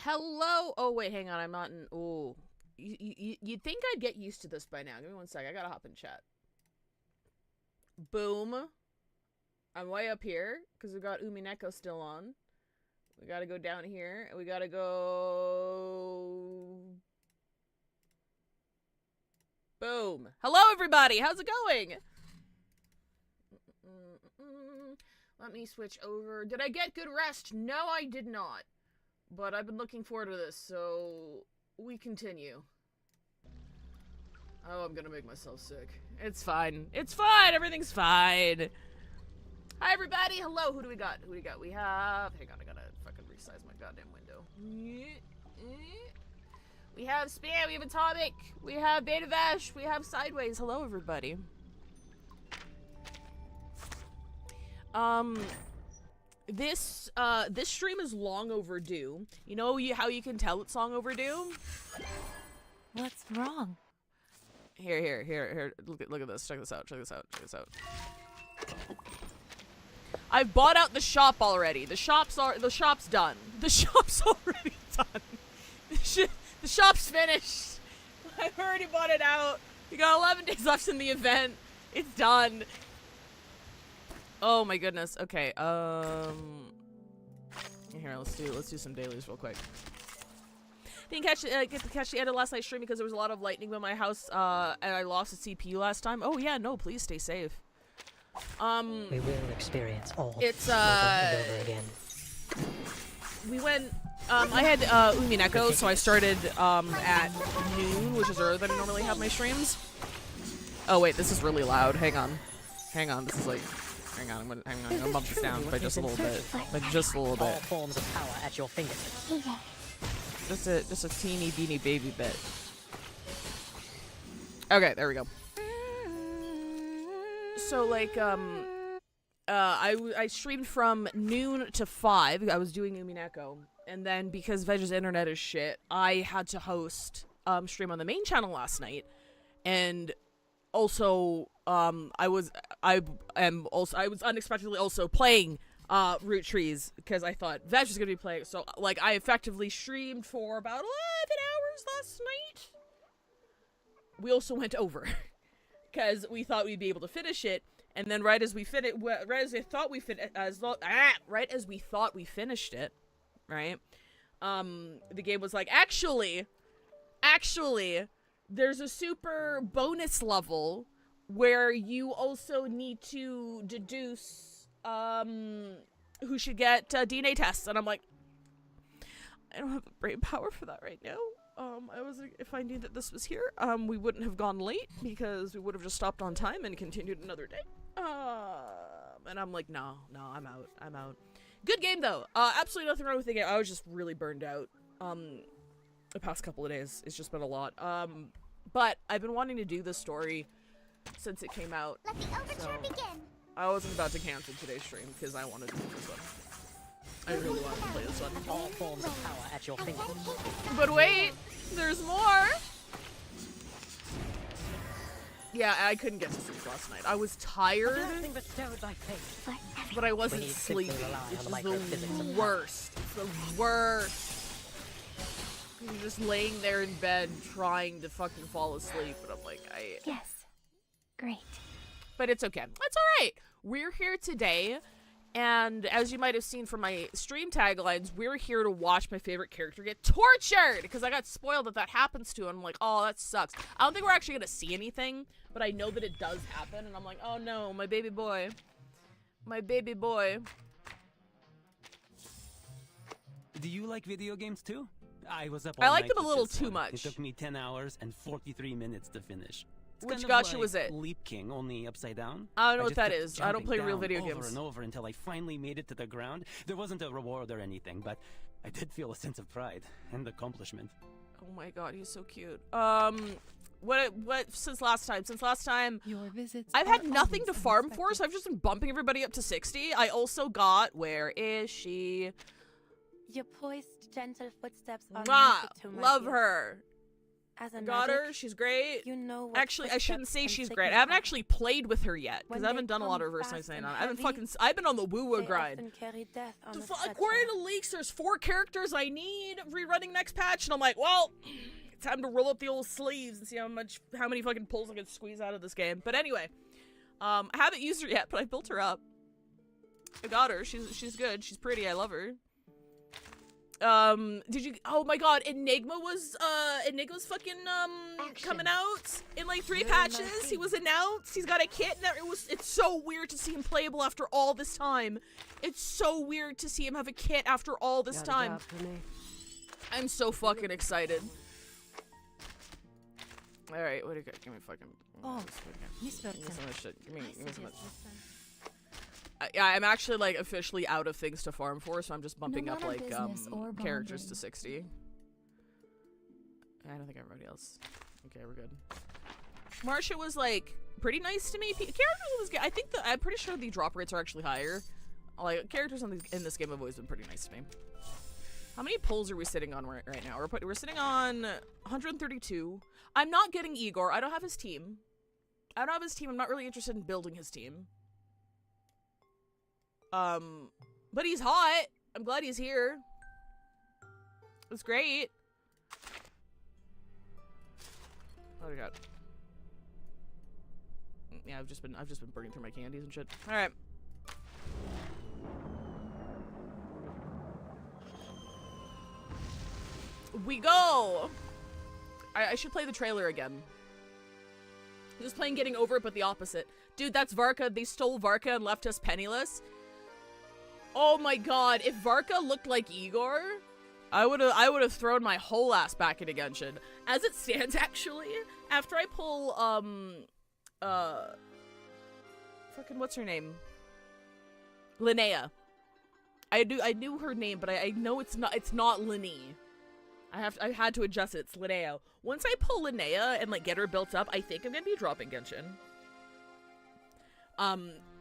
Hello. Oh wait, hang on. I'm not in. Oh, you'd think I'd get used to this by now. Give me one sec. I gotta hop in chat. Boom. I'm way up here because we got Umineko still on. We gotta go down here. We gotta go. Boom. Hello, everybody. How's it going? Let me switch over. Did I get good rest? No, I did not. But I've been looking forward to this, so we continue. Oh, I'm gonna make myself sick. It's fine. It's fine. Everything's fine. Hi, everybody. Hello. Who do we got? Who do we got? We have... Hang on. I gotta fucking resize my goddamn window. We have Spam. We have Atomic. We have Beta Vash. We have Sideways. Hello, everybody. This stream is long overdue. You know how you can tell it's long overdue? What's wrong? Here. Look at this. Check this out. I've bought out the shop already. The shop's done. The shop's already done. The shop's finished. I've already bought it out. You got 11 days left in the event. It's done. Oh my goodness. Okay. Here, let's do some dailies real quick. Didn't get to catch the end of last night's stream because there was a lot of lightning by my house, and I lost a CPU last time. Oh yeah, no, please stay safe. We will experience all it's over and over again. We went. I had Umineko, so I started at noon, which is earlier than I normally have my streams. Oh wait, this is really loud. Hang on. This is like. Hang on, I'm gonna bump this down by just a little bit. All forms of power at your fingertips. Just a teeny beeny baby bit. Okay, there we go. So like I streamed from noon to 5. I was doing Umineko, and then because Veg's internet is shit, I had to host stream on the main channel last night, and also I was unexpectedly also playing Root Trees because I thought Veg was gonna be playing. So like I effectively streamed for about 11 hours last night. We also went over because we thought we'd be able to finish it, and then right as we thought we finished it, right? The game was like, actually, there's a super bonus level where you also need to deduce who should get DNA tests, and I'm like, I don't have the brain power for that right now. If I knew that this was here, we wouldn't have gone late because we would have just stopped on time and continued another day. And I'm like, no, I'm out. Good game though. Absolutely nothing wrong with the game. I was just really burned out. The past couple of days, it's just been a lot. But I've been wanting to do this story since it came out. Let the overture begin. I wasn't about to cancel today's stream because I wanted to do this one. I really wanted to play this one. All forms of power at your fingertips. But wait, there's more. Yeah, I couldn't get to sleep last night. I was tired, but I wasn't sleeping. It's the worst. It's the worst. You're just laying there in bed trying to fucking fall asleep, and I'm like, Yes. Great. But it's okay. That's alright. We're here today, and as you might have seen from my stream taglines, we're here to watch my favorite character get tortured, because I got spoiled that happens to him. I'm like, oh, that sucks. I don't think we're actually gonna see anything, but I know that it does happen, and I'm like, oh no, my baby boy. My baby boy. Do you like video games too? I was up I all like night them a with little this too one. much. It took me 10 hours and 43 minutes to finish. It's Which kind of gacha like was it? Leap King, only upside down. I don't know what just that kept is. I don't play jumping real down video over games. and over until I finally made it to the ground. There wasn't a reward or anything, but I did feel a sense of pride and accomplishment. Oh my god, he's so cute. What since last time? Your visits. I've had are nothing to always farm for, unexpected. so I've just been bumping everybody up to 60. I also got, where is she? Your poised, gentle footsteps are Mwah! music to my Love ears. her. As a Got her. medic, She's great. you know what Actually, I shouldn't footsteps say and she's sickness great. I haven't are. actually played with her yet because When I haven't they done a lot of come reverse fast saying and on. I've been heavy, I've been on the woo-woo They grind. often carry death on The a fuck, stretcher. according to leaks, there's 4 characters I need rerunning next patch, and I'm like, well, it's time to roll up the old sleeves and see how many fucking pulls I can squeeze out of this game. But anyway, I haven't used her yet, but I built her up. I got her. She's good. She's pretty. I love her. Did you? Oh my God, Enigma's fucking coming out in like 3 patches. He was announced. He's got a kit. It's so weird to see him playable after all this time. It's so weird to see him have a kit after all this time. I'm so fucking excited. All right, what do you got? Give me fucking. Oh, Miss Miss Give me some of this shit. Give me some of this. Listen. Yeah, I'm actually like officially out of things to farm for, so I'm just bumping No up matter like business or characters to bonding. 60. I don't think everybody else. Okay, we're good. Marcia was like pretty nice to me. Characters was good. I think I'm pretty sure the drop rates are actually higher. Like characters in this game have always been pretty nice to me. How many pulls are we sitting on right now? We're sitting on 132. I'm not getting Igor. I don't have his team. I don't have his team. I'm not really interested in building his team. But he's hot. I'm glad he's here. It's great. What do we got? Yeah, I've just been burning through my candies and shit. All right. We go. I should play the trailer again. Just playing Getting Over It, but the opposite. Dude, that's Varka. They stole Varka and left us penniless. Oh my God, if Varka looked like Igor, I would have thrown my whole ass back into Genshin. As it stands, actually, after I pull fucking what's her name? Linnea. I knew her name, but I know it's not Linny. I had to adjust it. It's Linnea. Once I pull Linnea and like get her built up, I think I'm gonna be dropping Genshin.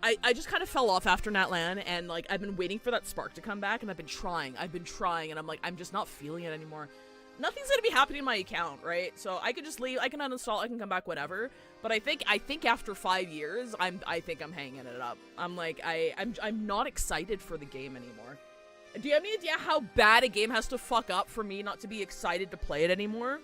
I just kind of fell off after Natlan, and like I've been waiting for that spark to come back, and I've been trying, and I'm like, I'm just not feeling it anymore. Nothing's gonna be happening in my account, right? So I could just leave, I can uninstall, I can come back, whatever. But I think after 5 years, I think I'm hanging it up. I'm like, I'm not excited for the game anymore. Do you have any idea how bad a game has to fuck up for me not to be excited to play it anymore?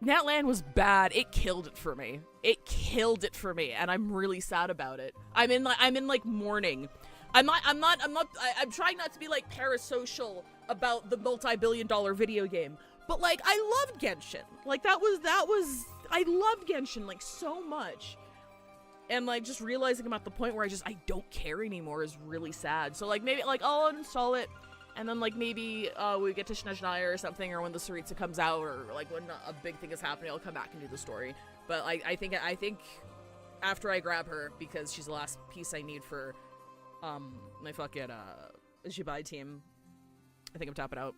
Natlan was bad. It killed it for me. It killed it for me, and I'm really sad about it. I'm in like mourning. I'm trying not to be like parasocial about the multi-billion-dollar video game, but like I loved Genshin. Like that was I loved Genshin like so much. And like just realizing I'm at the point where I don't care anymore is really sad. So like maybe like I'll uninstall it. And then, like, maybe we get to Snezhnaya or something, or when the Saritsa comes out, or, like, when a big thing is happening, I'll come back and do the story. But I think after I grab her, because she's the last piece I need for, my fucking, Jibai team, I think I'm tapping out.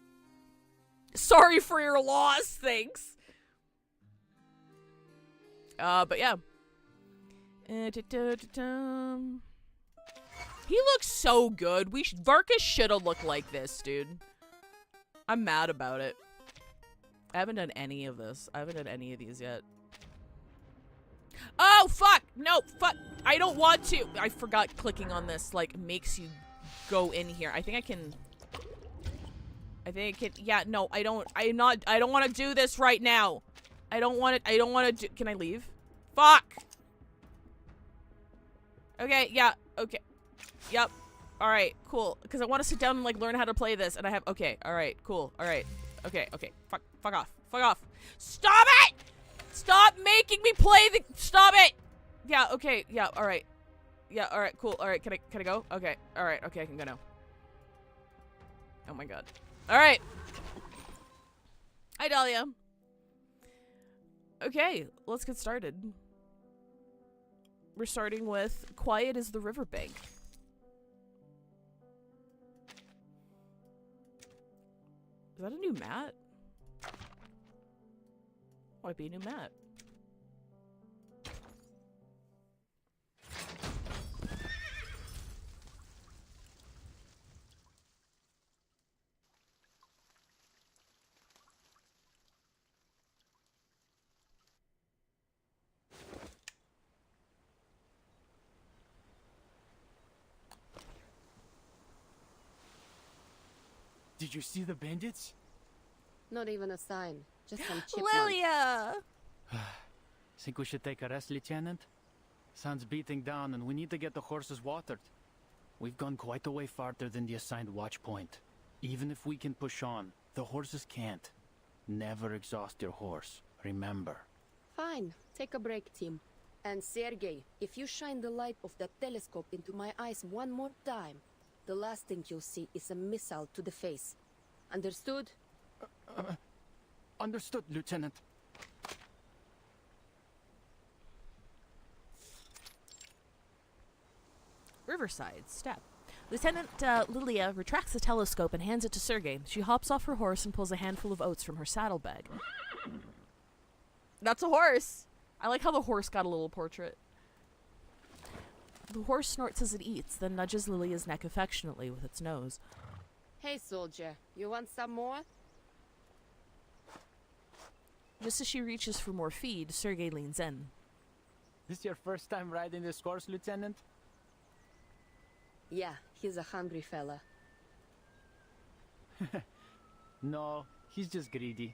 Sorry for your loss, thanks! But yeah. He looks so good. Varka should have looked like this, dude. I'm mad about it. I haven't done any of this. I haven't done any of these yet. Oh, fuck! No, fuck! I don't want to! I forgot clicking on this, like, makes you go in here. I think I can... Yeah, no, I don't want to do this right now. I don't want to do... Can I leave? Fuck! Okay, yeah, okay. Yep. Alright, cool. Because I want to sit down and, like, learn how to play this, and I have... Okay, alright, cool, alright. Okay. Fuck off. Fuck off. Stop it! Stop making me play the... Stop it! Yeah, okay, yeah, alright. Yeah, alright, cool, alright, can I go? Okay, alright, okay, I can go now. Oh my god. Alright. Hi, Dahlia. Okay, let's get started. We're starting with Quiet as the Riverbank. Is that a new map? Might be a new map. Did you see the bandits? Not even a sign. Just some chipmunks. Lilia! Think we should take a rest, Lieutenant? Sun's beating down and we need to get the horses watered. We've gone quite a way farther than the assigned watch point. Even if we can push on, the horses can't. Never exhaust your horse, remember. Fine. Take a break, team. And Sergei, if you shine the light of that telescope into my eyes one more time, the last thing you'll see is a missile to the face. Understood? Understood, Lieutenant. Riverside, step. Lieutenant Lilia retracts the telescope and hands it to Sergei. She hops off her horse and pulls a handful of oats from her saddlebag. That's a horse! I like how the horse got a little portrait. The horse snorts as it eats, then nudges Lilia's neck affectionately with its nose. Hey, soldier. You want some more? Just as she reaches for more feed, Sergei leans in. This your first time riding this horse, Lieutenant? Yeah, he's a hungry fella. No, he's just greedy.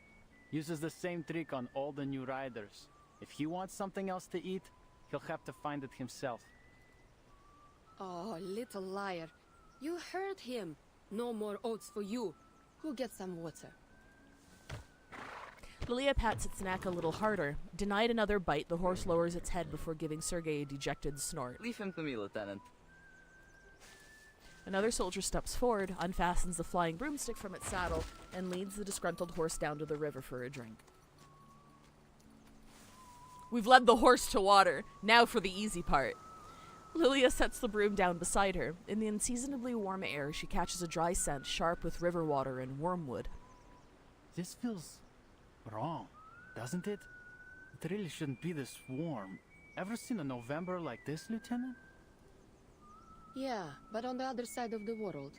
Uses the same trick on all the new riders. If he wants something else to eat, he'll have to find it himself. Oh, little liar. You heard him. No more oats for you. Go get some water. Lilia pats its neck a little harder. Denied another bite, the horse lowers its head before giving Sergei a dejected snort. Leave him to me, Lieutenant. Another soldier steps forward, unfastens the flying broomstick from its saddle, and leads the disgruntled horse down to the river for a drink. We've led the horse to water. Now for the easy part. Lilia sets the broom down beside her. In the unseasonably warm air, she catches a dry scent sharp with river water and wormwood. This feels wrong, doesn't it? It really shouldn't be this warm. Ever seen a November like this, Lieutenant? Yeah, but on the other side of the world.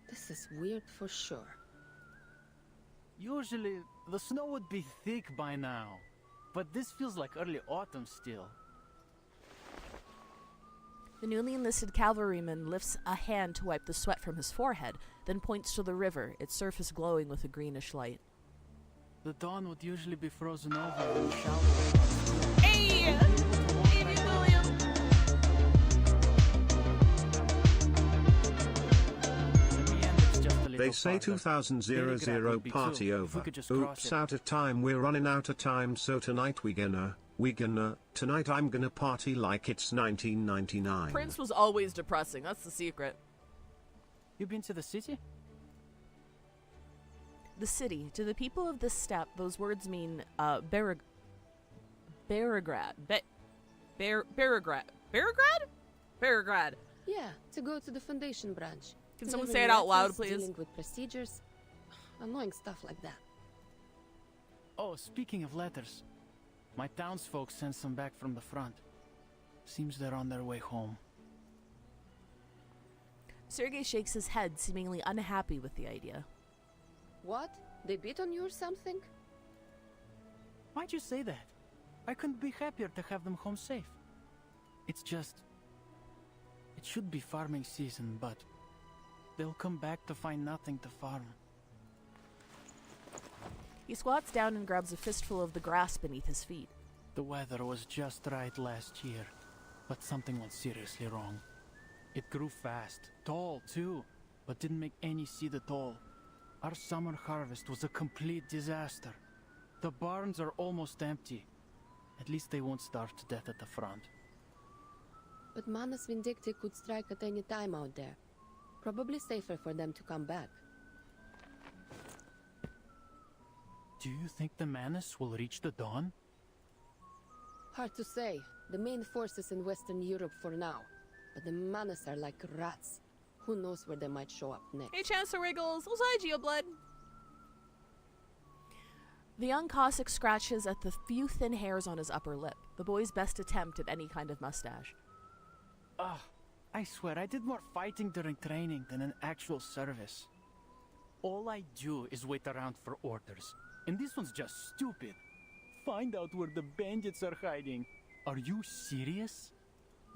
This is weird for sure. Usually, the snow would be thick by now. But this feels like early autumn still. The newly enlisted cavalryman lifts a hand to wipe the sweat from his forehead, then points to the river, its surface glowing with a greenish light. The dawn would usually be frozen over and showered. Hey! Amy William! They say 2000 party over. Oops, out of time, we're running out of time, so tonight tonight I'm gonna party like it's 1999. Prince was always depressing, that's the secret. You been to the city? The city. To the people of this steppe, those words mean, Beregrad. Beregrad? Beregrad! Yeah, to go to the Foundation branch. Can someone Delivering say it out loud, letters, please? Dealing with procedures. Annoying stuff like that. Oh, speaking of letters. My townsfolk sent some back from the front. Seems they're on their way home. Sergei shakes his head, seemingly unhappy with the idea. What? They beat on you or something? Why'd you say that? I couldn't be happier to have them home safe. It's just... It should be farming season, but... They'll come back to find nothing to farm. He squats down and grabs a fistful of the grass beneath his feet. The weather was just right last year, but something went seriously wrong. It grew fast, tall too, but didn't make any seed at all. Our summer harvest was a complete disaster. The barns are almost empty. At least they won't starve to death at the front. But Manus Vindicti could strike at any time out there. Probably safer for them to come back. Do you think the Manus will reach the dawn? Hard to say. The main force is in Western Europe for now. But the Manus are like rats. Who knows where they might show up next. Hey, Chancellor Wiggles! Ozai Geoblood! The young Cossack scratches at the few thin hairs on his upper lip, the boy's best attempt at any kind of mustache. Ugh, I swear I did more fighting during training than in actual service. All I do is wait around for orders. And this one's just stupid. Find out where the bandits are hiding. Are you serious?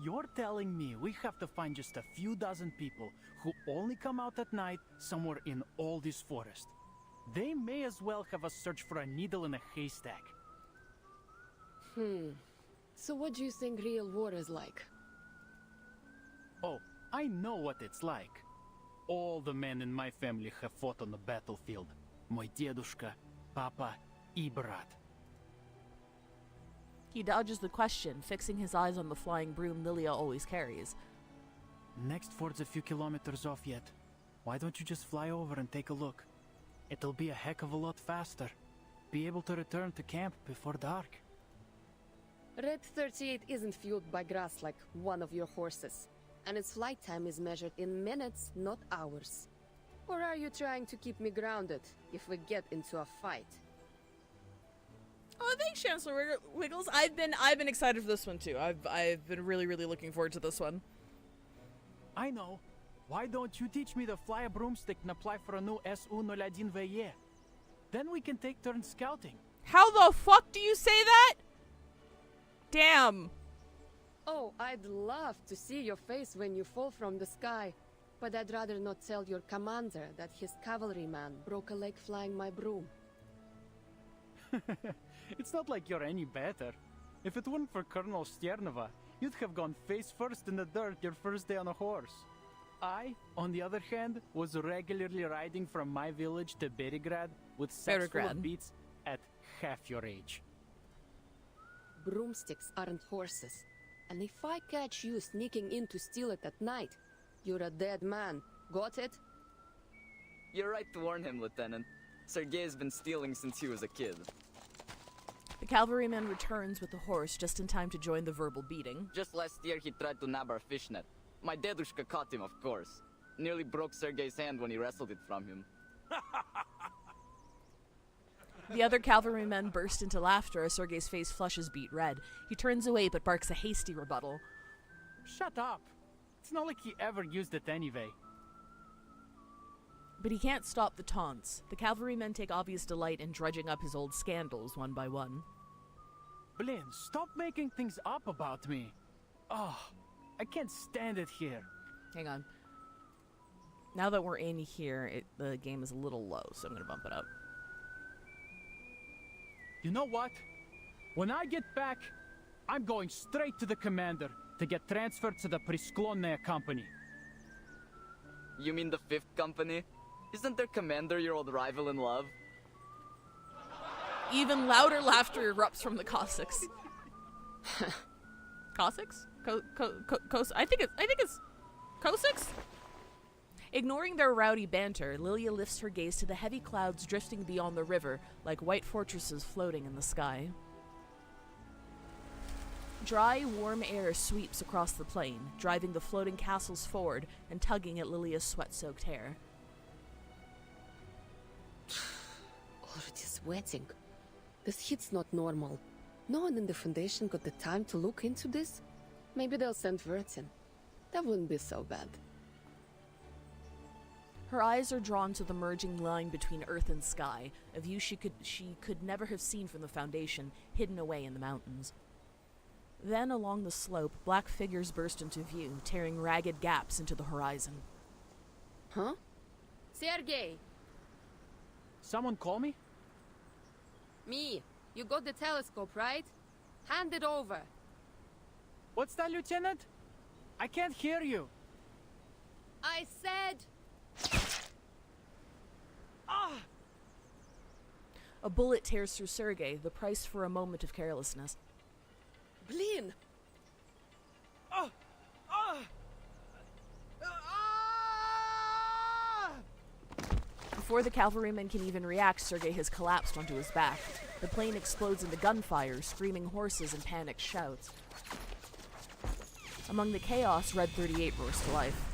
You're telling me we have to find just a few dozen people who only come out at night somewhere in all this forest. They may as well have us search for a needle in a haystack. So what do you think real war is like? Oh, I know what it's like. All the men in my family have fought on the battlefield. Мой дедушка, papa, и брат. He dodges the question, fixing his eyes on the flying broom Lilia always carries. Next ford's a few kilometers off yet. Why don't you just fly over and take a look? It'll be a heck of a lot faster. Be able to return to camp before dark. Red 38 isn't fueled by grass like one of your horses. And its flight time is measured in minutes, not hours. Or are you trying to keep me grounded if we get into a fight? Oh, thanks, Chancellor Wiggles. I've been excited for this one too. I've been really looking forward to this one. I know. Why don't you teach me to fly a broomstick and apply for a new SU-01 VE? Then we can take turns scouting. How the fuck do you say that? Damn. Oh, I'd love to see your face when you fall from the sky. But I'd rather not tell your commander that his cavalryman broke a leg flying my broom. It's not like you're any better. If it weren't for Colonel Sternova, you'd have gone face first in the dirt your first day on a horse. I, on the other hand, was regularly riding from my village to Berigrad with sacks full of beets at half your age. Broomsticks aren't horses. And if I catch you sneaking in to steal it at night, you're a dead man. Got it? You're right to warn him, Lieutenant. Sergei's been stealing since he was a kid. The cavalryman returns with the horse just in time to join the verbal beating. Just last year he tried to nab our fishnet. My dedushka caught him, of course. Nearly broke Sergei's hand when he wrestled it from him. The other cavalrymen burst into laughter as Sergei's face flushes beet red. He turns away but barks a hasty rebuttal. Shut up! It's not like he ever used it anyway. But he can't stop the taunts. The cavalrymen take obvious delight in dredging up his old scandals one by one. Blin, stop making things up about me. Oh, I can't stand it here. Hang on. Now that we're in here, the game is a little low, so I'm going to bump it up. You know what? When I get back, I'm going straight to the commander to get transferred to the Prisklonnaya company. You mean the 5th Company? Isn't their commander your old rival in love? Even louder laughter erupts from the Cossacks. Cossacks? I think it's Cossacks? Ignoring their rowdy banter, Lilia lifts her gaze to the heavy clouds drifting beyond the river, like white fortresses floating in the sky. Dry, warm air sweeps across the plain, driving the floating castles forward and tugging at Lilia's sweat-soaked hair. Already sweating. This heat's not normal. No one in the Foundation got the time to look into this? Maybe they'll send Vertin. That wouldn't be so bad. Her eyes are drawn to the merging line between earth and sky, a view she could never have seen from the Foundation, hidden away in the mountains. Then, along the slope, black figures burst into view, tearing ragged gaps into the horizon. Huh? Sergei! Someone call me? Me. You got the telescope, right? Hand it over. What's that, Lieutenant? I can't hear you. I said... A bullet tears through Sergei, the price for a moment of carelessness. Blin! Before the cavalryman can even react, Sergei has collapsed onto his back. The plane explodes into gunfire, screaming horses and panicked shouts. Among the chaos, Red 38 roars to life.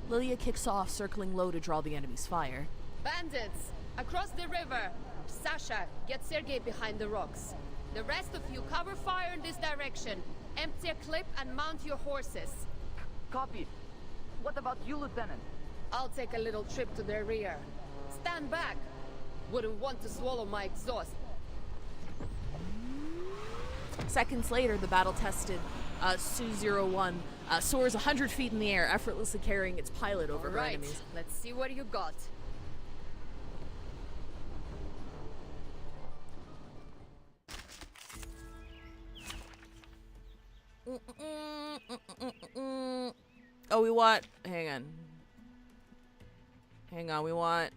Lilia kicks off, circling low to draw the enemy's fire. Bandits! Across the river! Sasha, get Sergei behind the rocks. The rest of you cover fire in this direction. Empty a clip and mount your horses. Copy. What about you, Lieutenant? I'll take a little trip to their rear. stand back. Wouldn't want to swallow my exhaust. Seconds later, the battle-tested Su-01 soars 100 feet in the air, effortlessly carrying its pilot over her Right, enemies. let's see what you got. Oh, we want... Hang on. Hang on, we want...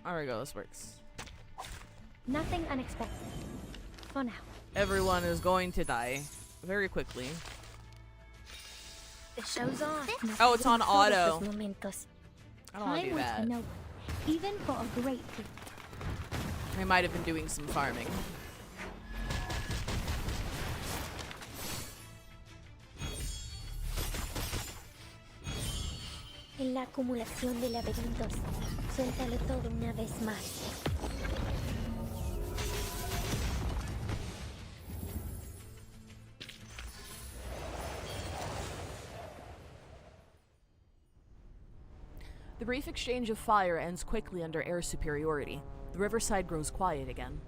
There we go, this works. Nothing unexpected. For now. Everyone is going to die very quickly. The show's on. Oh, it's on auto. Momentos. I don't want to do Time waits that. for no one, even for a great feat. I might have been doing some farming. En la acumulación de laberintos, suéltalo todo una vez más. The brief exchange of fire ends quickly under air superiority. The riverside grows quiet again.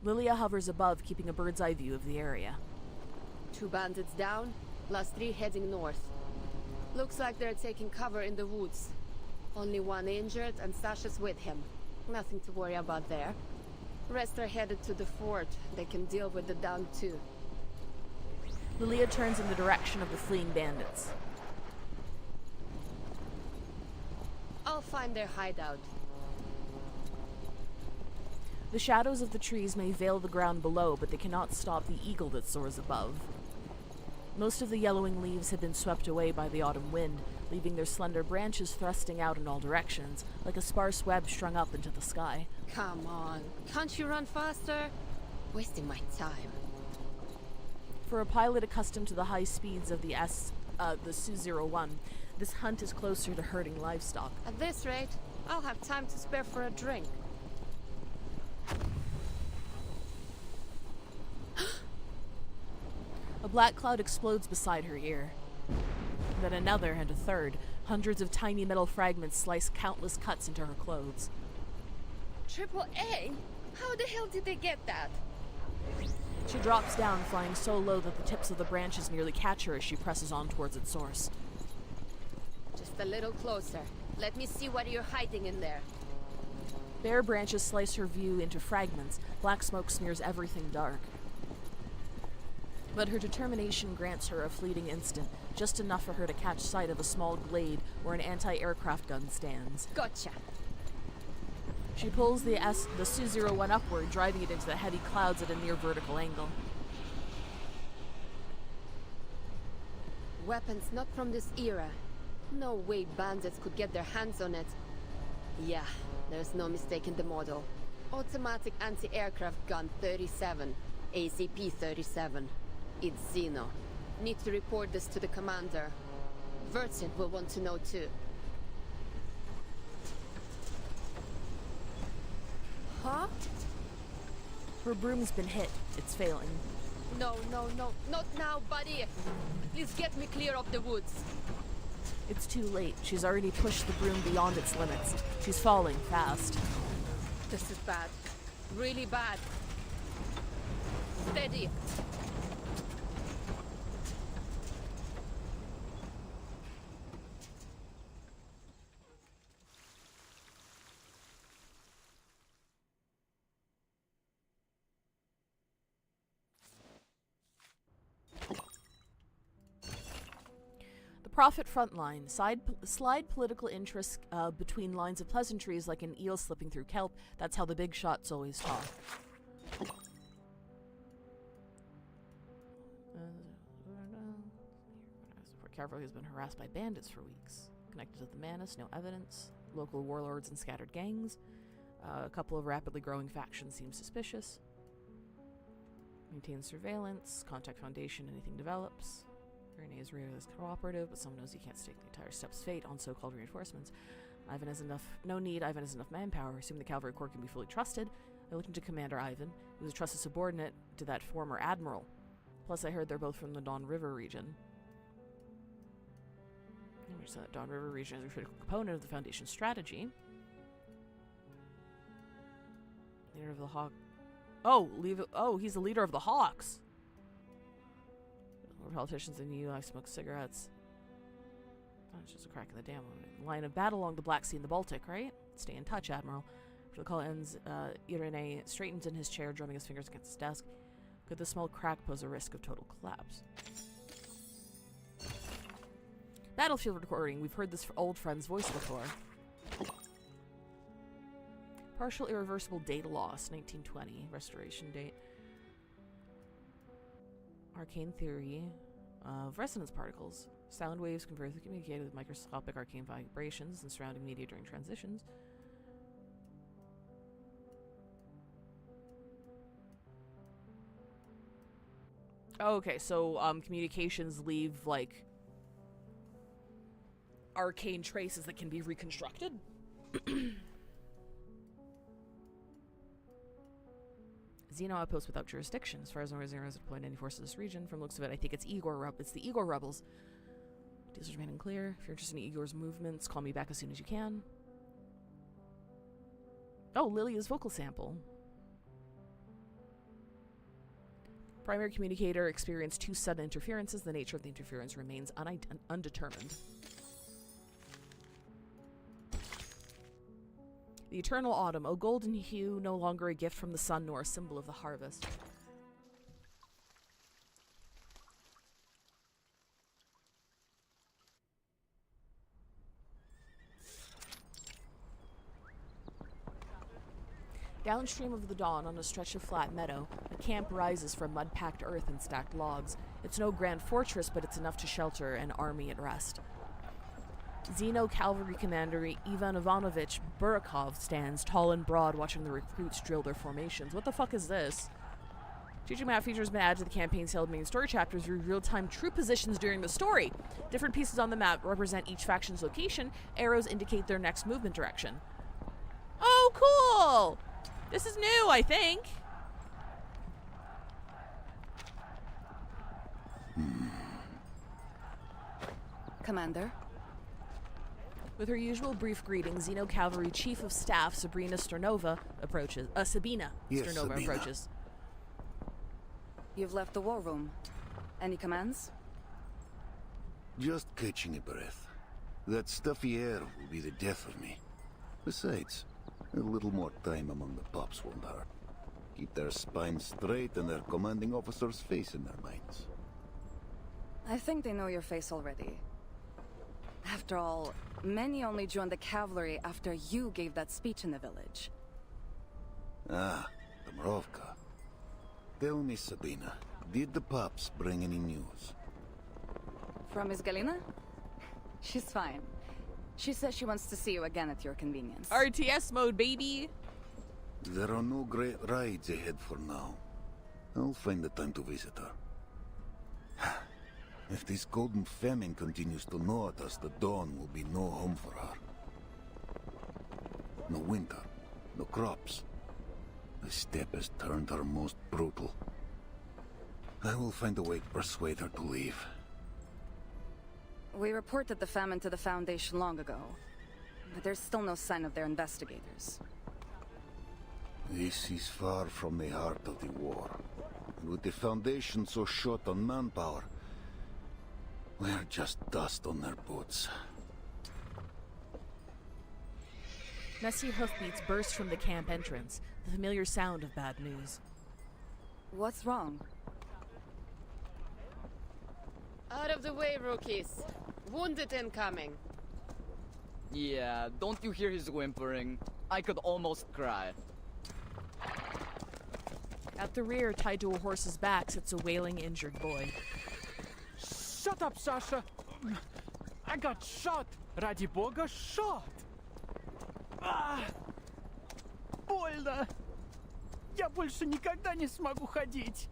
Lilia hovers above, keeping a bird's eye view of the area. 2 bandits down, last 3 heading north. Looks like they're taking cover in the woods. Only 1 injured and Sasha's with him. Nothing to worry about there. Rest are headed to the fort. They can deal with the down 2. Lilia turns in the direction of the fleeing bandits. I'll find their hideout. The shadows of the trees may veil the ground below, but they cannot stop the eagle that soars above. Most of the yellowing leaves have been swept away by the autumn wind, leaving their slender branches thrusting out in all directions, like a sparse web strung up into the sky. Come on, can't you run faster? Wasting my time. For a pilot accustomed to the high speeds of the Su-01, this hunt is closer to herding livestock. At this rate, I'll have time to spare for a drink. A black cloud explodes beside her ear. Then another and a third. Hundreds of tiny metal fragments slice countless cuts into her clothes. Triple A? How the hell did they get that? She drops down, flying so low that the tips of the branches nearly catch her as she presses on towards its source. Just a little closer. Let me see what you're hiding in there. Bare branches slice her view into fragments. Black smoke smears everything dark. But her determination grants her a fleeting instant, just enough for her to catch sight of a small glade where an anti-aircraft gun stands. Gotcha. She pulls the Su-01 upward, driving it into the heavy clouds at a near vertical angle. Weapons not from this era. No way bandits could get their hands on it. Yeah, there's no mistaking the model. Automatic anti-aircraft gun 37, ACP-37. It's Xeno. Need to report this to the commander. Vertin will want to know too. Huh? Her broom's been hit. It's failing. No, no, no, not now, buddy! Please get me clear of the woods. It's too late. She's already pushed the broom beyond its limits. She's falling fast. This is bad. Really bad. Steady. Prophet frontline. Slide political interests between lines of pleasantries like an eel slipping through kelp. That's how the big shots always talk. Support Cavalry has been harassed by bandits for weeks. Connected to the Manus, no evidence. Local warlords and scattered gangs. A couple of rapidly growing factions seem suspicious. Maintain surveillance. Contact Foundation, anything develops. Gurney is rare as cooperative, but someone knows he can't stake the entire step's fate on so-called reinforcements. Ivan has enough manpower. Assume the cavalry corps can be fully trusted. I looked into Commander Ivan. He was a trusted subordinate to that former admiral. Plus, I heard they're both from the Don River region. Dawn River region is a critical component of the Foundation's strategy. Leader of the Hawk. Oh, he's the leader of the Hawks. Politicians in the EU smoke cigarettes. Oh, it's just a crack in the dam. Line of battle along the Black Sea and the Baltic, right? Stay in touch, Admiral. After the call ends, Irene straightens in his chair, drumming his fingers against his desk. Could the small crack pose a risk of total collapse? Battlefield recording. We've heard this old friend's voice before. Partial irreversible data loss, 1920. Restoration date. Arcane theory of resonance particles. Sound waves conversely communicate with microscopic arcane vibrations and surrounding media during transitions. Okay, so communications leave like arcane traces that can be reconstructed. Xeno outpost without jurisdiction. As far as Xeno has deployed any forces in this region, from the looks of it, I think it's it's the Igor rebels. Details remaining clear. If you're interested in Igor's movements, call me back as soon as you can. Oh, Lilia's vocal sample. Primary communicator experienced 2 sudden interferences. The nature of the interference remains undetermined. The eternal autumn, O golden hue, no longer a gift from the sun nor a symbol of the harvest. Downstream of the dawn, on a stretch of flat meadow, a camp rises from mud-packed earth and stacked logs. It's no grand fortress, but it's enough to shelter an army at rest. Xeno cavalry commander Ivan Ivanovich Burakov stands tall and broad, watching the recruits drill their formations. What the fuck is this? Teaching map features been added to the campaign's held main story chapters with real-time troop positions during the story. Different pieces on the map represent each faction's location. Arrows indicate their next movement direction. Oh, cool! This is new, I think. Commander? With her usual brief greeting, Xeno Cavalry Chief of Staff Sabina Sternova approaches. Sabina Sternova approaches. You've left the war room. Any commands? Just catching a breath. That stuffy air will be the death of me. Besides, a little more time among the pups won't hurt. Keep their spines straight and their commanding officer's face in their minds. I think they know your face already. After all, many only joined the cavalry after you gave that speech in the village. Ah, Dubrovka. Tell me, Sabina, did the pups bring any news? From Miss Galina? She's fine. She says she wants to see you again at your convenience. RTS mode, baby! There are no great rides ahead for now. I'll find the time to visit her. If this golden famine continues to gnaw at us, the dawn will be no home for her. No winter, no crops. The steppe has turned her most brutal. I will find a way to persuade her to leave. We reported the famine to the Foundation long ago, but there's still no sign of their investigators. This is far from the heart of the war. And with the Foundation so short on manpower, we're just dust on their boots. Messy hoofbeats burst from the camp entrance, the familiar sound of bad news. What's wrong? Out of the way, rookies. Wounded incoming. Yeah, don't you hear his whimpering? I could almost cry. At the rear, tied to a horse's back, sits a wailing, injured boy. Shut up, Sasha! I got shot! Ради бога, shot! Ah! Больно! Я больше никогда не смогу ходить!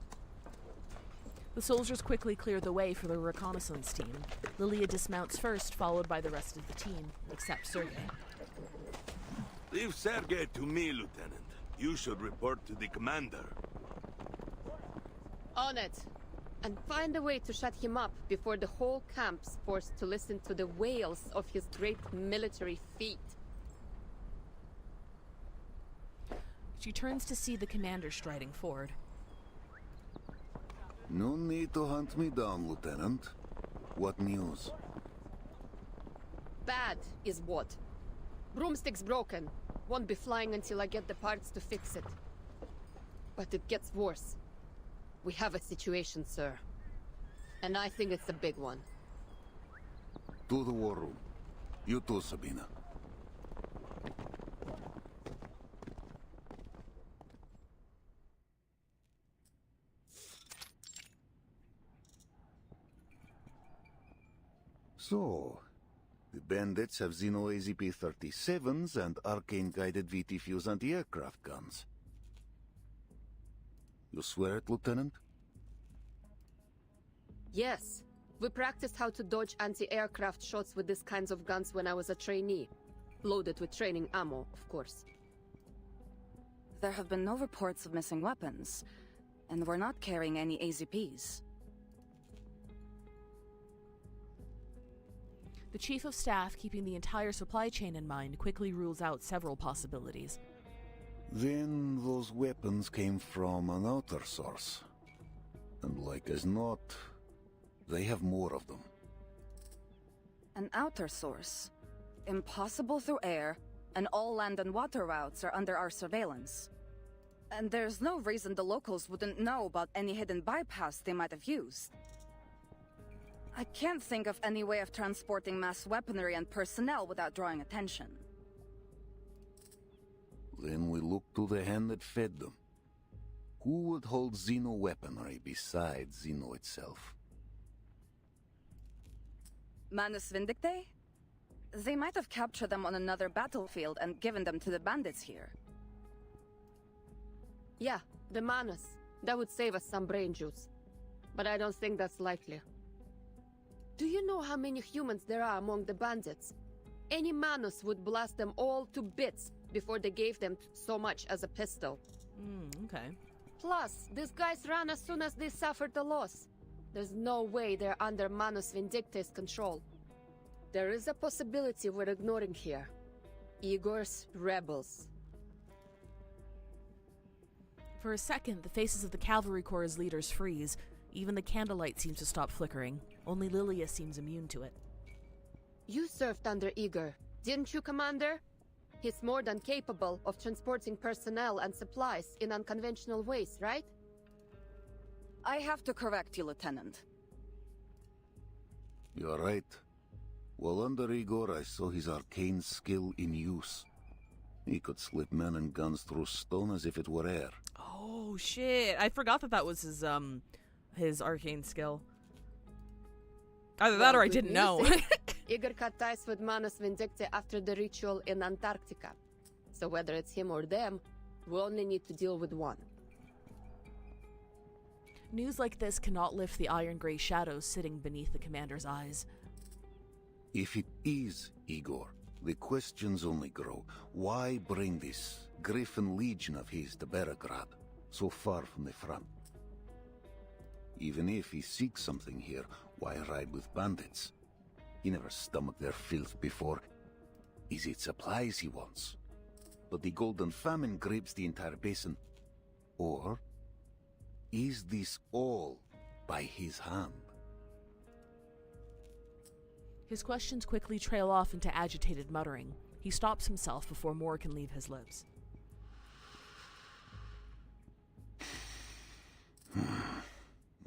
The soldiers quickly clear the way for the reconnaissance team. Lilia dismounts first, followed by the rest of the team, except Sergei. Leave Sergei to me, Lieutenant. You should report to the commander. On it. And find a way to shut him up before the whole camp's forced to listen to the wails of his great military feat. She turns to see the commander striding forward. No need to hunt me down, Lieutenant. What news? Bad is what? Broomstick's broken. Won't be flying until I get the parts to fix it. But it gets worse. We have a situation, sir. And I think it's a big one. To the war room. You too, Sabina. So, the bandits have Xeno AZP-37s and arcane-guided VT-Fuse anti-aircraft guns. You swear it, Lieutenant? Yes. We practiced how to dodge anti-aircraft shots with these kinds of guns when I was a trainee. Loaded with training ammo, of course. There have been no reports of missing weapons, and we're not carrying any AZPs. The chief of staff, keeping the entire supply chain in mind, quickly rules out several possibilities. Then those weapons came from an outer source. And like as not, they have more of them. An outer source? Impossible through air, and all land and water routes are under our surveillance. And there's no reason the locals wouldn't know about any hidden bypass they might have used. I can't think of any way of transporting mass weaponry and personnel without drawing attention. Then we look to the hand that fed them. Who would hold Xeno weaponry besides Xeno itself? Manus Vindictae? They might have captured them on another battlefield and given them to the bandits here. Yeah, the Manus. That would save us some brain juice. But I don't think that's likely. Do you know how many humans there are among the bandits? Any Manus would blast them all to bits before they gave them so much as a pistol. Okay. Plus, these guys ran as soon as they suffered a loss. There's no way they're under Manus Vindictae's control. There is a possibility we're ignoring here. Igor's rebels. For a second, the faces of the Cavalry Corps' leaders freeze. Even the candlelight seems to stop flickering. Only Lilia seems immune to it. You served under Igor, didn't you, Commander? He's more than capable of transporting personnel and supplies in unconventional ways, right? I have to correct you, Lieutenant. You're right. While under Igor, I saw his arcane skill in use. He could slip men and guns through stone as if it were air. Oh, shit. I forgot that was his arcane skill. Either that or I didn't know. Igor cut ties with Manus Vindictae after the ritual in Antarctica. So whether it's him or them, we only need to deal with one. News like this cannot lift the iron-gray shadows sitting beneath the commander's eyes. If it is Igor, the questions only grow. Why bring this Griffin Legion of his to Beregrad, so far from the front? Even if he seeks something here, why ride with bandits? He never stomached their filth before. Is it supplies he wants? But the Golden Famine grips the entire basin. Or is this all by his hand? His questions quickly trail off into agitated muttering. He stops himself before more can leave his lips.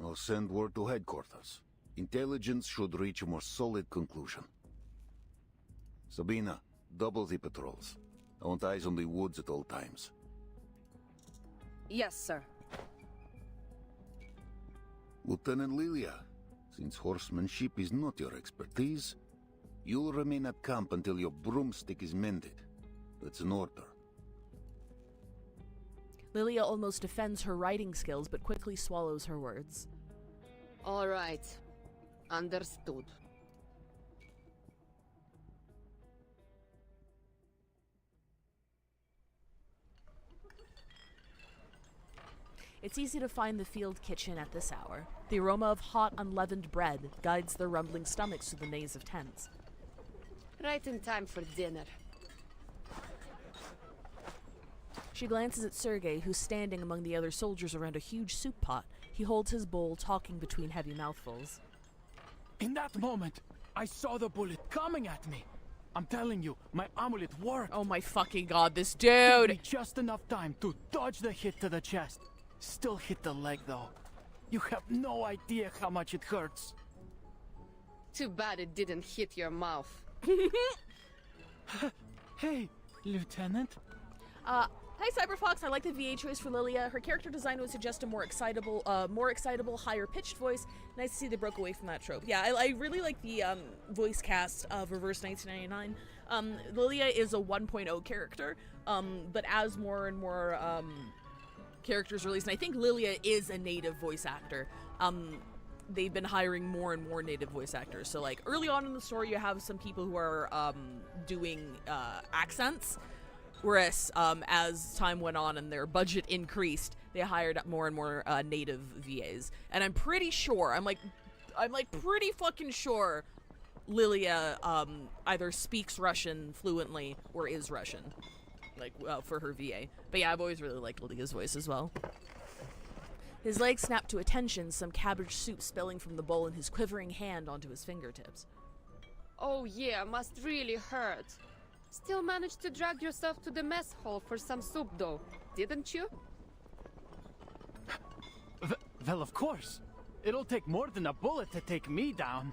I'll send word to headquarters. Intelligence should reach a more solid conclusion. Sabina, double the patrols. I want eyes on the woods at all times. Yes, sir. Lieutenant Lilia, since horsemanship is not your expertise, you'll remain at camp until your broomstick is mended. That's an order. Lilia almost defends her riding skills, but quickly swallows her words. All right. Understood. It's easy to find the field kitchen at this hour. The aroma of hot, unleavened bread guides their rumbling stomachs through the maze of tents. Right in time for dinner. She glances at Sergei, who's standing among the other soldiers around a huge soup pot. He holds his bowl, talking between heavy mouthfuls. In that moment, I saw the bullet coming at me. I'm telling you, my amulet worked. Oh my fucking god, this It took dude! me just enough time to dodge the hit to the chest. Still hit the leg though. You have no idea how much it hurts. Too bad it didn't hit your mouth. Hey, Lieutenant. Hi Cyberfox, I like the VA choice for Lilia. Her character design would suggest a more excitable, higher-pitched voice. Nice to see they broke away from that trope. Yeah, I really like the voice cast of Reverse 1999. Lilia is a 1.0 character, but as more and more characters release, and I think Lilia is a native voice actor. They've been hiring more and more native voice actors. So like early on in the story, you have some people who are doing accents. Whereas, as time went on and their budget increased, they hired more and more native VAs. And I'm pretty sure, I'm pretty fucking sure Lilia either speaks Russian fluently or is Russian, for her VA. But yeah, I've always really liked Lilia's voice as well. His legs snap to attention, some cabbage soup spilling from the bowl in his quivering hand onto his fingertips. Oh yeah, must really hurt. Still managed to drag yourself to the mess hall for some soup though, didn't you? Well, of course. It'll take more than a bullet to take me down.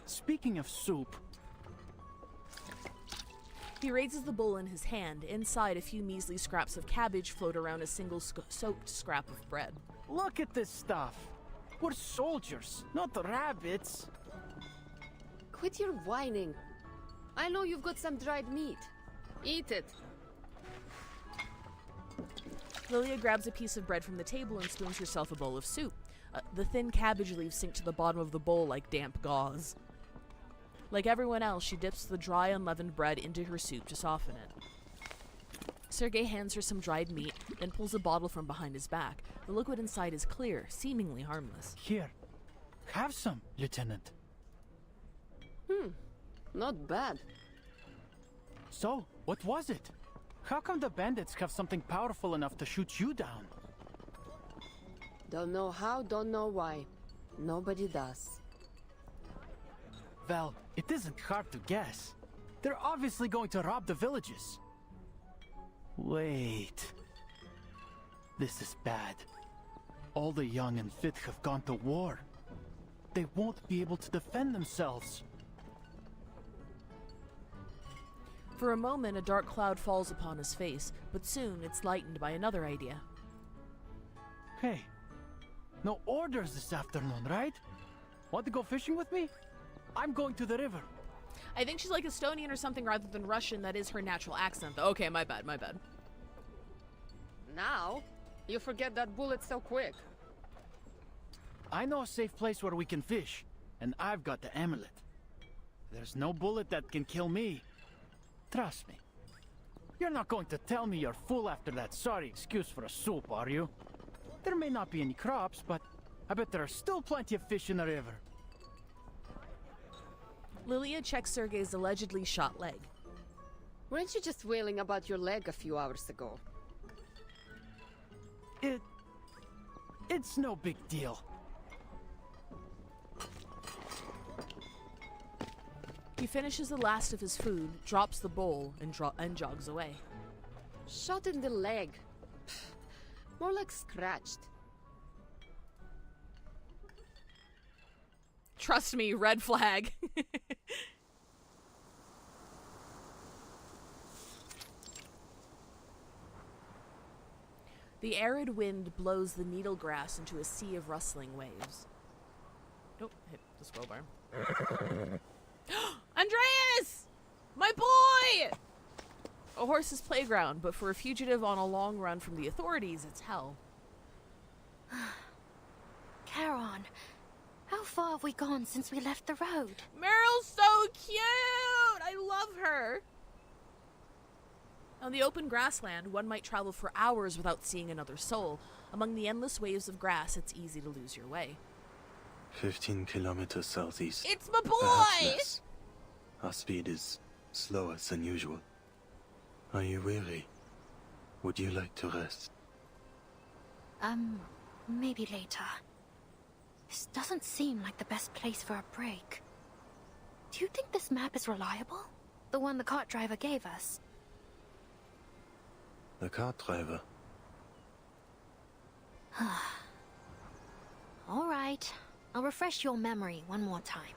Speaking of soup... He raises the bowl in his hand. Inside, a few measly scraps of cabbage float around a single soaked scrap of bread. Look at this stuff. We're soldiers, not rabbits. Quit your whining. I know you've got some dried meat. Eat it. Lilia grabs a piece of bread from the table and spoons herself a bowl of soup. The thin cabbage leaves sink to the bottom of the bowl like damp gauze. Like everyone else, she dips the dry, unleavened bread into her soup to soften it. Sergei hands her some dried meat, then pulls a bottle from behind his back. The liquid inside is clear, seemingly harmless. Here, have some, Lieutenant. Not bad. So, what was it? How come the bandits have something powerful enough to shoot you down? Don't know how, don't know why. Nobody does. Well, it isn't hard to guess. They're obviously going to rob the villages. Wait. This is bad. All the young and fit have gone to war. They won't be able to defend themselves. For a moment, a dark cloud falls upon his face, but soon it's lightened by another idea. Hey, no orders this afternoon, right? Want to go fishing with me? I'm going to the river. I think she's like Estonian or something rather than Russian. That is her natural accent, though. Okay, my bad. Now? You forget that bullet so quick. I know a safe place where we can fish, and I've got the amulet. There's no bullet that can kill me. Trust me. You're not going to tell me you're full after that sorry excuse for a soup, are you? There may not be any crops, but I bet there are still plenty of fish in the river. Lilia checks Sergei's allegedly shot leg. Weren't you just wailing about your leg a few hours ago? It's no big deal. He finishes the last of his food, drops the bowl, and jogs away. Shot in the leg. More like scratched. Trust me, red flag. The arid wind blows the needle grass into a sea of rustling waves. Nope, hit the scroll bar. Andreas! My boy! A horse's playground, but for a fugitive on a long run from the authorities, it's hell. Charon, how far have we gone since we left the road? Meryl's so cute! I love her. On the open grassland, one might travel for hours without seeing another soul. Among the endless waves of grass, it's easy to lose your way. 15 kilometers southeast. It's my Perhaps boy! less. Our speed is slower than usual. Are you weary? Would you like to rest? Maybe later. This doesn't seem like the best place for a break. Do you think this map is reliable? The one the cart driver gave us? The cart driver. All right. I'll refresh your memory one more time.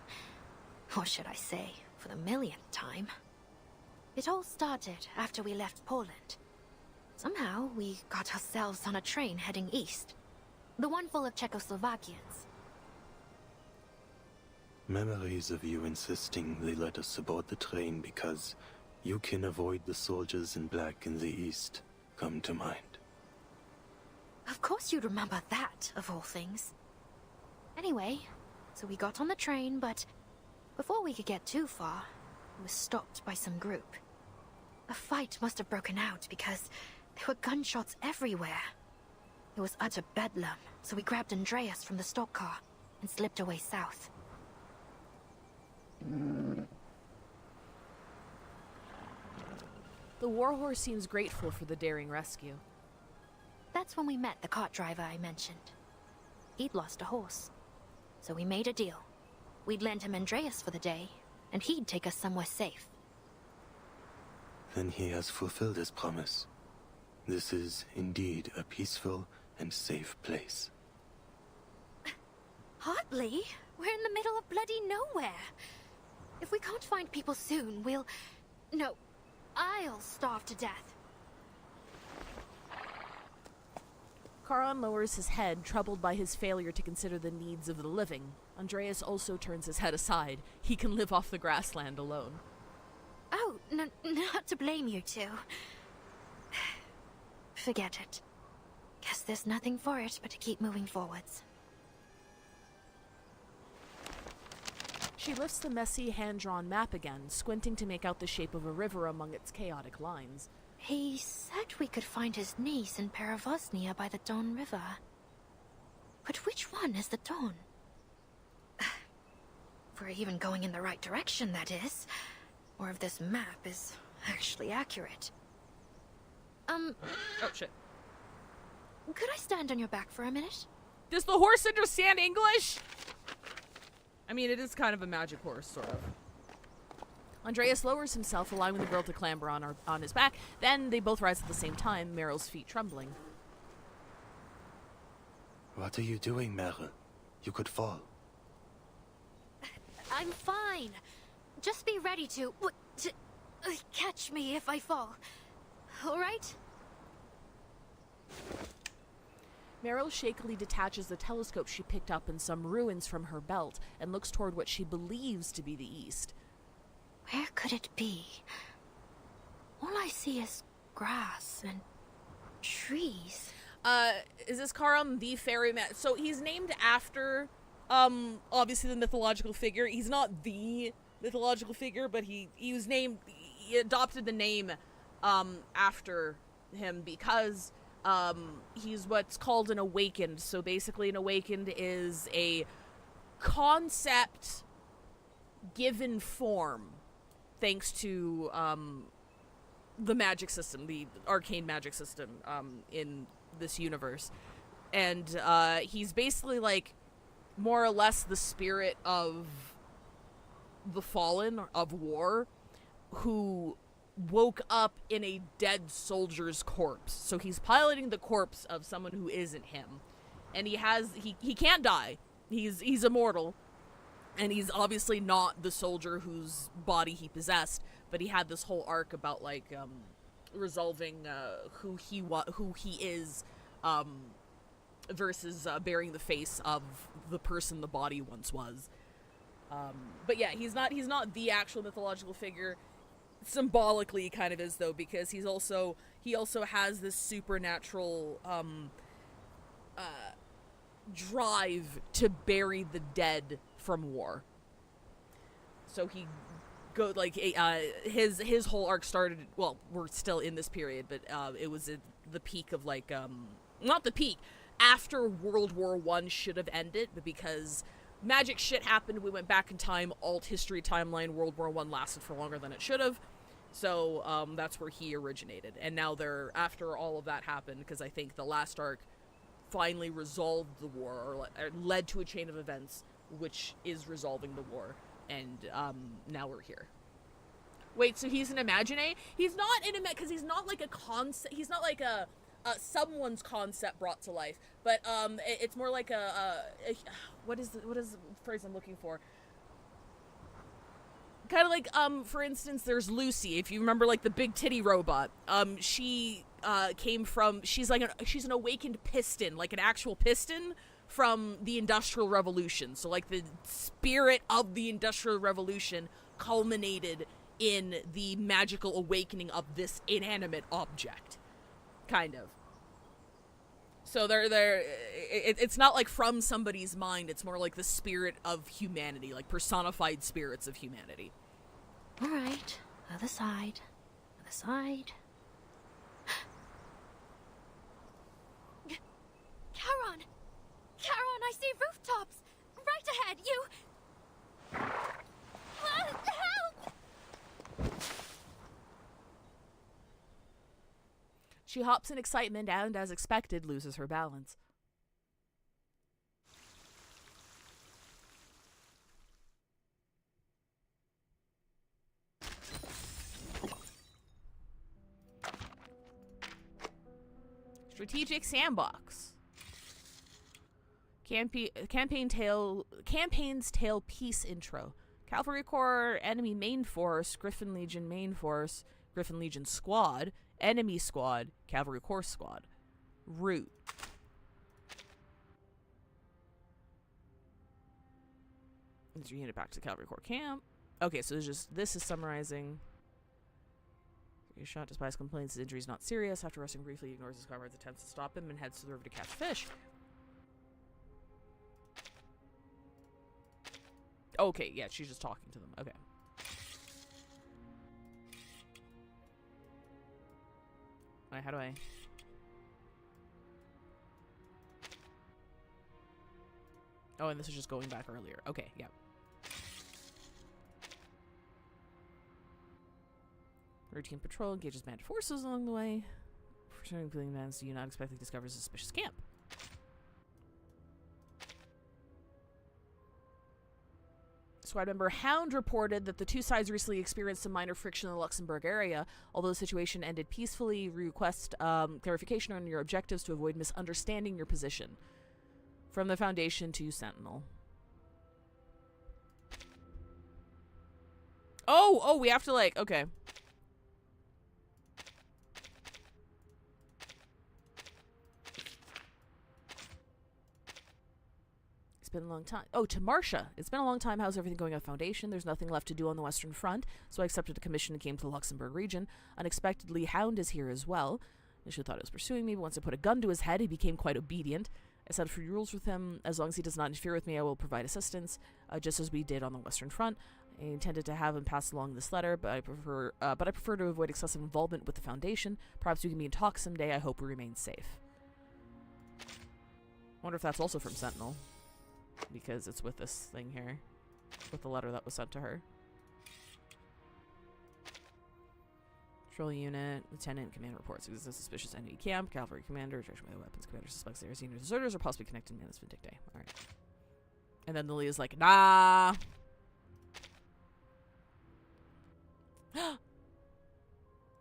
Or should I say, for the millionth time. It all started after we left Poland. Somehow, we got ourselves on a train heading east. The one full of Czechoslovakians. Memories of you insisting they let us aboard the train because you can avoid the soldiers in black in the east come to mind. Of course you'd remember that, of all things. Anyway, so we got on the train, but before we could get too far, we were stopped by some group. A fight must have broken out because there were gunshots everywhere. It was utter bedlam, so we grabbed Andreas from the stock car and slipped away south. The warhorse seems grateful for the daring rescue. That's when we met the cart driver I mentioned. He'd lost a horse. So we made a deal. We'd lend him Andreas for the day, and he'd take us somewhere safe. Then he has fulfilled his promise. This is indeed a peaceful and safe place. Hardly. We're in the middle of bloody nowhere. If we can't find people soon, I'll starve to death. Charon lowers his head, troubled by his failure to consider the needs of the living. Andreas also turns his head aside. He can live off the grassland alone. Oh, not to blame you two. Forget it. Guess there's nothing for it but to keep moving forwards. She lifts the messy, hand-drawn map again, squinting to make out the shape of a river among its chaotic lines. He said we could find his niece in Peravosnia by the Don River. But which one is the Don? If we're even going in the right direction, that is. Or if this map is actually accurate. Oh, shit. Could I stand on your back for a minute? Does the horse understand English? I mean, it is kind of a magic horse, sort of. Andreas lowers himself, allowing the girl to clamber on his back. Then they both rise at the same time, Meryl's feet trembling. What are you doing, Meryl? You could fall. I'm fine. Just be ready to catch me if I fall. All right? Meryl shakily detaches the telescope she picked up in some ruins from her belt and looks toward what she believes to be the east. Where could it be? All I see is grass and trees. Is this Charon the ferryman? So he's named after, obviously the mythological figure. He's not the mythological figure, but he adopted the name, after him because, he's what's called an awakened. So basically an awakened is a concept given form thanks to, the magic system, the arcane magic system, in this universe. And, he's basically, like, more or less the spirit of the fallen, of war, who woke up in a dead soldier's corpse. So he's piloting the corpse of someone who isn't him. And he can't die. He's immortal. And he's obviously not the soldier whose body he possessed, but he had this whole arc about, like, resolving who he is, versus bearing the face of the person the body once was. But yeah, he's not the actual mythological figure. Symbolically, he kind of is, though, because he also has this supernatural drive to bury the dead from war. So he go like his whole arc started. Well, we're still in this period, but it was at the peak of like not the peak, after World War I should have ended, but because magic shit happened, we went back in time. Alt history timeline. World War I lasted for longer than it should have. So that's where he originated, and now they're after all of that happened, because I think the last arc finally resolved the war, or led to a chain of events which is resolving the war, and now we're here. Wait, so he's an Imagine? He's not an because he's not like a concept. He's not like a someone's concept brought to life, but it's more like a what is the phrase I'm looking for? Kind of like, for instance, there's Lucy. If you remember, like, the big titty robot. She came from, she's an awakened piston, like an actual piston from the Industrial Revolution. So, like, the spirit of the Industrial Revolution culminated in the magical awakening of this inanimate object. Kind of. So it's not like from somebody's mind, it's more like the spirit of humanity, like personified spirits of humanity. Alright, other side. Other side. Charon! Charon, I see rooftops! Right ahead, you... Help! She hops in excitement and, as expected, loses her balance. Strategic Sandbox. Campaign's Tale Peace Intro. Cavalry Corps, Enemy Main Force, Griffin Legion Main Force, Griffin Legion Squad, Enemy Squad, Cavalry Corps Squad. Route. Is your unit back to Cavalry Corps Camp? Okay, so this is summarizing. You're shot despite complaints his injury is not serious. After resting briefly, he ignores his comrades' attempts to stop him and heads to the river to catch fish. Okay, yeah, she's just talking to them. Okay. Alright, how do I... Oh, and this is just going back earlier. Okay, yeah. Routine patrol engages bandit forces along the way. Returning feeling man, so you not expectedly discovers a suspicious camp. Squad member Hound reported that the two sides recently experienced some minor friction in the Luxembourg area. Although the situation ended peacefully, request clarification on your objectives to avoid misunderstanding your position. From the Foundation to Sentinel. Oh, we have to, like, okay. It's been a long time. Oh, to Marcia. It's been a long time. How's everything going at Foundation? There's nothing left to do on the Western Front, so I accepted a commission and came to the Luxembourg region. Unexpectedly, Hound is here as well. Initially thought he was pursuing me, but once I put a gun to his head, he became quite obedient. I set a few rules with him. As long as he does not interfere with me, I will provide assistance, just as we did on the Western Front. I intended to have him pass along this letter, but I prefer to avoid excessive involvement with the Foundation. Perhaps we can be in talks someday. I hope we remain safe. Wonder if that's also from Sentinel. Because it's with this thing here. With the letter that was sent to her. Patrol unit, lieutenant, command reports. Exists a suspicious enemy camp. Cavalry commander, direction by the weapons commander suspects there are senior deserters or possibly connected to Manus Vindictae. Alright. And then Lilia's like, nah.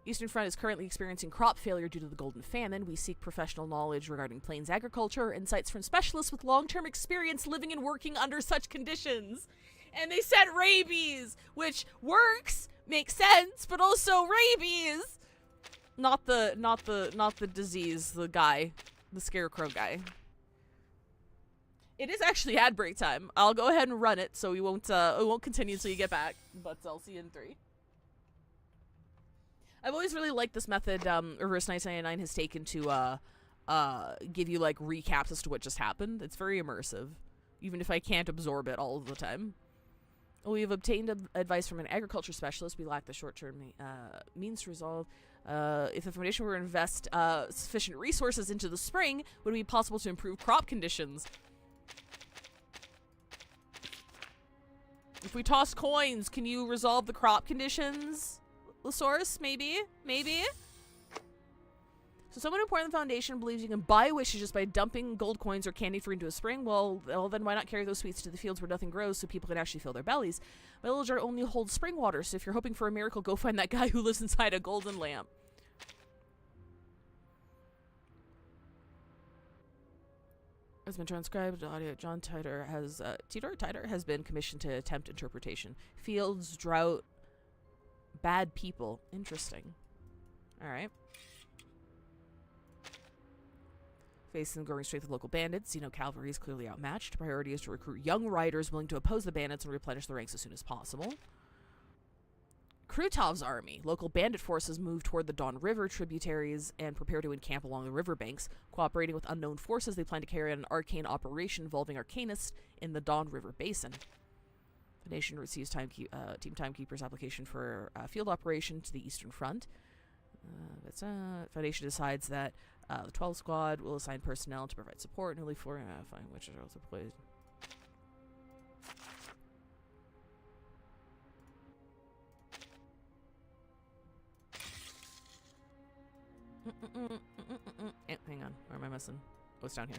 Eastern Front is currently experiencing crop failure due to the Golden Famine. We seek professional knowledge regarding plains agriculture, insights from specialists with long-term experience living and working under such conditions. And they said rabies, which works, makes sense, but also rabies. Not the disease, the guy, the scarecrow guy. It is actually ad break time. I'll go ahead and run it, so we won't continue until you get back. But I'll see you in 3. I've always really liked this method Reverse 999 has taken to give you like recaps as to what just happened. It's very immersive, even if I can't absorb it all of the time. We've obtained advice from an agriculture specialist. We lack the short-term means to resolve. If the Foundation were to invest sufficient resources into the spring, would it be possible to improve crop conditions? If we toss coins, can you resolve the crop conditions, Losaurus? Maybe? Maybe? So someone important in the Foundation believes you can buy wishes just by dumping gold coins or candy fruit into a spring. Well, then why not carry those sweets to the fields where nothing grows so people can actually fill their bellies? My little jar only holds spring water, so if you're hoping for a miracle, go find that guy who lives inside a golden lamp. Has been transcribed audio. John Titor has been commissioned to attempt interpretation. Fields, drought, bad people. Interesting. All right. Facing the growing strength of local bandits, Xeno cavalry is clearly outmatched. Priority is to recruit young riders willing to oppose the bandits and replenish the ranks as soon as possible. Krutov's army. Local bandit forces move toward the Dawn River tributaries and prepare to encamp along the riverbanks. Cooperating with unknown forces, they plan to carry out an arcane operation involving arcanists in the Dawn River basin. The nation receives Team Timekeeper's application for field operation to the Eastern Front. Foundation decides that the 12th Squad will assign personnel to provide support, newly for which are also played. Hang on, where am I missing? Oh, it's down here.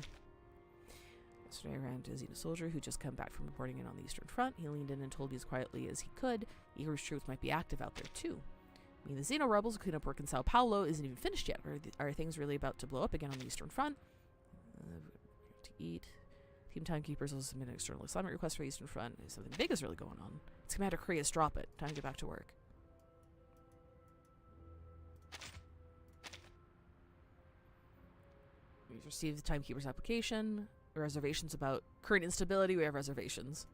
Yesterday I ran into a Xena soldier who just come back from reporting in on the Eastern Front. He leaned in and told me as quietly as he could, Igor's troops might be active out there too. I mean, the Xeno rebels' cleanup work in Sao Paulo isn't even finished yet. Are things really about to blow up again on the Eastern Front? To eat. Team Timekeepers also submit an external assignment request for Eastern Front. Something big is really going on. It's Commander Krius, drop it. Time to get back to work. We've received the Timekeeper's application. Reservations about current instability. We have reservations.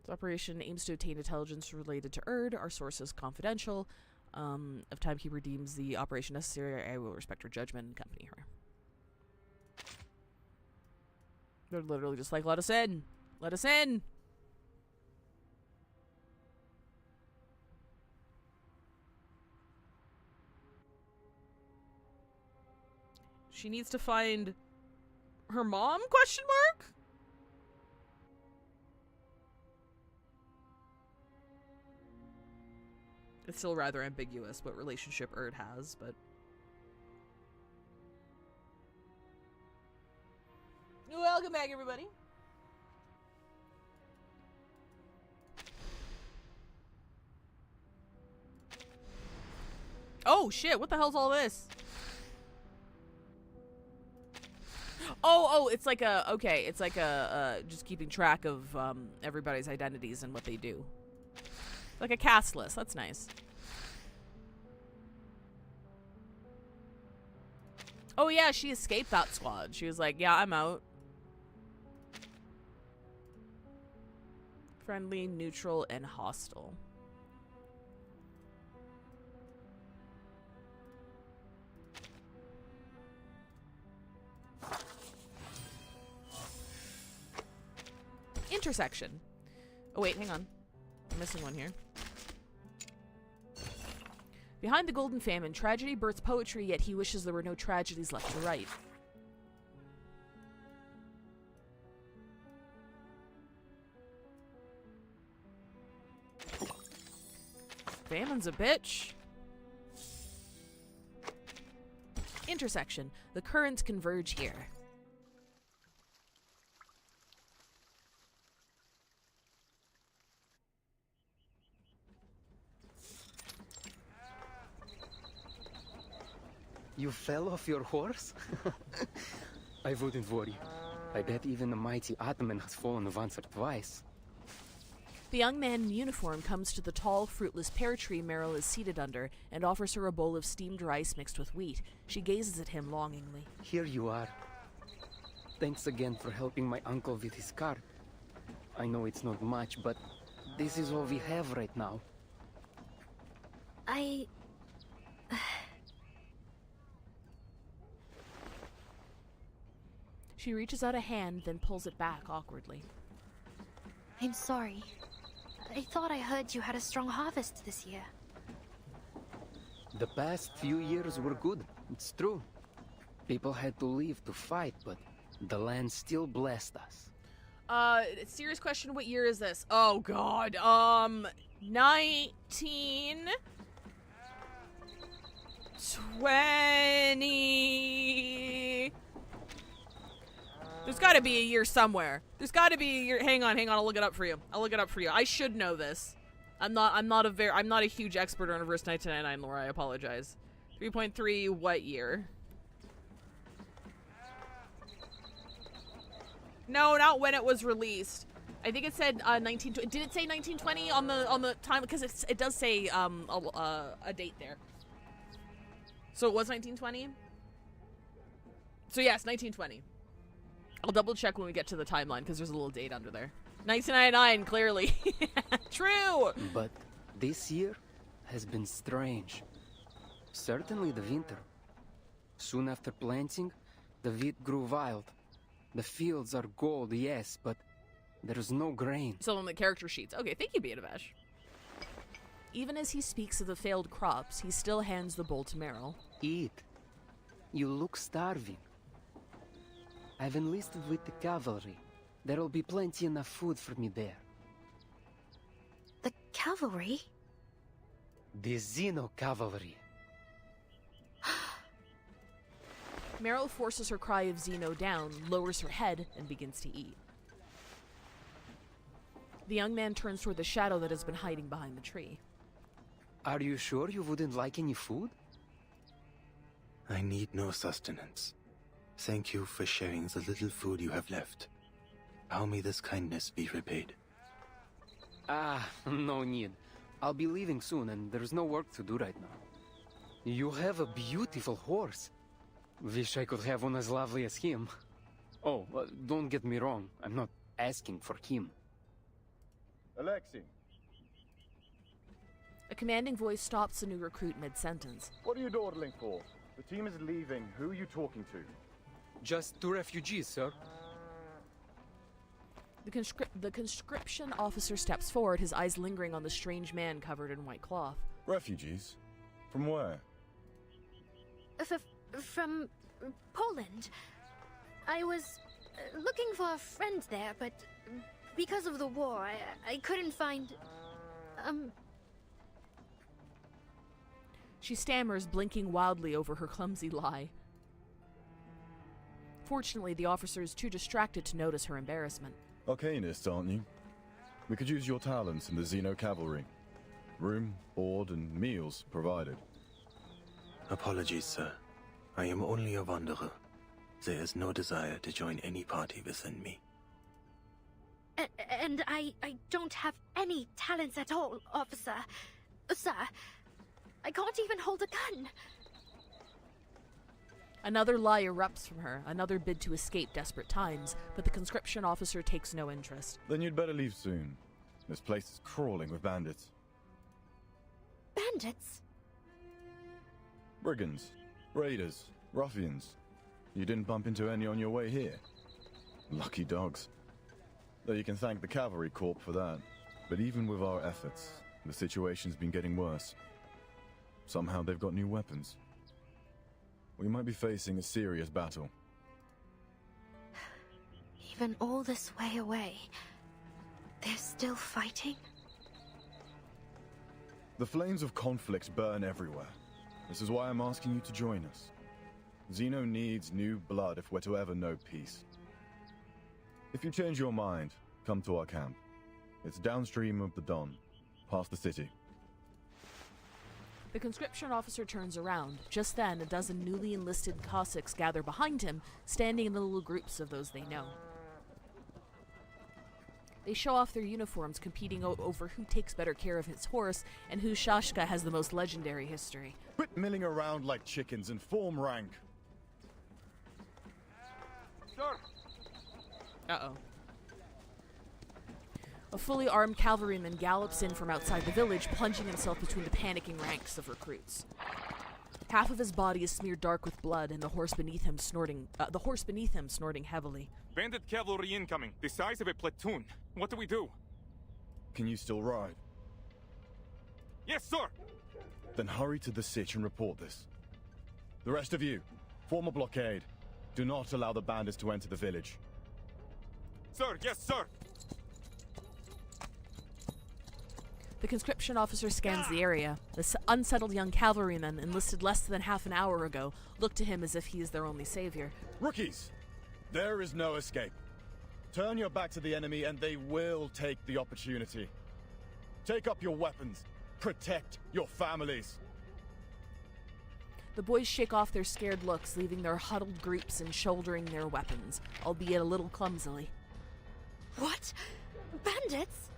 This operation aims to obtain intelligence related to Erd. Our source is confidential. If Timekeeper deems the operation necessary, I will respect her judgment and accompany her. They're literally just like, let us in. Let us in. She needs to find her mom? Question mark? It's still rather ambiguous what relationship Erd has, but... Welcome back, everybody. Oh, shit, what the hell's all this? Oh, it's like a, okay, it's like a, just keeping track of, everybody's identities and what they do. Like a cast list. That's nice. Oh yeah, she escaped that squad. She was like, yeah, I'm out. Friendly, neutral, and hostile. Intersection. Oh wait, hang on. I'm missing one here. Behind the Golden Famine, tragedy births poetry, yet he wishes there were no tragedies left to write. Famine's a bitch. Intersection. The currents converge here. You fell off your horse? I wouldn't worry. I bet even the mighty Ataman has fallen once or twice. The young man in uniform comes to the tall, fruitless pear tree Meryl is seated under and offers her a bowl of steamed rice mixed with wheat. She gazes at him longingly. Here you are. Thanks again for helping my uncle with his car. I know it's not much, but this is all we have right now. She reaches out a hand, then pulls it back awkwardly. I'm sorry. I thought I heard you had a strong harvest this year. The past few years were good, it's true. People had to leave to fight, but the land still blessed us. Serious question, what year is this? Oh god, 1920. There's gotta be a year somewhere. There's gotta be a year. Hang on, I'll look it up for you. I should know this. I'm not a huge expert on Reverse 1999, Laura, I apologize. 3.3, what year? No, not when it was released. I think it said 1920. Did it say 1920 on the time? Because it does say a date there. So it was 1920. So yes, 1920. I'll double check when we get to the timeline because there's a little date under there. 1999, clearly. True. But this year has been strange. Certainly the winter. Soon after planting, the wheat grew wild. The fields are gold, yes, but there's no grain. Still on the character sheets. Okay, thank you, Beatabash. Even as he speaks of the failed crops, he still hands the bowl to Meryl. Eat. You look starving. I've enlisted with the cavalry. There'll be plenty enough food for me there. The cavalry? The Xeno cavalry. Meryl forces her cry of Xeno down, lowers her head, and begins to eat. The young man turns toward the shadow that has been hiding behind the tree. Are you sure you wouldn't like any food? I need no sustenance. Thank you for sharing the little food you have left. How may this kindness be repaid? No need. I'll be leaving soon and there's no work to do right now. You have a beautiful horse. Wish I could have one as lovely as him. Oh, don't get me wrong. I'm not asking for him. Alexei. A commanding voice stops the new recruit mid-sentence. What are you dawdling for? The team is leaving. Who are you talking to? Just 2 refugees, sir. The conscription officer steps forward, his eyes lingering on the strange man covered in white cloth. Refugees? From where? From Poland. I was looking for a friend there, but because of the war, I couldn't find... She stammers, blinking wildly over her clumsy lie. Fortunately, the officer is too distracted to notice her embarrassment. Arcanist, aren't you? We could use your talents in the Xeno cavalry. Room, board, and meals provided. Apologies, sir. I am only a wanderer. There is no desire to join any party within me. And I don't have any talents at all, officer. Sir, I can't even hold a gun. Another lie erupts from her, another bid to escape desperate times, but the conscription officer takes no interest. Then you'd better leave soon. This place is crawling with bandits. Bandits? Brigands, raiders, ruffians. You didn't bump into any on your way here. Lucky dogs. Though you can thank the cavalry corps for that. But even with our efforts, the situation's been getting worse. Somehow they've got new weapons. We might be facing a serious battle. Even all this way away, they're still fighting? The flames of conflict burn everywhere. This is why I'm asking you to join us. Xeno needs new blood if we're to ever know peace. If you change your mind, come to our camp. It's downstream of the Don, past the city. The conscription officer turns around. Just then, a dozen newly enlisted Cossacks gather behind him, standing in little groups of those they know. They show off their uniforms, competing over who takes better care of his horse and whose Shashka has the most legendary history. Quit milling around like chickens and form rank. Sir. Uh-oh. A fully armed cavalryman gallops in from outside the village, plunging himself between the panicking ranks of recruits. Half of his body is smeared dark with blood, and the horse beneath him snorting heavily. Bandit cavalry incoming, the size of a platoon. What do we do? Can you still ride? Yes, sir! Then hurry to the sitch and report this. The rest of you, form a blockade. Do not allow the bandits to enter the village. Sir, yes, sir! The conscription officer scans the area. The unsettled young cavalrymen, enlisted less than half an hour ago, look to him as if he is their only savior. Rookies! There is no escape. Turn your back to the enemy and they will take the opportunity. Take up your weapons. Protect your families. The boys shake off their scared looks, leaving their huddled groups and shouldering their weapons, albeit a little clumsily. What? Bandits?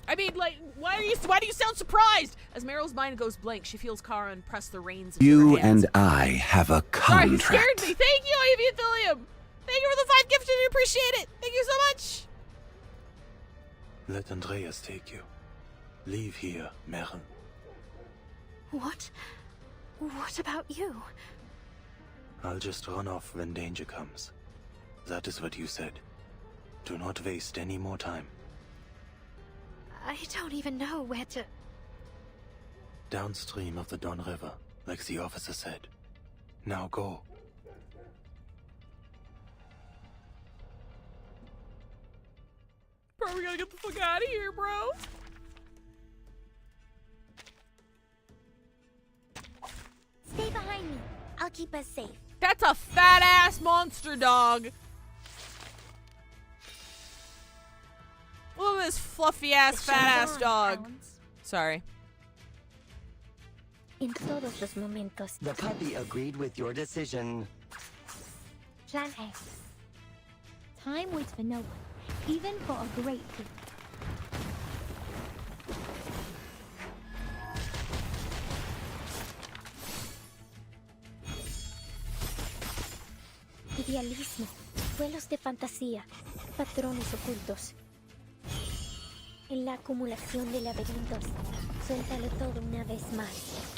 I mean, like, why do you sound surprised? As Meryl's mind goes blank, she feels Karan press the reins into You her hands. and I have a Sorry, you contract. scared me. Thank you, Ivy and Thilium. Thank you for the 5 gifted. I appreciate it. Thank you so much. Let Andreas take you. Leave here, Meryn. What? What about you? I'll just run off when danger comes. That is what you said. Do not waste any more time. I don't even know where to... Downstream of the Don River, like the officer said. Now go. Bro, we gotta get the fuck out of here, bro. Stay behind me. I'll keep us safe. That's a fat-ass monster dog. Look at this fluffy-ass, fat-ass dog. Sorry. En todos los momentos. The puppy agreed with your decision. Plan A. Time waits for no one, even for a great people. Idealismo, vuelos de fantasía, patrones ocultos. En la acumulación de laberintos, suéltalo todo una vez más.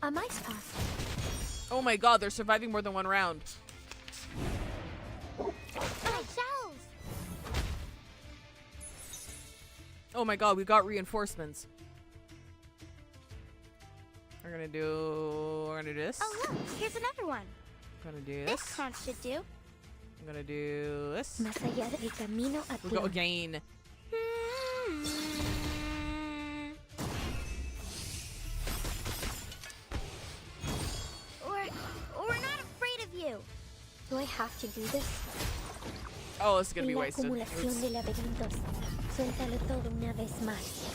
A mice path. Oh my god, they're surviving more than one round. Shells! Oh my god, we got reinforcements. We're gonna do this. Oh look, here's another one. Gonna do This this. conch should do. I'm gonna do this. Más allá del camino a We go again. We're not afraid of you. Do I have to do this? Oh, this is gonna be En la wasted. acumulación Oops. de laberintos, suéltalo todo una vez más.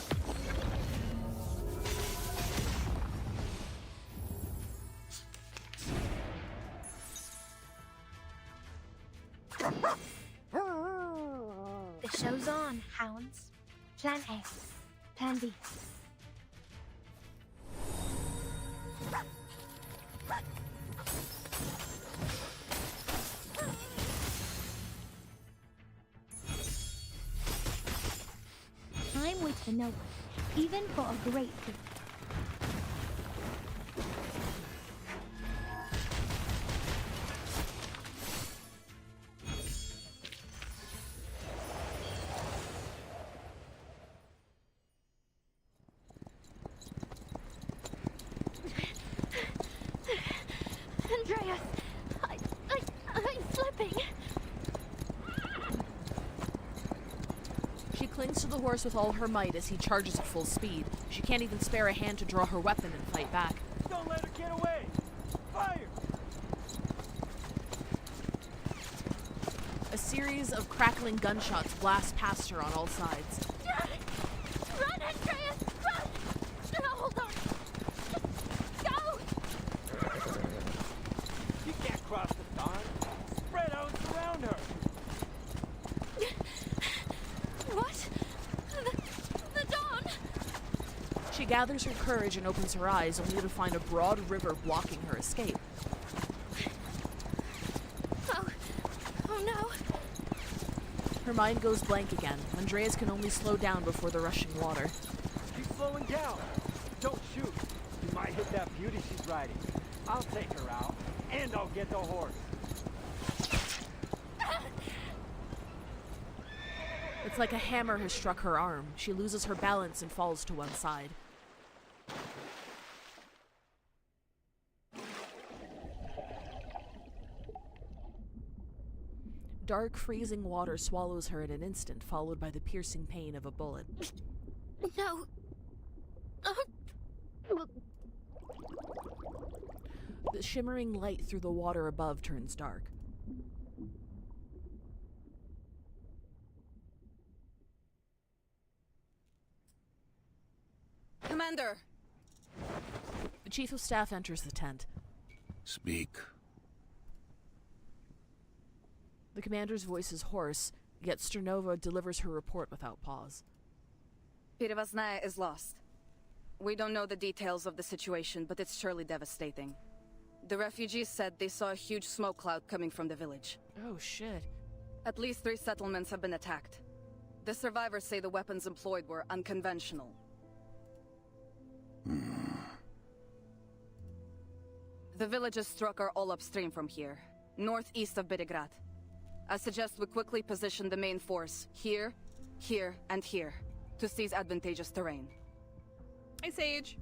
The show's on, hounds. Plan A. Plan B. Time waits for no one, even for a great people. Andreas! I'm slipping! She clings to the horse with all her might as he charges at full speed. She can't even spare a hand to draw her weapon and fight back. Don't let her get away! Fire! A series of crackling gunshots blast past her on all sides. Run, Andreas! Run! No, hold on! Go! You can't cross the Don. Spread out and surround her. What? The Dawn? She gathers her courage and opens her eyes, only to find a broad river blocking her escape. Oh no! Her mind goes blank again. Andreas can only slow down before the rushing water. Keep slow slowing down. Don't shoot. You might hit that beauty she's riding. I'll take her out, and I'll get the horse. It's like a hammer has struck her arm. She loses her balance and falls to one side. Dark, freezing water swallows her in an instant, followed by the piercing pain of a bullet. No. The shimmering light through the water above turns dark. Commander! The chief of staff enters the tent. Speak. The commander's voice is hoarse, yet Sternova delivers her report without pause. Pirivasnaya is lost. We don't know the details of the situation, but it's surely devastating. The refugees said they saw a huge smoke cloud coming from the village. Oh, shit. At least 3 settlements have been attacked. The survivors say the weapons employed were unconventional. The villages struck are all upstream from here, northeast of Berigrad. I suggest we quickly position the main force here, here, and here, to seize advantageous terrain. Hey, Sage.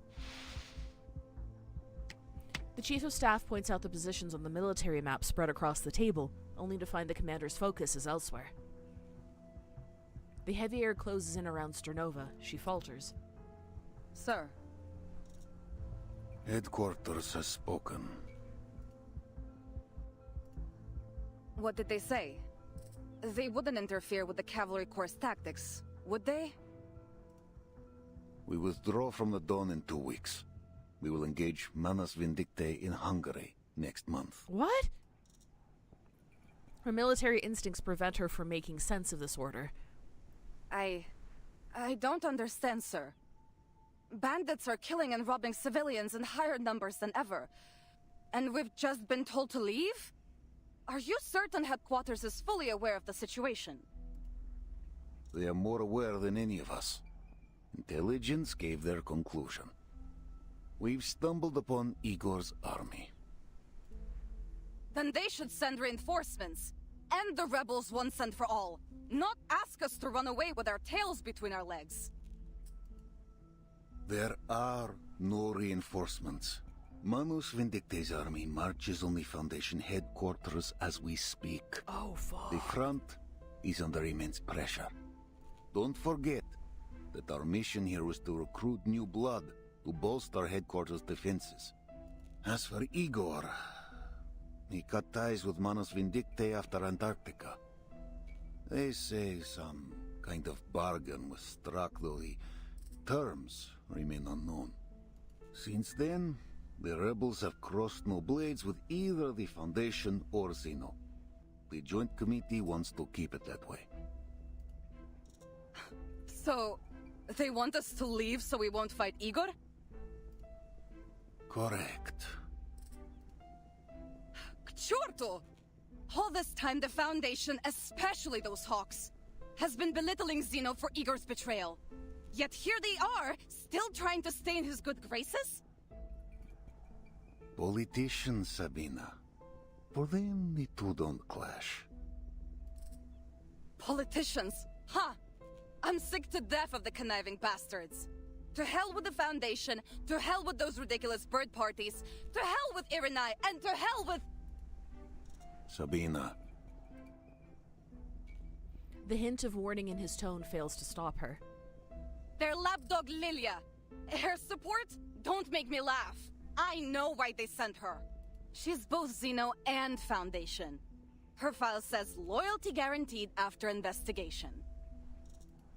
The chief of staff points out the positions on the military map spread across the table, only to find the commander's focus is elsewhere. The heavy air closes in around Sternova. She falters. Sir. Headquarters has spoken. What did they say? They wouldn't interfere with the Cavalry Corps' tactics, would they? We withdraw from the Don in 2 weeks. We will engage Manus Vindictae in Hungary next month. What? Her military instincts prevent her from making sense of this order. I don't understand, sir. Bandits are killing and robbing civilians in higher numbers than ever. And we've just been told to leave? Are you certain headquarters is fully aware of the situation? They are more aware than any of us. Intelligence gave their conclusion. We've stumbled upon Igor's army. Then they should send reinforcements. End the rebels once and for all. Not ask us to run away with our tails between our legs. There are no reinforcements. Manus Vindictae's army marches on the Foundation headquarters as we speak. Oh, fuck. The front is under immense pressure. Don't forget that our mission here was to recruit new blood to bolster headquarters' defenses. As for Igor, he cut ties with Manus Vindictae after Antarctica. They say some kind of bargain was struck, though the terms remain unknown. Since then, the rebels have crossed no blades with either the Foundation or Zeno. The Joint Committee wants to keep it that way. So, they want us to leave so we won't fight Igor? Correct. Chorto! All this time the Foundation, especially those hawks, has been belittling Zeno for Igor's betrayal. Yet here they are, still trying to stay in his good graces? Politicians, Sabina. For them, the two don't clash. Politicians? Huh! I'm sick to death of the conniving bastards. To hell with the Foundation, to hell with those ridiculous bird parties, to hell with Irenai, and to hell with... Sabina. The hint of warning in his tone fails to stop her. Their lapdog Lilia. Her support? Don't make me laugh. I know why they sent her. She's both Zeno and Foundation. Her file says loyalty guaranteed after investigation.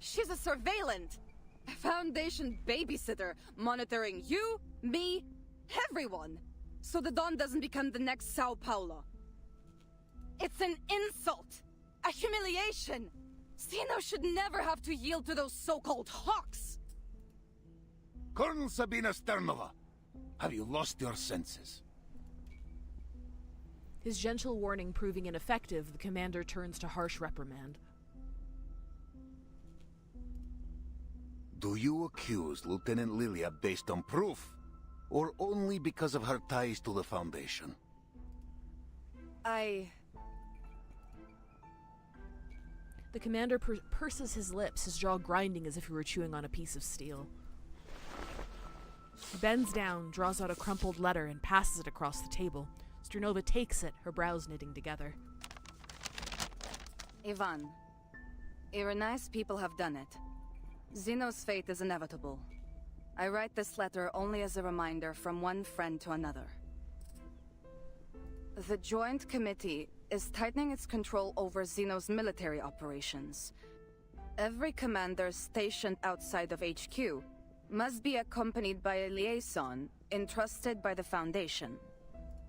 She's a surveillant. A Foundation babysitter, monitoring you, me, everyone. So the Dawn doesn't become the next Sao Paulo. It's an insult. A humiliation. Zeno should never have to yield to those so-called hawks. Colonel Sabina Sternova, have you lost your senses? His gentle warning proving ineffective, the commander turns to harsh reprimand. Do you accuse Lieutenant Lilia based on proof? Or only because of her ties to the Foundation? The commander purses his lips, his jaw grinding as if he were chewing on a piece of steel. He bends down, draws out a crumpled letter, and passes it across the table. Sternova takes it, her brows knitting together. Ivan, Irani's people have done it. Zeno's fate is inevitable. I write this letter only as a reminder from one friend to another. The Joint Committee is tightening its control over Zeno's military operations. Every commander stationed outside of HQ must be accompanied by a liaison entrusted by the Foundation.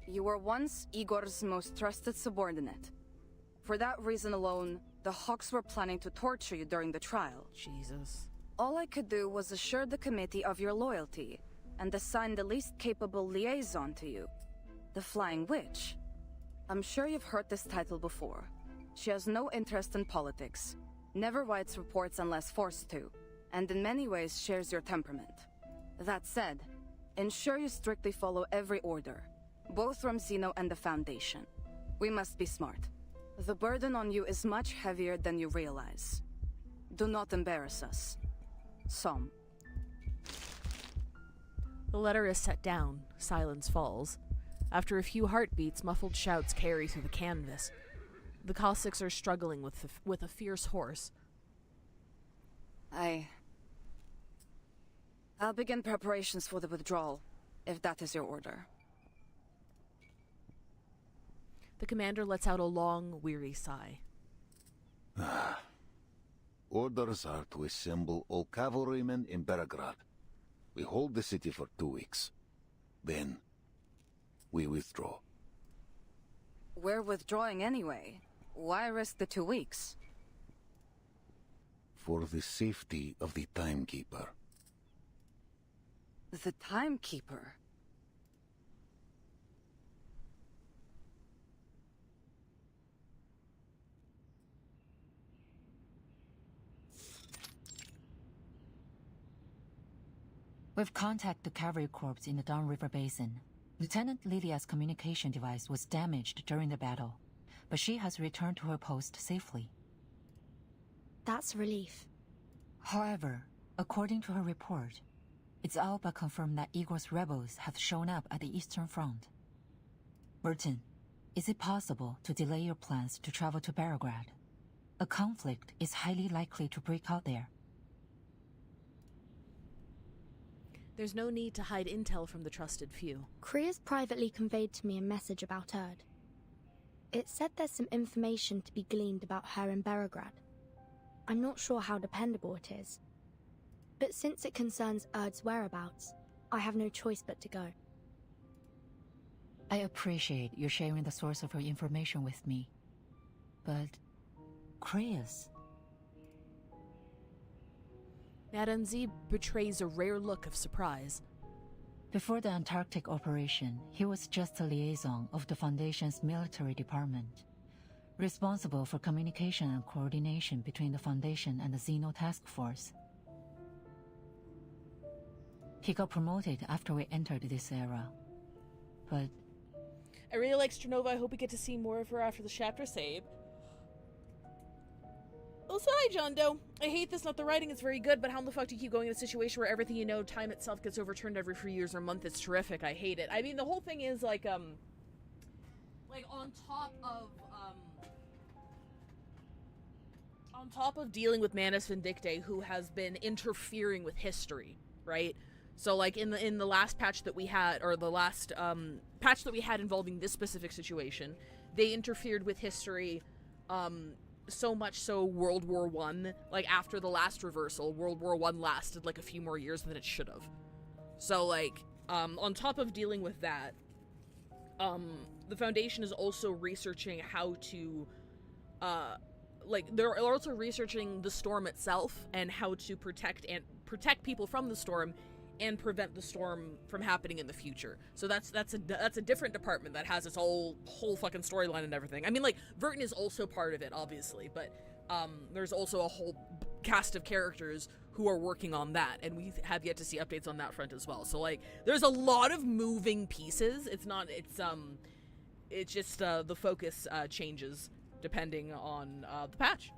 You were once Igor's most trusted subordinate. For that reason alone, the Hawks were planning to torture you during the trial. Jesus. All I could do was assure the committee of your loyalty, and assign the least capable liaison to you. The Flying Witch. I'm sure you've heard this title before. She has no interest in politics, never writes reports unless forced to, and in many ways shares your temperament. That said, ensure you strictly follow every order, both from Zeno and the Foundation. We must be smart. The burden on you is much heavier than you realize. Do not embarrass us. Som. The letter is set down. Silence falls. After a few heartbeats, muffled shouts carry through the canvas. The Cossacks are struggling with a fierce horse. I'll begin preparations for the withdrawal, if that is your order. The commander lets out a long, weary sigh. Orders are to assemble all cavalrymen in Belgrade. We hold the city for 2 weeks. Then, we withdraw. We're withdrawing anyway. Why risk the 2 weeks? For the safety of the Timekeeper. The Timekeeper? We've contacted the Cavalry Corps in the Downriver Basin. Lieutenant Lilia's communication device was damaged during the battle, but she has returned to her post safely. That's a relief. However, according to her report, it's all but confirmed that Igor's rebels have shown up at the Eastern Front. Burton, is it possible to delay your plans to travel to Belgrade? A conflict is highly likely to break out there. There's no need to hide intel from the trusted few. Kriya's privately conveyed to me a message about Erd. It said there's some information to be gleaned about her in Belgrade. I'm not sure how dependable it is. But since it concerns Erd's whereabouts, I have no choice but to go. I appreciate you sharing the source of your information with me. But Kriya's... Nadanzi betrays a rare look of surprise. Before the Antarctic operation, he was just a liaison of the Foundation's military department, responsible for communication and coordination between the Foundation and the Xeno Task Force. He got promoted after we entered this era, but... I really like Sternova. I hope we get to see more of her after the chapter save. Also, hi, John Doe. I hate this, not the writing is very good, but how the fuck do you keep going in a situation where everything you know, time itself gets overturned every few years or month? It's terrific. I hate it. I mean, the whole thing is, like on top of dealing with Manus Vindicte, who has been interfering with history, right? So, like, in the last patch that we had, or the last patch that we had involving this specific situation, they interfered with history, so much so World War I, like, after the last reversal, World War I lasted, like, a few more years than it should have. So, like, on top of dealing with that, the Foundation is also researching how to, they're also researching the storm itself and how to protect people from the storm and prevent the storm from happening in the future. So that's a different department that has its whole fucking storyline and everything. I mean, like, Vertin is also part of it, obviously, but there's also a whole cast of characters who are working on that, and we have yet to see updates on that front as well. So like, there's a lot of moving pieces. It's just the focus changes depending on the patch.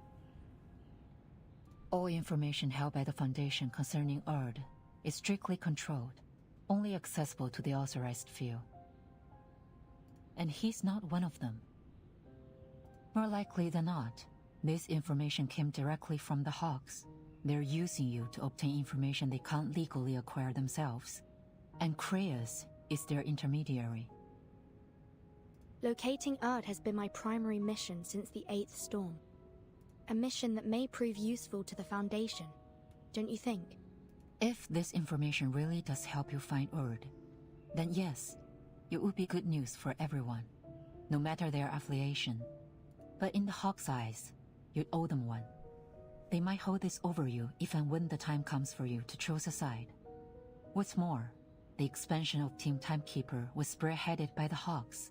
All information held by the Foundation concerning Erd is strictly controlled, only accessible to the authorized few. And he's not one of them. More likely than not, this information came directly from the Hawks. They're using you to obtain information they can't legally acquire themselves. And Kreus is their intermediary. Locating Erd has been my primary mission since the 8th storm. A mission that may prove useful to the Foundation, don't you think? If this information really does help you find Erd, then yes, it would be good news for everyone, no matter their affiliation. But in the Hawks' eyes, you'd owe them one. They might hold this over you if and when the time comes for you to choose a side. What's more, the expansion of Team Timekeeper was spearheaded by the Hawks.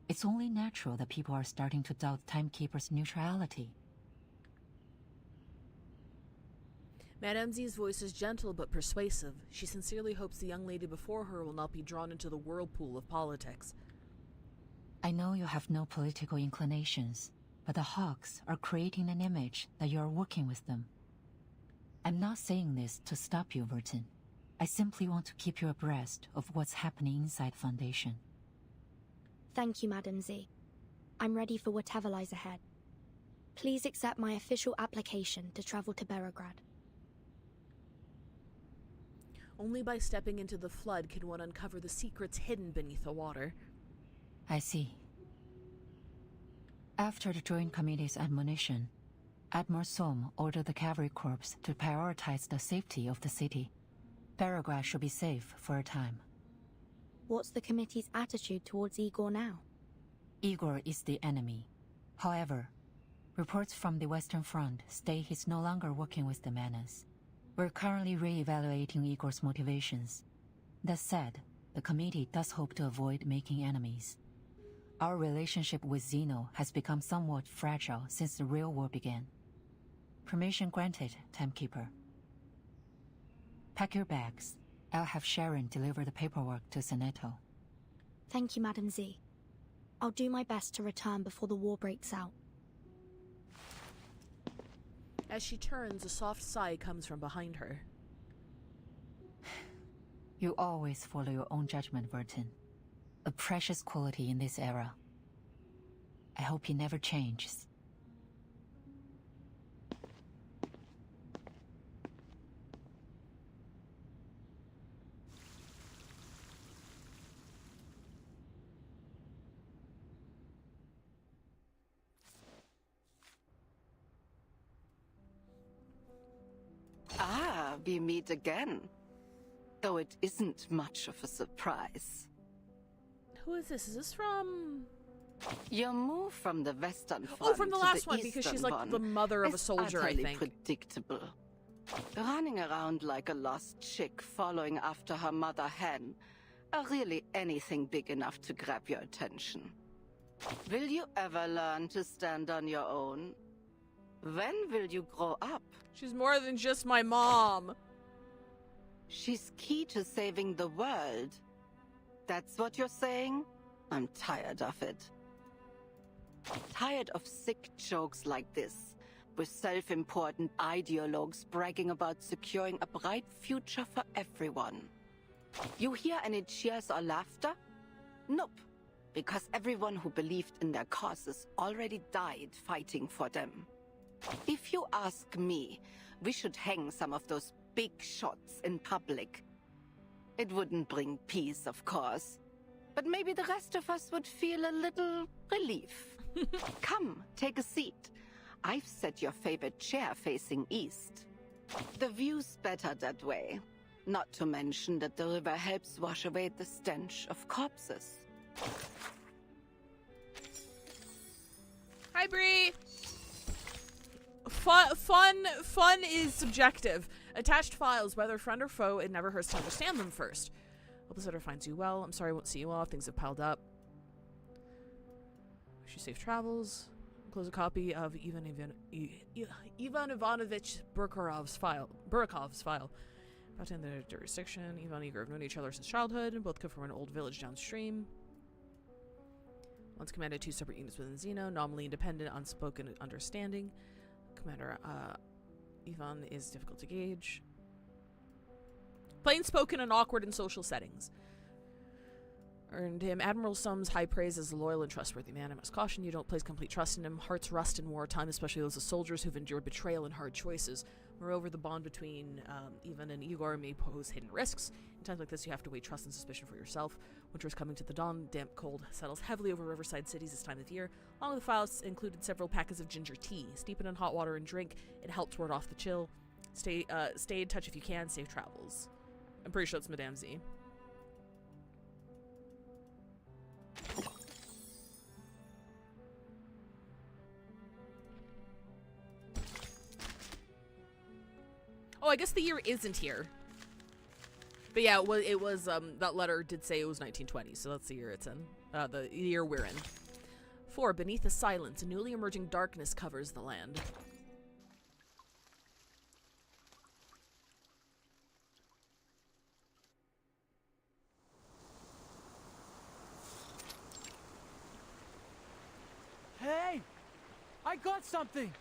It's only natural that people are starting to doubt Timekeeper's neutrality. Madame Z's voice is gentle but persuasive. She sincerely hopes the young lady before her will not be drawn into the whirlpool of politics. I know you have no political inclinations, but the Hawks are creating an image that you are working with them. I'm not saying this to stop you, Vertin. I simply want to keep you abreast of what's happening inside Foundation. Thank you, Madam Z. I'm ready for whatever lies ahead. Please accept my official application to travel to Berograd. Only by stepping into the flood can one uncover the secrets hidden beneath the water. I see. After the Joint Committee's admonition, Admiral Sohm ordered the Cavalry Corps to prioritize the safety of the city. Berograd should be safe for a time. What's the committee's attitude towards Igor now? Igor is the enemy. However, reports from the Western Front state he's no longer working with the Menace. We're currently re-evaluating Igor's motivations. That said, the committee does hope to avoid making enemies. Our relationship with Xeno has become somewhat fragile since the real war began. Permission granted, Timekeeper. Pack your bags. I'll have Sharon deliver the paperwork to Seneto. Thank you, Madam Z. I'll do my best to return before the war breaks out. As she turns, a soft sigh comes from behind her. You always follow your own judgment, Vertin. A precious quality in this era. I hope he never changes. Ah, we meet again. Though it isn't much of a surprise. Who is this? Is this from... Your move from the Western Front Oh, from the last to one, because she's like Eastern the mother of a is soldier, I utterly think. Predictable. Running around like a lost chick following after her mother hen are really anything big enough to grab your attention. Will you ever learn to stand on your own? When will you grow up? She's more than just my mom. She's key to saving the world. That's what you're saying? I'm tired of it. Tired of sick jokes like this, with self-important ideologues bragging about securing a bright future for everyone. You hear any cheers or laughter? Nope, because everyone who believed in their causes already died fighting for them. If you ask me, we should hang some of those big shots in public. It wouldn't bring peace, of course, but maybe the rest of us would feel a little relief. Come, take a seat. I've set your favorite chair facing east. The view's better that way. Not to mention that the river helps wash away the stench of corpses. Hi, Bree! Fun is subjective. Attached files, whether friend or foe, it never hurts to understand them first. Hope this letter finds you well. I'm sorry I won't see you off. Things have piled up. Wish you safe travels. Close a copy of Ivan Ivanovich Burakov's file. Brought in the jurisdiction. Ivan and Igor have known each other since childhood, and both come from an old village downstream. Once commanded 2 separate units within Xeno, nominally independent, unspoken understanding. Commander Ivan is difficult to gauge. Plain spoken and awkward in social settings. Earned him Admiral Sum's high praise as a loyal and trustworthy man. I must caution you, don't place complete trust in him. Hearts rust in wartime, especially those of soldiers who've endured betrayal and hard choices. Moreover, the bond between Ivan and Igor may pose hidden risks. In times like this, you have to weigh trust and suspicion for yourself. Winter is coming to the dawn. Damp cold settles heavily over riverside cities this time of year. Along with the files included several packets of ginger tea. Steep it in hot water and drink. It helps ward off the chill. Stay in touch if you can. Safe travels. I'm pretty sure it's Madame Z. Oh, I guess the year isn't here. But yeah, it was that letter did say it was 1920, so that's the year it's in. The year we're in. 4. Beneath the silence, a newly emerging darkness covers the land. Hey! I got something!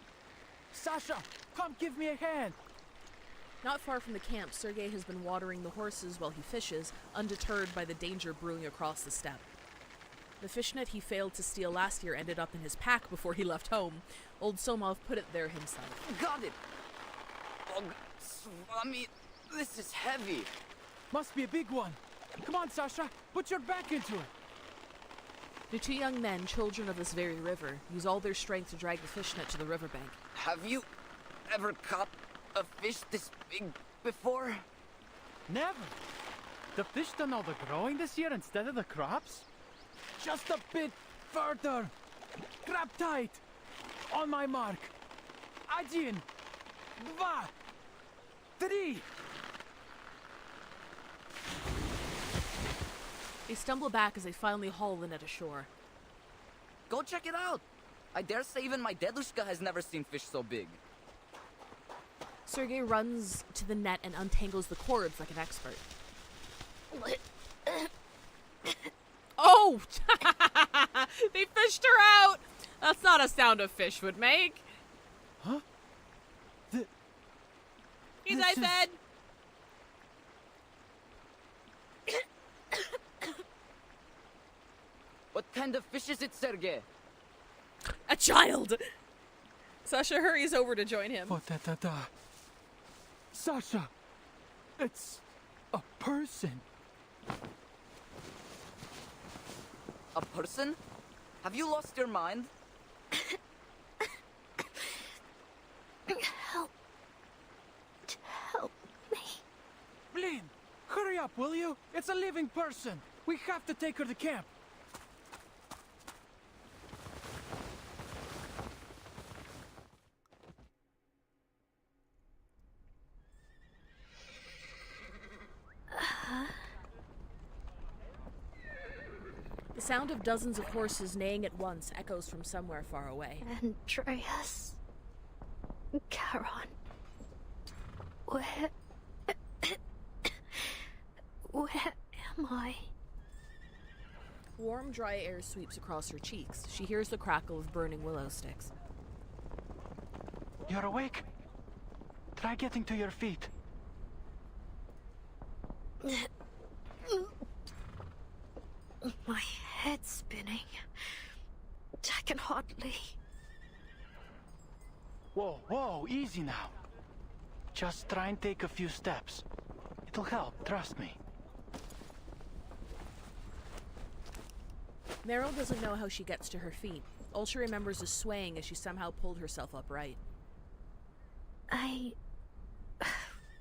Sasha, come give me a hand! Not far from the camp, Sergei has been watering the horses while he fishes, undeterred by the danger brewing across the steppe. The fishnet he failed to steal last year ended up in his pack before he left home. Old Somov put it there himself. Got it! Oh, Swami, this is heavy. Must be a big one. Come on, Sasha, put your back into it. The 2 young men, children of this very river, use all their strength to drag the fishnet to the riverbank. Have you ever caught a fish this big before? Never. The fish done all the growing this year instead of the crops? Just a bit further. Grab tight. On my mark. 1, 2, 3. They stumble back as they finally haul the net ashore. Go check it out. I dare say even my dedushka has never seen fish so big. Sergei runs to the net and untangles the cords like an expert. Oh! They fished her out! That's not a sound a fish would make. Huh? He's I said. What kind of fish is it, Sergei? A child! Sasha hurries over to join him. Sasha! It's a person. A person? Have you lost your mind? Help me. Blin, hurry up, will you? It's a living person. We have to take her to camp. The sound of dozens of horses neighing at once echoes from somewhere far away. Andreas. Charon. Where am I? Warm, dry air sweeps across her cheeks. She hears the crackle of burning willow sticks. You're awake? Try getting to your feet. My head's spinning. I can hardly... Whoa, easy now. Just try and take a few steps. It'll help, trust me. Meryl doesn't know how she gets to her feet. All she remembers is swaying as she somehow pulled herself upright.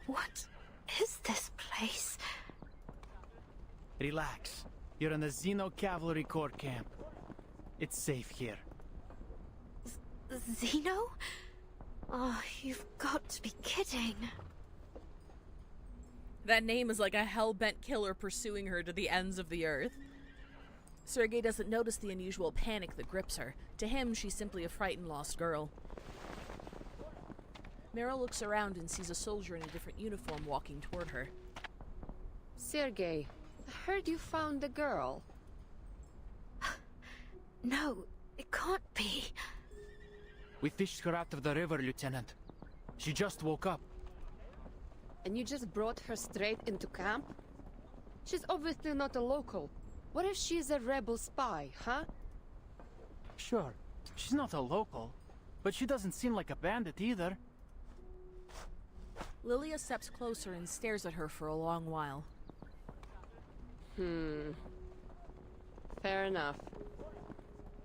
What is this place? Relax. You're in the Xeno Cavalry Corps camp. It's safe here. Xeno? Oh, you've got to be kidding. That name is like a hell-bent killer pursuing her to the ends of the earth. Sergei doesn't notice the unusual panic that grips her. To him, she's simply a frightened lost girl. Meryl looks around and sees a soldier in a different uniform walking toward her. Sergei, I heard you found the girl. No, it can't be. We fished her out of the river, Lieutenant. She just woke up. And you just brought her straight into camp? She's obviously not a local. What if she's a rebel spy, huh? Sure, she's not a local, but she doesn't seem like a bandit either. Lilia steps closer and stares at her for a long while. Fair enough.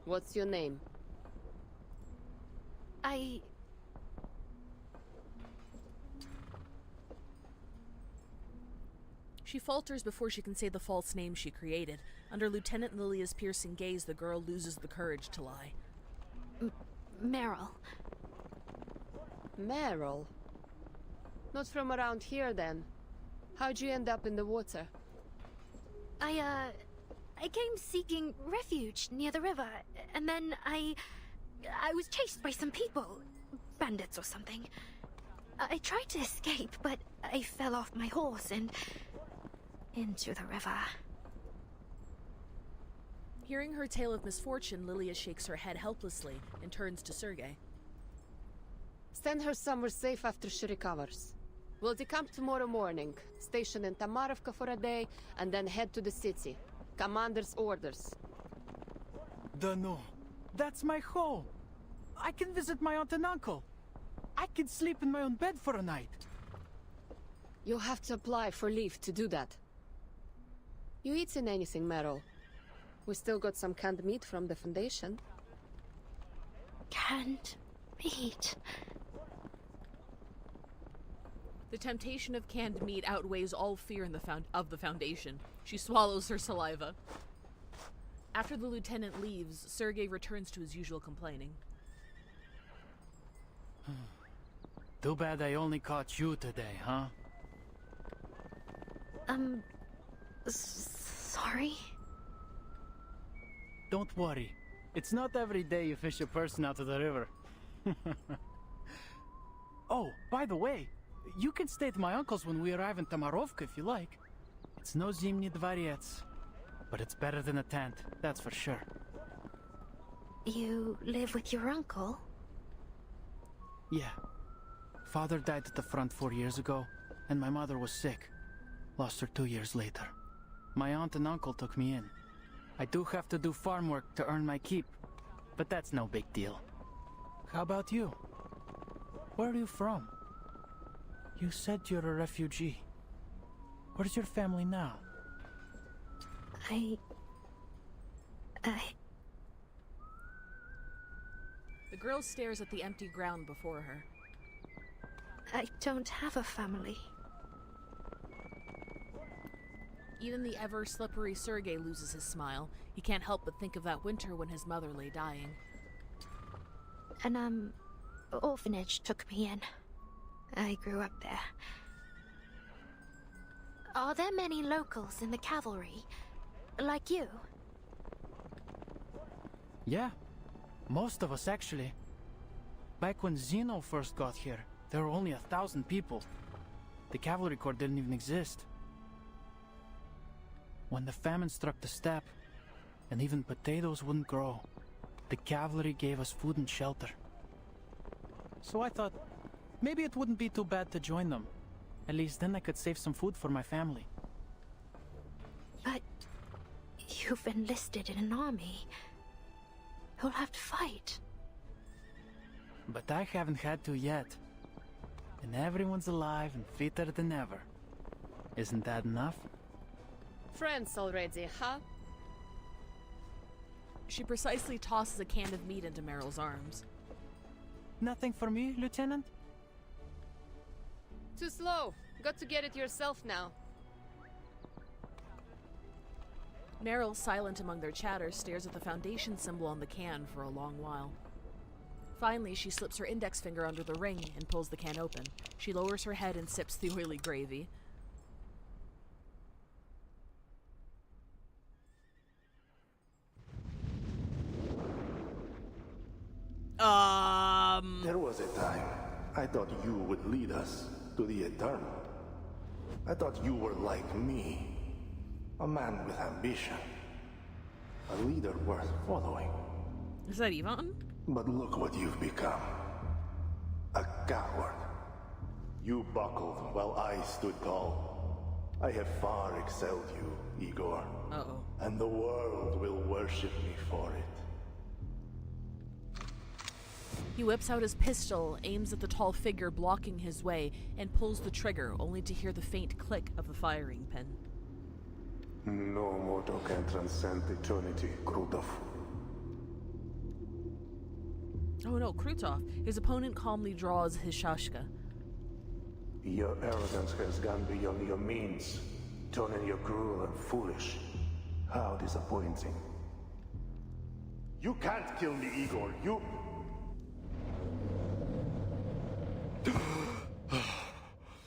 What's your name? She falters before she can say the false name she created. Under Lieutenant Lilia's piercing gaze, the girl loses the courage to lie. Meryl. Meryl? Not from around here, then. How'd you end up in the water? I came seeking refuge near the river, and then I was chased by some people. Bandits or something. I tried to escape, but I fell off my horse and into the river. Hearing her tale of misfortune, Lilia shakes her head helplessly and turns to Sergei. Send her somewhere safe after she recovers. We'll decamp tomorrow morning, station in Tamarovka for a day, and then head to the city. Commander's orders. Danu, that's my home. I can visit my aunt and uncle. I can sleep in my own bed for a night. You'll have to apply for leave to do that. You eaten anything, Meryl? We still got some canned meat from the Foundation. Canned meat? The temptation of canned meat outweighs all fear of the Foundation. She swallows her saliva. After the lieutenant leaves, Sergei returns to his usual complaining. Too bad I only caught you today, huh? Sorry? Don't worry. It's not every day you fish a person out of the river. Oh, by the way, you can stay at my uncle's when we arrive in Tamarovka if you like. It's no Zimny Dvorets, but it's better than a tent, that's for sure. You live with your uncle? Yeah. Father died at the front 4 years ago, and my mother was sick. Lost her 2 years later. My aunt and uncle took me in. I do have to do farm work to earn my keep, but that's no big deal. How about you? Where are you from? You said you're a refugee. Where's your family now? The girl stares at the empty ground before her. I don't have a family. Even the ever-slippery Sergei loses his smile. He can't help but think of that winter when his mother lay dying. An, orphanage took me in. I grew up there. Are there many locals in the cavalry? Like you? Yeah. Most of us, actually. Back when Zeno first got here, there were only 1,000 people. The cavalry corps didn't even exist. When the famine struck the steppe, and even potatoes wouldn't grow, the cavalry gave us food and shelter. So I thought, maybe it wouldn't be too bad to join them. At least then I could save some food for my family. But you've enlisted in an army. You'll have to fight. But I haven't had to yet. And everyone's alive and fitter than ever. Isn't that enough? Friends already, huh? She precisely tosses a can of meat into Meryl's arms. Nothing for me, Lieutenant? Too slow. Got to get it yourself now. Meryl, silent among their chatter, stares at the Foundation symbol on the can for a long while. Finally, she slips her index finger under the ring and pulls the can open. She lowers her head and sips the oily gravy. There was a time I thought you would lead us to the Eternal. I thought you were like me. A man with ambition. A leader worth following. Is that Yvonne? But look what you've become. A coward. You buckled while I stood tall. I have far excelled you, Igor. Uh-oh. And the world will worship me for it. He whips out his pistol, aims at the tall figure blocking his way, and pulls the trigger, only to hear the faint click of the firing pin. No mortal can transcend eternity, Krutov. Oh no, Krutov. His opponent calmly draws his shashka. Your arrogance has gone beyond your means, turning you cruel and foolish. How disappointing. You can't kill me, Igor. You...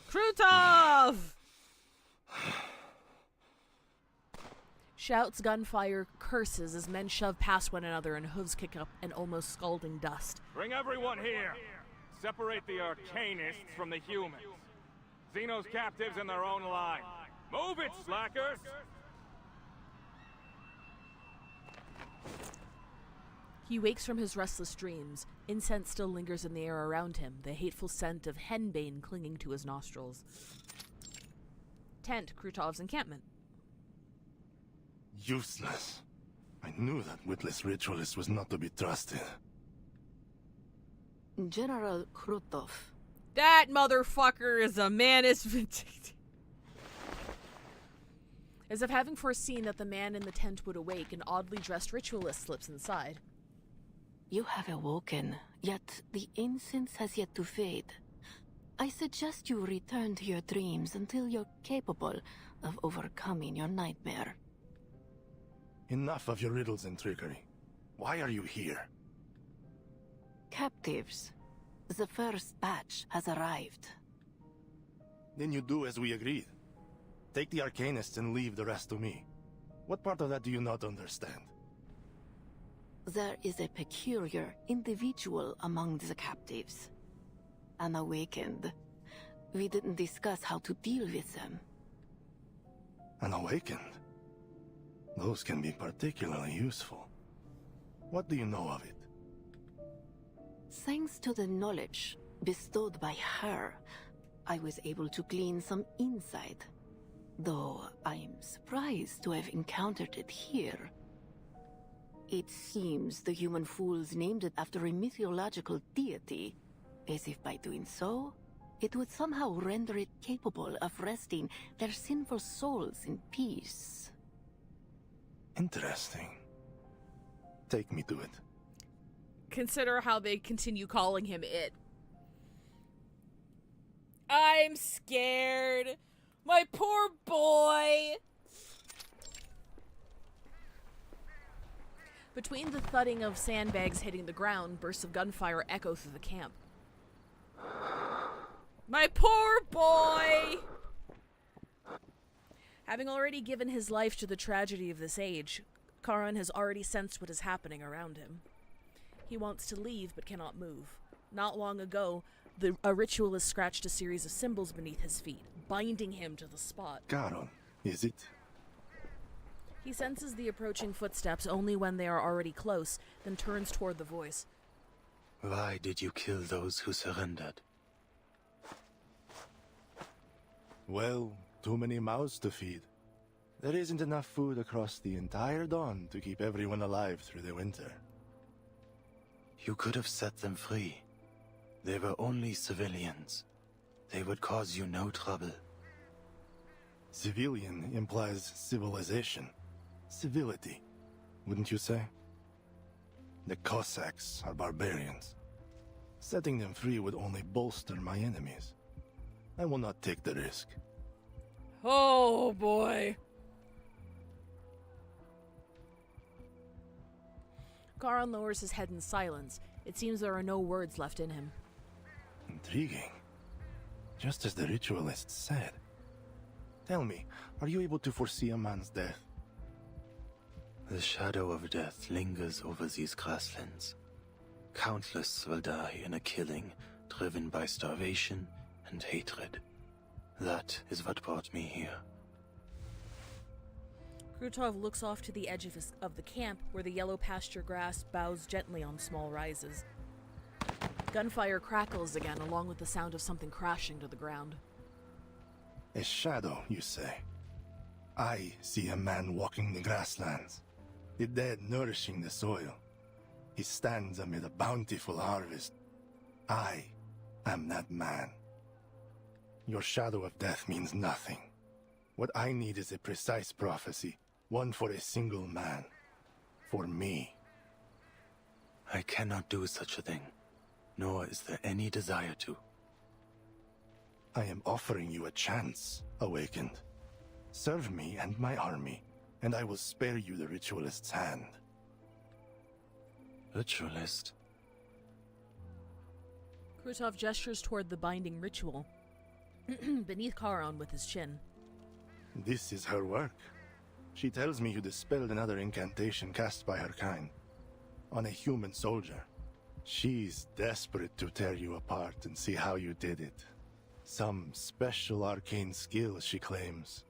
Krutov! Shouts, gunfire, curses as men shove past one another and hooves kick up an almost scalding dust. Bring everyone here. Separate the Arcanists from the humans. Xenos captives in their own line. Move it, slackers! He wakes from his restless dreams. Incense still lingers in the air around him, the hateful scent of henbane clinging to his nostrils. Tent, Krutov's encampment. Useless. I knew that witless ritualist was not to be trusted. General Krutov. That motherfucker is a manus vindictive. As if having foreseen that the man in the tent would awake, an oddly dressed ritualist slips inside. You have awoken, yet the incense has yet to fade. I suggest you return to your dreams until you're capable of overcoming your nightmare. Enough of your riddles and trickery. Why are you here? Captives. The first batch has arrived. Then you do as we agreed. Take the Arcanists and leave the rest to me. What part of that do you not understand? There is a peculiar individual among the captives. Unawakened. We didn't discuss how to deal with them. Unawakened? Those can be particularly useful. What do you know of it? Thanks to the knowledge bestowed by her, I was able to glean some insight. Though I'm surprised to have encountered it here. It seems the human fools named it after a mythological deity, as if by doing so, it would somehow render it capable of resting their sinful souls in peace. Interesting. Take me to it. Consider how they continue calling him it. I'm scared. My poor boy. Between the thudding of sandbags hitting the ground, bursts of gunfire echo through the camp. My poor boy! Having already given his life to the tragedy of this age, Charon has already sensed what is happening around him. He wants to leave but cannot move. Not long ago, a ritualist scratched a series of symbols beneath his feet, binding him to the spot. Charon, is it? He senses the approaching footsteps only when they are already close, then turns toward the voice. Why did you kill those who surrendered? Well, too many mouths to feed. There isn't enough food across the entire Dawn to keep everyone alive through the winter. You could have set them free. They were only civilians. They would cause you no trouble. Civilian implies civilization. Civility, wouldn't you say? The Cossacks are barbarians. Setting them free would only bolster my enemies. I will not take the risk. Oh boy. Charon lowers his head in silence. It seems there are no words left in him. Intriguing. Just as the ritualist said. Tell me, are you able to foresee a man's death? The shadow of death lingers over these grasslands. Countless will die in a killing driven by starvation and hatred. That is what brought me here. Krutov looks off to the edge of the camp, where the yellow pasture grass bows gently on small rises. Gunfire crackles again, along with the sound of something crashing to the ground. A shadow, you say? I see a man walking the grasslands, the dead nourishing the soil. He stands amid a bountiful harvest. I am that man. Your shadow of death means nothing. What I need is a precise prophecy, one for a single man. For me. I cannot do such a thing, nor is there any desire to. I am offering you a chance, Awakened. Serve me and my army, and I will spare you the Ritualist's hand. Ritualist? Krutov gestures toward the binding ritual, beneath Charon with his chin. This is her work. She tells me you dispelled another incantation cast by her kind, on a human soldier. She's desperate to tear you apart and see how you did it. Some special arcane skill, she claims.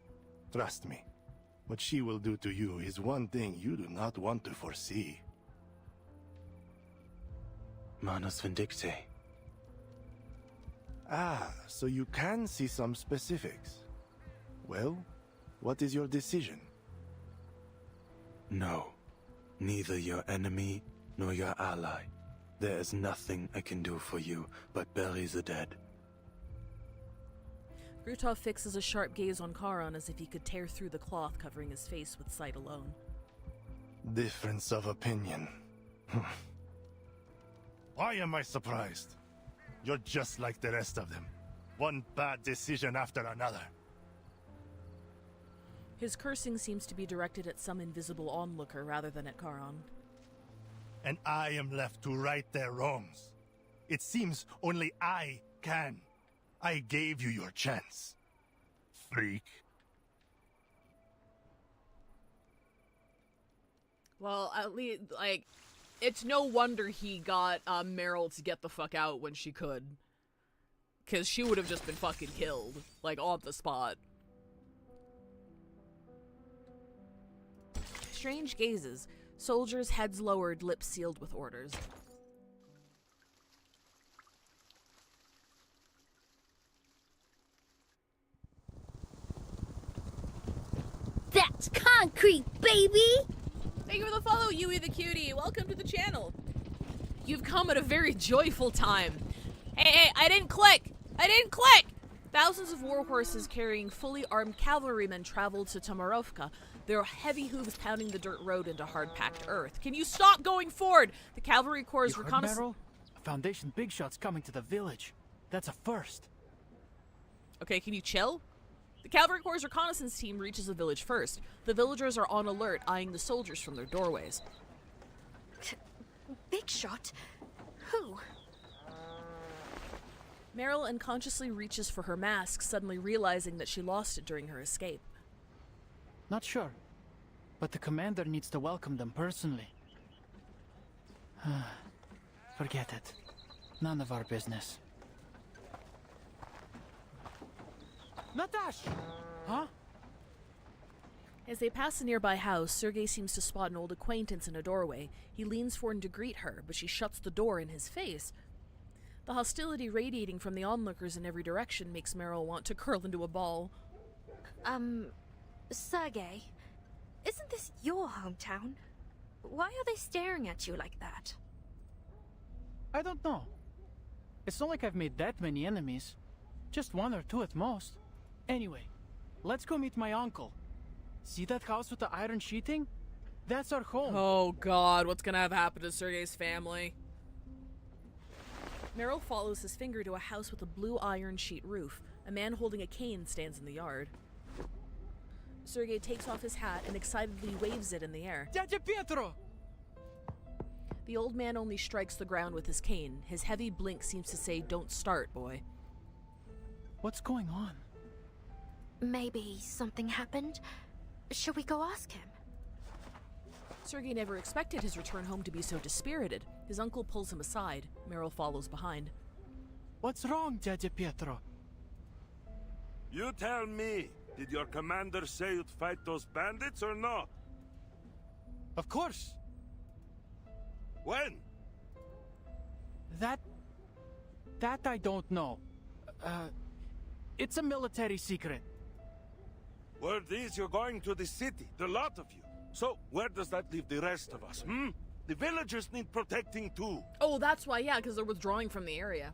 Trust me, what she will do to you is one thing you do not want to foresee. Manus Vindicte. Ah, so you can see some specifics. Well, what is your decision? No. Neither your enemy nor your ally. There is nothing I can do for you but bury the dead. Krutov fixes a sharp gaze on Charon as if he could tear through the cloth covering his face with sight alone. Difference of opinion. Why am I surprised? You're just like the rest of them. One bad decision after another. His cursing seems to be directed at some invisible onlooker rather than at Charon. And I am left to right their wrongs. It seems only I can. I gave you your chance. Freak. Well, at least, like, it's no wonder he got Meryl to get the fuck out when she could. Because she would have just been fucking killed, like, on the spot. Strange gazes. Soldiers, heads lowered, lips sealed with orders. That's concrete, baby! Thank you for the follow, Yui the Cutie. Welcome to the channel. You've come at a very joyful time. Hey, I didn't click! I didn't click! Thousands of war horses carrying fully armed cavalrymen traveled to Tomarovka, their heavy hooves pounding the dirt road into hard-packed earth. Can you stop going forward? The cavalry corps' reconnaissance... A Foundation big shot's coming to the village. That's a first. Okay, can you chill? The cavalry corps' reconnaissance team reaches the village first. The villagers are on alert, eyeing the soldiers from their doorways. Big shot? Who? Meryl unconsciously reaches for her mask, suddenly realizing that she lost it during her escape. Not sure, but the commander needs to welcome them personally. Forget it. None of our business. Natash! Huh? As they pass a nearby house, Sergei seems to spot an old acquaintance in a doorway. He leans forward to greet her, but she shuts the door in his face. The hostility radiating from the onlookers in every direction makes Meryl want to curl into a ball. Sergei, isn't this your hometown? Why are they staring at you like that? I don't know. It's not like I've made that many enemies. Just one or two at most. Anyway, let's go meet my uncle. See that house with the iron sheeting? That's our home. Oh god, what's gonna have happened to Sergei's family? Meryl follows his finger to a house with a blue iron sheet roof. A man holding a cane stands in the yard. Sergei takes off his hat and excitedly waves it in the air. Dядя Pietro! The old man only strikes the ground with his cane. His heavy blink seems to say, "Don't start, boy." What's going on? Maybe something happened? Should we go ask him? Sergei never expected his return home to be so dispirited. His uncle pulls him aside. Meryl follows behind. What's wrong, Dядя Pietro? You tell me, did your commander say you'd fight those bandits or not? Of course. When? That I don't know. It's a military secret. Word is you're going to the city, the lot of you. So, where does that leave the rest of us, hmm? The villagers need protecting too. Oh, that's why, yeah, because they're withdrawing from the area.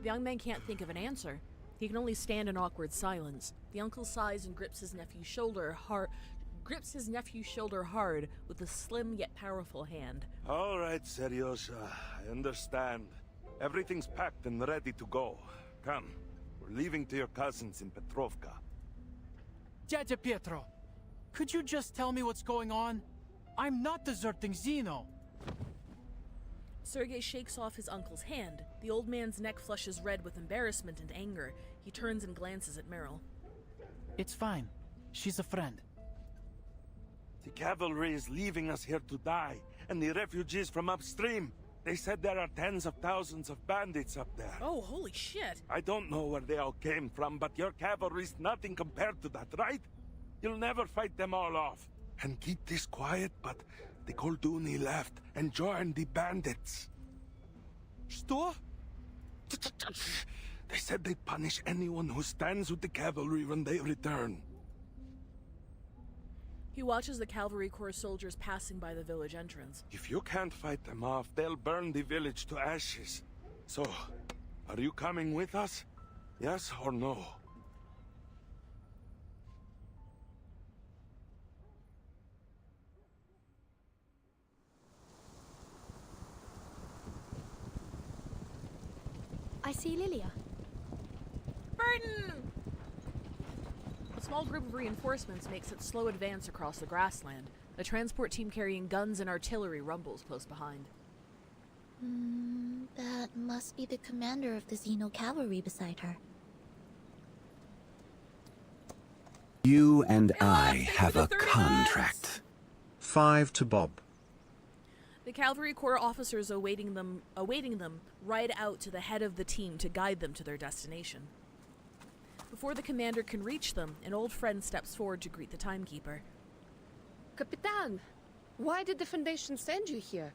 The young man can't think of an answer. He can only stand in awkward silence. The uncle sighs and grips his nephew's shoulder hard with a slim yet powerful hand. All right, Seriosha, I understand. Everything's packed and ready to go. Come, we're leaving to your cousins in Petrovka. Dядя Pietro, could you just tell me what's going on? I'm not deserting Zeno. Sergei shakes off his uncle's hand. The old man's neck flushes red with embarrassment and anger. He turns and glances at Meryl. It's fine. She's a friend. The cavalry is leaving us here to die, and the refugees from upstream. They said there are tens of thousands of bandits up there. Oh, holy shit. I don't know where they all came from, but your cavalry's nothing compared to that, right? You'll never fight them all off. And keep this quiet, but the Golduni left and joined the bandits. Что? They said they'd punish anyone who stands with the cavalry when they return. He watches the cavalry corps soldiers passing by the village entrance. If you can't fight them off, they'll burn the village to ashes. So, are you coming with us? Yes or no? I see Lilia. Burton! A small group of reinforcements makes its slow advance across the grassland. A transport team carrying guns and artillery rumbles close behind. That must be the commander of the Xeno cavalry beside her. You and I have a contract. 5 to Bob. The cavalry corps officers awaiting them ride out to the head of the team to guide them to their destination. Before the commander can reach them, an old friend steps forward to greet the timekeeper. Capitan, why did the Foundation send you here?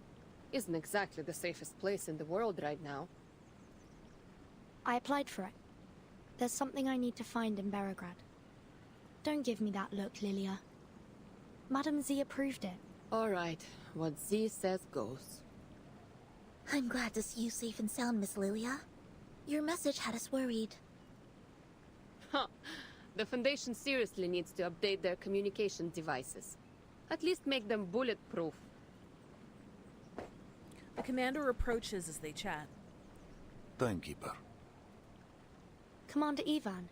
Isn't exactly the safest place in the world right now. I applied for it. There's something I need to find in Beregrad. Don't give me that look, Lilia. Madame Z approved it. All right, what Z says goes. I'm glad to see you safe and sound, Miss Lilia. Your message had us worried. Huh. The Foundation seriously needs to update their communication devices. At least make them bulletproof. The commander approaches as they chat. Timekeeper. Commander Ivan,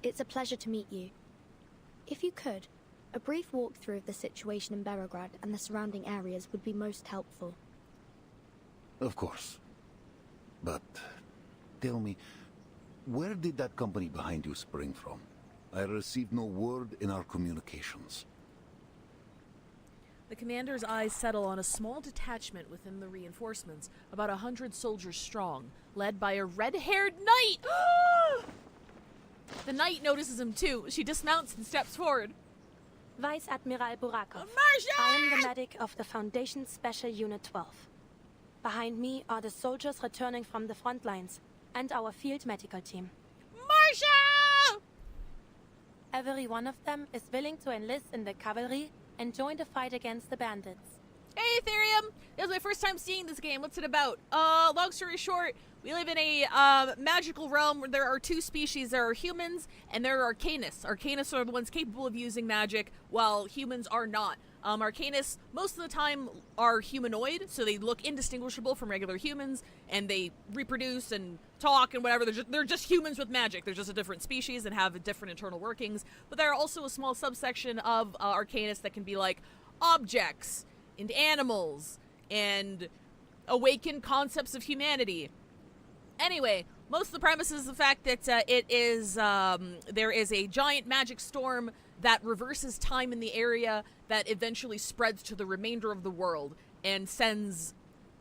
it's a pleasure to meet you. If you could, a brief walkthrough of the situation in Beregrad and the surrounding areas would be most helpful. Of course. But tell me, where did that company behind you spring from? I received no word in our communications. The commander's eyes settle on a small detachment within the reinforcements, about 100 soldiers strong, led by a red-haired knight. The knight notices him too. She dismounts and steps forward. Vice Admiral Burakov. Marshal! I am the medic of the Foundation Special Unit 12. Behind me are the soldiers returning from the front lines and our field medical team. Marshal! Every one of them is willing to enlist in the cavalry and join the fight against the bandits. Hey, Ethereum! This is my first time seeing this game. What's it about? Long story short, we live in a magical realm where there are two species. There are humans and there are Arcanists. Arcanists are the ones capable of using magic, while humans are not. Arcanists, most of the time, are humanoid, so they look indistinguishable from regular humans, and they reproduce and talk and whatever. They're just humans with magic. They're just a different species and have different internal workings. But there are also a small subsection of Arcanists that can be like objects and animals and awakened concepts of humanity. Anyway, most of the premise is the fact that there is a giant magic storm that reverses time in the area that eventually spreads to the remainder of the world and sends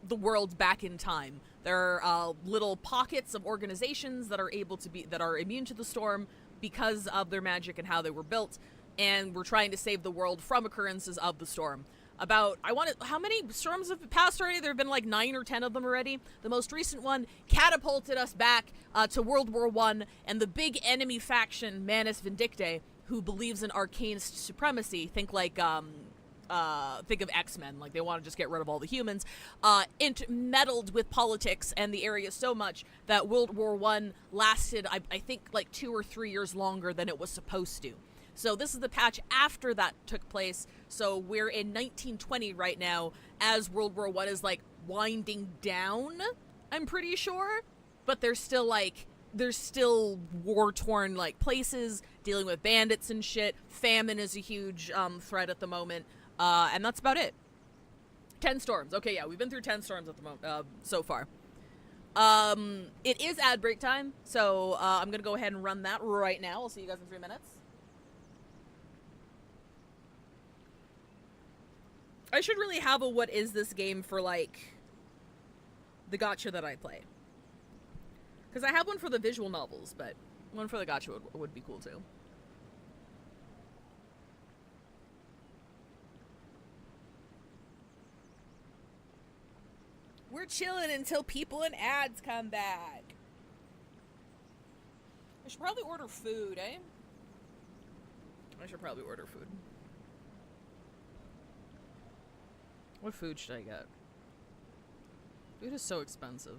the world back in time. There are little pockets of organizations that are immune to the storm because of their magic and how they were built, and we're trying to save the world from occurrences of the storm. How many storms have passed already? There have been like 9 or 10 of them already. The most recent one catapulted us back to World War I, and the big enemy faction, Manus Vindictae, who believes in arcanist supremacy, think of X-Men, like they want to just get rid of all the humans, meddled with politics and the area so much that World War I lasted, I think, like 2 or 3 years longer than it was supposed to. So this is the patch after that took place. So we're in 1920 right now as World War I is like winding down, I'm pretty sure. But there's still war-torn like places, dealing with bandits and shit. Famine is a huge threat at the moment. And that's about it. 10 storms. Okay, yeah, we've been through 10 storms at the moment so far. It is ad break time, so I'm gonna go ahead and run that right now. I'll see you guys in 3 minutes. I should really have a what is this game for, like, the gacha that I play. Because I have one for the visual novels, but one for the gacha would be cool, too. We're chilling until people and ads come back. I should probably order food, eh? I should probably order food. What food should I get? Food is so expensive.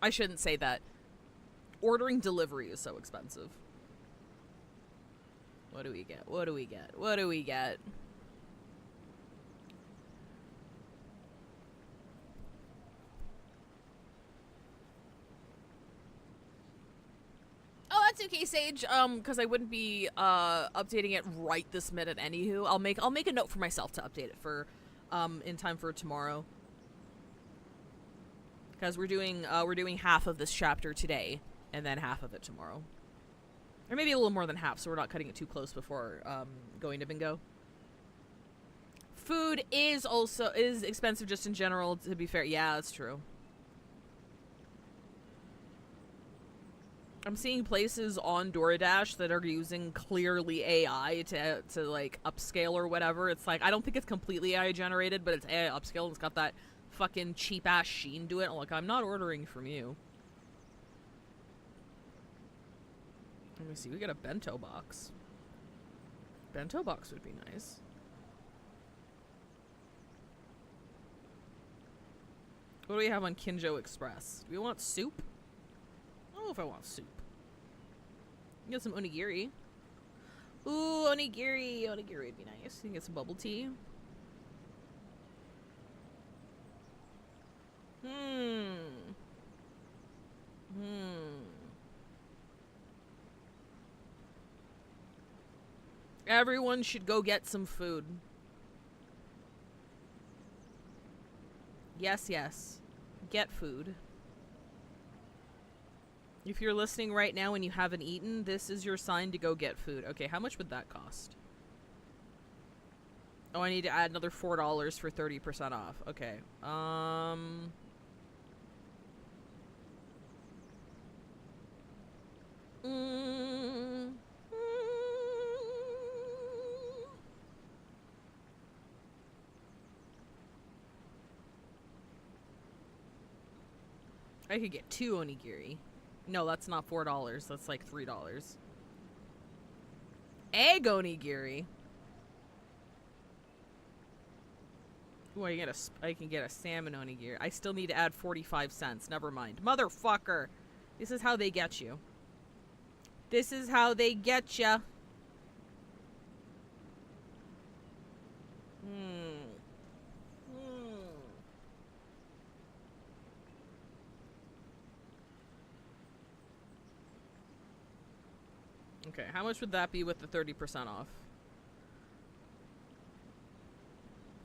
I shouldn't say that. Ordering delivery is so expensive. What do we get? What do we get? What do we get? Oh, that's okay, Sage. Because I wouldn't be updating it right this minute. Anywho, I'll make a note for myself to update it for in time for tomorrow. Because we're doing half of this chapter today, and then half of it tomorrow, or maybe a little more than half, so we're not cutting it too close before going to bingo. Food is expensive just in general. To be fair, yeah, that's true. I'm seeing places on DoorDash that are using clearly AI to like upscale or whatever. It's like, I don't think it's completely AI generated, but it's AI upscale and it's got that fucking cheap ass sheen to it. I'm like, I'm not ordering from you. Let me see, we got a bento box. Bento box would be nice. What do we have on Kinjo Express? Do we want soup? I don't know if I want soup. Get some onigiri. Ooh, onigiri. Onigiri would be nice. You can get some bubble tea. Everyone should go get some food. Yes, yes. Get food. If you're listening right now and you haven't eaten, this is your sign to go get food. Okay, how much would that cost? Oh, I need to add another $4 for 30% off. Okay. I could get 2 onigiri. No, that's not $4. That's like $3. Egg onigiri. Ooh, I can get a salmon onigiri. I still need to add 45 cents. Never mind. Motherfucker. This is how they get you. This is how they get ya. Okay, how much would that be with the 30% off?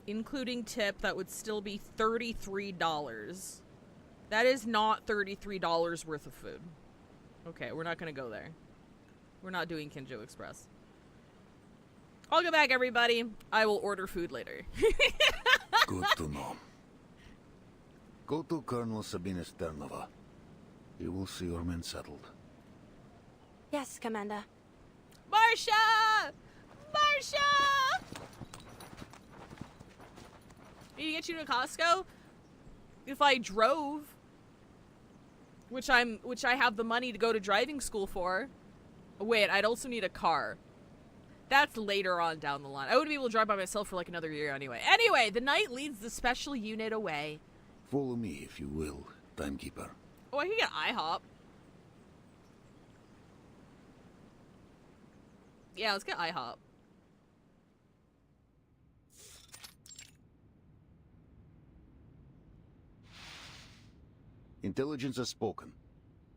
Including tip, that would still be $33. That is not $33 worth of food. Okay, we're not gonna go there. We're not doing Kinjo Express. Welcome back, everybody. I will order food later. Good to know. Go to Colonel Sabina Sternova. You will see your men settled. Yes, Commander. Marsha! Marsha! Need to get you to Costco? If I drove, which I have the money to go to driving school for. Wait, I'd also need a car. That's later on down the line. I wouldn't be able to drive by myself for like another year anyway. Anyway, the knight leads the special unit away. Follow me, if you will, Timekeeper. Oh, I can get IHOP. Yeah, let's get IHOP. Intelligence has spoken.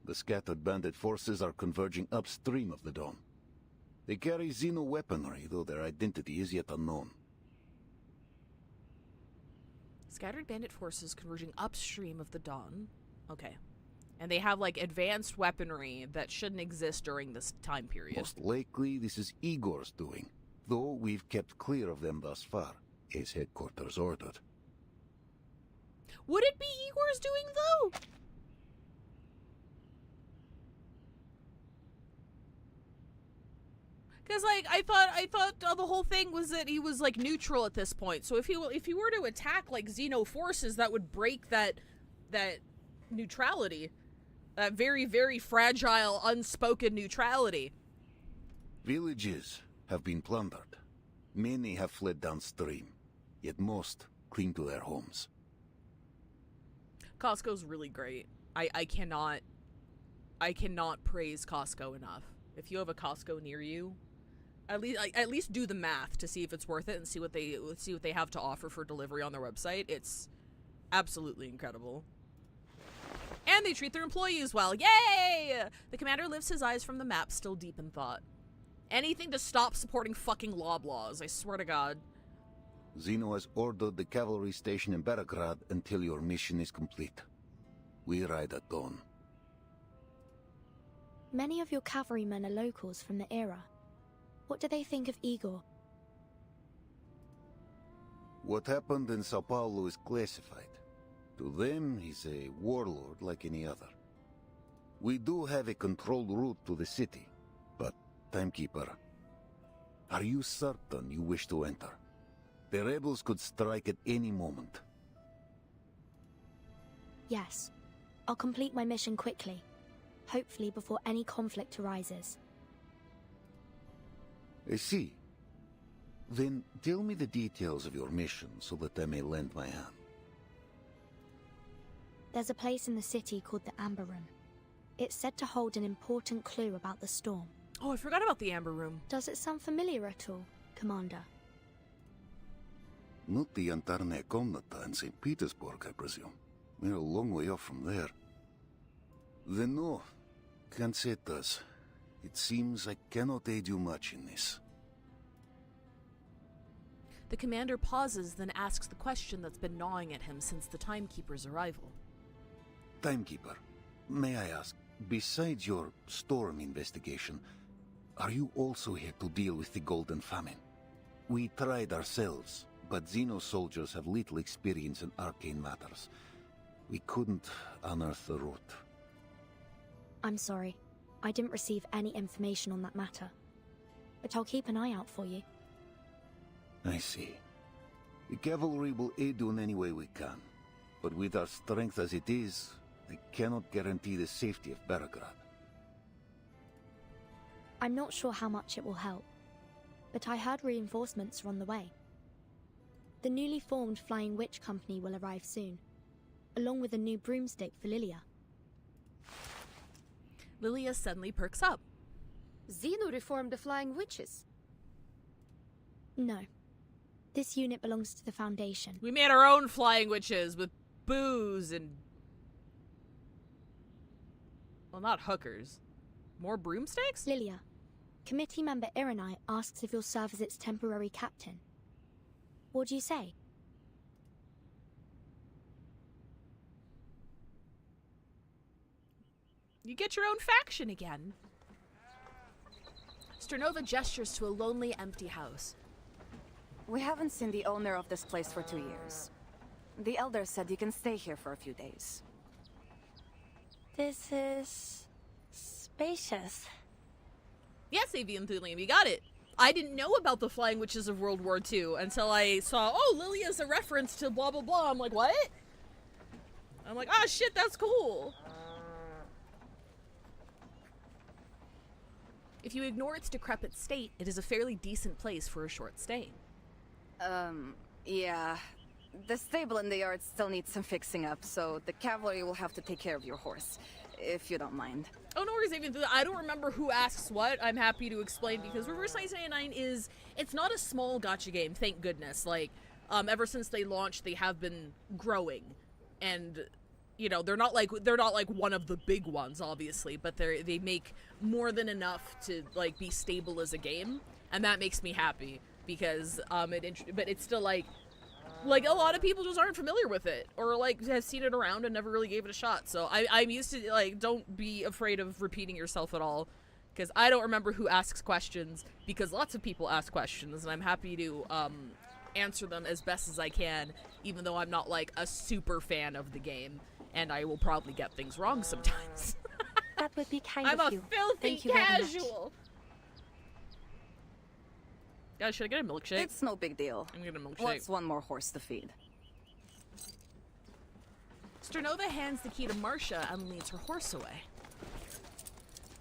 The scattered bandit forces are converging upstream of the Dawn. They carry Xeno weaponry, though their identity is yet unknown. Scattered bandit forces converging upstream of the Dawn. Okay. And they have, like, advanced weaponry that shouldn't exist during this time period. Most likely, this is Igor's doing, though we've kept clear of them thus far, as headquarters ordered. Would it be Igor's doing, though? Because, like, I thought the whole thing was that he was, like, neutral at this point. So if he were to attack, like, Xeno forces, that would break that neutrality. That very, very fragile, unspoken neutrality. Villages have been plundered. Many have fled downstream, yet most cling to their homes. Costco's really great. I cannot praise Costco enough. If you have a Costco near you, at least do the math to see if it's worth it and see what they have to offer for delivery on their website. It's absolutely incredible. And they treat their employees well. Yay! The commander lifts his eyes from the map, still deep in thought. Anything to stop supporting fucking Loblaws, I swear to God. Xeno has ordered the cavalry station in Beograd until your mission is complete. We ride at dawn. Many of your cavalrymen are locals from the era. What do they think of Igor? What happened in Sao Paulo is classified. To them, he's a warlord like any other. We do have a controlled route to the city, but, Timekeeper, are you certain you wish to enter? The rebels could strike at any moment. Yes. I'll complete my mission quickly. Hopefully before any conflict arises. I see. Then tell me the details of your mission so that I may lend my hand. There's a place in the city called the Amber Room. It's said to hold an important clue about the storm. Oh, I forgot about the Amber Room. Does it sound familiar at all, Commander? Not the Antarne Komnata in St. Petersburg, I presume. We're a long way off from there. Then no, can't say it does. It seems I cannot aid you much in this. The commander pauses, then asks the question that's been gnawing at him since the Timekeeper's arrival. Timekeeper, may I ask, besides your storm investigation, are you also here to deal with the Golden Famine? We tried ourselves, but Xeno soldiers have little experience in arcane matters. We couldn't unearth the root. I'm sorry. I didn't receive any information on that matter. But I'll keep an eye out for you. I see. The cavalry will aid you in any way we can. But with our strength as it is, I cannot guarantee the safety of Beograd. I'm not sure how much it will help. But I heard reinforcements are on the way. The newly formed Flying Witch Company will arrive soon, along with a new broomstick for Lilia. Lilia suddenly perks up. Xeno reformed the Flying Witches. No. This unit belongs to the Foundation. We made our own Flying Witches with booze and... well, not hookers. More broomsticks? Lilia, committee member Irenai asks if you'll serve as its temporary captain. What do you say? You get your own faction again. Sternova gestures to a lonely, empty house. We haven't seen the owner of this place for 2 years. The Elder said you can stay here for a few days. This is... spacious. Yes, Avian Thulium, you got it. I didn't know about the Flying Witches of World War II until I saw, oh, Lilia's a reference to blah, blah, blah. I'm like, what? I'm like, oh, shit, that's cool. If you ignore its decrepit state, it is a fairly decent place for a short stay. Yeah. The stable and the yard still need some fixing up, so the cavalry will have to take care of your horse, if you don't mind. Oh, no worries, Avian. I don't remember who asks what. I'm happy to explain, because Reverse 1999 is, it's not a small gacha game, thank goodness. Like, ever since they launched, they have been growing. And, you know, they're not like one of the big ones, obviously, but they make more than enough to, like, be stable as a game. And that makes me happy, because, but it's still, like, a lot of people just aren't familiar with it, or, like, have seen it around and never really gave it a shot. So I'm used to, like, don't be afraid of repeating yourself at all, because I don't remember who asks questions, because lots of people ask questions, and I'm happy to, answer them as best as I can, even though I'm not, like, a super fan of the game, and I will probably get things wrong sometimes. That would be kind I'm of you. I'm a filthy Thank you very much. casual! Guys, should I get a milkshake? It's no big deal. I'm getting a milkshake. What's one more horse to feed? Sternova hands the key to Marcia and leads her horse away.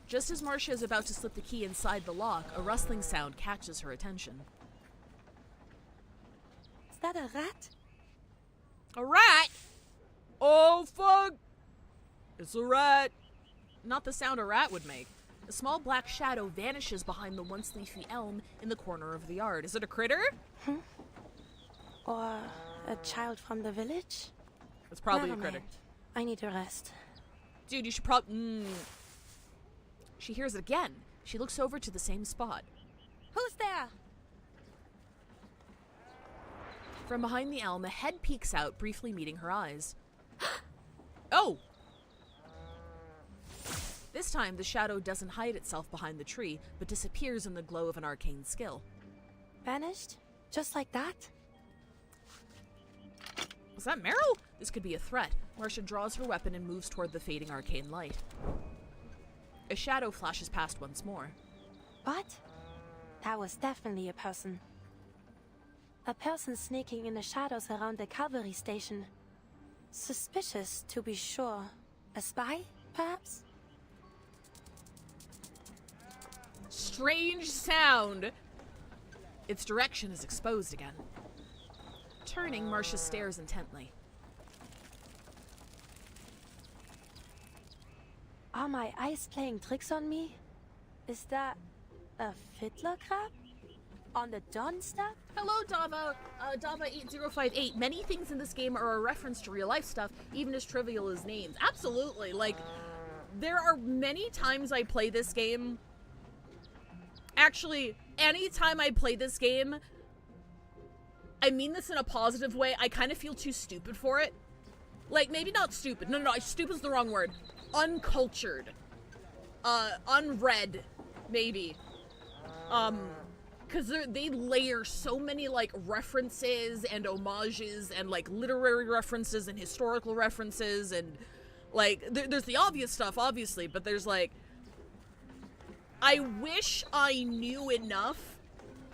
Just as Marcia is about to slip the key inside the lock, a rustling sound catches her attention. Is that a rat? A rat? Oh, fuck! It's a rat. Not the sound a rat would make. A small black shadow vanishes behind the once leafy elm in the corner of the yard. Is it a critter? Or a child from the village? It's probably Never a critter. mind. I need to rest. Dude, you should probably... She hears it again. She looks over to the same spot. Who's there? From behind the elm, a head peeks out, briefly meeting her eyes. Oh! This time, the shadow doesn't hide itself behind the tree, but disappears in the glow of an arcane skill. Vanished? Just like that? Was that Meryl? This could be a threat. Marcia draws her weapon and moves toward the fading arcane light. A shadow flashes past once more. What? That was definitely a person. A person sneaking in the shadows around the cavalry station. Suspicious, to be sure. A spy, perhaps? Strange sound! Its direction is exposed again. Turning, Marcia stares intently. Are my eyes playing tricks on me? Is that a fiddler crab? On the Dawn step? Hello, Dava. Dava8058. Many things in this game are a reference to real life stuff, even as trivial as names. Absolutely. Like, there are many times I play this game. Actually, anytime I play this game, I mean this in a positive way, I kind of feel too stupid for it. Like, maybe not stupid. No, stupid is the wrong word. Uncultured. Unread, maybe. Because they layer so many, like, references and homages and, like, literary references and historical references and, like, there's the obvious stuff, obviously, but there's, like, I wish I knew enough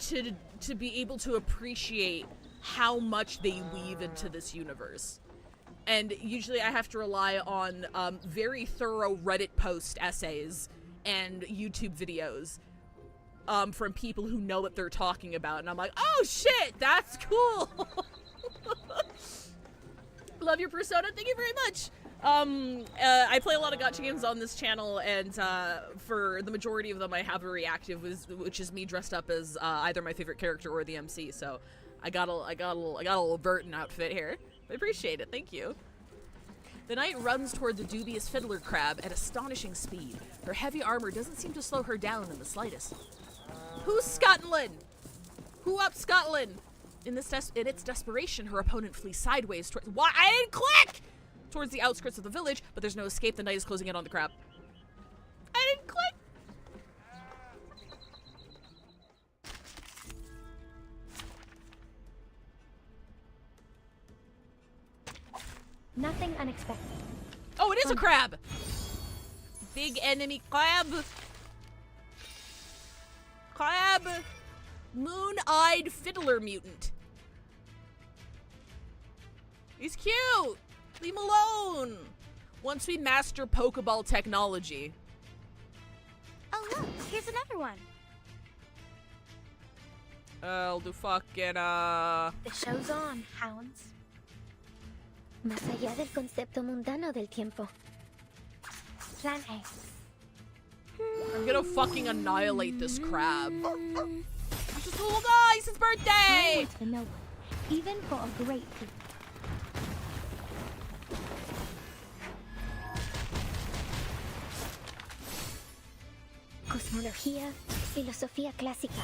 to be able to appreciate how much they weave into this universe. And usually I have to rely on very thorough Reddit post essays and YouTube videos from people who know what they're talking about. And I'm like, oh shit, that's cool. Love your persona, thank you very much. I play a lot of gacha games on this channel, and for the majority of them I have a reactive, which is me dressed up as either my favorite character or the MC, so I got a little Burton outfit here. I appreciate it, thank you. The knight runs toward the dubious fiddler crab at astonishing speed. Her heavy armor doesn't seem to slow her down in the slightest. Who's Scotland? Who up Scotland? In its desperation, her opponent flees sideways towards— Why? I didn't click! Towards the outskirts of the village, but there's no escape. The knight is closing in on the crab. I didn't click! Nothing unexpected. Oh, it is a crab! Big enemy crab! Crab! Moon-eyed fiddler mutant. He's cute! Leave him alone! Once we master Pokeball technology. Oh look, here's another one. I'll do fucking, The show's on, hounds. Más allá del concepto mundano del tiempo. Plan A. I'm gonna fucking annihilate this crab. He's just a little guy, it's his birthday! I want to know one, even for a great feat. Cosmología, filosofía clásica,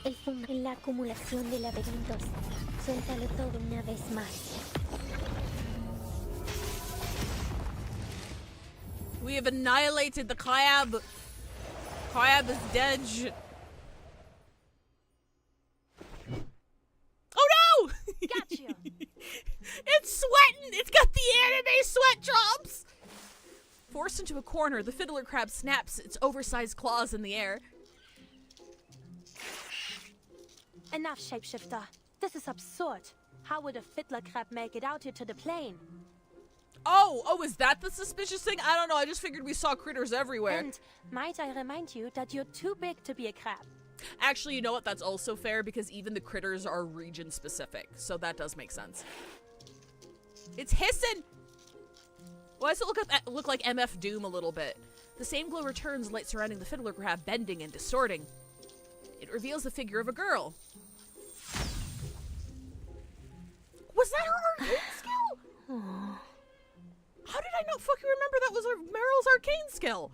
el fondo en la acumulación de laberintos. Suéltalo todo una vez más. We have annihilated the crab. Crab is dead. Oh no! Gotcha. It's sweating! It's got the anime sweat drops! Forced into a corner, the fiddler crab snaps its oversized claws in the air. Enough, shapeshifter. This is absurd. How would a fiddler crab make it out here to the plane? Oh, is that the suspicious thing? I don't know, I just figured we saw critters everywhere. And might I remind you that you're too big to be a crab? Actually, you know what? That's also fair because even the critters are region specific, so that does make sense. It's hissing! Why does it look like MF Doom a little bit? The same glow returns, light surrounding the fiddler crab bending and distorting. It reveals the figure of a girl. Was that her arcane skill? How did I not fucking remember that was Meryl's arcane skill?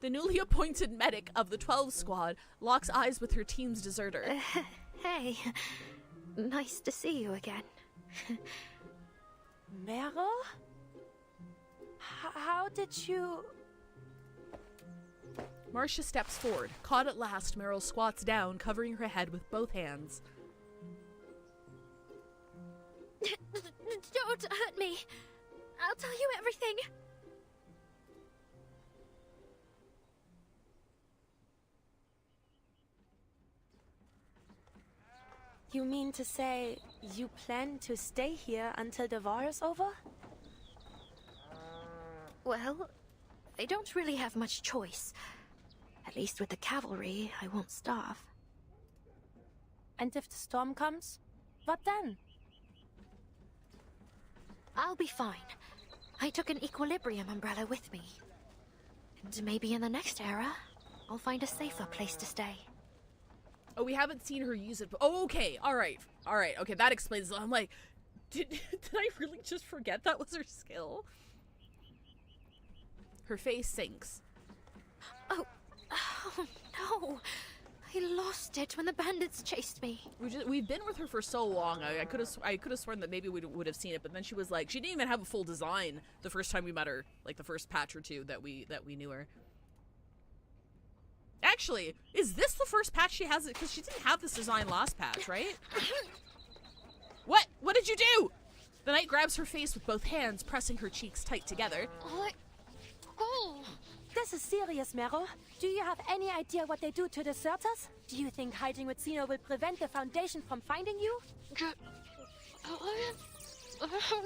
The newly appointed medic of the 12 squad locks eyes with her team's deserter. Hey, nice to see you again. Meryl? How did you... Marcia steps forward. Caught at last, Meryl squats down, covering her head with both hands. Don't hurt me. I'll tell you everything. You mean to say you plan to stay here until the war is over? Well, I don't really have much choice. At least with the cavalry, I won't starve. And if the storm comes, what then? I'll be fine. I took an equilibrium umbrella with me. And maybe in the next era, I'll find a safer place to stay. Oh, we haven't seen her use it. Oh, okay. All right. Okay, that explains it. I'm like, did I really just forget that was her skill? Her face sinks. Oh no. I lost it when the bandits chased me. We've been with her for so long. I could have sworn that maybe we would have seen it, but then she was like, she didn't even have a full design the first time we met her, like the first patch or two that we knew her. Actually, is this the first patch she has? Because she didn't have this design last patch, right? What? What did you do? The knight grabs her face with both hands, pressing her cheeks tight together. This is serious, Meryl. Do you have any idea what they do to deserters? Do you think hiding with Zeno will prevent the Foundation from finding you?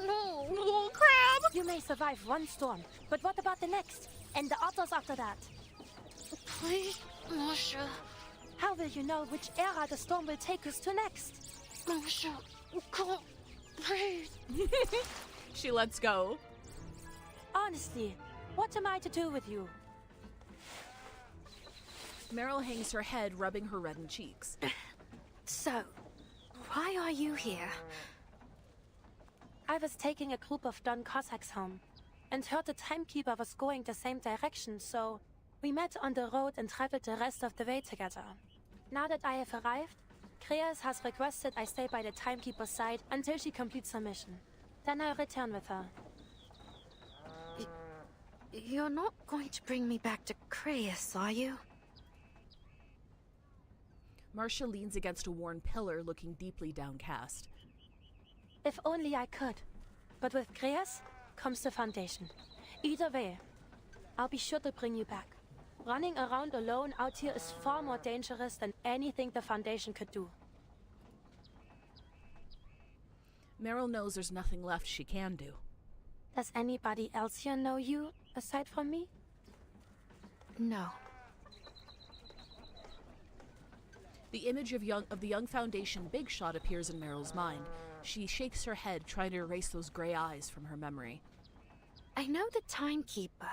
No, little crab! You may survive one storm, but what about the next? And the others after that? Please, Marcia. How will you know which era the storm will take us to next? Marcia, I can't breathe. She lets go. Honestly, what am I to do with you? Meryl hangs her head, rubbing her reddened cheeks. So, why are you here? I was taking a group of Don Cossacks home, and heard the timekeeper was going the same direction, so we met on the road and traveled the rest of the way together. Now that I have arrived, Kreas has requested I stay by the timekeeper's side until she completes her mission. Then I'll return with her. You're not going to bring me back to Kreas, are you? Marcia leans against a worn pillar, looking deeply downcast. If only I could. But with Kreas, comes the Foundation. Either way, I'll be sure to bring you back. Running around alone out here is far more dangerous than anything the Foundation could do. Meryl knows there's nothing left she can do. Does anybody else here know you, aside from me? No. The image of the young Foundation big shot appears in Meryl's mind. She shakes her head, trying to erase those gray eyes from her memory. I know the Timekeeper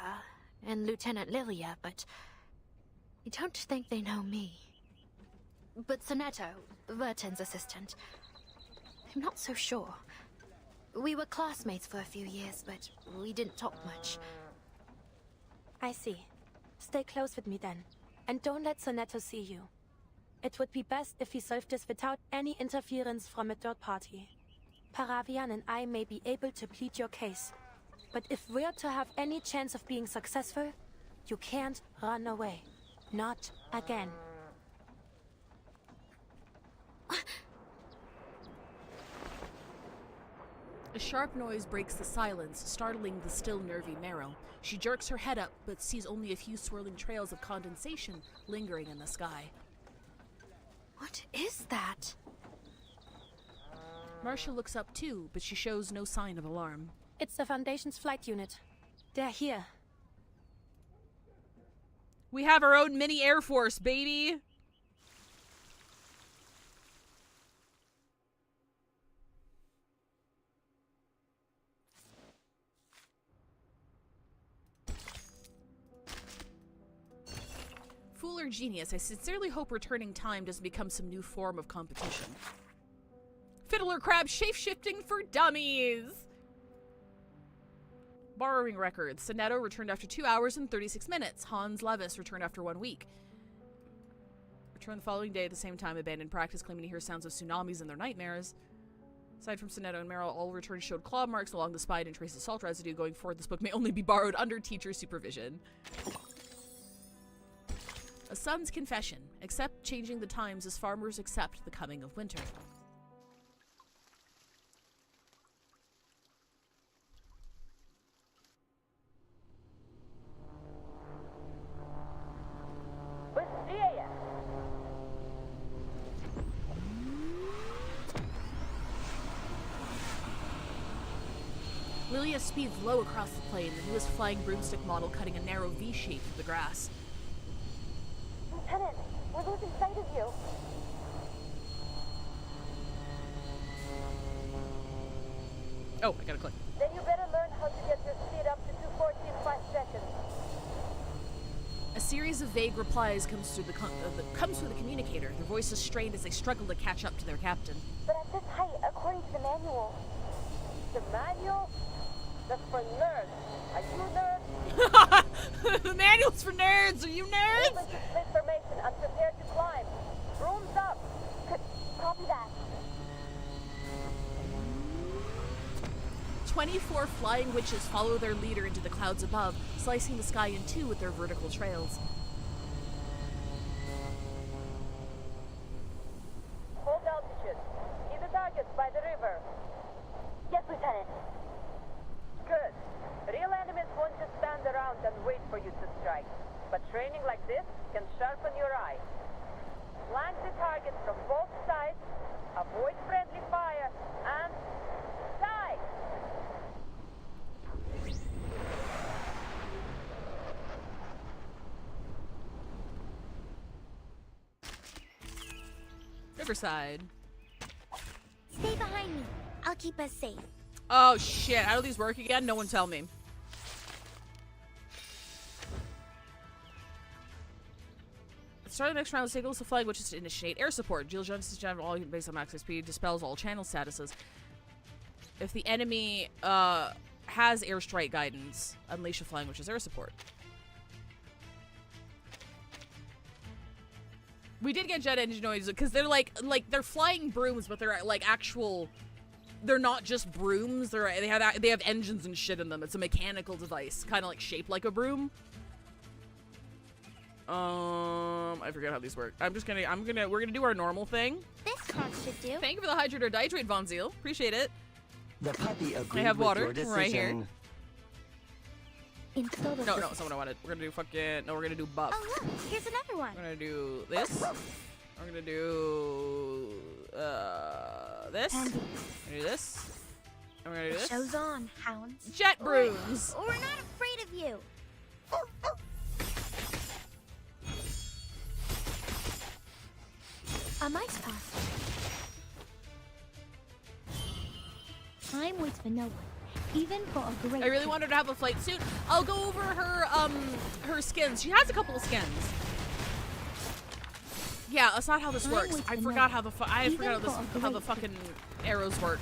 and Lieutenant Lilia, but I don't think they know me. But Sonetto, Vertin's assistant, I'm not so sure. We were classmates for a few years, but we didn't talk much. I see. Stay close with me then, and don't let Sonetto see you. It would be best if we solve this without any interference from a third party. Paravian and I may be able to plead your case, but if we're to have any chance of being successful, you can't run away. Not again. A sharp noise breaks the silence, startling the still nervy Meryl. She jerks her head up, but sees only a few swirling trails of condensation lingering in the sky. What is that? Marcia looks up too, but she shows no sign of alarm. It's the Foundation's flight unit. They're here. We have our own mini Air Force, baby! Fool or genius, I sincerely hope returning time doesn't become some new form of competition. Fiddler Crab shape-shifting for dummies! Borrowing records. Sonetto returned after 2 hours and 36 minutes. Hans Levis returned after 1 week. Returned the following day at the same time, abandoned practice, claiming to hear sounds of tsunamis in their nightmares. Aside from Sonetto and Meryl, all returns showed claw marks along the spine and traces of salt residue. Going forward, this book may only be borrowed under teacher supervision. A son's confession. Accept changing the times as farmers accept the coming of winter. Lilia speeds low across the plain, the newest flying broomstick model cutting a narrow V shape through the grass. Lieutenant, we're losing sight of you. Oh, I gotta click. Then you better learn how to get your speed up to 240 in 5 seconds. A series of vague replies comes through the communicator, their voices strained as they struggle to catch up to their captain. But at this height, according to the manual... The manual? That's for nerds. Are you nerds? The manual's for nerds! Are you nerds? Listen to information. I'm prepared to climb. Rooms up. Copy that. 24 flying witches follow their leader into the clouds above, slicing the sky in two with their vertical trails. Hold altitude. See the targets by the river. Yes, Lieutenant. Good. Real enemies won't just stand around and wait for you to strike. But training like this can sharpen your eye. Flank the targets from both sides, avoid friendly fire, and... die! Riverside. Stay behind me. I'll keep us safe. Oh shit, how do these work again? No one tell me. Start the next round with signals to flag, which is to initiate air support. Jill Jones' general all based on max speed dispels all channel statuses. If the enemy has airstrike guidance, unleash a flying, which is air support. We did get jet engine noise because they're like they're flying brooms, but they're like actual. They're not just brooms. They have engines and shit in them. It's a mechanical device, kind of like shaped like a broom. I forget how these work. we're gonna do our normal thing. This card should do. Thank you for the hydrate or dihydrate, Von Zeal. Appreciate it. The puppy agreed I have water with your right here. decision. In todos No, los- no, that's not what I wanted. We're gonna do fucking. No, we're gonna do buff. Oh look, here's another one. We're gonna do this. We're gonna do this. We're gonna do this. And we're gonna do The this. show's on, hounds. Jet brooms. We're not afraid of you. A mice pass. Time waits for no one, even for a great. I really want her to have a flight suit. I'll go over her skins. She has a couple of skins. Yeah, that's not how this works. I forgot how the how the fucking arrows work.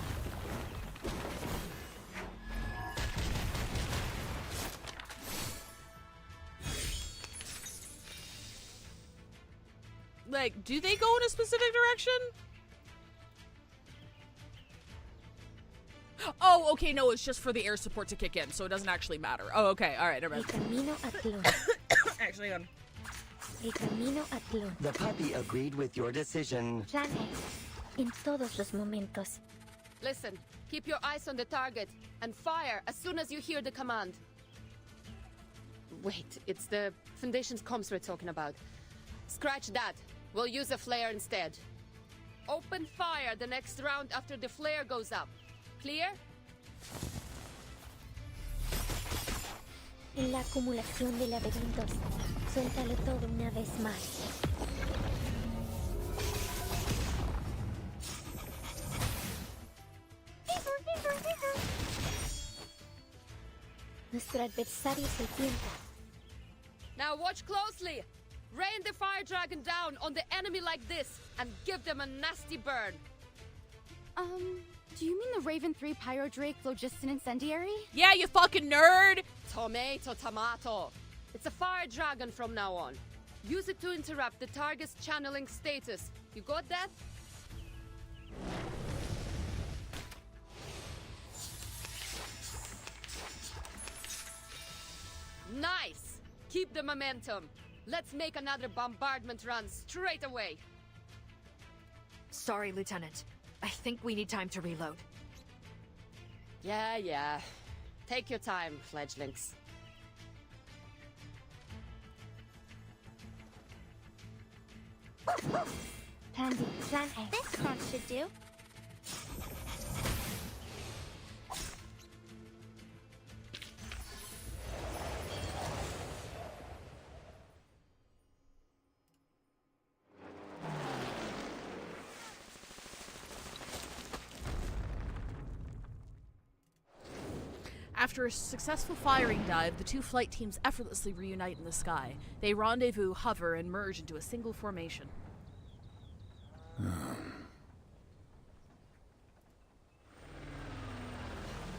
Like, do they go in a specific direction? Oh, okay, no, it's just for the air support to kick in, so it doesn't actually matter. Oh, okay, alright, never mind. Actually, The puppy agreed with your decision. Plan A. In todos los momentos. Listen, keep your eyes on the target and fire as soon as you hear the command. Wait, it's the Foundation's comms we're talking about. Scratch that. We'll use a flare instead. Open fire the next round after the flare goes up. Clear? En la acumulación de laberintos, suéltalo todo una vez más. Nuestro adversario es el tiempo. Now watch closely. Rain the fire dragon down on the enemy like this and give them a nasty burn. Do you mean the Raven 3 Pyro Drake Phlogiston Incendiary? Yeah, you fucking nerd! Tomato. It's a fire dragon from now on. Use it to interrupt the target's channeling status. You got that? Nice! Keep the momentum. Let's make another bombardment run straight away. Sorry, Lieutenant. I think we need time to reload. Yeah. Take your time, fledglings. Plan B. Plan A. This crunch should do. After a successful firing dive, the two flight teams effortlessly reunite in the sky. They rendezvous, hover, and merge into a single formation.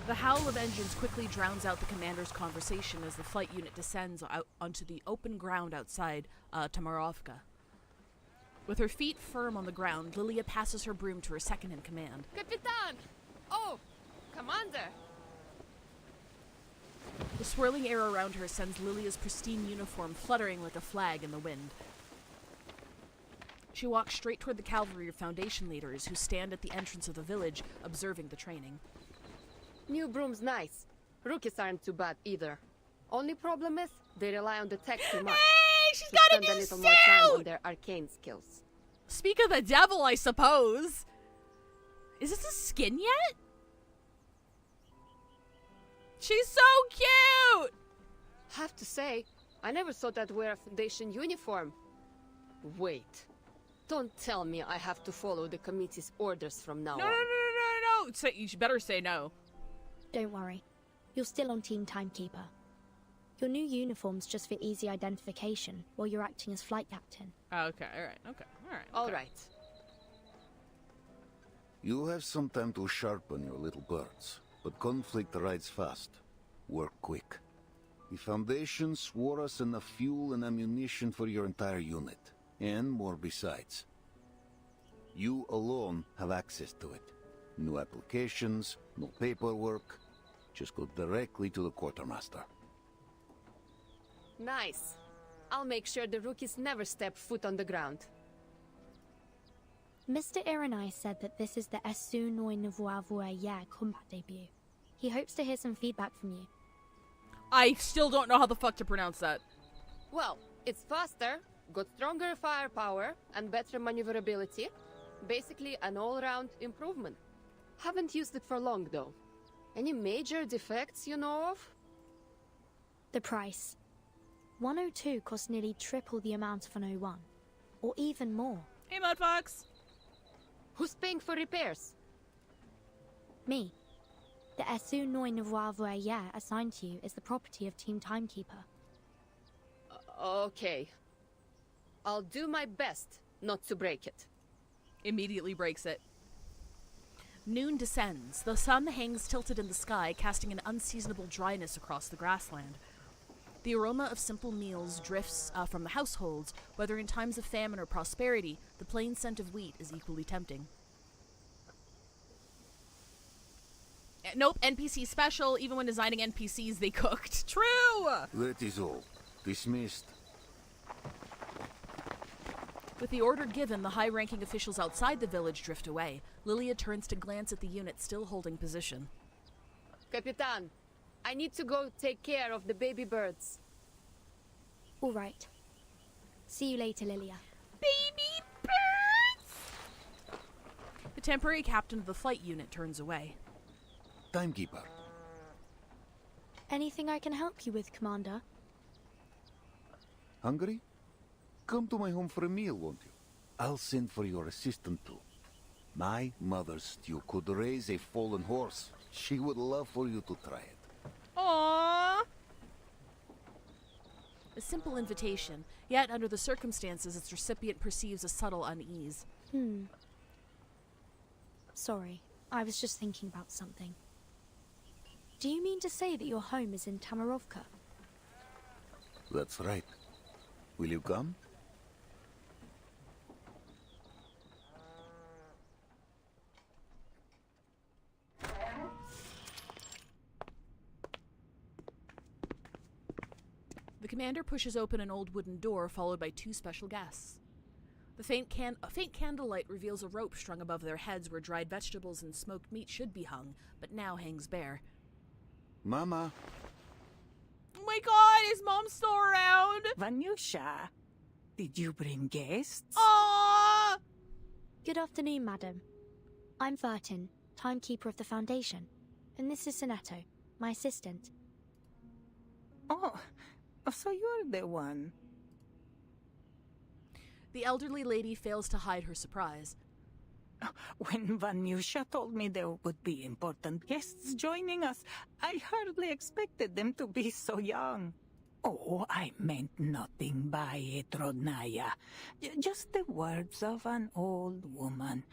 The howl of engines quickly drowns out the commander's conversation as the flight unit descends out onto the open ground outside Tamarovka. With her feet firm on the ground, Lilia passes her broom to her second-in-command. Capitan! Oh, Commander! The swirling air around her sends Lilia's pristine uniform fluttering like a flag in the wind. She walks straight toward the cavalry Foundation leaders who stand at the entrance of the village observing the training. New broom's nice. Rookies aren't too bad either. Only problem is, they rely on the tech too much. Hey, she's got a new spend a little more time suit! on their arcane skills. Speak of the devil, I suppose. Is this a skin yet? She's so cute! Have to say, I never thought I'd wear a Foundation uniform. Wait. Don't tell me I have to follow the committee's orders from now on. No. You better say no. Don't worry. You're still on Team Timekeeper. Your new uniform's just for easy identification while you're acting as flight captain. Okay, All right. You have some time to sharpen your little birds, but conflict rides fast. Work quick. The Foundation swore us enough fuel and ammunition for your entire unit, and more besides. You alone have access to it. No applications, no paperwork. Just go directly to the quartermaster. Nice. I'll make sure the rookies never step foot on the ground. Mr. Iranai said that this is the Esu Noi Nouveau Voyer combat debut. He hopes to hear some feedback from you. I still don't know how the fuck to pronounce that. Well, it's faster, got stronger firepower, and better maneuverability. Basically, an all-round improvement. Haven't used it for long, though. Any major defects you know of? The price. 102 costs nearly triple the amount of an 01. Or even more. Hey, Mudfox. Who's paying for repairs? Me. The Esu Noi Noir assigned to you is the property of Team Timekeeper. Okay. I'll do my best not to break it. Immediately breaks it. Noon descends. The sun hangs tilted in the sky, casting an unseasonable dryness across the grassland. The aroma of simple meals drifts from the households, whether in times of famine or prosperity. The plain scent of wheat is equally tempting. Nope, NPC special. Even when designing NPCs, they cooked. True! That is all. Dismissed. With the order given, the high-ranking officials outside the village drift away. Lilia turns to glance at the unit still holding position. Capitan, I need to go take care of the baby birds. All right. See you later, Lilia. Baby birds! The temporary captain of the flight unit turns away. Timekeeper. Anything I can help you with, Commander? Hungry? Come to my home for a meal, won't you? I'll send for your assistant too. My mother's stew could raise a fallen horse. She would love for you to try it. Aww! A simple invitation, yet under the circumstances its recipient perceives a subtle unease. Sorry, I was just thinking about something. Do you mean to say that your home is in Tamarovka? That's right. Will you come? The commander pushes open an old wooden door, followed by two special guests. A faint candlelight reveals a rope strung above their heads where dried vegetables and smoked meat should be hung, but now hangs bare. Mama. Oh my god, is Mom still around? Vanyusha, did you bring guests? Aww! Good afternoon, madam. I'm Vertin, Timekeeper of the Foundation, and this is Sinetto, my assistant. Oh, so you're the one. The elderly lady fails to hide her surprise. When Vanyusha told me there would be important guests joining us, I hardly expected them to be so young. Oh, I meant nothing by it, Rodnaya. Just the words of an old woman.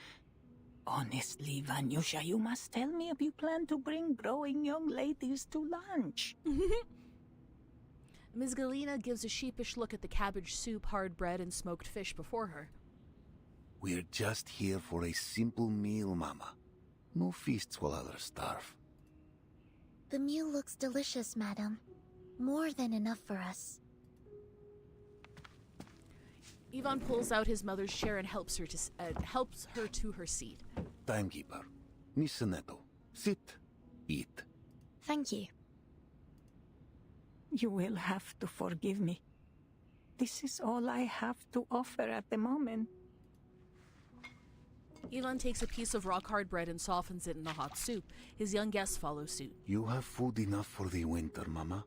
Honestly, Vanyusha, you must tell me if you plan to bring growing young ladies to lunch. Ms. Galena gives a sheepish look at the cabbage soup, hard bread, and smoked fish before her. We're just here for a simple meal, Mama. No feasts while others starve. The meal looks delicious, madam. More than enough for us. Ivan pulls out his mother's chair and helps her to her seat. Timekeeper, Miss Sinetto, sit, eat. Thank you. You will have to forgive me. This is all I have to offer at the moment. Ivan takes a piece of rock hard bread and softens it in the hot soup. His young guests follow suit. You have food enough for the winter, Mama?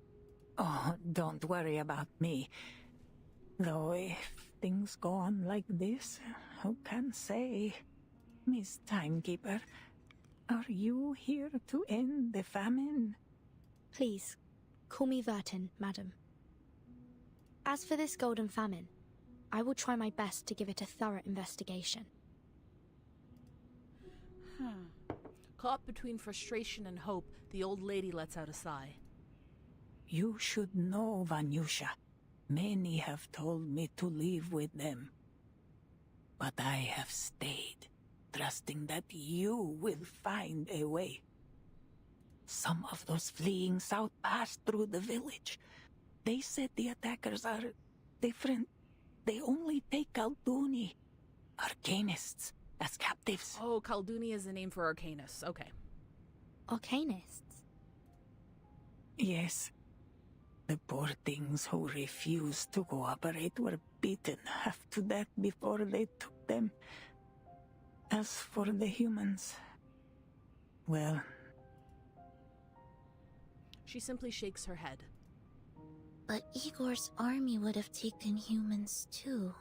Oh, don't worry about me. Though if things go on like this, who can say? Miss Timekeeper, are you here to end the famine? Please, call me Vertin, madam. As for this golden famine, I will try my best to give it a thorough investigation. Caught between frustration and hope, the old lady lets out a sigh. You should know, Vanyusha. Many have told me to leave with them. But I have stayed, trusting that you will find a way. Some of those fleeing south passed through the village. They said the attackers are different. They only take Kalduni, arcanists, as captives. Oh, Kalduni is the name for Arcanus. Okay. Arcanists? Yes. The poor things who refused to cooperate were beaten half to death before they took them. As for the humans, well... She simply shakes her head. But Igor's army would have taken humans too.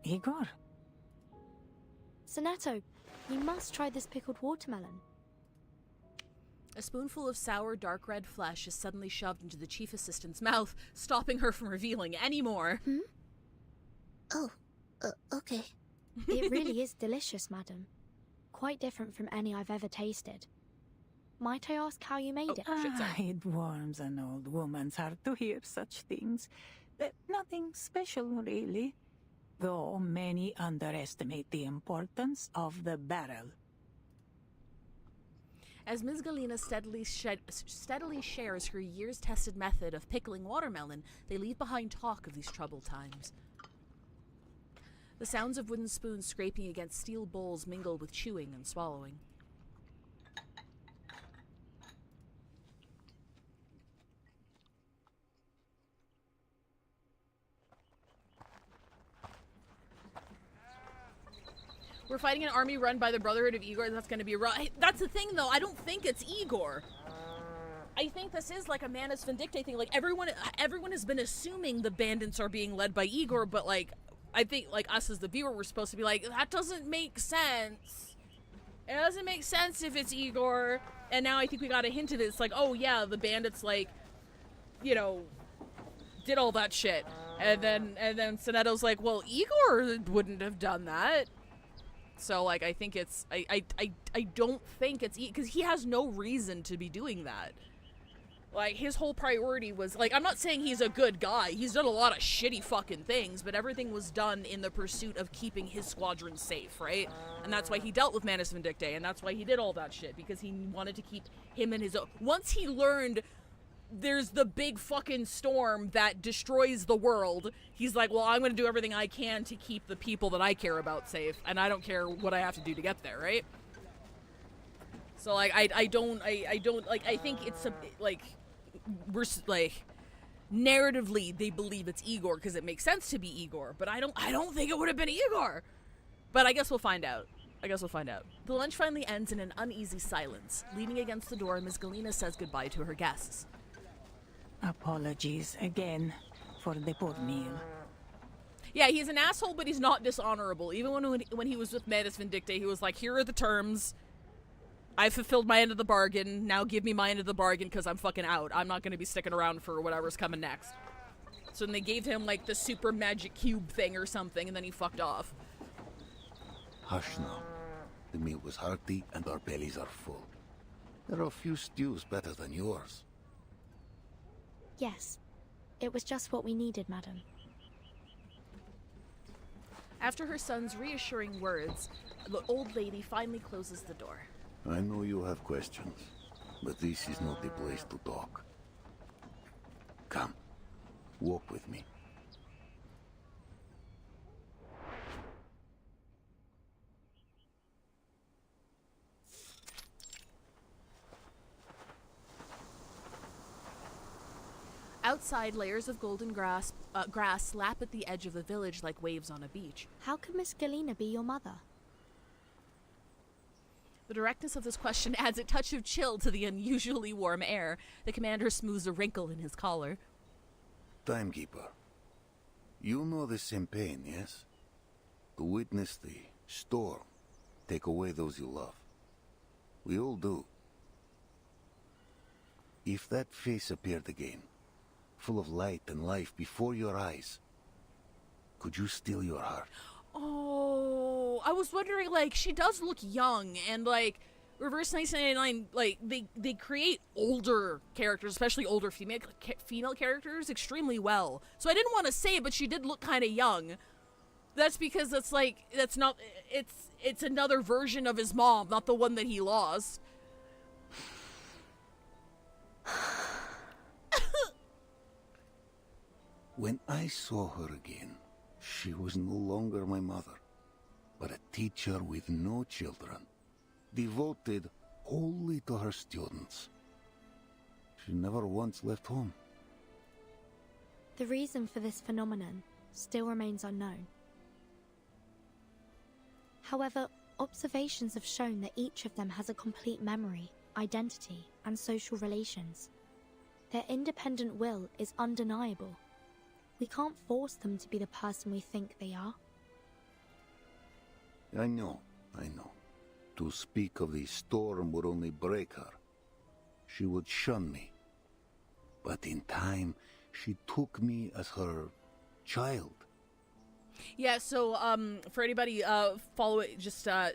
Igor? Sonetto, you must try this pickled watermelon. A spoonful of sour, dark red flesh is suddenly shoved into the chief assistant's mouth, stopping her from revealing any more. Oh, okay. It really is delicious, madam. Quite different from any I've ever tasted. Might I ask how you made it? It warms an old woman's heart to hear such things. But nothing special, really. Though many underestimate the importance of the barrel. As Ms. Galena steadily shares her years-tested method of pickling watermelon, they leave behind talk of these troubled times. The sounds of wooden spoons scraping against steel bowls mingle with chewing and swallowing. We're fighting an army run by the Brotherhood of Igor, and that's going to be right. That's the thing, though. I don't think it's Igor. I think this is like a Manus Vindictae thing. Like, everyone has been assuming the bandits are being led by Igor, but, like, I think, like, us as the viewer, we're supposed to be like, that doesn't make sense. It doesn't make sense if it's Igor. And now I think we got a hint of it. It's like, oh, yeah, the bandits, like, you know, did all that shit. And then Sonetto's like, well, Igor wouldn't have done that. So, like, I think it's, I don't think it's, because he has no reason to be doing that. Like, his whole priority was, like, I'm not saying he's a good guy. He's done a lot of shitty fucking things, but everything was done in the pursuit of keeping his squadron safe, right? And that's why he dealt with Manus Vindictae, and that's why he did all that shit, because he wanted to keep him and his own. Once he learned there's the big fucking storm that destroys the world, he's like, well, I'm going to do everything I can to keep the people that I care about safe, and I don't care what I have to do to get there, right? So, like, I don't, like, I think it's, like, we're, like, narratively, they believe it's Igor because it makes sense to be Igor, but I don't think it would have been Igor. But I guess we'll find out. The lunch finally ends in an uneasy silence. Leaning against the door, Ms. Galena says goodbye to her guests. Apologies again for the poor meal. Yeah, he's an asshole, but he's not dishonorable. Even when he was with Manus Vindictae, he was like, here are the terms. I fulfilled my end of the bargain. Now give me my end of the bargain because I'm fucking out. I'm not going to be sticking around for whatever's coming next. So then they gave him, like, the super magic cube thing or something, and then he fucked off. Hush now. The meal was hearty and our bellies are full. There are a few stews better than yours. Yes, it was just what we needed, madam. After her son's reassuring words, the old lady finally closes the door. I know you have questions, but this is not the place to talk. Come, walk with me. Outside, layers of golden grass lap at the edge of the village like waves on a beach. How could Miss Galena be your mother? The directness of this question adds a touch of chill to the unusually warm air. The commander smooths a wrinkle in his collar. Timekeeper, you know the same pain, yes? To witness the storm take away those you love. We all do. If that face appeared again, full of light and life before your eyes, could you steal your heart? Oh, I was wondering, like, she does look young, and, like, Reverse 1999, like, they create older characters, especially older female characters, extremely well. So I didn't want to say it, but she did look kind of young. That's because it's, like, that's not, it's another version of his mom, not the one that he lost. When I saw her again, she was no longer my mother, but a teacher with no children, devoted wholly to her students. She never once left home. The reason for this phenomenon still remains unknown. However, observations have shown that each of them has a complete memory, identity, and social relations. Their independent will is undeniable. We can't force them to be the person we think they are. I know. To speak of the storm would only break her. She would shun me. But in time, she took me as her child. Yeah, so for anybody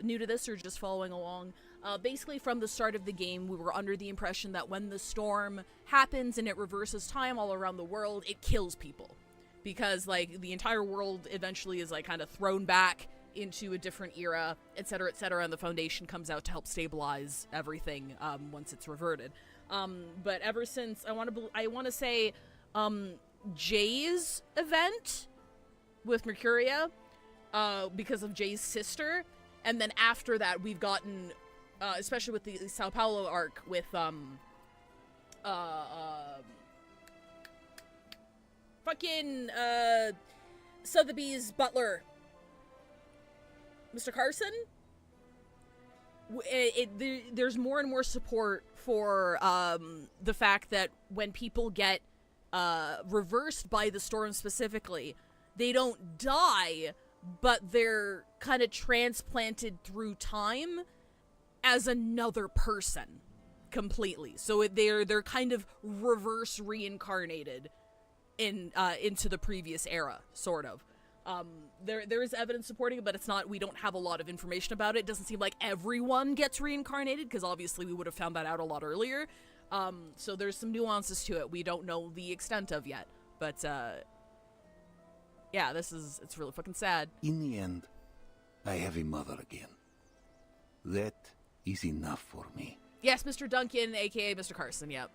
new to this or just following along, basically from the start of the game, we were under the impression that when the storm happens and it reverses time all around the world, it kills people. Because, like, the entire world eventually is, like, kind of thrown back into a different era, etc., and the Foundation comes out to help stabilize everything once it's reverted. But ever since, I want to say, Jay's event with Mercuria, because of Jay's sister, and then after that, we've gotten, especially with the Sao Paulo arc, with Sotheby's butler, Mr. Carson. There's more and more support for the fact that when people get reversed by the storm specifically, they don't die, but they're kind of transplanted through time as another person completely. So they're kind of reverse reincarnated into the previous era, sort of. There is evidence supporting it, but it's not. We don't have a lot of information about it. It doesn't seem like everyone gets reincarnated, because obviously we would have found that out a lot earlier. So there's some nuances to it we don't know the extent of yet. But yeah, it's really fucking sad. In the end, I have a mother again. That is enough for me. Yes, Mr. Duncan, aka Mr. Carson. Yep.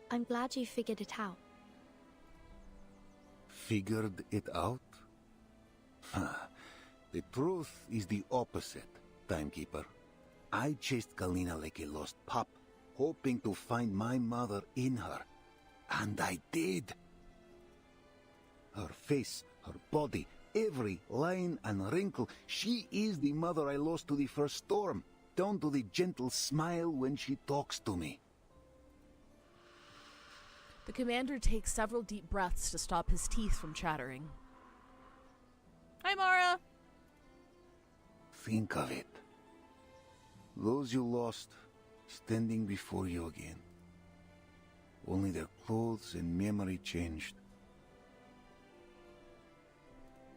I'm glad you figured it out. Figured it out? The truth is the opposite, Timekeeper. I chased Galina like a lost pup, hoping to find my mother in her. And I did. Her face, her body, every line and wrinkle. She is the mother I lost to the first storm, down to the gentle smile when she talks to me. The commander takes several deep breaths to stop his teeth from chattering. Hi, Mara! Think of it. Those you lost, standing before you again. Only their clothes and memory changed.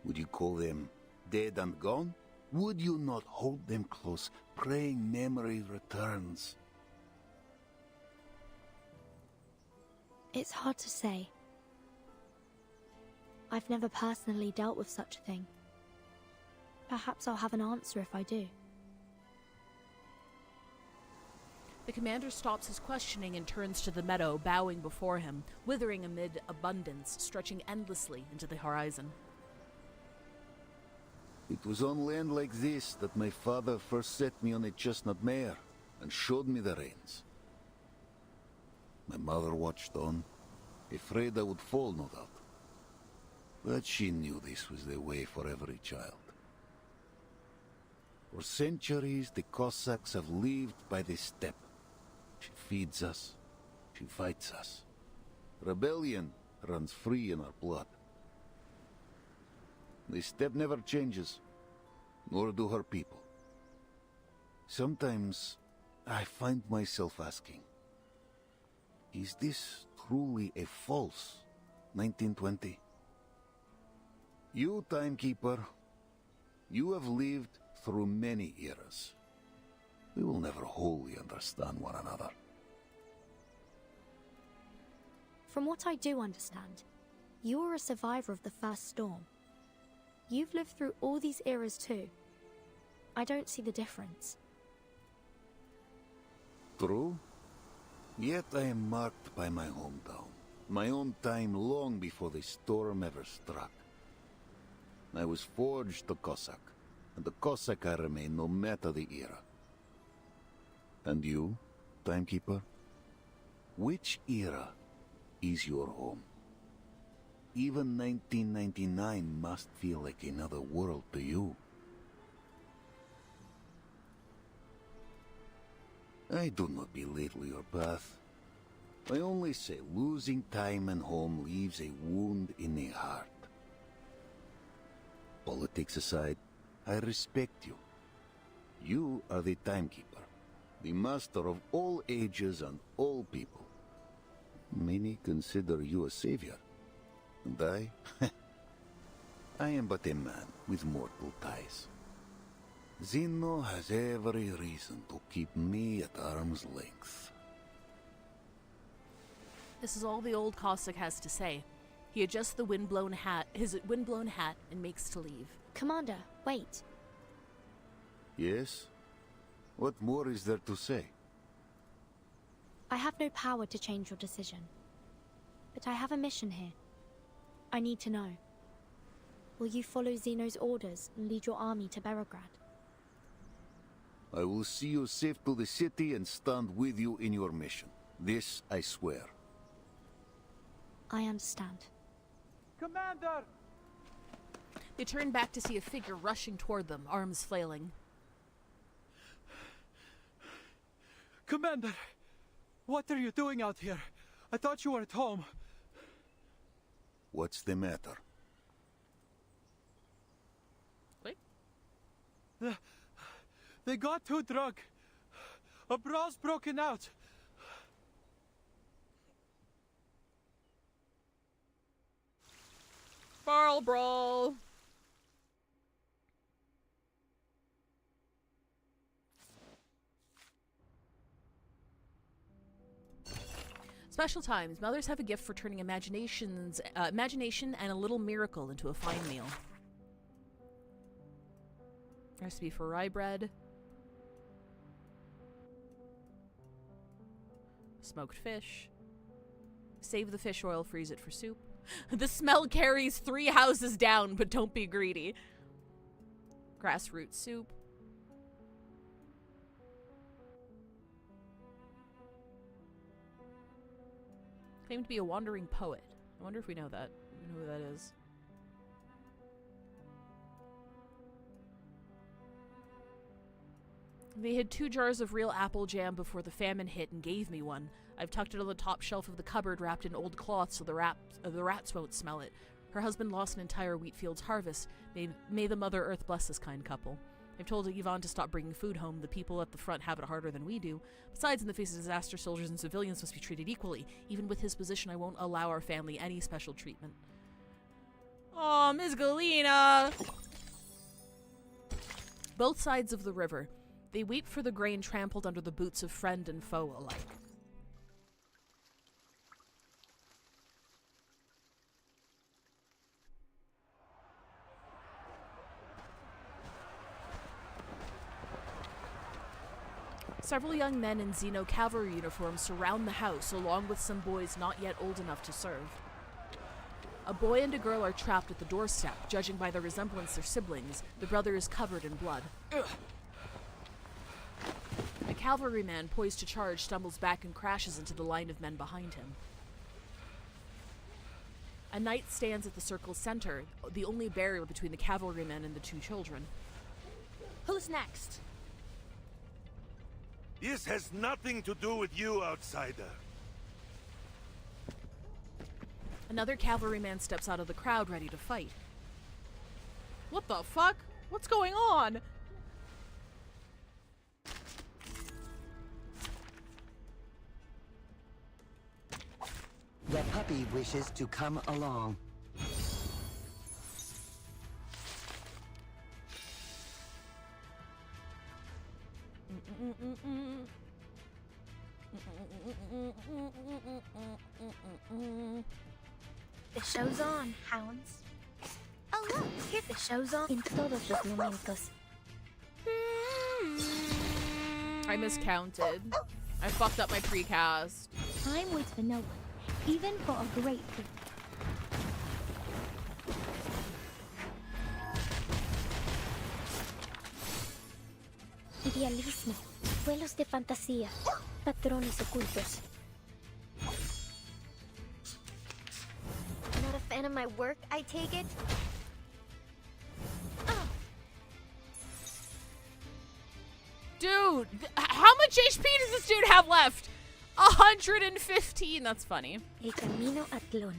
Would you call them dead and gone? Would you not hold them close, praying memory returns? It's hard to say. I've never personally dealt with such a thing. Perhaps I'll have an answer if I do. The commander stops his questioning and turns to the meadow, bowing before him, withering amid abundance, stretching endlessly into the horizon. It was on land like this that my father first set me on a chestnut mare and showed me the reins. My mother watched on, afraid I would fall, no doubt. But she knew this was the way for every child. For centuries, the Cossacks have lived by this steppe. She feeds us, she fights us. Rebellion runs free in our blood. The steppe never changes, nor do her people. Sometimes I find myself asking, is this truly a false 1920? You, Timekeeper, you have lived through many eras. We will never wholly understand one another. From what I do understand, you were a survivor of the first storm. You've lived through all these eras too. I don't see the difference. True. Yet I am marked by my hometown, my own time long before the storm ever struck. I was forged a Cossack, and the Cossack I remain no matter the era. And you, Timekeeper? Which era is your home? Even 1999 must feel like another world to you. I do not belittle your path. I only say losing time and home leaves a wound in the heart. Politics aside, I respect you. You are the timekeeper, the master of all ages and all people. Many consider you a savior. And I? I am but a man with mortal ties. Zeno has every reason to keep me at arm's length. This is all the old Cossack has to say. He adjusts his windblown hat, and makes to leave. Commander, wait. Yes? What more is there to say? I have no power to change your decision. But I have a mission here. I need to know. Will you follow Zeno's orders and lead your army to Beograd? I will see you safe to the city and stand with you in your mission. This I swear. I understand. Commander! They turn back to see a figure rushing toward them, arms flailing. Commander! What are you doing out here? I thought you were at home. What's the matter? Wait. They got too drunk. A brawl's broken out. Brawl. Special times. Mothers have a gift for turning imagination and a little miracle into a fine meal. Recipe for rye bread. Smoked fish. Save the fish oil, freeze it for soup. The smell carries 3 houses down, but don't be greedy. Grassroots soup. Claimed to be a wandering poet. I wonder if we know that. We know who that is. They hid 2 jars of real apple jam before the famine hit and gave me one. I've tucked it on the top shelf of the cupboard wrapped in old cloth so the rats won't smell it. Her husband lost an entire wheat field's harvest. May the Mother Earth bless this kind couple. I've told Yvonne to stop bringing food home. The people at the front have it harder than we do. Besides, in the face of disaster, soldiers and civilians must be treated equally. Even with his position, I won't allow our family any special treatment. Aw, Miss Galena! Both sides of the river. They weep for the grain trampled under the boots of friend and foe alike. Several young men in Xeno cavalry uniforms surround the house, along with some boys not yet old enough to serve. A boy and a girl are trapped at the doorstep. Judging by their resemblance, they're siblings. The brother is covered in blood. A cavalryman poised to charge stumbles back and crashes into the line of men behind him. A knight stands at the circle's center, the only barrier between the cavalryman and the 2 children. Who's next? This has nothing to do with you, outsider. Another cavalryman steps out of the crowd, ready to fight. What the fuck? What's going on? The puppy wishes to come along. The show's on, hounds. Oh look, here the show's on in todos los momentos. I miscounted. I fucked up my precast. Time waits for no one, even for a great thing. Idealismo, vuelos de fantasía, patrones ocultos. fan of my work, I take it? Dude, how much HP does this dude have left? 115. That's funny. El camino a Tlon.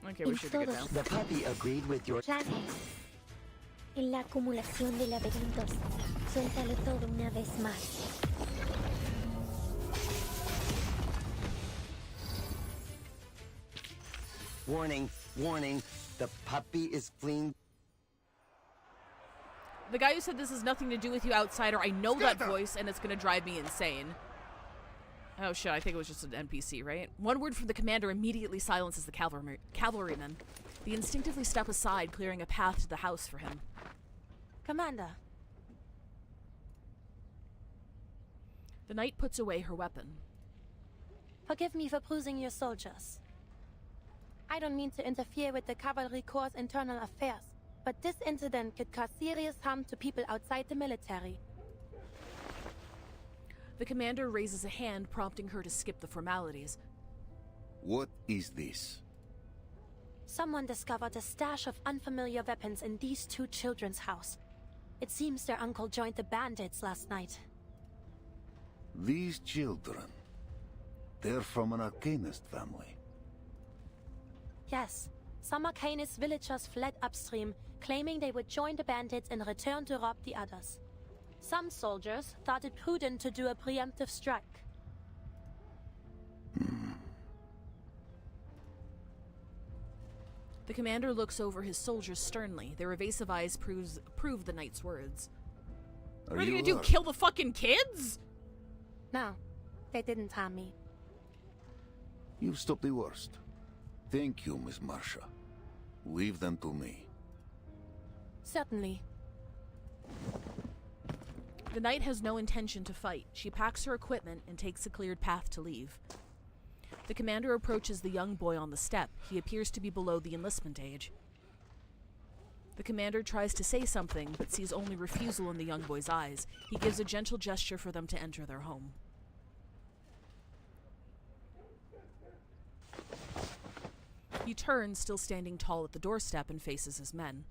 Okay, we should be good now. The puppy agreed with your Planes. En la acumulación de laberintos, suéltalo todo una vez más. warning, warning. The puppy is fleeing. The guy who said this has nothing to do with you, outsider, I know that voice, and it's gonna drive me insane. Oh shit, I think it was just an NPC, right? One word from the commander immediately silences the cavalrymen. They instinctively step aside, clearing a path to the house for him. Commander. The knight puts away her weapon. Forgive me for bruising your soldiers. I don't mean to interfere with the Cavalry Corps' internal affairs, but this incident could cause serious harm to people outside the military. The commander raises a hand, prompting her to skip the formalities. What is this? Someone discovered a stash of unfamiliar weapons in these two children's house. It seems their uncle joined the bandits last night. These children, they're from an Arcanist family. Yes, some Arcanist villagers fled upstream, claiming they would join the bandits and return to rob the others. Some soldiers thought it prudent to do a preemptive strike. The commander looks over his soldiers sternly. Their evasive eyes prove the knight's words. What are they gonna do, kill the fucking kids? No, they didn't harm me. You've stopped the worst. Thank you, Miss Marsha. Leave them to me. Certainly. The knight has no intention to fight. She packs her equipment and takes a cleared path to leave. The commander approaches the young boy on the step. He appears to be below the enlistment age. The commander tries to say something, but sees only refusal in the young boy's eyes. He gives a gentle gesture for them to enter their home. He turns, still standing tall at the doorstep, and faces his men.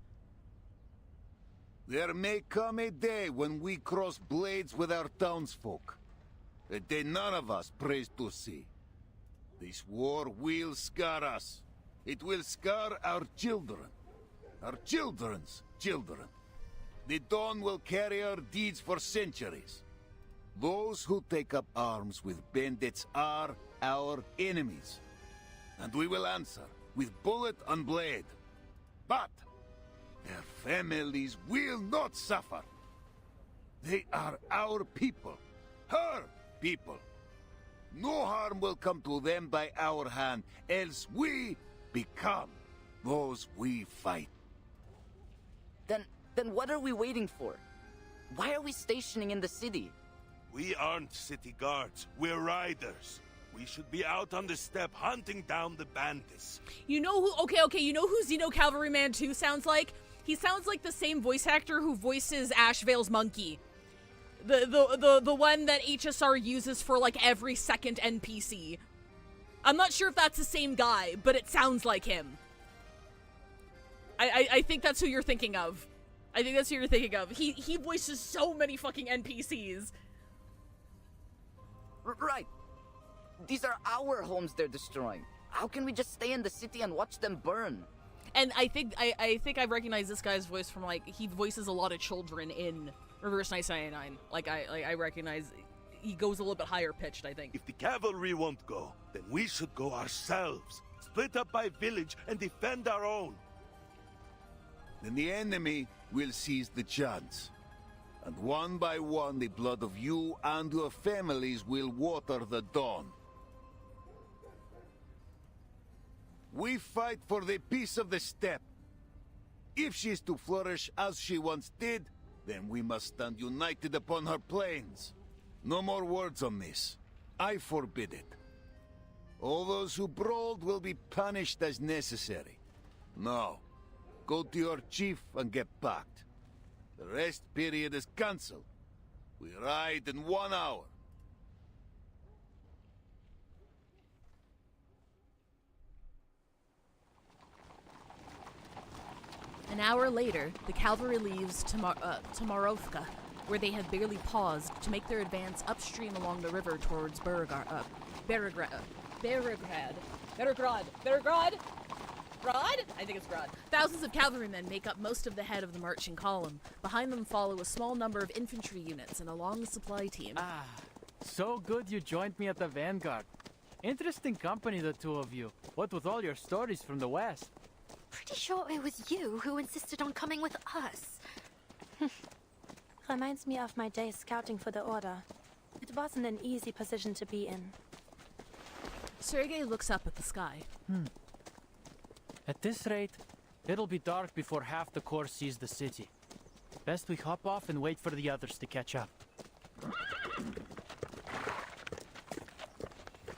There may come a day when we cross blades with our townsfolk. A day none of us prays to see. This war will scar us. It will scar our children. Our children's children. The dawn will carry our deeds for centuries. Those who take up arms with bandits are our enemies. And we will answer with bullet and blade. But their families will not suffer. They are our people. Her people. No harm will come to them by our hand, else we become those we fight. Then what are we waiting for? Why are we stationing in the city? We aren't city guards. We're riders. We should be out on the steppe hunting down the bandits. You know who? Okay. You know who Xeno Cavalryman 2 sounds like? He sounds like the same voice actor who voices Ashvale's monkey. The one that HSR uses for like every second NPC. I'm not sure if that's the same guy, but it sounds like him. I think that's who you're thinking of. I think that's who you're thinking of. He voices so many fucking NPCs. Right. These are our homes they're destroying. How can we just stay in the city and watch them burn? And I think I recognize this guy's voice from, like, he voices a lot of children in Reverse 1999. Like I recognize he goes a little bit higher pitched, I think. If the cavalry won't go, then we should go ourselves. Split up by village and defend our own. Then the enemy will seize the chance. And one by one the blood of you and your families will water the dawn. We fight for the peace of the steppe. If she is to flourish as she once did, then we must stand united upon her plains. No more words on this. I forbid it. All those who brawled will be punished as necessary. Now, go to your chief and get packed. The rest period is cancelled. We ride in 1 hour. An hour later, the cavalry leaves Tomarovka, where they have barely paused to make their advance upstream along the river towards Beregrad. I think it's Grad. Thousands of cavalrymen make up most of the head of the marching column. Behind them follow a small number of infantry units and a long supply team. Ah, so good you joined me at the vanguard. Interesting company, the two of you. What with all your stories from the West? Pretty sure it was you who insisted on coming with us. Reminds me of my days scouting for the Order. It wasn't an easy position to be in. Sergei looks up at the sky. At this rate, it'll be dark before half the Corps sees the city. Best we hop off and wait for the others to catch up.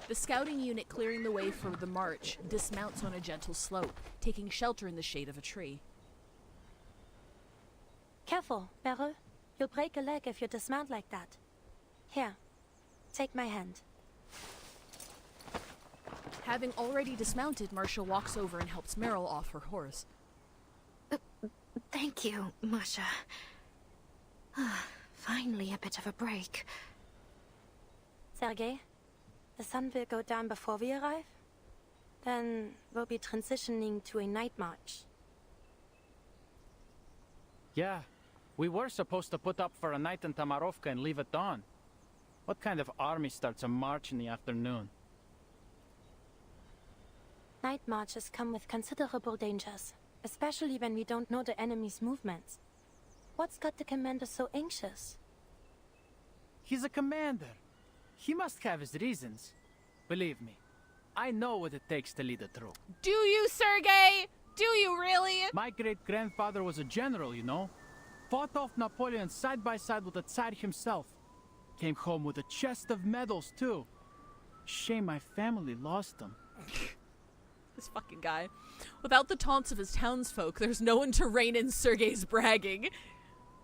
The scouting unit clearing the way for the march dismounts on a gentle slope, taking shelter in the shade of a tree. Careful, Beryl. You'll break a leg if you dismount like that. Here, take my hand. Having already dismounted, Marcia walks over and helps Meryl off her horse. Thank you, Masha. Finally a bit of a break. Sergei, the sun will go down before we arrive. Then we'll be transitioning to a night march. Yeah, we were supposed to put up for a night in Tomarovka and leave at dawn. What kind of army starts a march in the afternoon? Night marches come with considerable dangers, especially when we don't know the enemy's movements. What's got the commander so anxious? He's a commander. He must have his reasons. Believe me, I know what it takes to lead a troop. Do you, Sergei? Do you really? My great-grandfather was a general, you know. Fought off Napoleon side by side with the Tsar himself. Came home with a chest of medals, too. Shame my family lost him. This fucking guy. Without the taunts of his townsfolk, there's no one to rein in Sergei's bragging.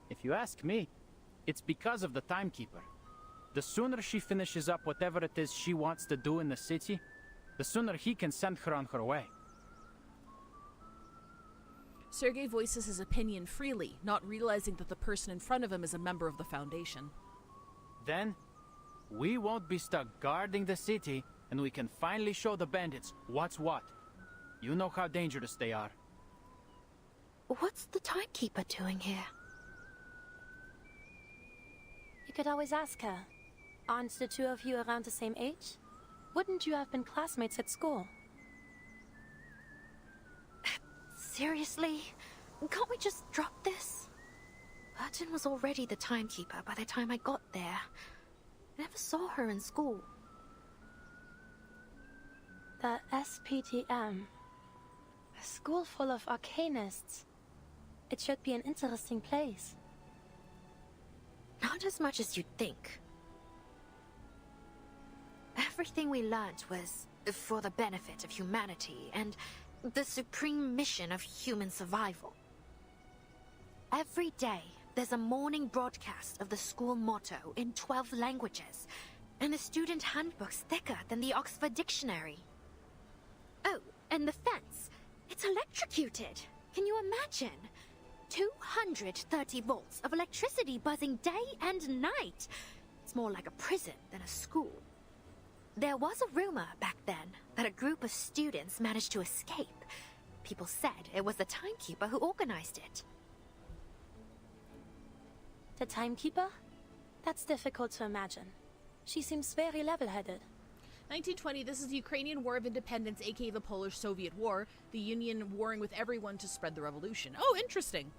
If you ask me, it's because of the timekeeper. The sooner she finishes up whatever it is she wants to do in the city, the sooner he can send her on her way. Sergei voices his opinion freely, not realizing that the person in front of him is a member of the Foundation. Then, we won't be stuck guarding the city, and we can finally show the bandits what's what. You know how dangerous they are. What's the timekeeper doing here? You could always ask her. Aren't the two of you around the same age? Wouldn't you have been classmates at school? Seriously? Can't we just drop this? Burton was already the timekeeper by the time I got there. I never saw her in school. The SPTM. A school full of arcanists. It should be an interesting place. Not as much as you'd think. Everything we learned was for the benefit of humanity and the supreme mission of human survival. Every day, there's a morning broadcast of the school motto in 12 languages, and the student handbook's thicker than the Oxford Dictionary. Oh, and the fence. It's electrocuted. Can you imagine? 230 volts of electricity buzzing day and night. It's more like a prison than a school. There was a rumor back then that a group of students managed to escape. People said it was the timekeeper who organized it. The timekeeper? That's difficult to imagine. She seems very level-headed. 1920, this is the Ukrainian War of Independence, aka the Polish-Soviet War, the Union warring with everyone to spread the revolution. Oh, interesting.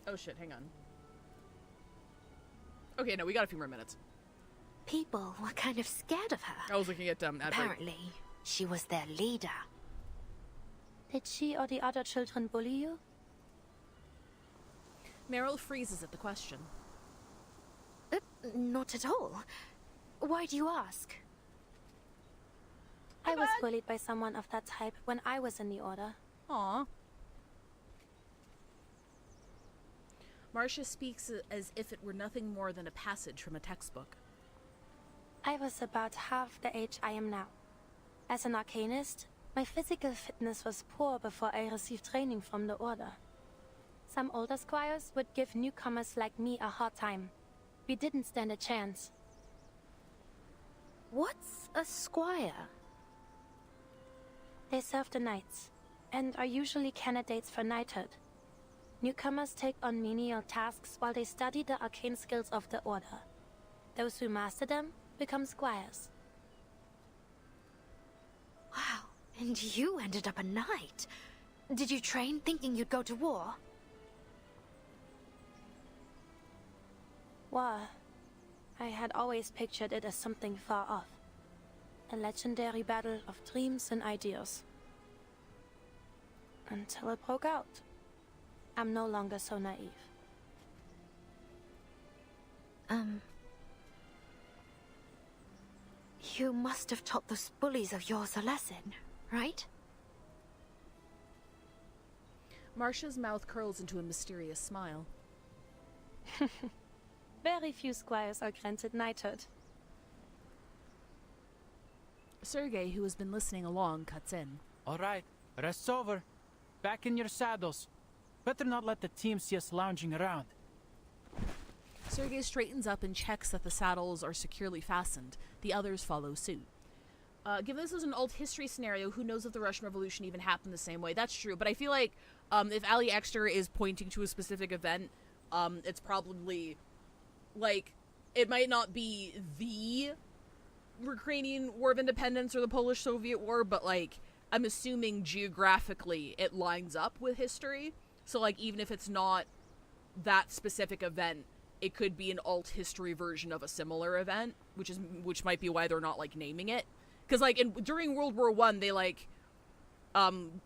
Oh shit, hang on. Okay, no, we got a few more minutes. People were kind of scared of her. I was looking at ad break. Apparently, she was their leader. Did she or the other children bully you? Meryl freezes at the question. Not at all. Why do you ask? I was bullied by someone of that type when I was in the Order. Aww. Marcia speaks as if it were nothing more than a passage from a textbook. I was about half the age I am now. As an arcanist, My physical fitness was poor before I received training from the Order. Some older squires would give newcomers like me a hard time. We didn't stand a chance. What's a squire? They serve the knights, and are usually candidates for knighthood. Newcomers take on menial tasks while they study the arcane skills of the Order. Those who master them become squires. Wow, and you ended up a knight. Did you train thinking you'd go to war? War. I had always pictured it as something far off. A legendary battle of dreams and ideas. Until it broke out. I'm no longer so naive. You must have taught those bullies of yours a lesson, right? Marcia's mouth curls into a mysterious smile. Very few squires are granted knighthood. Sergei, who has been listening along, cuts in. All right, rest's over. Back in your saddles. Better not let the team see us lounging around. Sergei straightens up and checks that the saddles are securely fastened. The others follow suit. Given this is an old history scenario, who knows if the Russian Revolution even happened the same way? That's true, but I feel like if Ali Exter is pointing to a specific event, it's probably, like, it might not be the Ukrainian War of Independence or the Polish-Soviet War, but, like, I'm assuming geographically it lines up with history. So, like, even if it's not that specific event, it could be an alt history version of a similar event, which might be why they're not, like, naming it. Because, like, during World War I, they, like,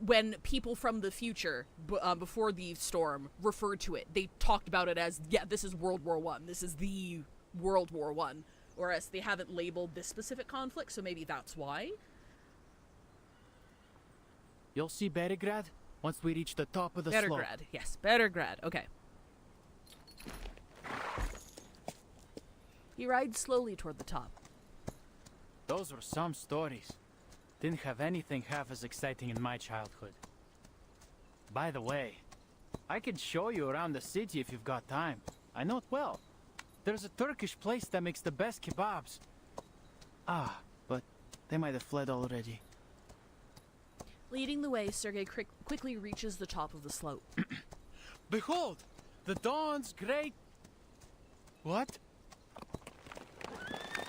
when people from the future, before the storm, referred to it, they talked about it as, yeah, this is World War I. This is the World War I. Whereas they haven't labeled this specific conflict, so maybe that's why. You'll see Beregrad once we reach the top of the slope. Beregrad, yes, Beregrad, okay. He rides slowly toward the top. Those were some stories. Didn't have anything half as exciting in my childhood. By the way, I can show you around the city if you've got time. I know it well. There's a Turkish place that makes the best kebabs. Ah, but they might have fled already. Leading the way, Sergei quickly reaches the top of the slope. Behold! The dawn's great... What?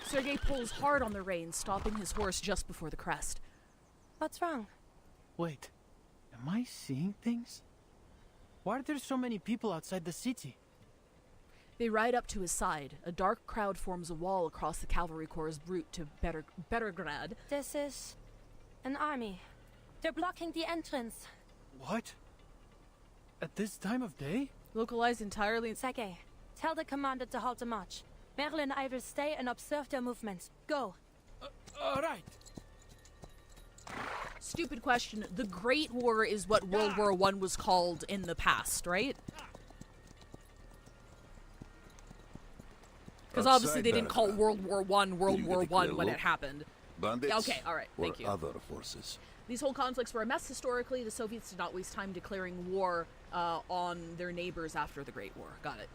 Sergei pulls hard on the reins, stopping his horse just before the crest. What's wrong? Wait, am I seeing things? Why are there so many people outside the city? They ride up to his side. A dark crowd forms a wall across the cavalry corps' route to Beregrad. This is an army. They're blocking the entrance. What? At this time of day? Localized entirely in... Sergei, tell the commander to halt the march. Merle and I will stay and observe their movements. Go. All right. Stupid question. The Great War is what World War I was called in the past, right? Because obviously they didn't call World War I World War I when it happened. Bandits? Okay, all right, thank you. Other forces. These whole conflicts were a mess historically. The Soviets did not waste time declaring war on their neighbors after the Great War. Got it.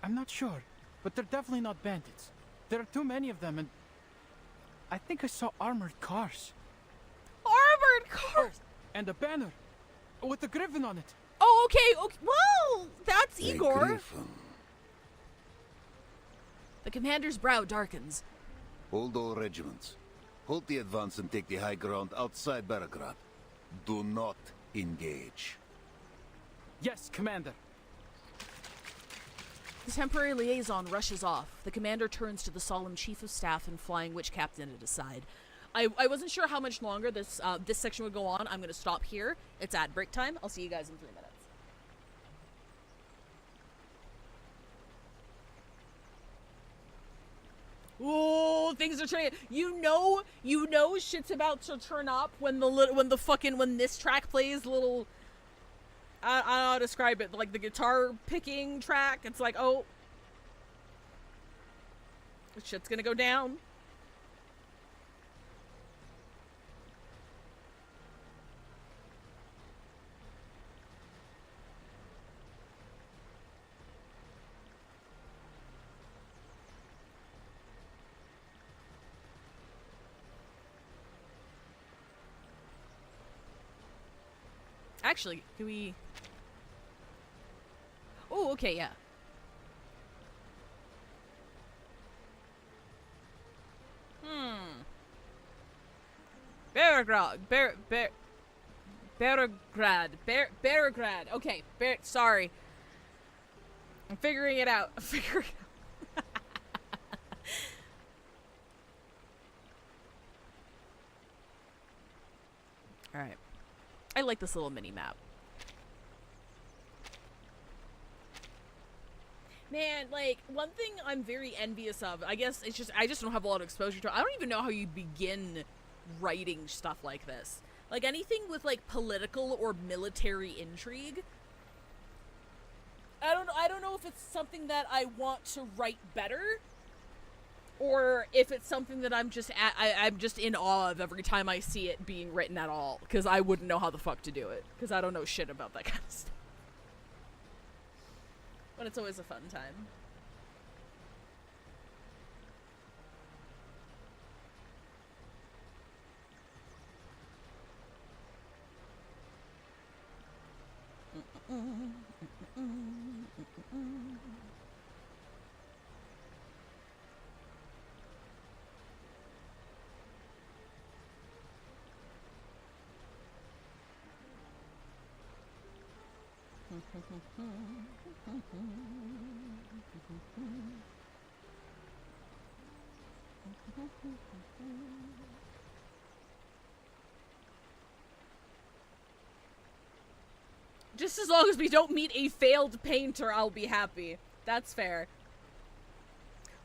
I'm not sure, but they're definitely not bandits. There are too many of them, and I think I saw armored cars. Armored cars? And a banner with a griffin on it. Oh, okay. Well, that's Igor. Griffin. The commander's brow darkens. Hold all regiments. Hold the advance and take the high ground outside Beregrad. Do not engage. Yes, Commander. The temporary liaison rushes off. The commander turns to the solemn chief of staff and flying witch captain at his side. I wasn't sure how much longer this section would go on. I'm going to stop here. It's ad break time. I'll see you guys in 3 minutes. Ooh, things are turning. You know, shit's about to turn up when when this track plays. Little, I don't know how to describe it. Like the guitar picking track. It's like, oh, shit's gonna go down. Actually, can we... Oh, okay, yeah. Beregrad. Okay, sorry. I'm figuring it out. Alright. I like this little mini-map. Man, like, one thing I'm very envious of, I guess it's just, I just don't have a lot of exposure to it. I don't even know how you begin writing stuff like this. Like, anything with, like, political or military intrigue. I don't know if it's something that I want to write better, or if it's something that I'm just I'm just in awe of every time I see it being written at all, because I wouldn't know how the fuck to do it, because I don't know shit about that kind of stuff. But it's always a fun time. Just as long as we don't meet a failed painter, I'll be happy. That's fair.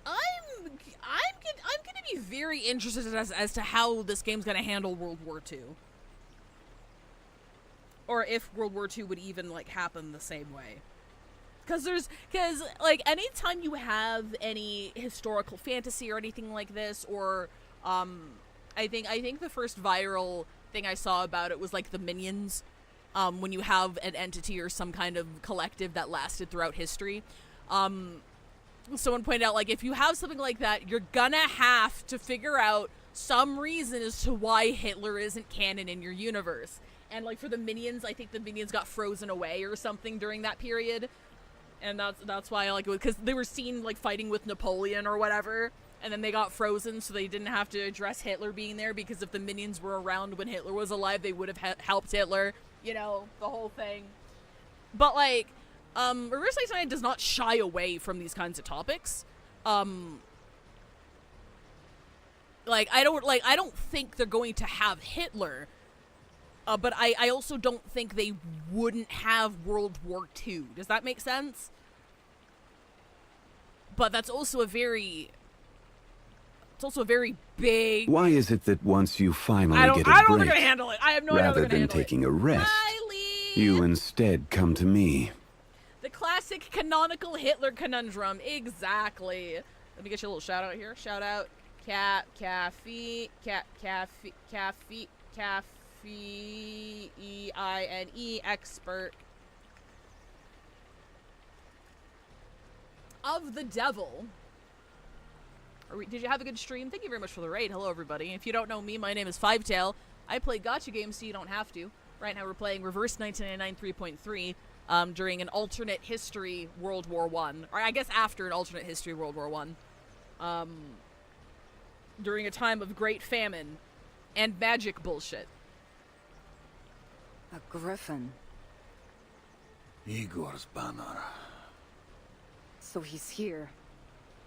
I'm gonna be very interested as to how this game's gonna handle World War II. Or if World War II would even, like, happen the same way. Because like, anytime you have any historical fantasy or anything like this, or, I think the first viral thing I saw about it was, like, the Minions. When you have an entity or some kind of collective that lasted throughout history. Someone pointed out, like, if you have something like that, you're gonna have to figure out some reason as to why Hitler isn't canon in your universe. And, like, for the Minions, I think the Minions got frozen away or something during that period. And that's why I like it, because they were seen, like, fighting with Napoleon or whatever, and then they got frozen, so they didn't have to address Hitler being there, because if the Minions were around when Hitler was alive, they would have helped Hitler. You know, the whole thing. But, like, Reverse 99 does not shy away from these kinds of topics. Like, I don't think they're going to have Hitler. But I also don't think they wouldn't have World War II. Does that make sense? But that's also a very... It's also a very big... Why is it that once you finally get a break, I don't know if they're gonna handle it. I have no idea how they're rather gonna than handle taking a rest, you instead come to me? The classic canonical Hitler conundrum. Exactly. Let me get you a little shout out here. Shout out Caffeine expert of the devil. Did you have a good stream? Thank you very much for the raid. Hello, everybody. If you don't know me, my name is Fivetail. I play gacha games so you don't have to. Right now we're playing Reverse 1999 3.3 during an alternate history World War I. Or I guess after an alternate history World War I. During a time of great famine and magic bullshit. A griffin. Igor's banner. So he's here.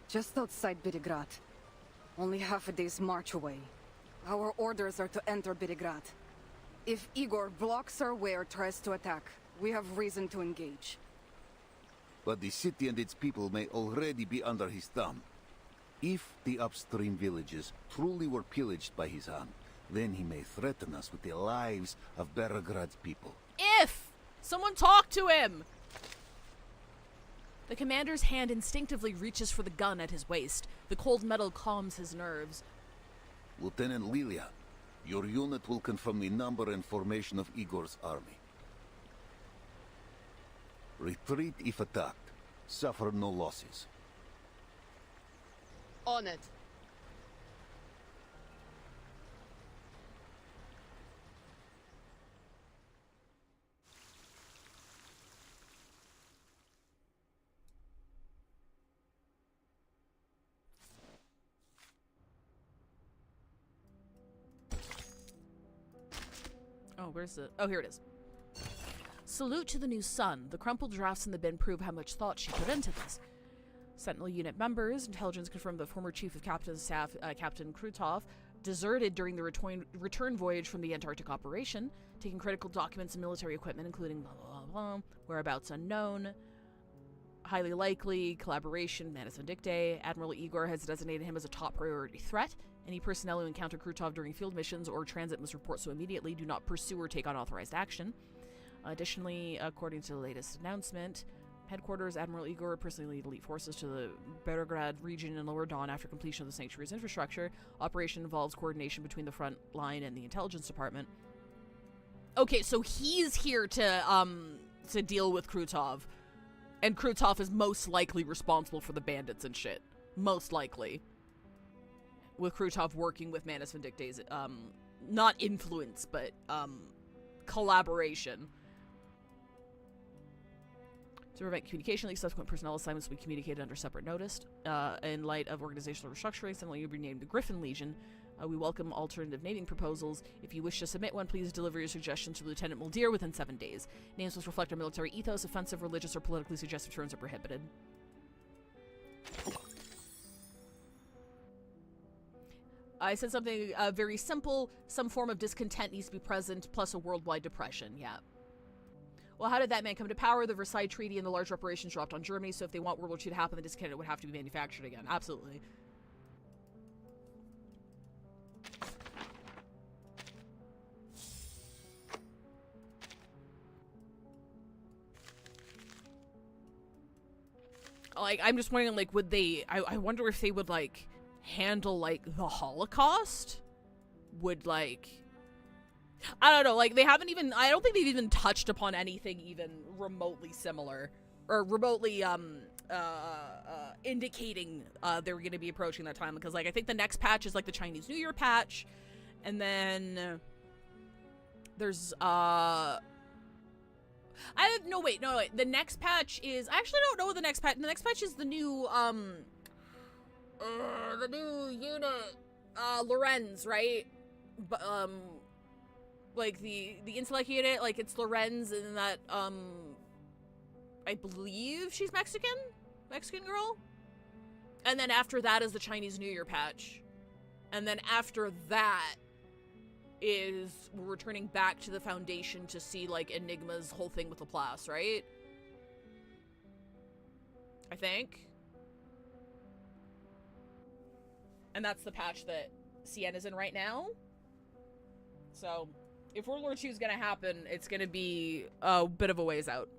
Just outside Birigrad. Only half a day's march away. Our orders are to enter Birigrad. If Igor blocks our way or tries to attack, we have reason to engage. But the city and its people may already be under his thumb. If the upstream villages truly were pillaged by his hand, then he may threaten us with the lives of Berigrad's people. If! Someone talk to him! The commander's hand instinctively reaches for the gun at his waist. The cold metal calms his nerves. Lieutenant Lilia, your unit will confirm the number and formation of Igor's army. Retreat if attacked. Suffer no losses. On it. where's it? Oh, here it is. Salute to the new sun. The crumpled drafts in the bin prove how much thought she put into this. Sentinel unit members, intelligence confirmed the former chief of Captain's staff, Captain Krutov, deserted during the return voyage from the Antarctic operation, taking critical documents and military equipment, including blah, blah, blah, blah, whereabouts unknown. Highly likely collaboration, Manus Vindictae. Admiral Igor has designated him as a top priority threat. Any personnel who encounter Krutov during field missions or transit must report so immediately. Do not pursue or take unauthorized action. Additionally, according to the latest announcement, Headquarters Admiral Igor personally lead elite forces to the Berograd region in Lower Dawn after completion of the Sanctuary's infrastructure. Operation involves coordination between the front line and the intelligence department. Okay, so he's here to deal with Krutov. And Krutov is most likely responsible for the bandits and shit. Most likely. With Krutov working with Manus Vindictae's, not influence, but, collaboration. To prevent communication leaks, subsequent personnel assignments will be communicated under separate notice. In light of organizational restructuring, suddenly you'll be named the Griffin Legion. We welcome alternative naming proposals. If you wish to submit one, please deliver your suggestion to Lieutenant Muldir within 7 days. Names must reflect our military ethos. Offensive, religious, or politically suggestive terms are prohibited. I said something very simple. Some form of discontent needs to be present, plus a worldwide depression. Yeah. Well, how did that man come to power? The Versailles Treaty and the large reparations dropped on Germany, so if they want World War II to happen, the discontent would have to be manufactured again. Absolutely. Like, I'm just wondering, like, would they... I wonder if they would, like, handle, like, the Holocaust? Would, like... I don't know, like, they haven't even... I don't think they've even touched upon anything even remotely similar. Or remotely, indicating they were going to be approaching that time. Because, like, I think the next patch is, like, the Chinese New Year patch. And then... there's, no, wait. The next patch is... I actually don't know what the next patch... The next patch is the new, the new unit, Lorenz, right? But, like, the intellect unit, like, it's Lorenz, and that, I believe she's Mexican? Mexican girl? And then after that is the Chinese New Year patch. And then after that is we're returning back to the Foundation to see, like, Enigma's whole thing with Laplace, right? I think. And that's the patch that Sienna's in right now. So, if World War II is gonna happen, it's gonna be a bit of a ways out.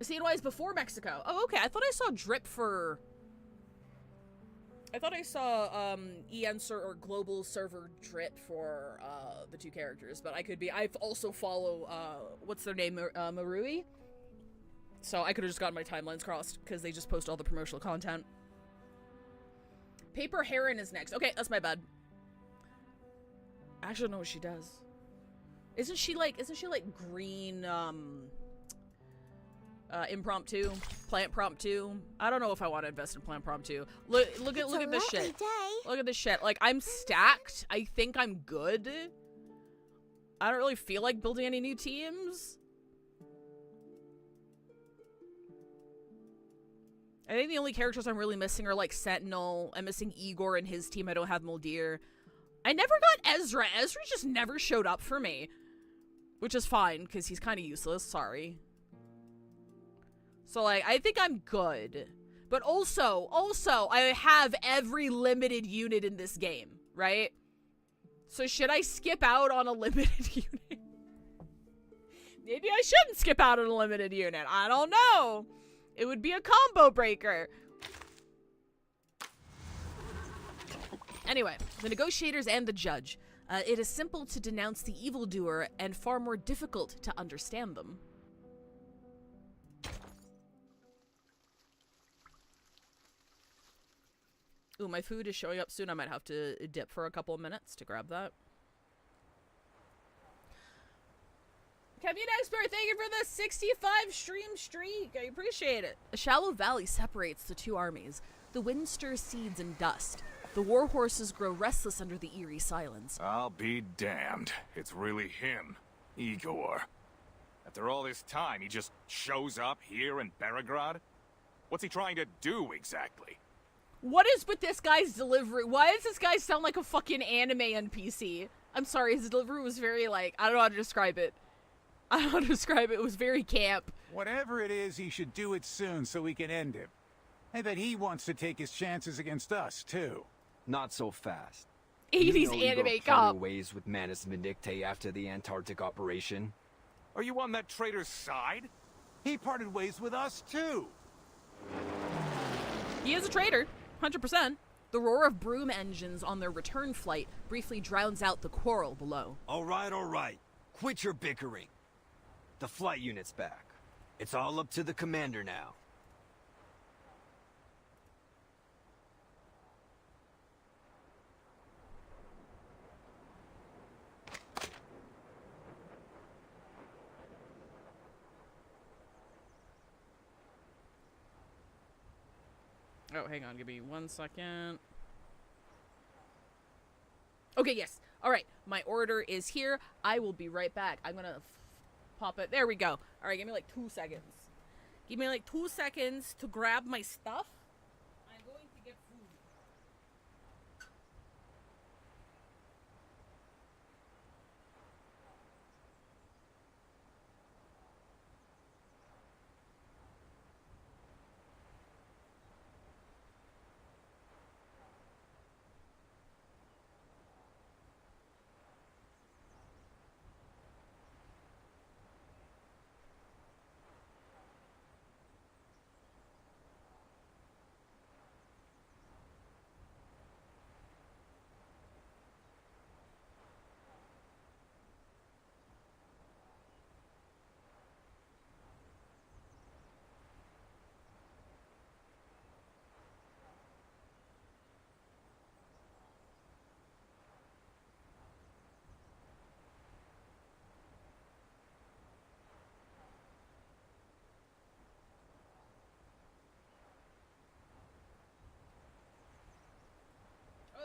Sienna is before Mexico. Oh, okay. I thought I saw Drip for... I thought I saw, or global server Drip for, the two characters, but I could be... I also follow, what's their name? Marui? So I could have just gotten my timelines crossed, because they just post all the promotional content. Paper Heron is next. Okay, that's my bad. I actually don't know what she does. Isn't she like green, impromptu, plant promptu? I don't know if I want to invest in plant promptu. Look at this shit. Look at this shit. Like, I'm stacked. I think I'm good. I don't really feel like building any new teams. I think the only characters I'm really missing are, like, Sentinel. I'm missing Igor and his team. I don't have Muldir. I never got Ezra. Ezra just never showed up for me. Which is fine, because he's kind of useless. Sorry. So, like, I think I'm good. But also, I have every limited unit in this game, right? So should I skip out on a limited unit? Maybe I shouldn't skip out on a limited unit. I don't know. It would be a combo breaker. Anyway, the negotiators and the judge. It is simple to denounce the evildoer and far more difficult to understand them. Ooh, my food is showing up soon. I might have to dip for a couple of minutes to grab that. Kevin Expert, thank you for the 65 stream streak. I appreciate it. A shallow valley separates the two armies. The wind stirs seeds and dust. The war horses grow restless under the eerie silence. I'll be damned. It's really him. Igor. After all this time, he just shows up here in Beregrad? What's he trying to do, exactly? What is with this guy's delivery? Why does this guy sound like a fucking anime NPC? I'm sorry, his delivery was very, like, I don't know how to describe it. I don't know how to describe it. It was very camp. Whatever it is, he should do it soon so we can end him. I bet he wants to take his chances against us, too. Not so fast. 80s anime cop. Ways with Manus Vindictae after the Antarctic operation. Are you on that traitor's side? He parted ways with us, too. He is a traitor, 100%. The roar of broom engines on their return flight briefly drowns out the quarrel below. All right. Quit your bickering. The flight unit's back. It's all up to the commander now. Oh, hang on. Give me 1 second. Okay, yes. All right. My order is here. I will be right back. I'm going to pop it. There we go. All right. Give me like 2 seconds. Give me like 2 seconds to grab my stuff. I'm going to get food.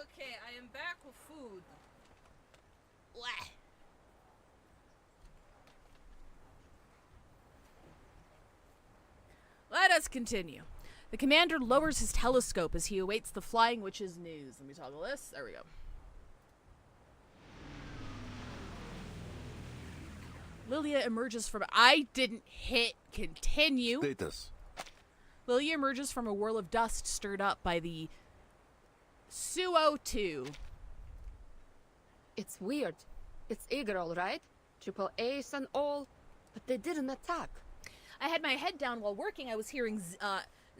Okay, I am back with food. Blah. Let us continue. The commander lowers his telescope as he awaits the Flying Witch's news. Let me toggle this. There we go. Lilia emerges from... I didn't hit continue. Status. Lilia emerges from a whirl of dust stirred up by the Suo-2. It's weird. It's Igor, all right? Triple ace and all, but they didn't attack. I had my head down while working. I was hearing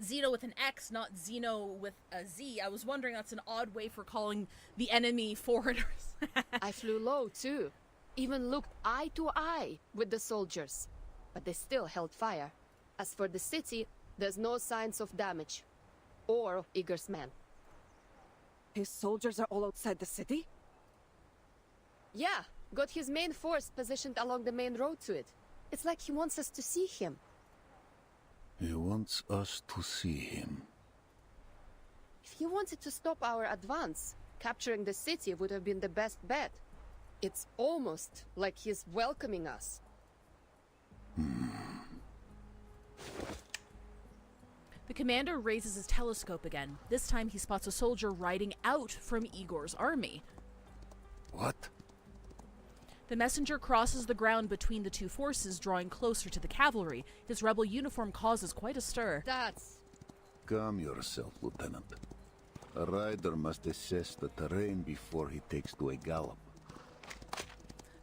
Xeno with an X, not Xeno with a Z. I was wondering that's an odd way for calling the enemy foreigners. I flew low, too. Even looked eye to eye with the soldiers. But they still held fire. As for the city, there's no signs of damage. Or Igor's men. His soldiers are all outside the city? Yeah, got his main force positioned along the main road to it. It's like he wants us to see him. He wants us to see him. If he wanted to stop our advance, capturing the city would have been the best bet. It's almost like he's welcoming us. The commander raises his telescope again. This time he spots a soldier riding out from Igor's army. What? The messenger crosses the ground between the two forces, drawing closer to the cavalry. His rebel uniform causes quite a stir. That's... Calm yourself, Lieutenant. A rider must assess the terrain before he takes to a gallop.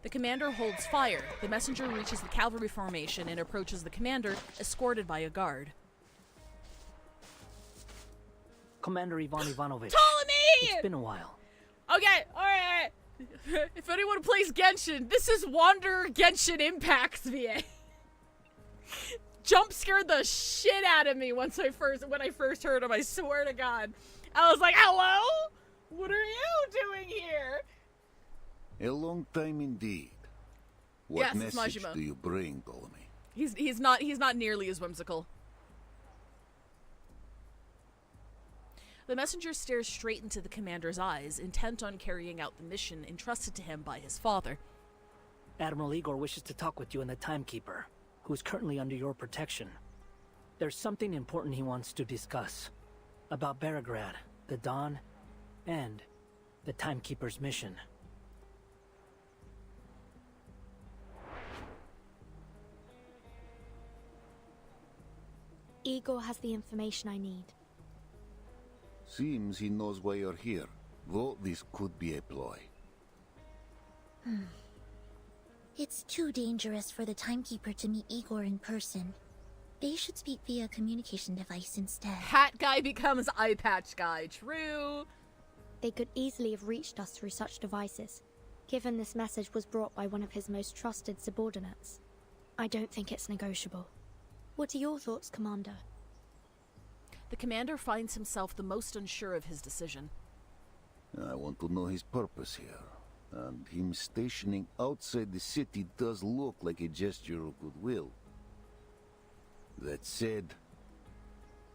The commander holds fire. The messenger reaches the cavalry formation and approaches the commander, escorted by a guard. Commander Ivan Ivanovich. Ptolemy! It's been a while. Okay, alright. If anyone plays Genshin, this is Wander Genshin Impacts, VA. Jump scared the shit out of me when I first heard him, I swear to God. I was like, hello? What are you doing here? A long time indeed. What Yes, it's message Majima. do you bring, Ptolemy? He's not nearly as whimsical. The messenger stares straight into the commander's eyes, intent on carrying out the mission entrusted to him by his father. Admiral Igor wishes to talk with you and the Timekeeper, who is currently under your protection. There's something important he wants to discuss. About Beregrad, the Dawn, and the Timekeeper's mission. Igor has the information I need. Seems he knows why you're here, though this could be a ploy. It's too dangerous for the Timekeeper to meet Igor in person. They should speak via communication device instead. Hat guy becomes eye patch guy. True. They could easily have reached us through such devices, given this message was brought by one of his most trusted subordinates. I don't think it's negotiable. What are your thoughts, Commander? The commander finds himself the most unsure of his decision. I want to know his purpose here. And him stationing outside the city does look like a gesture of goodwill. That said,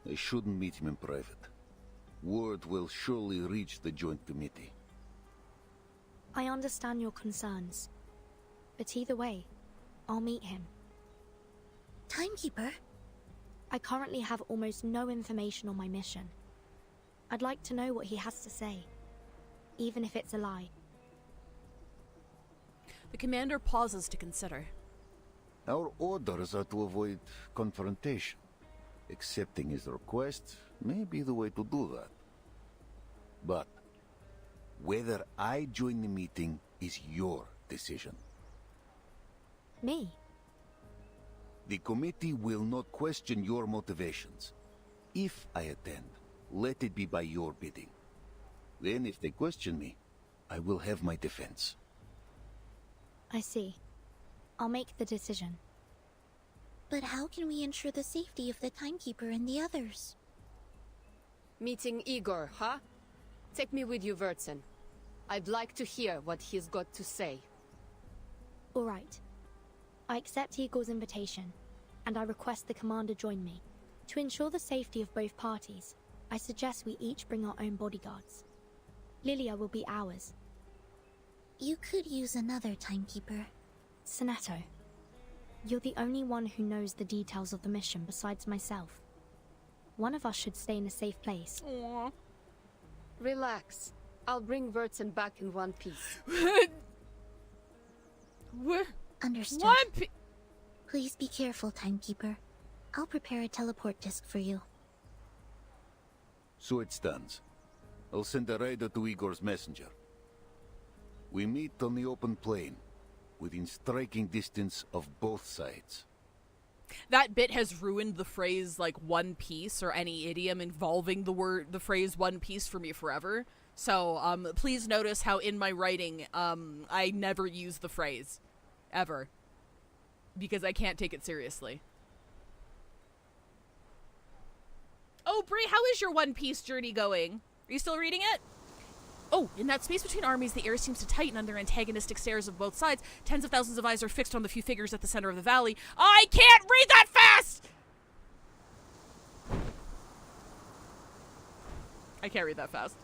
I shouldn't meet him in private. Word will surely reach the Joint Committee. I understand your concerns, but either way, I'll meet him. Timekeeper? I currently have almost no information on my mission. I'd like to know what he has to say, even if it's a lie. The commander pauses to consider. Our orders are to avoid confrontation. Accepting his request may be the way to do that. But whether I join the meeting is your decision. Me? The committee will not question your motivations. If I attend, let it be by your bidding. Then if they question me, I will have my defense. I see. I'll make the decision. But how can we ensure the safety of the Timekeeper and the others? Meeting Igor, huh? Take me with you, Wurtson. I'd like to hear what he's got to say. All right. I accept Igor's invitation, and I request the commander join me. To ensure the safety of both parties, I suggest we each bring our own bodyguards. Lilia will be ours. You could use another Timekeeper. Sonetto, you're the only one who knows the details of the mission besides myself. One of us should stay in a safe place. Aww. Relax. I'll bring Wurtson back in one piece. Understood. Please be careful, Timekeeper. I'll prepare a teleport disc for you. So it stands. I'll send a rider to Igor's messenger. We meet on the open plain, within striking distance of both sides. That bit has ruined the phrase, like, One Piece, or any idiom involving the phrase One Piece for me forever. So, please notice how in my writing, I never use the phrase. Ever. Because I can't take it seriously. Oh, Brie, how is your One Piece journey going? Are you still reading it? Oh, in that space between armies, the air seems to tighten under antagonistic stares of both sides. Tens of thousands of eyes are fixed on the few figures at the center of the valley. I can't read that fast! I can't read that fast.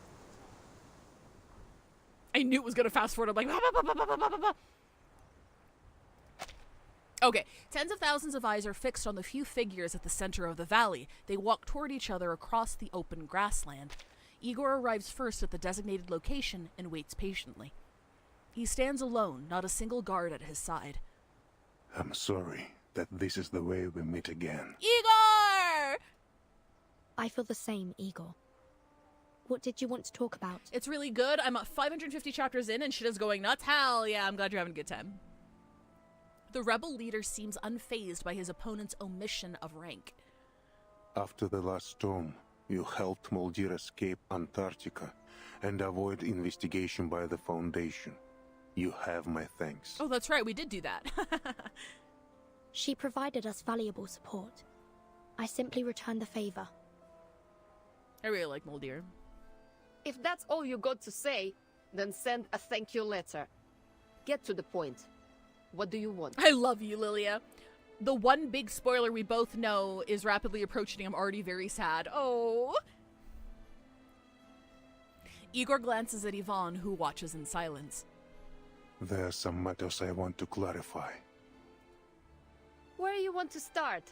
I knew it was gonna fast forward. I'm like, bah, bah, bah, bah, bah, bah, bah, bah. Okay, tens of thousands of eyes are fixed on the few figures at the center of the valley. They walk toward each other across the open grassland. Igor arrives first at the designated location and waits patiently. He stands alone, not a single guard at his side. I'm sorry that this is the way we meet again. Igor! I feel the same, Igor. What did you want to talk about? It's really good. I'm 550 chapters in and shit is going nuts. Hell yeah, I'm glad you're having a good time. The rebel leader seems unfazed by his opponent's omission of rank. After the last storm, you helped Moldir escape Antarctica and avoid investigation by the Foundation. You have my thanks. Oh, that's right, we did do that. She provided us valuable support. I simply returned the favor. I really like Moldir. If that's all you got to say, then send a thank you letter. Get to the point. What do you want? I love you, Lilia. The one big spoiler we both know is rapidly approaching. I'm already very sad. Oh. Igor glances at Yvonne, who watches in silence. There are some matters I want to clarify. Where you want to start?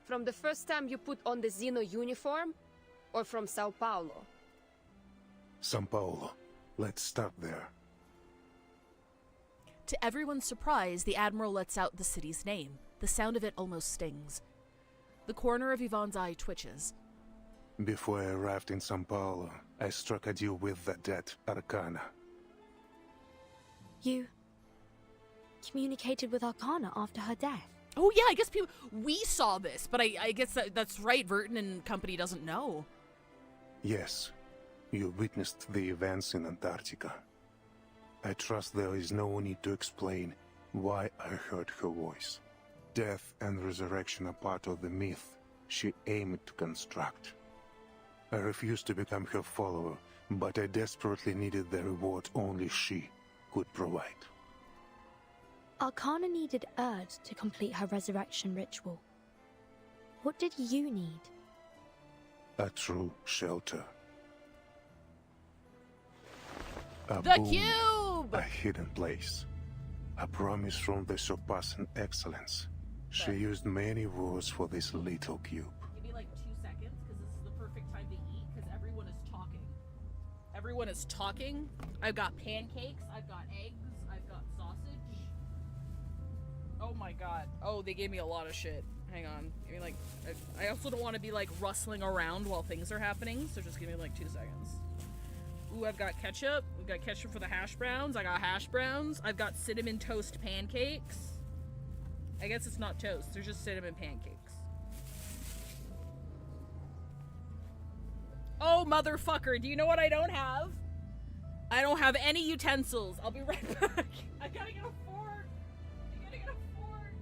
From the first time you put on the Xeno uniform? Or from Sao Paulo? São Paulo. Let's start there. To everyone's surprise, the Admiral lets out the city's name. The sound of it almost stings. The corner of Yvonne's eye twitches. Before I arrived in São Paulo, I struck a deal with the dead Arcana. You communicated with Arcana after her death? Oh yeah, I guess we saw this, but I guess that's right, Vertin and company doesn't know. Yes, you witnessed the events in Antarctica. I trust there is no need to explain why I heard her voice. Death and resurrection are part of the myth she aimed to construct. I refused to become her follower, but I desperately needed the reward only she could provide. Arcana needed Erd to complete her resurrection ritual. What did you need? A true shelter. A The boon, cube! a hidden place. A promise from the surpassing excellence. She used many words for this little cube. Give me like 2 seconds, because this is the perfect time to eat, because everyone is talking. Everyone is talking. I've got pancakes, I've got eggs, I've got sausage. Oh my god. Oh, they gave me a lot of shit. Hang on. Give me like... I also don't want to be like rustling around while things are happening, so just give me like 2 seconds. Ooh, I've got ketchup. We've got ketchup for the hash browns. I got hash browns. I've got cinnamon toast pancakes. I guess it's not toast. They're just cinnamon pancakes. Oh, motherfucker. Do you know what I don't have? I don't have any utensils. I'll be right back. I gotta get a fork. I gotta get a fork.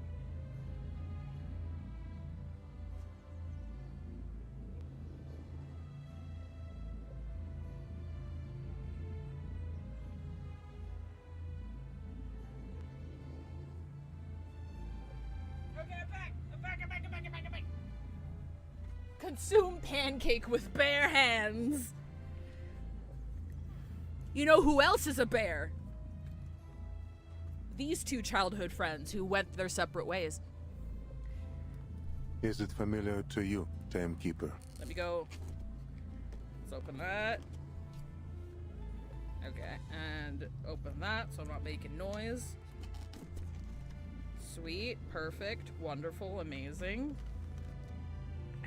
Okay, I'm back. I'm back. Consume pancake with bare hands. You know who else is a bear? These two childhood friends who went their separate ways. Is it familiar to you, Timekeeper? Let me go. Let's open that. Okay, and open that so I'm not making noise. Sweet, perfect, wonderful, amazing.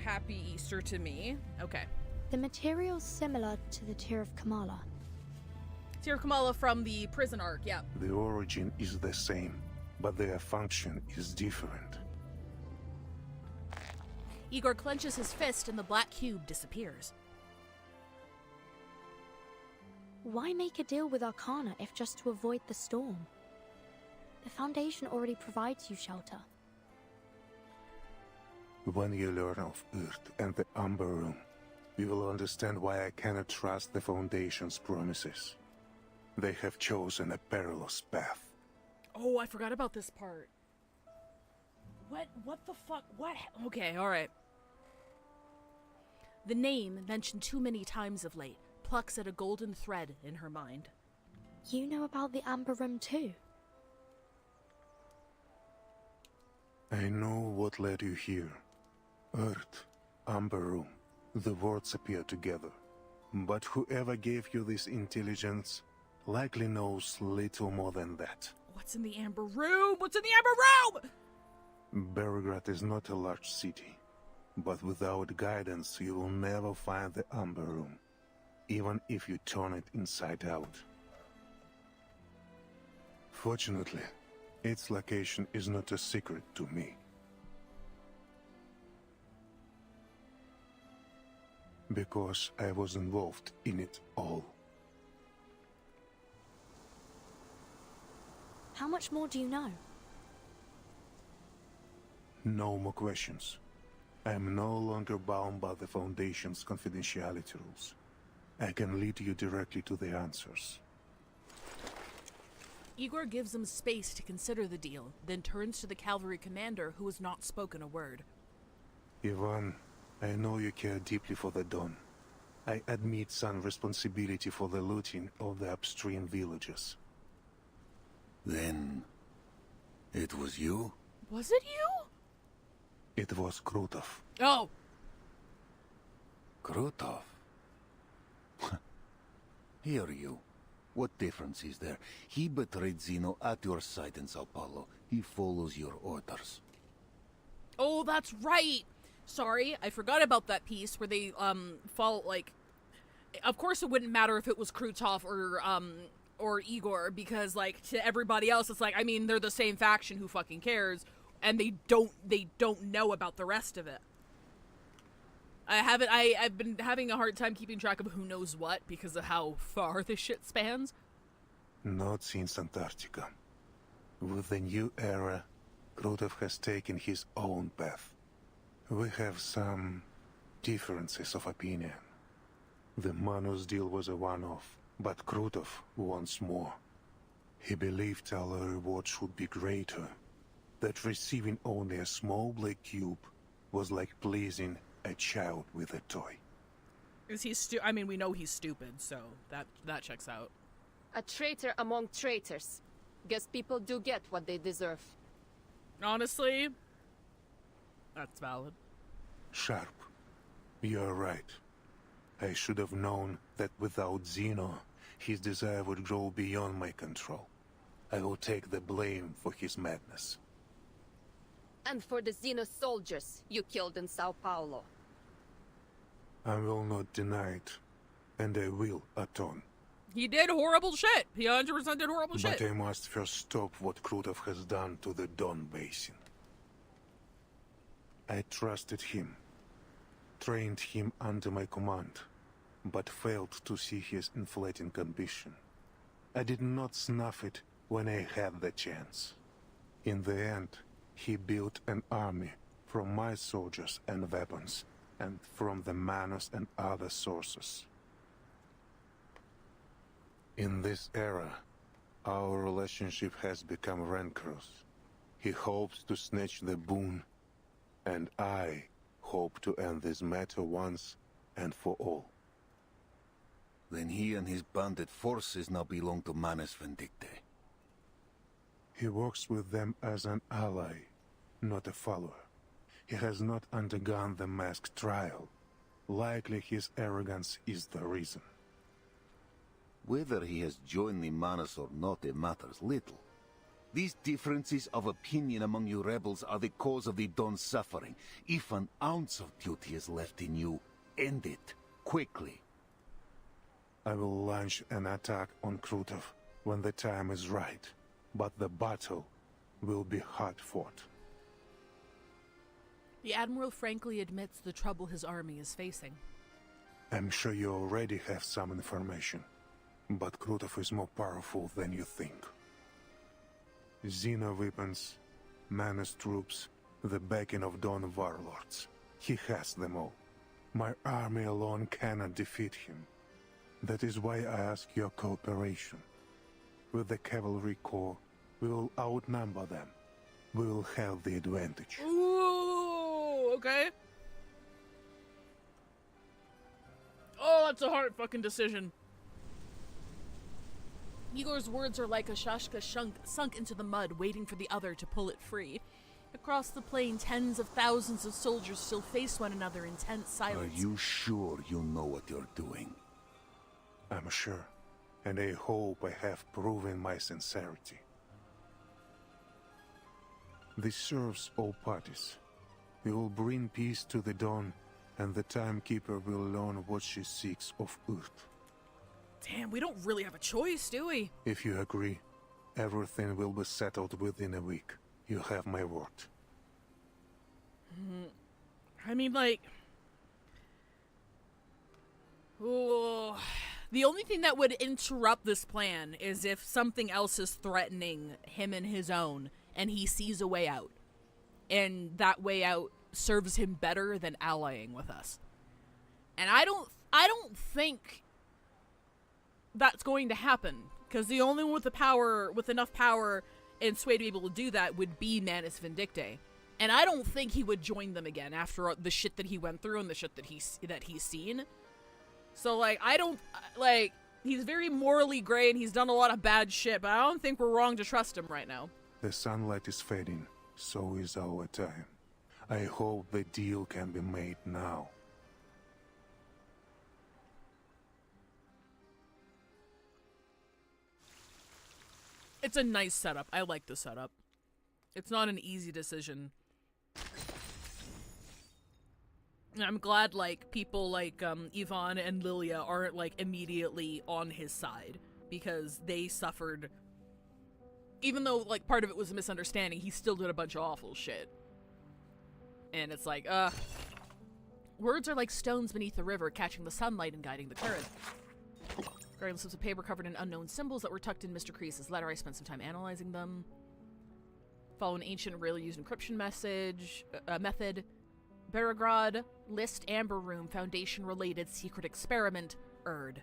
Happy Easter to me. Okay. The material's similar to the Tear of Kamala. Tear of Kamala from the prison arc, yeah. The origin is the same, but their function is different. Igor clenches his fist and the black cube disappears. Why make a deal with Arcana if just to avoid the storm? The Foundation already provides you shelter. When you learn of Earth and the Umber Room, you will understand why I cannot trust the Foundation's promises. They have chosen a perilous path. Oh, I forgot about this part. What the fuck? What? Okay, alright. The name, mentioned too many times of late, plucks at a golden thread in her mind. You know about the Amber Room too? I know what led you here. Earth, Umber Room, the words appear together. But whoever gave you this intelligence likely knows little more than that. What's in the Amber Room? What's in the Amber Room? Beregrad is not a large city, but without guidance you will never find the Umber Room, even if you turn it inside out. Fortunately, its location is not a secret to me. Because I was involved in it all. How much more do you know? No more questions. I am no longer bound by the Foundation's confidentiality rules. I can lead you directly to the answers. Igor gives him space to consider the deal, then turns to the cavalry commander who has not spoken a word. Ivan, I know you care deeply for the Dawn. I admit some responsibility for the looting of the upstream villages. Then... it was you? Was it you? It was Krutov. Oh. Krutov? Hear you. What difference is there? He betrayed Zeno at your side in Sao Paulo. He follows your orders. Oh, that's right. Sorry, I forgot about that piece where they fall like. Of course, it wouldn't matter if it was Krutov or Igor, because like to everybody else, it's like, I mean, they're the same faction. Who fucking cares? And they don't know about the rest of it. I've been having a hard time keeping track of who knows what because of how far this shit spans. Not since Antarctica. With the new era, Krutov has taken his own path. We have some differences of opinion. The Manus deal was a one-off, but Krutov wants more. He believed our reward should be greater. That receiving only a small black cube was like pleasing a child with a toy. Is he I mean, we know he's stupid, so that checks out. A traitor among traitors. Guess people do get what they deserve. Honestly, that's valid. Sharp. You're right. I should have known that without Zeno, his desire would grow beyond my control. I will take the blame for his madness. And for the Zeno soldiers you killed in Sao Paulo. I will not deny it, and I will atone. He did horrible shit. He 100% did horrible shit. But I must first stop what Krutov has done to the Don Basin. I trusted him, trained him under my command, but failed to see his inflating ambition. I did not snuff it when I had the chance. In the end, he built an army from my soldiers and weapons, and from the Manus and other sources. In this era, our relationship has become rancorous. He hopes to snatch the boon, and I hope to end this matter once and for all. Then he and his bandit forces now belong to Manus Vindictae. He works with them as an ally, not a follower. He has not undergone the masked trial. Likely his arrogance is the reason. Whether he has joined the Manus or not, it matters little. These differences of opinion among you rebels are the cause of the Don's suffering. If an ounce of duty is left in you, end it, quickly. I will launch an attack on Krutov when the time is right, but the battle will be hard-fought. The Admiral frankly admits the trouble his army is facing. I'm sure you already have some information, but Krutov is more powerful than you think. Xeno weapons, Manus troops, the backing of Don warlords. He has them all. My army alone cannot defeat him. That is why I ask your cooperation. With the cavalry corps, we will outnumber them. We will have the advantage. Ooh, okay. Oh, that's a hard fucking decision. Igor's words are like a shashka sunk into the mud, waiting for the other to pull it free. Across the plain, tens of thousands of soldiers still face one another in tense silence. Are you sure you know what you're doing? I'm sure, and I hope I have proven my sincerity. This serves all parties. We will bring peace to the Dawn, and the Timekeeper will learn what she seeks of Earth. Damn, we don't really have a choice, do we? If you agree, everything will be settled within a week. You have my word. I mean, like... Ooh. The only thing that would interrupt this plan is if something else is threatening him and his own, and he sees a way out. And that way out serves him better than allying with us. And I don't think that's going to happen, because the only one with enough power and sway to be able to do that would be Manus Vindictae. And I don't think he would join them again after the shit that he went through and the shit that he's seen. So, like, I don't, like, He's very morally gray and he's done a lot of bad shit, but I don't think we're wrong to trust him right now. The sunlight is fading, so is our time. I hope the deal can be made now. It's a nice setup. I like the setup. It's not an easy decision. I'm glad, like, people like Yvonne and Lilia aren't, like, immediately on his side, because they suffered. Even though, like, part of it was a misunderstanding, he still did a bunch of awful shit. And it's like, words are like stones beneath the river, catching the sunlight and guiding the current. Guardian slips of paper covered in unknown symbols that were tucked in Mr. Kreese's letter. I spent some time analyzing them. Follow an ancient, rarely used encryption method. Beregrad, List Amber Room, Foundation-related secret experiment, Erd.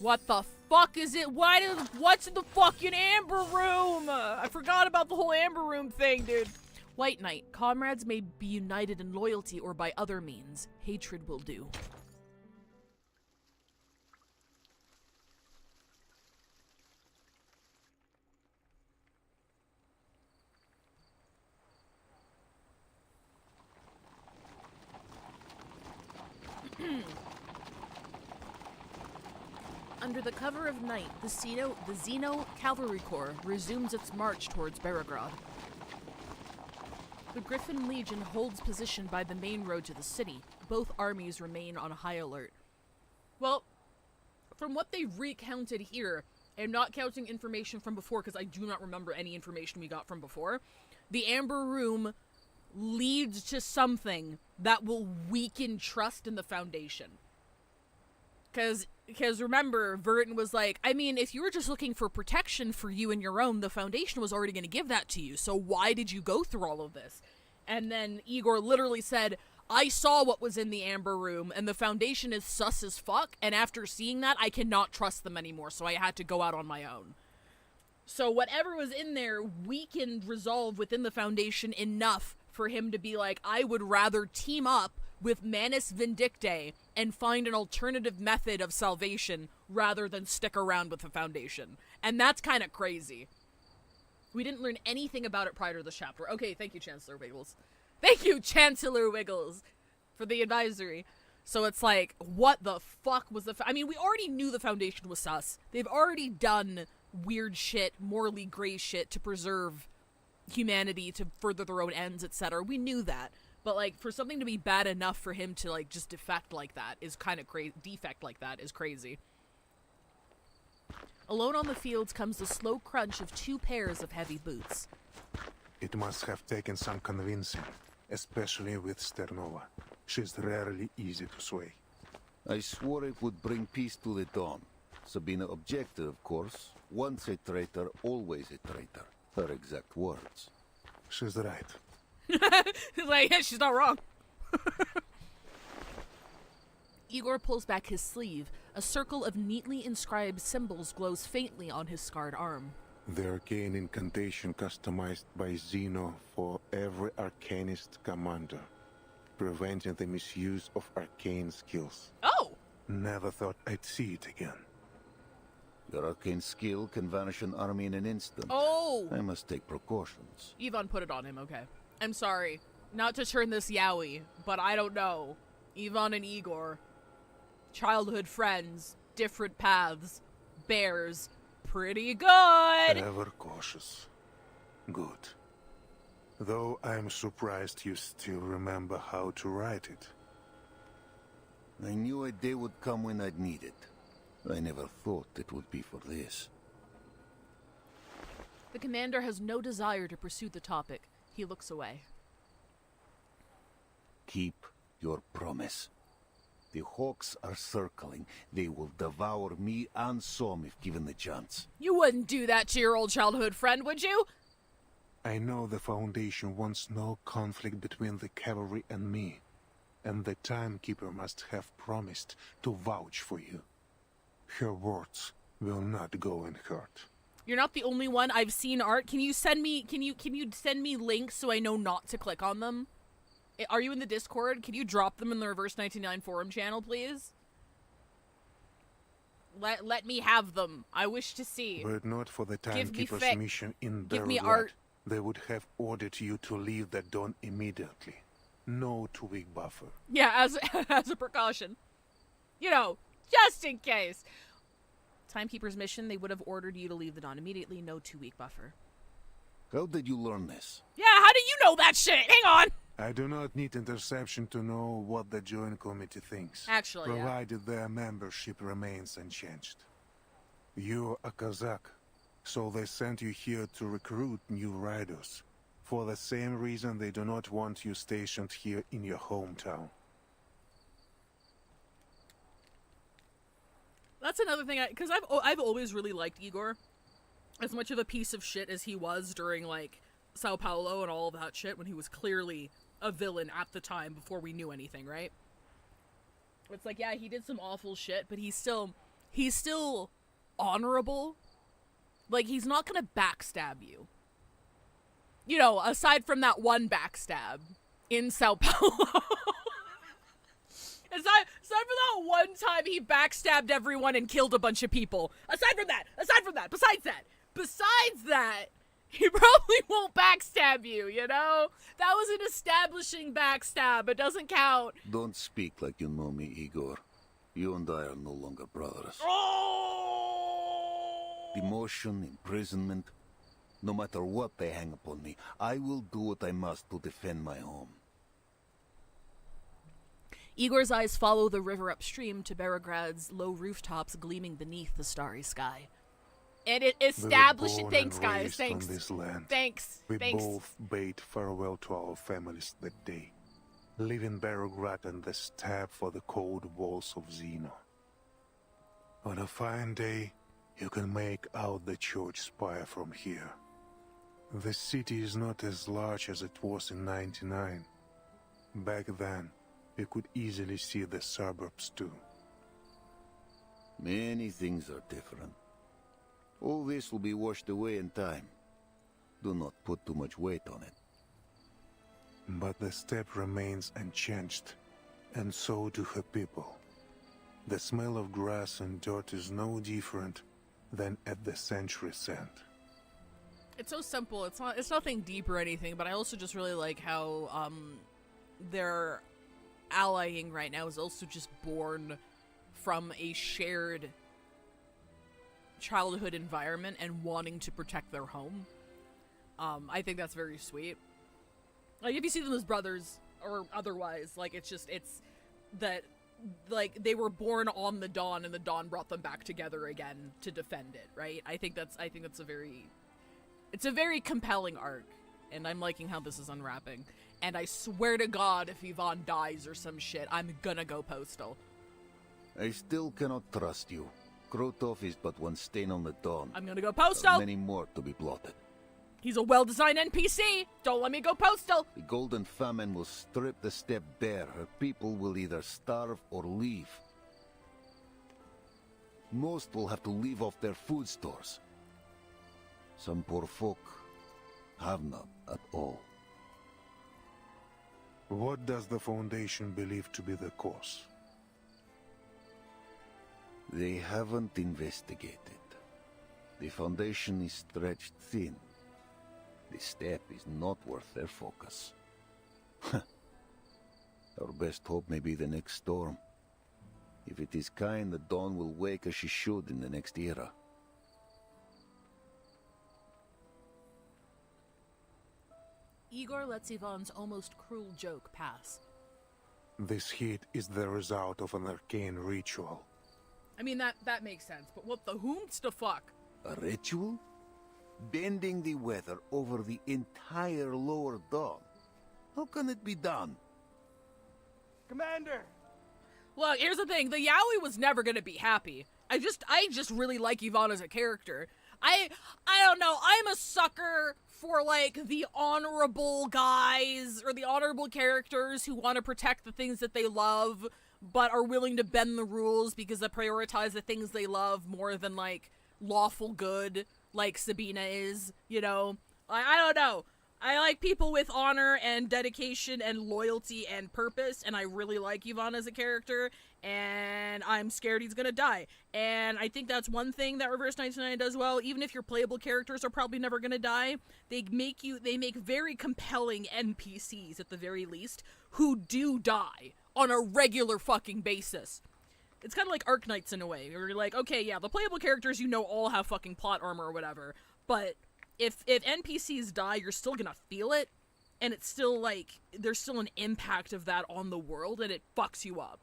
What the fuck is it? What's in the fucking Amber Room? I forgot about the whole Amber Room thing, dude. White Knight, comrades may be united in loyalty or by other means. Hatred will do. Under the cover of night, the Xeno Cavalry Corps resumes its march towards Beregrad. The Griffin Legion holds position by the main road to the city. Both armies remain on high alert. Well, from what they recounted here, and not counting information from before, because I do not remember any information we got from before, the Amber Room leads to something that will weaken trust in the Foundation. Because remember, Verdant was like, I mean, if you were just looking for protection for you and your own, the Foundation was already going to give that to you, so why did you go through all of this? And then Igor literally said, I saw what was in the Amber Room, and the Foundation is sus as fuck, and after seeing that, I cannot trust them anymore, so I had to go out on my own. So whatever was in there weakened resolve within the Foundation enough for him to be like, I would rather team up with Manus Vindictae and find an alternative method of salvation rather than stick around with the Foundation. And that's kind of crazy. We didn't learn anything about it prior to this chapter. Okay, thank you, Chancellor Wiggles. Thank you, Chancellor Wiggles, for the advisory. So it's like, what the fuck was I mean, we already knew the Foundation was sus. They've already done weird shit, morally gray shit to preserve humanity, to further their own ends, etc. We knew that. But, like, for something to be bad enough for him to, like, just defect like that is kind of crazy. Defect like that is crazy. Alone on the fields comes the slow crunch of 2 pairs of heavy boots. It must have taken some convincing, especially with Sternova. She's rarely easy to sway. I swore it would bring peace to the Dawn. Sabina objected, of course. Once a traitor, always a traitor. Her exact words. She's right. He's like, yeah, she's not wrong. Igor pulls back his sleeve. A circle of neatly inscribed symbols glows faintly on his scarred arm. The arcane incantation customized by Xeno for every arcanist commander, preventing the misuse of arcane skills. Oh! Never thought I'd see it again. Your arcane skill can vanish an army in an instant. Oh! I must take precautions. Yvonne put it on him, okay. I'm sorry. Not to turn this yaoi, but I don't know. Yvonne and Igor. Childhood friends. Different paths. Bears. Pretty good! Ever cautious. Good. Though I'm surprised you still remember how to write it. I knew a day would come when I'd need it. I never thought it would be for this. The commander has no desire to pursue the topic. He looks away. Keep your promise. The Hawks are circling. They will devour me and Som if given the chance. You wouldn't do that to your old childhood friend, would you? I know the Foundation wants no conflict between the cavalry and me. And the Timekeeper must have promised to vouch for you. Her words will not go unheard. You're not the only one. I've seen art. Can you send me send me links so I know not to click on them? Are you in the Discord? Can you drop them in the Reverse 99 forum channel, please? Let me have them. I wish to see. Were it not for the Give me Timekeeper's fic. mission in Give me Belgrade, art. they would have ordered you to leave the Dawn immediately. No 2-week buffer. Yeah, as a precaution. You know, just in case. Timekeeper's mission, they would have ordered you to leave the Dawn immediately. No 2-week buffer. How did you learn this? Yeah, how do you know that shit? Hang on. I do not need interception to know what the Joint Committee thinks. Actually, yeah. Provided their membership remains unchanged. You're a Kazakh, so they sent you here to recruit new riders. For the same reason they do not want you stationed here in your hometown. That's another thing, because I've always really liked Igor. As much of a piece of shit as he was during, like, Sao Paulo and all of that shit, when he was clearly a villain at the time before we knew anything, right? It's like, yeah, he did some awful shit, but he's still honorable. Like, he's not gonna backstab you. You know, aside from that one backstab in Sao Paulo. Aside from that one time he backstabbed everyone and killed a bunch of people. Besides that, he probably won't backstab you, you know? That was an establishing backstab. It doesn't count. Don't speak like you know me, Igor. You and I are no longer brothers. Oh! Demotion, imprisonment, no matter what they hang upon me, I will do what I must to defend my home. Igor's eyes follow the river upstream to Berograd's low rooftops gleaming beneath the starry sky. And it established... Thanks, guys. Thanks. On this land. Thanks. We Thanks. both bade farewell to our families that day, leaving Berograd and the steppe for the cold walls of Xeno. On a fine day, you can make out the church spire from here. The city is not as large as it was in '99. Back then, you could easily see the suburbs too. Many things are different. All this will be washed away in time. Do not put too much weight on it. But the steppe remains unchanged, and so do her people. The smell of grass and dirt is no different than at the century's end. It's so simple. It's nothing deep or anything, but I also just really like how their allying right now is also just born from a shared childhood environment and wanting to protect their home. I think that's very sweet. Like, if you see them as brothers or otherwise, like, it's that, like, they were born on the Dawn and the Dawn brought them back together again to defend it, right? I think that's a very compelling arc, and I'm liking how this is unwrapping. And I swear to God, if Yvonne dies or some shit, I'm gonna go postal. I still cannot trust you. Krotov is but one stain on the Dawn. I'm gonna go There postal! are many more to be blotted. He's a well-designed NPC! Don't let me go postal! The Golden Famine will strip the steppe bare. Her people will either starve or leave. Most will have to leave off their food stores. Some poor folk have none at all. What does the Foundation believe to be the cause? They haven't investigated. The Foundation is stretched thin. The steppe is not worth their focus. Our best hope may be the next storm. If it is kind, the Dawn will wake as she should in the next era. Igor lets Yvonne's almost cruel joke pass. This heat is the result of an arcane ritual. I mean, that makes sense, but what the whomst the fuck? A ritual? Bending the weather over the entire lower Dawn. How can it be done? Commander! Look, here's the thing. The Yowie was never gonna be happy. I just really like Yvonne as a character. I don't know. I'm a sucker for, like, the honorable guys or the honorable characters who want to protect the things that they love, but are willing to bend the rules because they prioritize the things they love more than, like, lawful good, like Sabina is, you know? I don't know. I like people with honor and dedication and loyalty and purpose, and I really like Yvonne as a character, and I'm scared he's gonna die. And I think that's one thing that Reverse 99 does well. Even if your playable characters are probably never gonna die, they make very compelling NPCs at the very least who do die on a regular fucking basis. It's kind of like Arknights in a way, where you're like, okay, yeah, the playable characters all have fucking plot armor or whatever, but if NPCs die, you're still gonna feel it, and it's still like, there's still an impact of that on the world, and it fucks you up.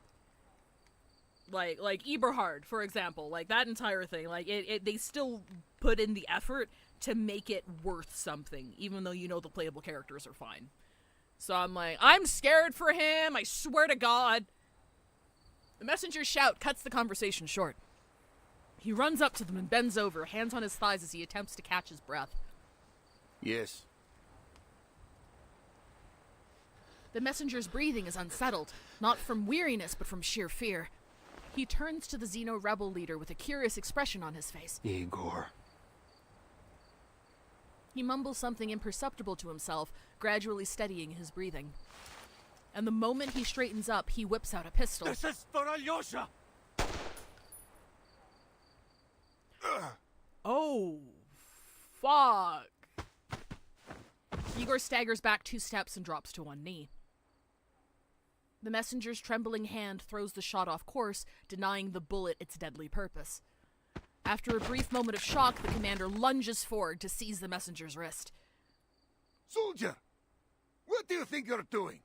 Like Eberhard, for example, like that entire thing, like they still put in the effort to make it worth something, even though the playable characters are fine. So I'm like, I'm scared for him, I swear to God. The messenger's shout cuts the conversation short. He runs up to them and bends over, hands on his thighs as he attempts to catch his breath. Yes. The messenger's breathing is unsettled, not from weariness, but from sheer fear. He turns to the Xeno rebel leader with a curious expression on his face. Igor. He mumbles something imperceptible to himself, gradually steadying his breathing. And the moment he straightens up, he whips out a pistol. This is for Alyosha! Oh, fuck. Igor staggers back 2 steps and drops to one knee. The messenger's trembling hand throws the shot off course, denying the bullet its deadly purpose. After a brief moment of shock, the commander lunges forward to seize the messenger's wrist. Soldier! What do you think you're doing?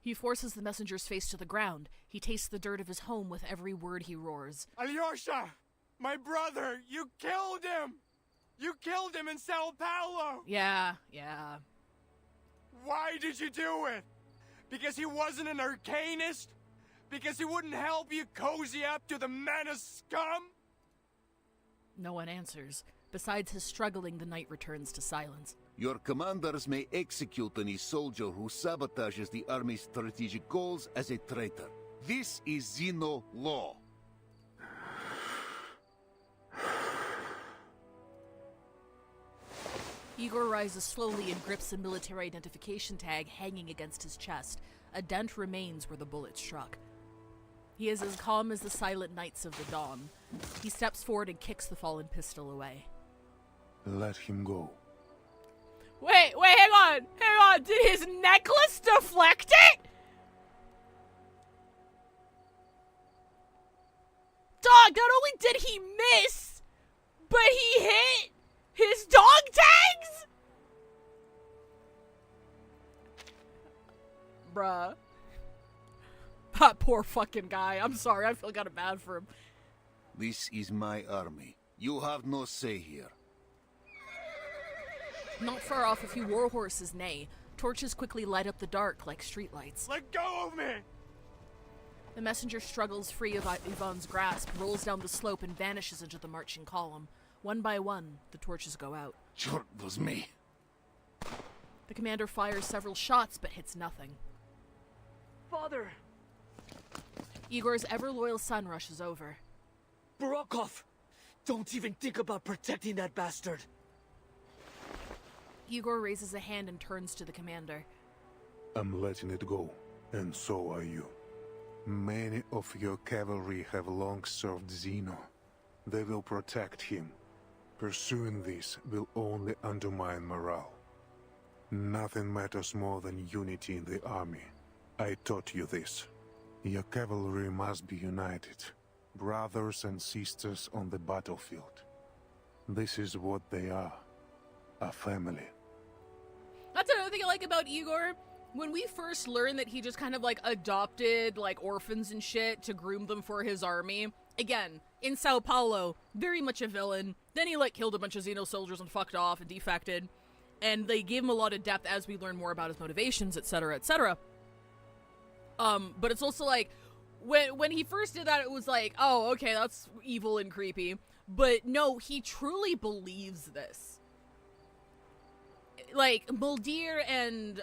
He forces the messenger's face to the ground. He tastes the dirt of his home with every word he roars. Alyosha! My brother! You killed him! You killed him in Sao Paulo! Yeah. Why did you do it? Because he wasn't an arcanist? Because he wouldn't help you cozy up to the Menace scum? No one answers. Besides his struggling, the knight returns to silence. Your commanders may execute any soldier who sabotages the army's strategic goals as a traitor. This is Xeno law. Igor rises slowly and grips a military identification tag hanging against his chest. A dent remains where the bullet struck. He is as calm as the silent knights of the dawn. He steps forward and kicks the fallen pistol away. Let him go. Wait, hang on! Did his necklace deflect it? Dog, not only did he miss, but he hit his dog tags? Bruh. That poor fucking guy. I'm sorry, I feel kind of bad for him. This is my army. You have no say here. Not far off, a few warhorses neigh. Torches quickly light up the dark like streetlights. Let go of me! The messenger struggles free of Yvonne's grasp, rolls down the slope, and vanishes into the marching column. One by one, the torches go out. Sure, it was me. The commander fires several shots, but hits nothing. Father! Igor's ever-loyal son rushes over. Barokov! Don't even think about protecting that bastard! Igor raises a hand and turns to the commander. I'm letting it go, and so are you. Many of your cavalry have long served Xeno. They will protect him. Pursuing this will only undermine morale. Nothing matters more than unity in the army. I taught you this. Your cavalry must be united, brothers and sisters on the battlefield. This is what they are, a family. That's another thing I like about Igor. When we first learned that he just kind of adopted orphans and shit to groom them for his army, again, in Sao Paulo, very much a villain. Then he killed a bunch of Xeno soldiers and fucked off and defected. And they gave him a lot of depth as we learn more about his motivations, etc., etc. But it's also when he first did that, it was oh, okay, that's evil and creepy. But no, he truly believes this. Muldir and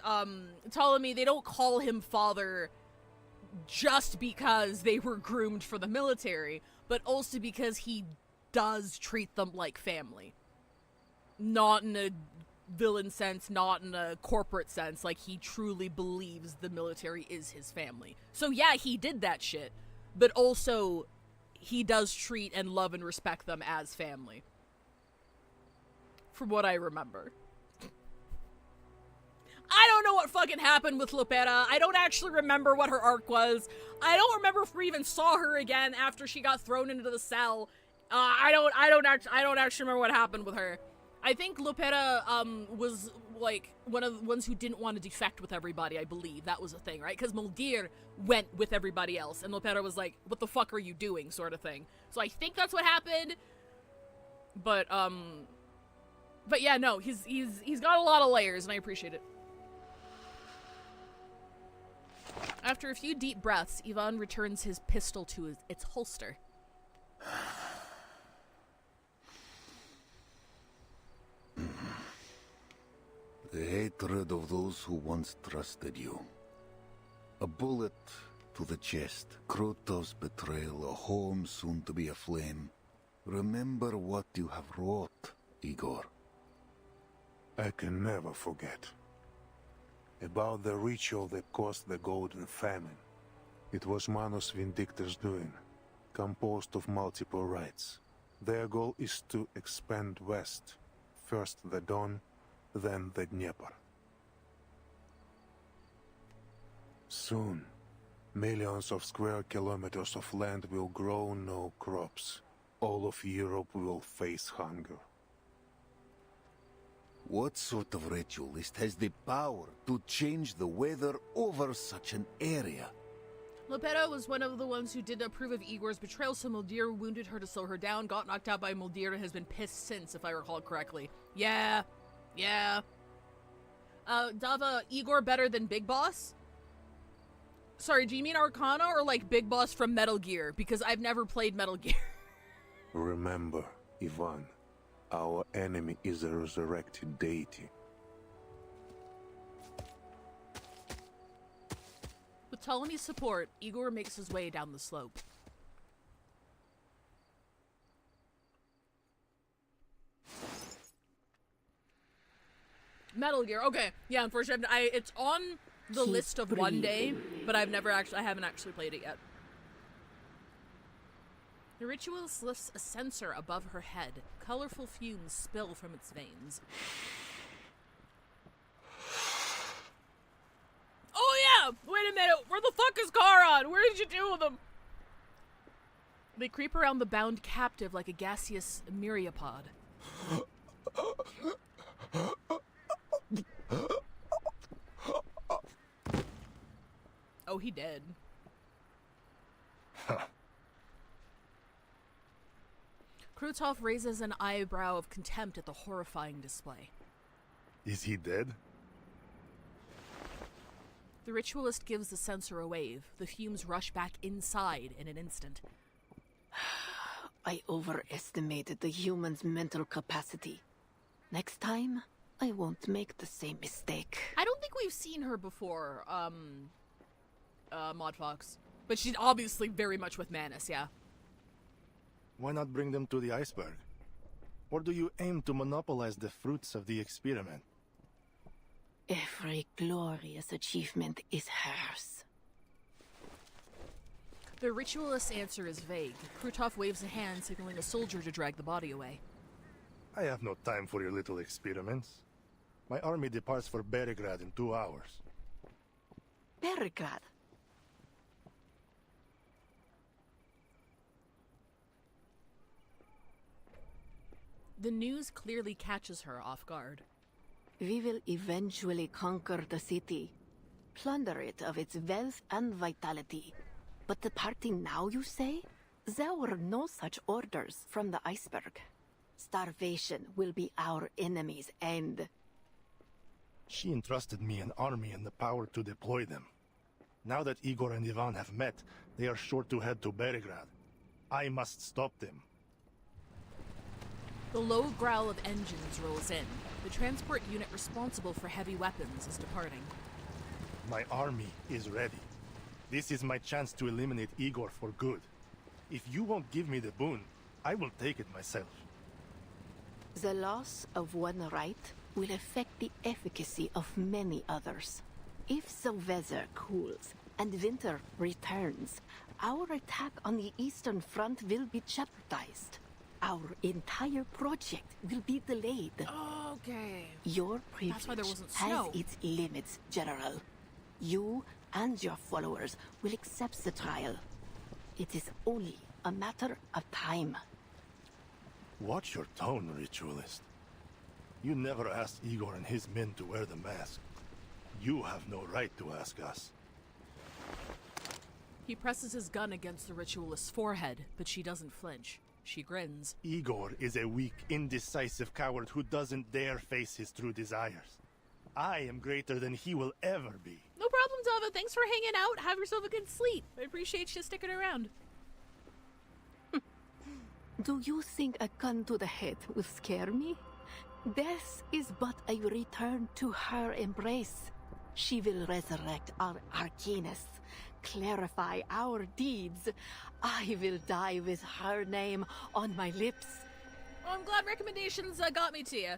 Ptolemy, they don't call him father just because they were groomed for the military, but also because he does treat them like family. Not in a villain sense, not in a corporate sense. Like, he truly believes the military is his family. So yeah, he did that shit, but also he does treat and love and respect them as family. From what I remember. I don't know what fucking happened with Lupera. I don't actually remember what her arc was. I don't remember if we even saw her again after she got thrown into the cell. I don't actually remember what happened with her. I think Lupera was like one of the ones who didn't want to defect with everybody, I believe. That was a thing, right? Because Moldir went with everybody else, and Lupera was like, what the fuck are you doing, sort of thing. So I think that's what happened. But yeah, no, he's got a lot of layers, and I appreciate it. After a few deep breaths, Ivan returns his pistol to its holster. The hatred of those who once trusted you. A bullet to the chest, Krotov's betrayal, a home soon to be aflame. Remember what you have wrought, Igor. I can never forget. About the ritual that caused the Golden Famine. It was Manus Vindictor's doing, composed of multiple rites. Their goal is to expand west. First the Don, then the Dnieper. Soon, millions of square kilometers of land will grow no crops. All of Europe will face hunger. What sort of ritualist has the power to change the weather over such an area? Lupera was one of the ones who did approve of Igor's betrayal, so Moldir wounded her to slow her down, got knocked out by Moldir, and has been pissed since, if I recall correctly. Yeah. Dava, Igor better than Big Boss? Sorry, do you mean Arcana or like Big Boss from Metal Gear? Because I've never played Metal Gear. Remember, Ivan, our enemy is a resurrected deity. With Ptolemy's support, Igor makes his way down the slope. Metal Gear, okay. Yeah, unfortunately, it's on the list of one day, but I haven't actually played it yet. The ritualist lifts a censer above her head. Colorful fumes spill from its veins. Oh yeah! Wait a minute! Where the fuck is Charon? Where did you do with him? They creep around the bound captive like a gaseous myriapod. Oh, he dead. Krutov raises an eyebrow of contempt at the horrifying display. Is he dead? The ritualist gives the censer a wave. The fumes rush back inside in an instant. I overestimated the human's mental capacity. Next time, I won't make the same mistake. I don't think we've seen her before, Mod Fox. But she's obviously very much with Manus, yeah. Why not bring them to the iceberg? Or do you aim to monopolize the fruits of the experiment? Every glorious achievement is hers. The ritualist's answer is vague. Krutov waves a hand, signaling a soldier to drag the body away. I have no time for your little experiments. My army departs for Beregrad in 2 hours. Beregrad? The news clearly catches her off guard. We will eventually conquer the city, plunder it of its wealth and vitality. But departing now, you say? There were no such orders from the iceberg. Starvation will be our enemy's end. She entrusted me an army and the power to deploy them. Now that Igor and Ivan have met, they are sure to head to Beregrad. I must stop them. The low growl of engines rolls in. The transport unit responsible for heavy weapons is departing. My army is ready. This is my chance to eliminate Igor for good. If you won't give me the boon, I will take it myself. The loss of one right will affect the efficacy of many others. If the weather cools and winter returns, our attack on the Eastern Front will be jeopardized. Our entire project will be delayed. Okay. Your That's why there privilege wasn't has snow. its limits, General. You and your followers will accept the trial. It is only a matter of time. Watch your tone, Ritualist. You never asked Igor and his men to wear the mask. You have no right to ask us. He presses his gun against the Ritualist's forehead, but she doesn't flinch. She grins. Igor is a weak, indecisive coward who doesn't dare face his true desires. I am greater than he will ever be. No problem, Dava. Thanks for hanging out. Have yourself a good sleep. I appreciate you sticking around. Do you think a gun to the head will scare me? Death is but a return to her embrace. She will resurrect our arcanists, clarify our deeds. I will die with her name on my lips. Well, I'm glad recommendations got me to you.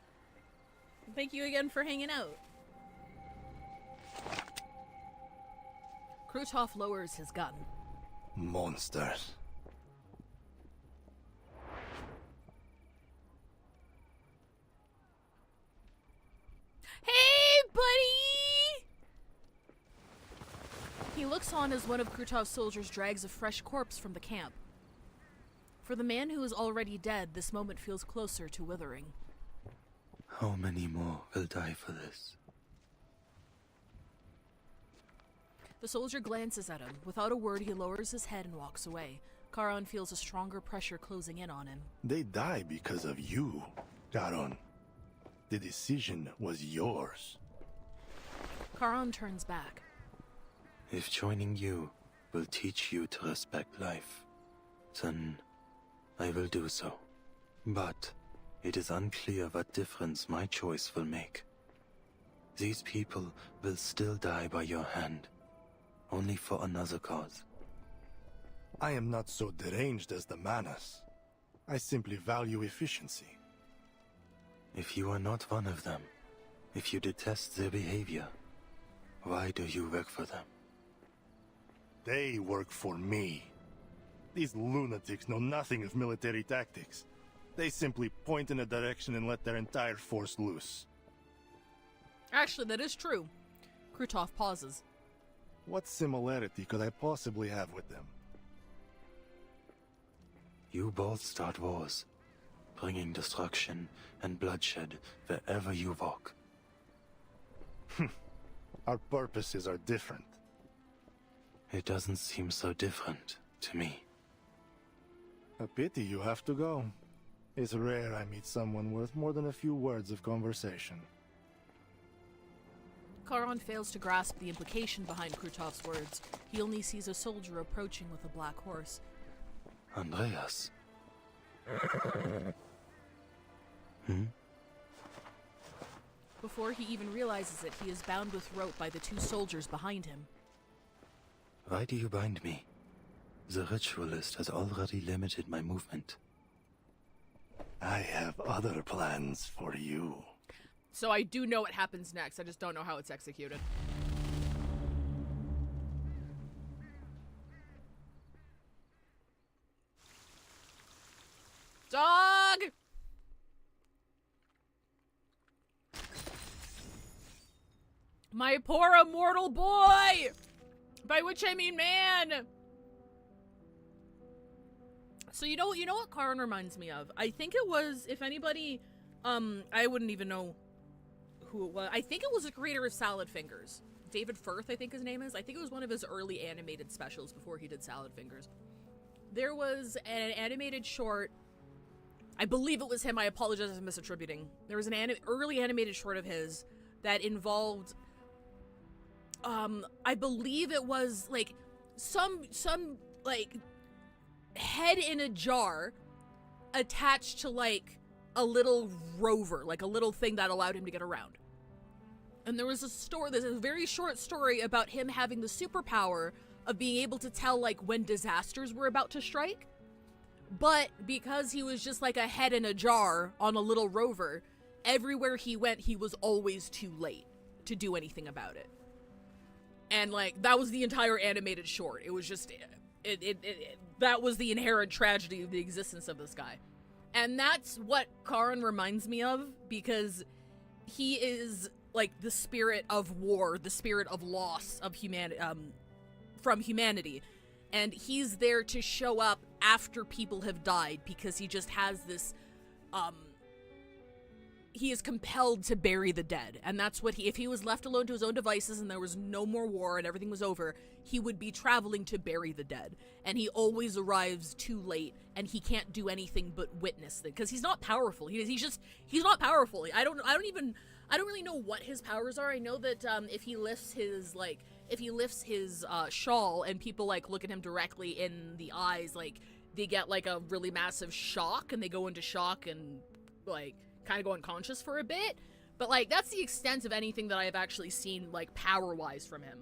Thank you again for hanging out. Krutov lowers his gun. Monsters. Hey, buddy! He looks on as one of Krutov's soldiers drags a fresh corpse from the camp. For the man who is already dead, this moment feels closer to withering. How many more will die for this? The soldier glances at him. Without a word, he lowers his head and walks away. Charon feels a stronger pressure closing in on him. They die because of you, Charon. The decision was yours. Charon turns back. If joining you will teach you to respect life, then I will do so. But it is unclear what difference my choice will make. These people will still die by your hand, only for another cause. I am not so deranged as the Manas. I simply value efficiency. If you are not one of them, if you detest their behavior, why do you work for them? They work for me. These lunatics know nothing of military tactics. They simply point in a direction and let their entire force loose. Actually, that is true. Krutov pauses. What similarity could I possibly have with them? You both start wars, bringing destruction and bloodshed wherever you walk. Our purposes are different. It doesn't seem so different to me. A pity you have to go. It's rare I meet someone worth more than a few words of conversation. Charon fails to grasp the implication behind Krutov's words. He only sees a soldier approaching with a black horse. Andreas. Before he even realizes it, he is bound with rope by the two soldiers behind him. Why do you bind me? The ritualist has already limited my movement. I have other plans for you. So I do know what happens next, I just don't know how it's executed. Dog! My poor immortal boy! By which I mean man! So you know what Charon reminds me of? I think it was, if anybody, I wouldn't even know who it was. I think it was the creator of Salad Fingers. David Firth, I think his name is. I think it was one of his early animated specials before he did Salad Fingers. There was an animated short, I believe it was him, I apologize if I'm misattributing. There was an early animated short of his that involved, I believe it was like some like head in a jar attached to like a little rover, like a little thing that allowed him to get around. And there's a very short story about him having the superpower of being able to tell like when disasters were about to strike. But because he was just like a head in a jar on a little rover, everywhere he went, he was always too late to do anything about it. And, like, that was the entire animated short. It was just, that was the inherent tragedy of the existence of this guy. And that's what Karen reminds me of, because he is, like, the spirit of war, the spirit of loss of from humanity. And he's there to show up after people have died, because he just has this, he is compelled to bury the dead. And that's what if he was left alone to his own devices and there was no more war and everything was over, he would be traveling to bury the dead. And he always arrives too late, and he can't do anything but witness it, because he's not powerful. He's not powerful. I don't really know what his powers are. I know that if he lifts his shawl and people, like, look at him directly in the eyes, like, they get, like, a really massive shock, and they go into shock and, like, kind of go unconscious for a bit. But, like, that's the extent of anything that I have actually seen, like, power-wise from him.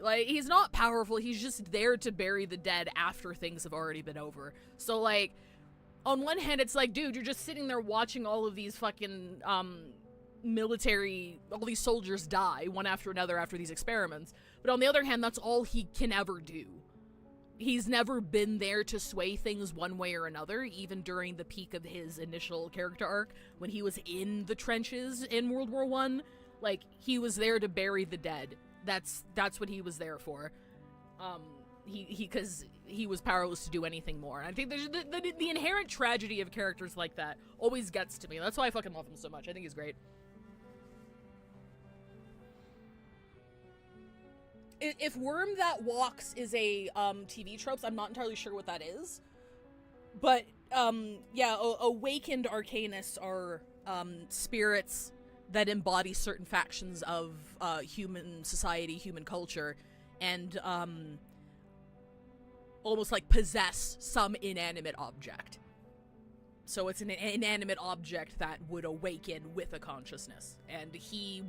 Like, he's not powerful, he's just there to bury the dead after things have already been over. So, like, on one hand, it's like, dude, you're just sitting there watching all of these fucking, all these soldiers die, one after another after these experiments. But on the other hand, that's all he can ever do. He's never been there to sway things one way or another, even during the peak of his initial character arc, when he was in the trenches in World War I. Like, he was there to bury the dead. That's what he was there for. Because he was powerless to do anything more. And I think there's the inherent tragedy of characters like that always gets to me. That's why I fucking love him so much. I think he's great. If Worm That Walks is a TV tropes, I'm not entirely sure what that is. But, yeah, awakened arcanists are spirits that embody certain factions of human society, human culture, and almost like possess some inanimate object. So it's an inanimate object that would awaken with a consciousness. And he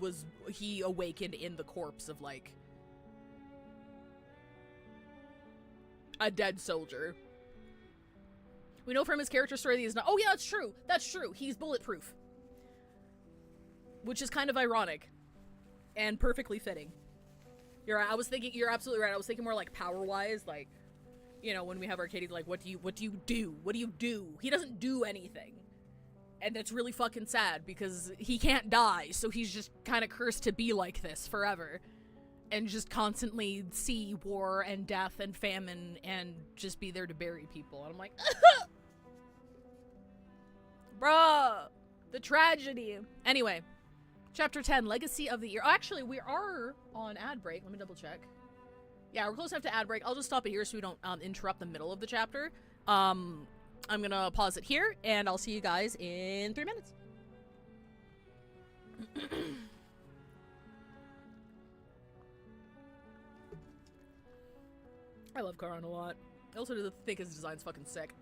awakened in the corpse of, like, a dead soldier. We know from his character story that he's not— oh yeah, that's true! That's true! He's bulletproof. Which is kind of ironic. And perfectly fitting. You're absolutely right. I was thinking more like power-wise, like, you know, when we have Arcady, like, what do you do? What do you do? He doesn't do anything. And that's really fucking sad, because he can't die, so he's just kind of cursed to be like this forever. And just constantly see war and death and famine and just be there to bury people. And I'm like, bruh, the tragedy. Anyway, Chapter 10, Legacy of the Year. Oh, actually, we are on ad break. Let me double check. Yeah, we're close enough to ad break. I'll just stop it here so we don't interrupt the middle of the chapter. I'm gonna pause it here, and I'll see you guys in 3 minutes. I love Karan a lot. I also think his design's fucking sick.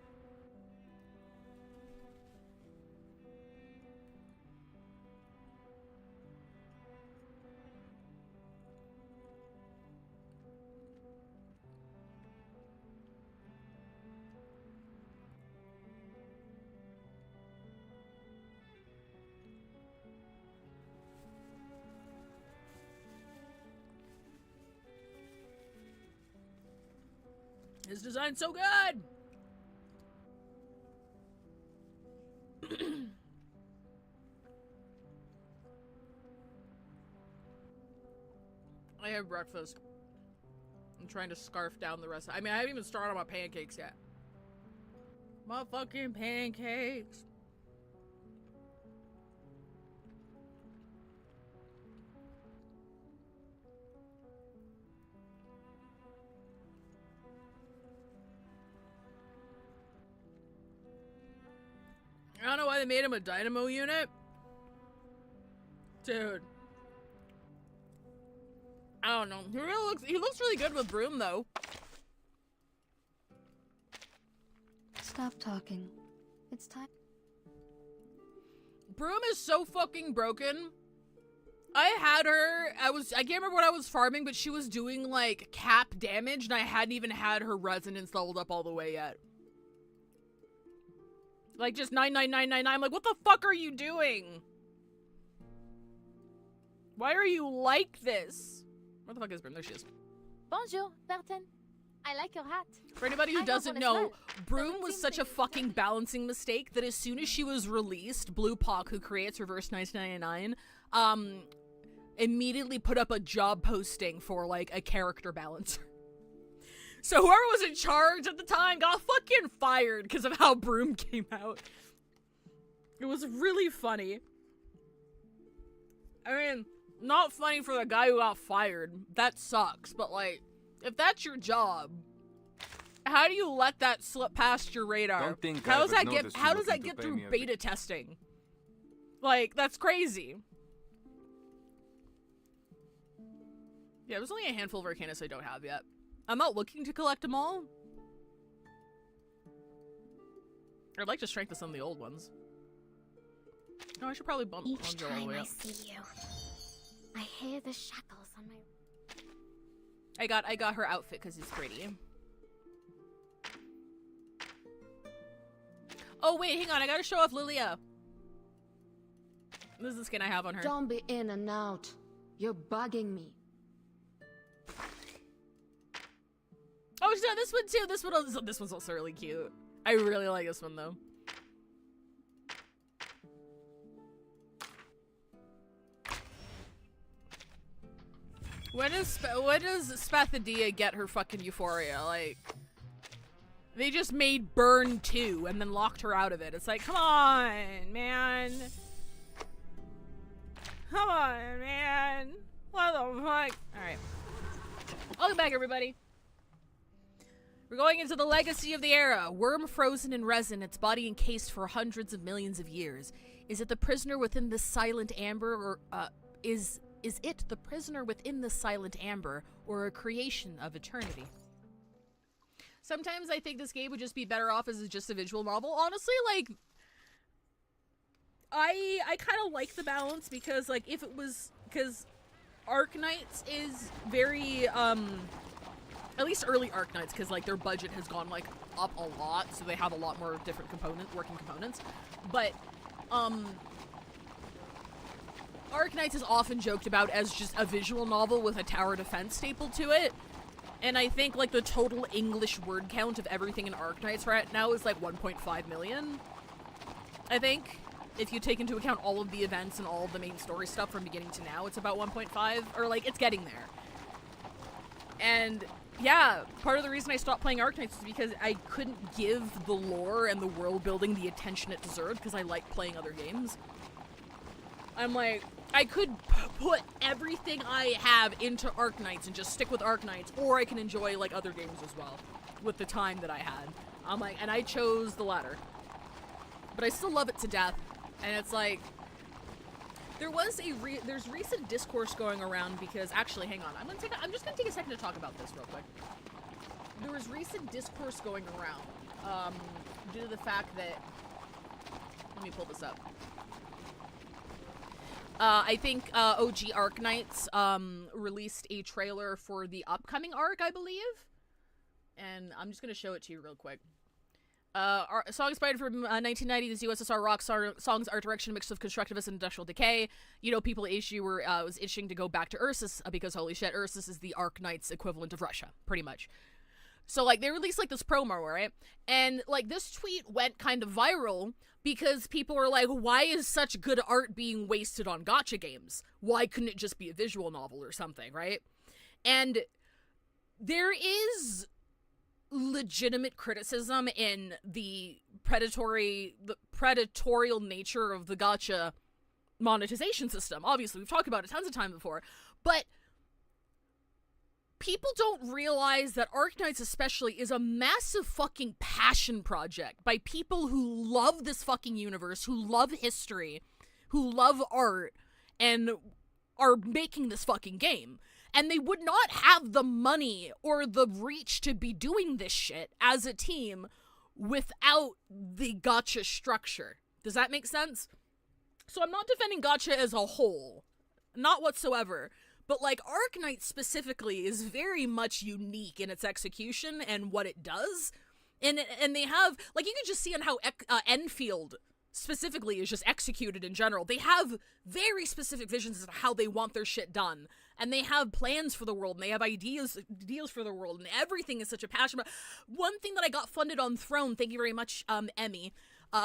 His design's so good! I had breakfast. I'm trying to scarf down the rest. I mean, I haven't even started on my pancakes yet. Motherfucking pancakes. I don't know why they made him a dynamo unit. Dude. I don't know. He looks really good with Broom, though. Stop talking. It's time. Broom is so fucking broken. I had her, I can't remember what I was farming, but she was doing, like, cap damage, and I hadn't even had her resonance leveled up all the way yet. Like, just 99999. I'm like, what the fuck are you doing? Why are you like this? Where the fuck is Broom? There she is. Bonjour, Bertin. I like your hat. For anybody who doesn't know, Broom was such a fucking balancing mistake that as soon as she was released, Blue Pawk, who creates Reverse 1999, immediately put up a job posting for, like, a character balancer. So whoever was in charge at the time got fucking fired because of how Broom came out. It was really funny. I mean, not funny for the guy who got fired. That sucks, but, like, if that's your job, how do you let that slip past your radar? Don't think how I does that would get notice how you does that looking get to pay through me a beta testing? Like, that's crazy. Yeah, there's only a handful of Arcanus I don't have yet. I'm not looking to collect them all. I'd like to strengthen some of the old ones. No, I should probably bump Each Bonjo all the time way I up. see you, I hear the shackles on my... I got her outfit because it's pretty. Oh wait, hang on, I gotta show off Lilia. This is the skin I have on her. Don't be in and out. You're bugging me. Oh, she's got this one too. This one's also really cute. I really like this one though. When does Spathadia get her fucking euphoria? Like, they just made Burn 2 and then locked her out of it. It's like, come on, man. Come on, man. What the fuck? Alright. Welcome back, everybody. We're going into the legacy of the era. Worm frozen in resin, its body encased for hundreds of millions of years. Is it the prisoner within this silent amber, or, is it the prisoner within the silent amber, or a creation of eternity? Sometimes I think this game would just be better off as just a visual novel. Honestly, like, I kind of like the balance because, like, if it was, because Arknights is very, at least early Arknights, because, like, their budget has gone, like, up a lot, so they have a lot more different working components, but, Arknights is often joked about as just a visual novel with a tower defense staple to it. And I think, like, the total English word count of everything in Arknights right now is, like, 1.5 million. I think. If you take into account all of the events and all of the main story stuff from beginning to now, it's about 1.5. Or, like, it's getting there. And, yeah, part of the reason I stopped playing Arknights is because I couldn't give the lore and the world building the attention it deserved because I like playing other games. I'm like, I could put everything I have into Arknights and just stick with Arknights, or I can enjoy, like, other games as well with the time that I had. I'm like, and I chose the latter. But I still love it to death, and it's like, there's recent discourse going around because, actually, hang on, I'm just gonna take a second to talk about this real quick. There was recent discourse going around, due to the fact that, let me pull this up. I think OG Arknights released a trailer for the upcoming arc, I believe. And I'm just going to show it to you real quick. A song inspired from 1990's USSR rock songs, art direction, mix of constructivist and industrial decay. You know, people was itching to go back to Ursus because, holy shit, Ursus is the Arknights equivalent of Russia, pretty much. So, like, they released, like, this promo, right? And, like, this tweet went kind of viral because people were like, why is such good art being wasted on gacha games? Why couldn't it just be a visual novel or something, right? And there is legitimate criticism in the predatorial nature of the gacha monetization system. Obviously, we've talked about it tons of times before, but people don't realize that Arknights especially is a massive fucking passion project by people who love this fucking universe, who love history, who love art, and are making this fucking game. And they would not have the money or the reach to be doing this shit as a team without the gacha structure. Does that make sense? So I'm not defending gacha as a whole. Not whatsoever. But, like, Arknights specifically is very much unique in its execution and what it does. And they have, like, you can just see on how Enfield specifically is just executed in general. They have very specific visions as to how they want their shit done. And they have plans for the world, and they have ideas for the world, and everything is such a passion. One thing that I got funded on Throne, thank you very much, Emmy,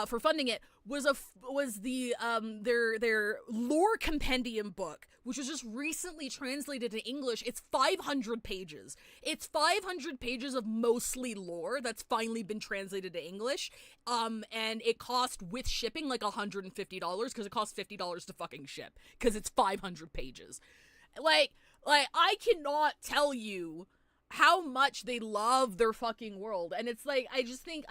for funding it, was their lore compendium book, which was just recently translated to English. It's 500 pages. It's 500 pages of mostly lore that's finally been translated to English. And it cost, with shipping, like $150, because it costs $50 to fucking ship, because it's 500 pages. Like, I cannot tell you how much they love their fucking world. And it's like, I just think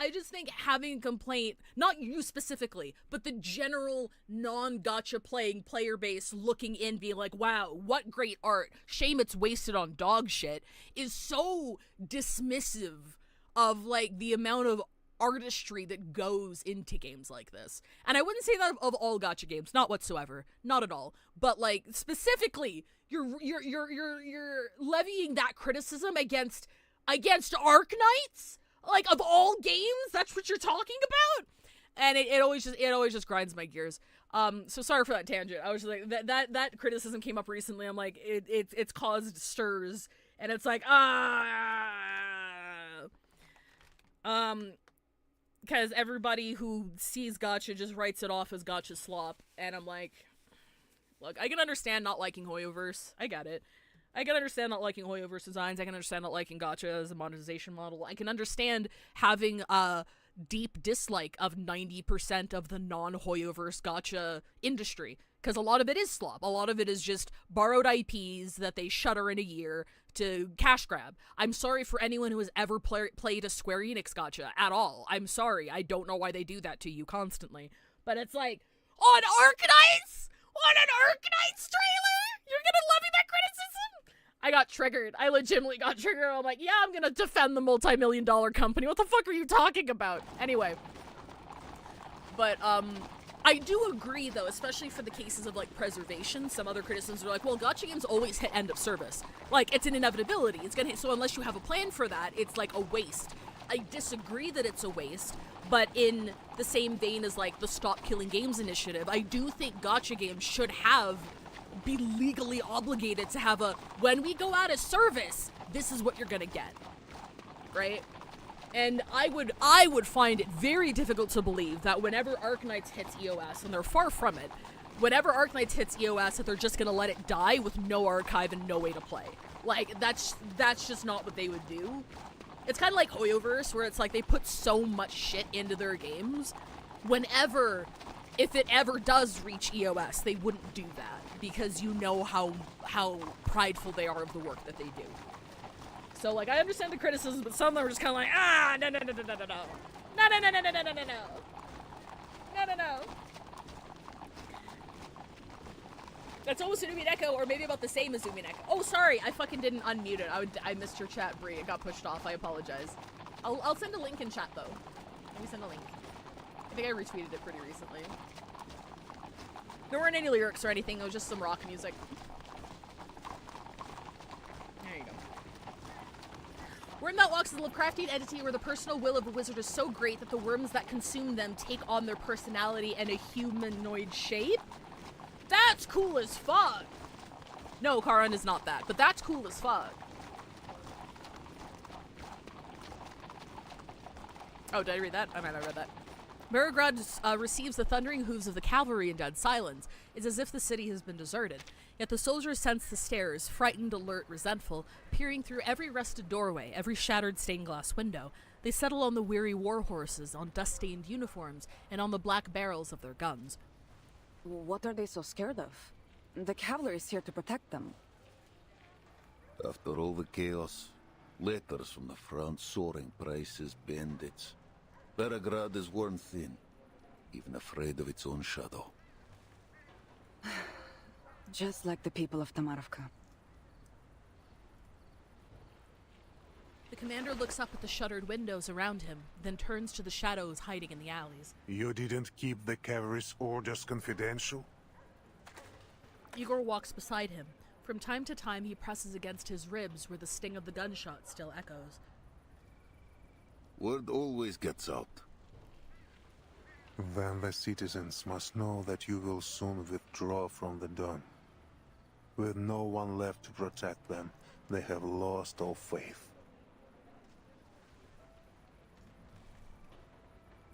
having a complaint, not you specifically, but the general non-gacha playing player base looking in, being like, wow, what great art. Shame it's wasted on dog shit, is so dismissive of, like, the amount of artistry that goes into games like this. And I wouldn't say that of all gacha games, not whatsoever, not at all. But, like, specifically, you're levying that criticism against Arknights, like, of all games. That's what you're talking about, and it always just grinds my gears. So sorry for that tangent. I was just like, that criticism came up recently. I'm like, it's caused stirs, and it's like because everybody who sees gacha just writes it off as gacha slop, and I'm like, look, I can understand not liking Hoyoverse. I get it. I can understand not liking Hoyoverse designs. I can understand not liking gacha as a monetization model. I can understand having a deep dislike of 90% of the non-Hoyoverse gacha industry, because a lot of it is slop. A lot of it is just borrowed IPs that they shutter in a year to cash grab. I'm sorry for anyone who has ever played a Square Enix gacha at all. I'm sorry. I don't know why they do that to you constantly. But it's like, on Arknights? On an Arknights trailer? You're gonna levy that criticism? I got triggered. I legitimately got triggered. I'm like, yeah, I'm gonna defend the multi-million-dollar company. What the fuck are you talking about? Anyway. But, I do agree, though, especially for the cases of, like, preservation. Some other criticisms are like, well, gacha games always hit end of service. Like, it's an inevitability. It's gonna hit, so unless you have a plan for that, it's, like, a waste. I disagree that it's a waste, but in the same vein as, like, the Stop Killing Games initiative, I do think gacha games should be legally obligated to have a, when we go out of service, this is what you're gonna get. Right? And I would find it very difficult to believe that whenever Arknights hits EOS, and they're far from it, whenever Arknights hits EOS, that they're just gonna let it die with no archive and no way to play. Like, that's just not what they would do. It's kind of like Hoyoverse, where it's like they put so much shit into their games. If it ever does reach EOS, they wouldn't do that, because you know how prideful they are of the work that they do. So, like, I understand the criticism, but some of them are just kind of like, no. No. That's almost Uzumi Neko, or maybe about the same as Uzumi Neko. Oh, sorry, I fucking didn't unmute it. I missed your chat, Bree. It got pushed off. I apologize. I'll send a link in chat, though. Let me send a link. I think I retweeted it pretty recently. There weren't any lyrics or anything. It was just some rock music. There you go. Wormbat Walks is a Lovecraftian entity where the personal will of a wizard is so great that the worms that consume them take on their personality and a humanoid shape? That's cool as fuck! No, Karan is not that, but that's cool as fuck. Oh, did I read that? I might have read that. Berigrad receives the thundering hooves of the cavalry in dead silence. It's as if the city has been deserted. Yet the soldiers sense the stares, frightened, alert, resentful, peering through every rusted doorway, every shattered stained glass window. They settle on the weary war horses, on dust-stained uniforms, and on the black barrels of their guns. What are they so scared of? The cavalry is here to protect them. After all the chaos, letters from the front, soaring prices, bandits. Berigrad is worn thin, even afraid of its own shadow. Just like the people of Tamarovka. The commander looks up at the shuttered windows around him, then turns to the shadows hiding in the alleys. You didn't keep the cavalry's orders confidential? Igor walks beside him. From time to time, he presses against his ribs where the sting of the gunshot still echoes. Word always gets out. Then the citizens must know that you will soon withdraw from the Dawn. With no one left to protect them, they have lost all faith.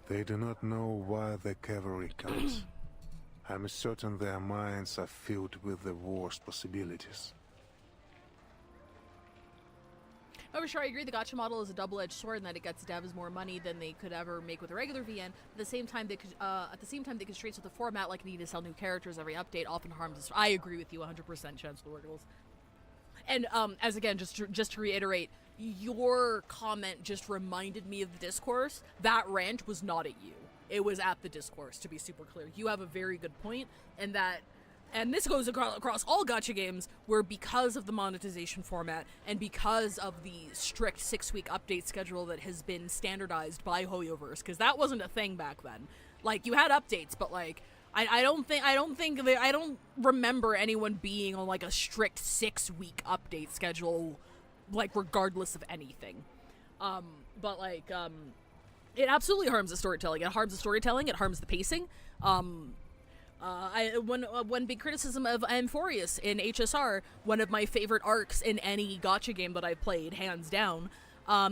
They do not know why the cavalry comes. I'm certain their minds are filled with the worst possibilities. Oh, sure, I agree. The gacha model is a double-edged sword, and that it gets devs more money than they could ever make with a regular VN. At the same time, the constraints of the format, like needing to sell new characters every update, often harms us. I agree with you 100%, Chancellor Wiggles. And as again, just to reiterate, your comment just reminded me of the discourse. That rant was not at you; it was at the discourse. To be super clear, you have a very good point, and that. And this goes across all gacha games, where because of the monetization format and because of the strict 6-week update schedule that has been standardized by HoYoverse, because that wasn't a thing back then. Like, you had updates, but like, I don't remember anyone being on like a strict 6-week update schedule, like regardless of anything. But like, it absolutely harms the storytelling. It harms the storytelling. It harms the pacing. One big criticism of Amphorius in HSR, one of my favorite arcs in any gacha game that I've played, hands down,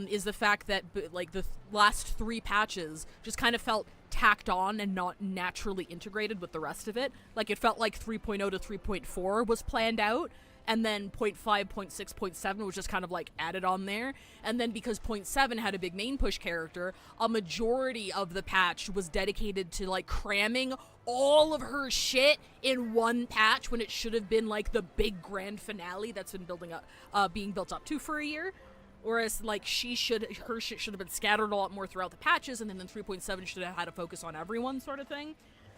is the fact that like the last 3 patches just kind of felt tacked on and not naturally integrated with the rest of it. Like, it felt like 3.0 to 3.4 was planned out, and then 0.5, 0.6, 0.7 was just kind of like added on there. And then because 0.7 had a big main push character, a majority of the patch was dedicated to like cramming all of her shit in one patch, when it should have been like the big grand finale that's been being built up to for a year. Whereas like her shit should have been scattered a lot more throughout the patches, and then 3.7 should have had a focus on everyone, sort of thing.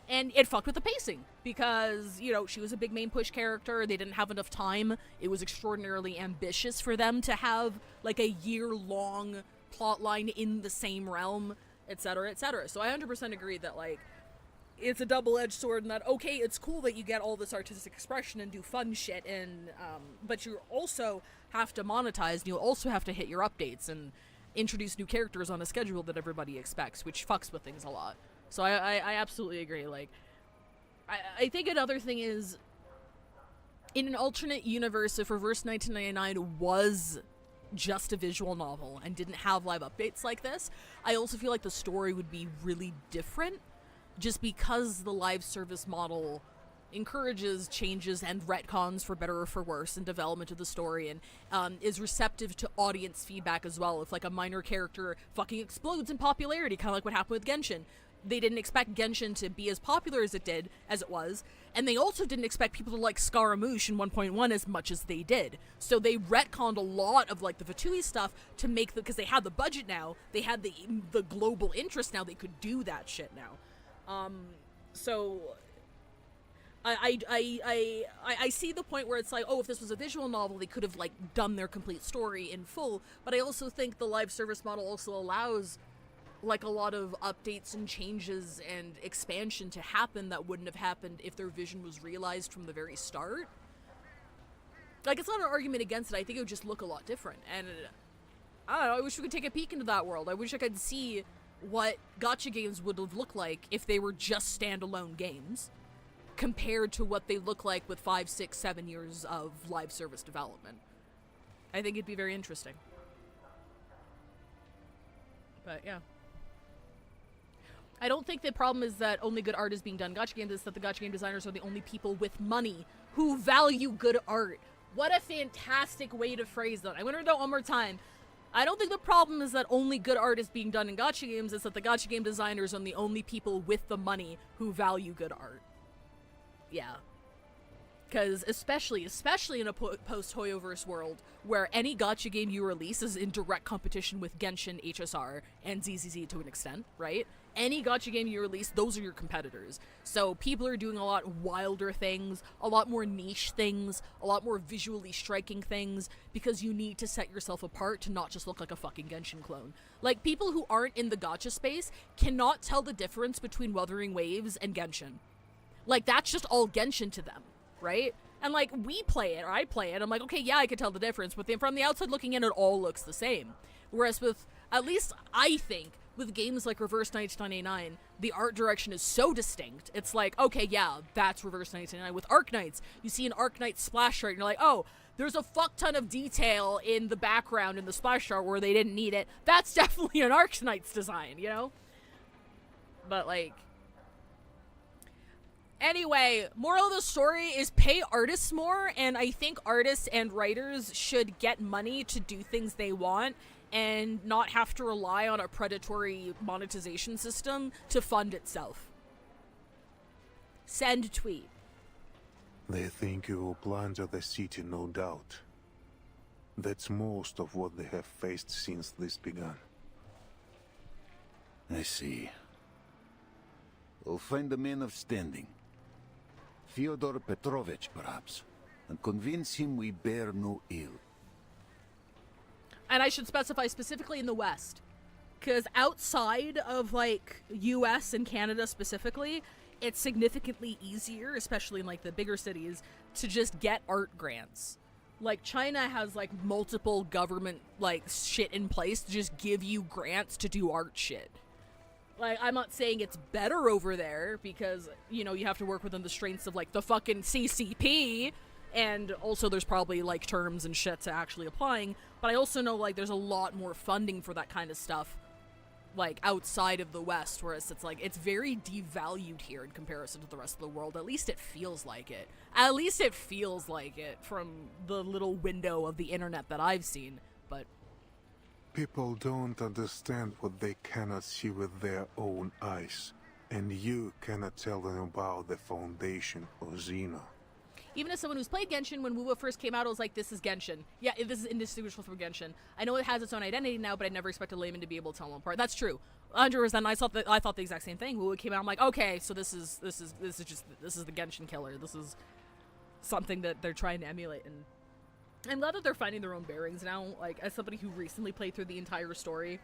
And it fucked with the pacing, because, you know, she was a big main push character. They didn't have enough time. It was extraordinarily ambitious for them to have, like, a year-long plotline in the same realm, etc., etc. So I 100% agree that, like, it's a double-edged sword, and that, okay, it's cool that you get all this artistic expression and do fun shit, and, but you also have to monetize, and you also have to hit your updates and introduce new characters on a schedule that everybody expects, which fucks with things a lot. So I absolutely agree. Like, I think another thing is, in an alternate universe, if Reverse 1999 was just a visual novel and didn't have live updates like this, I also feel like the story would be really different, just because the live service model encourages changes and retcons for better or for worse in development of the story, and is receptive to audience feedback as well. If like a minor character fucking explodes in popularity, kind of like what happened with Genshin. They didn't expect Genshin to be as popular as it was, and they also didn't expect people to like Scaramouche in 1.1 as much as they did. So they retconned a lot of like the Fatui stuff to make because they had the budget now, they had the global interest now, they could do that shit now. So I see the point where it's like, oh, if this was a visual novel, they could have like done their complete story in full. But I also think the live service model also allows like a lot of updates and changes and expansion to happen that wouldn't have happened if their vision was realized from the very start. Like, it's not an argument against it. I think it would just look a lot different. And I don't know, I wish we could take a peek into that world. I wish I could see what gacha games would have looked like if they were just standalone games compared to what they look like with 5, 6, 7 years of live service development. I think it'd be very interesting. But yeah. I don't think the problem is that only good art is being done in gacha games. It's that the gacha game designers are the only people with money who value good art. What a fantastic way to phrase that. I'm going to read that one more time. I don't think the problem is that only good art is being done in gacha games. It's that the gacha game designers are the only people with the money who value good art. Yeah. Because especially in a post-HoYoverse world where any gacha game you release is in direct competition with Genshin, HSR, and ZZZ to an extent, right? Any gacha game you release, those are your competitors. So people are doing a lot wilder things, a lot more niche things, a lot more visually striking things, because you need to set yourself apart to not just look like a fucking Genshin clone. Like, people who aren't in the gacha space cannot tell the difference between Wuthering Waves and Genshin. Like, that's just all Genshin to them, right? And like, we play it, or I play it, I'm like, okay, yeah, I can tell the difference, but then from the outside looking in, it all looks the same. Whereas with, at least I think, with games like Reverse 1999, the art direction is so distinct. It's like, okay, yeah, that's Reverse 1999. With Arknights, you see an Arknight splash art, and you're like, oh, there's a fuck ton of detail in the background in the splash art where they didn't need it. That's definitely an Arknights design, you know? But, like... Anyway, moral of the story is pay artists more, and I think artists and writers should get money to do things they want and not have to rely on a predatory monetization system to fund itself. Send tweet. They think you will plunder the city, no doubt. That's most of what they have faced since this began. I see. We'll find a man of standing. Fyodor Petrovich, perhaps, and convince him we bear no ill. And I should specify specifically in the West, because outside of, like, US and Canada specifically, it's significantly easier, especially in, like, the bigger cities, to just get art grants. Like, China has, like, multiple government, like, shit in place to just give you grants to do art shit. Like, I'm not saying it's better over there, because, you know, you have to work within the strengths of, like, the fucking CCP, and also there's probably, like, terms and shit to actually applying, but I also know, like, there's a lot more funding for that kind of stuff, like, outside of the West, whereas it's, like, it's very devalued here in comparison to the rest of the world. At least it feels like it. At least it feels like it from the little window of the internet that I've seen, but... People don't understand what they cannot see with their own eyes, and you cannot tell them about the foundation of Xeno. Even as someone who's played Genshin, when WoW first came out, I was like, this is Genshin. Yeah, this is indistinguishable from Genshin. I know it has its own identity now, but I never expected a layman to be able to tell them apart. That's true. 100%. I thought the exact same thing. WoW came out, I'm like, okay, so this is the Genshin killer. This is something that they're trying to emulate, and I'm glad that they're finding their own bearings now. Like, as somebody who recently played through the entire story,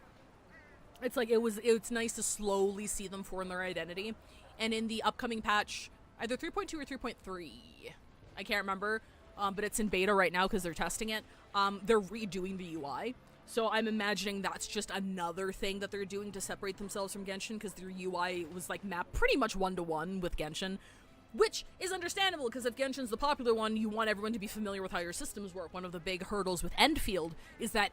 it's like it's nice to slowly see them form their identity. And in the upcoming patch, either 3.2 or 3.3, I can't remember, but it's in beta right now because they're testing it. They're redoing the UI. So I'm imagining that's just another thing that they're doing to separate themselves from Genshin, because their UI was like mapped pretty much one-to-one with Genshin. Which is understandable, because if Genshin's the popular one, you want everyone to be familiar with how your systems work. One of the big hurdles with Endfield is that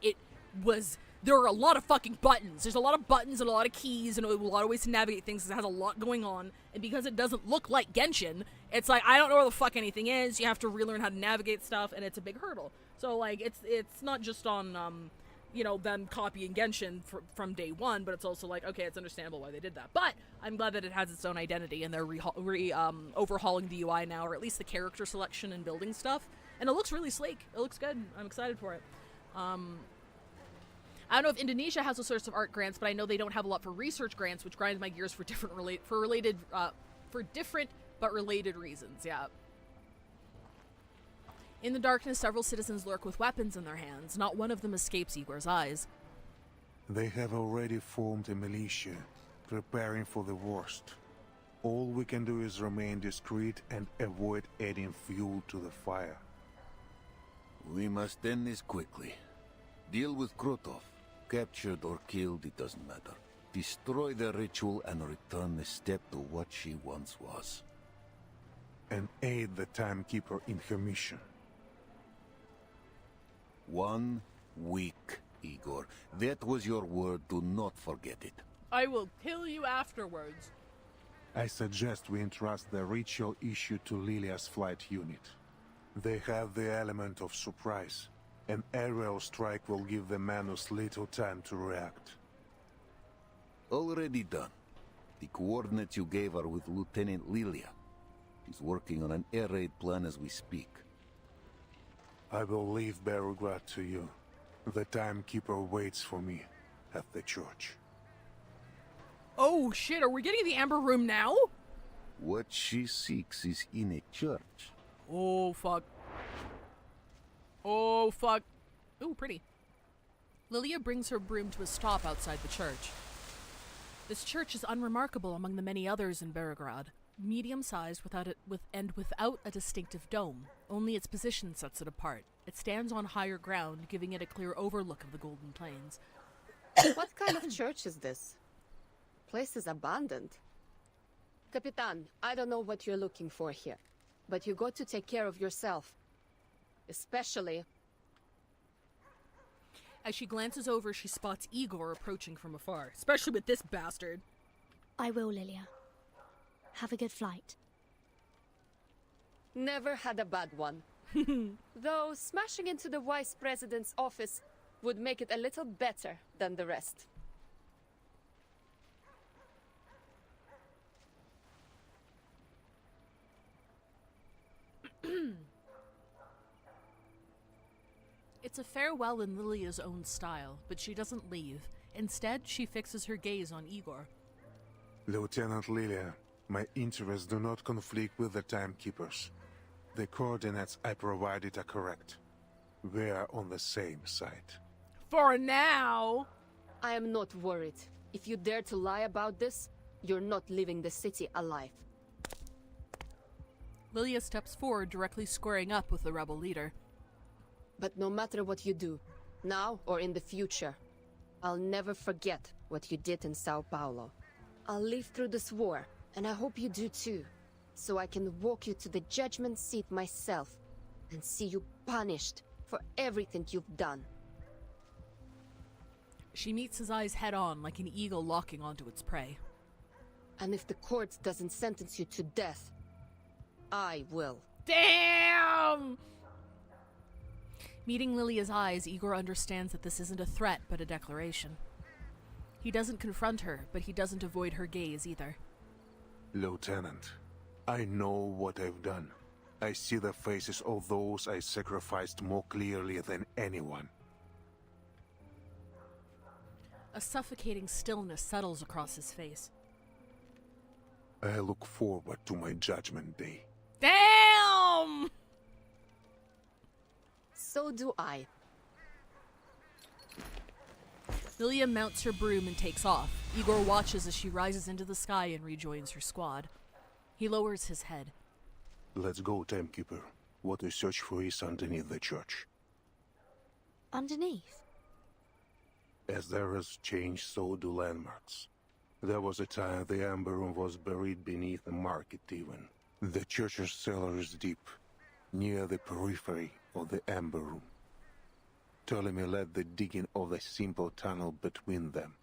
there are a lot of fucking buttons. There's a lot of buttons and a lot of keys and a lot of ways to navigate things. It has a lot going on. And because it doesn't look like Genshin, it's like, I don't know where the fuck anything is. You have to relearn how to navigate stuff, and it's a big hurdle. So, like, it's not just on, you know, them copying Genshin from day one, but it's also like, okay, it's understandable why they did that. But I'm glad that it has its own identity, and they're overhauling the UI now, or at least the character selection and building stuff. And it looks really sleek. It looks good. I'm excited for it. I don't know if Indonesia has those sorts of art grants, but I know they don't have a lot for research grants, which grinds my gears for different but related reasons. Yeah. In the darkness, several citizens lurk with weapons in their hands. Not one of them escapes Igor's eyes. They have already formed a militia, preparing for the worst. All we can do is remain discreet and avoid adding fuel to the fire. We must end this quickly. Deal with Krotov. Captured or killed, it doesn't matter. Destroy the ritual and return the step to what she once was. And aid the Timekeeper in her mission. 1 week, Igor. That was your word. Do not forget it. I will kill you afterwards. I suggest we entrust the ritual issue to Lilia's flight unit. They have the element of surprise. An aerial strike will give the Manus little time to react. Already done. The coordinates you gave are with Lieutenant Lilia. He's working on an air raid plan as we speak. I will leave Beograd to you. The Timekeeper waits for me at the church. Oh shit, are we getting the Amber Room now? What she seeks is in a church. Oh fuck. Oh fuck. Ooh, pretty. Lilia brings her broom to a stop outside the church. This church is unremarkable among the many others in Beograd. Medium-sized without a distinctive dome. Only its position sets it apart. It stands on higher ground, giving it a clear overlook of the Golden Plains. What kind of church is this? Place is abandoned. Capitan, I don't know what you're looking for here, but you got to take care of yourself. Especially... As she glances over, she spots Igor approaching from afar, especially with this bastard. I will, Lilia. Have a good flight. Never had a bad one. Though smashing into the Vice President's office would make it a little better than the rest. It's a farewell in Lilia's own style, but she doesn't leave. Instead, she fixes her gaze on Igor. Lieutenant Lilia, my interests do not conflict with the Timekeepers. The coordinates I provided are correct. We are on the same side. For now! I am not worried. If you dare to lie about this, you're not leaving the city alive. Lilia steps forward, directly squaring up with the rebel leader. But no matter what you do, now or in the future, I'll never forget what you did in Sao Paulo. I'll live through this war, and I hope you do too, so I can walk you to the judgment seat myself and see you punished for everything you've done. She meets his eyes head on, like an eagle locking onto its prey. And if the court doesn't sentence you to death, I will. Damn! Meeting Lilia's eyes, Igor understands that this isn't a threat, but a declaration. He doesn't confront her, but he doesn't avoid her gaze either. Lieutenant, I know what I've done. I see the faces of those I sacrificed more clearly than anyone. A suffocating stillness settles across his face. I look forward to my judgment day. Damn! So do I. Lilia mounts her broom and takes off. Igor watches as she rises into the sky and rejoins her squad. He lowers his head. Let's go, Timekeeper. What we search for is underneath the church. Underneath? As there is change, so do landmarks. There was a time the Amber Room was buried beneath the market even. The church's cellar is deep, near the periphery of the Amber Room. Ptolemy led the digging of the simple tunnel between them.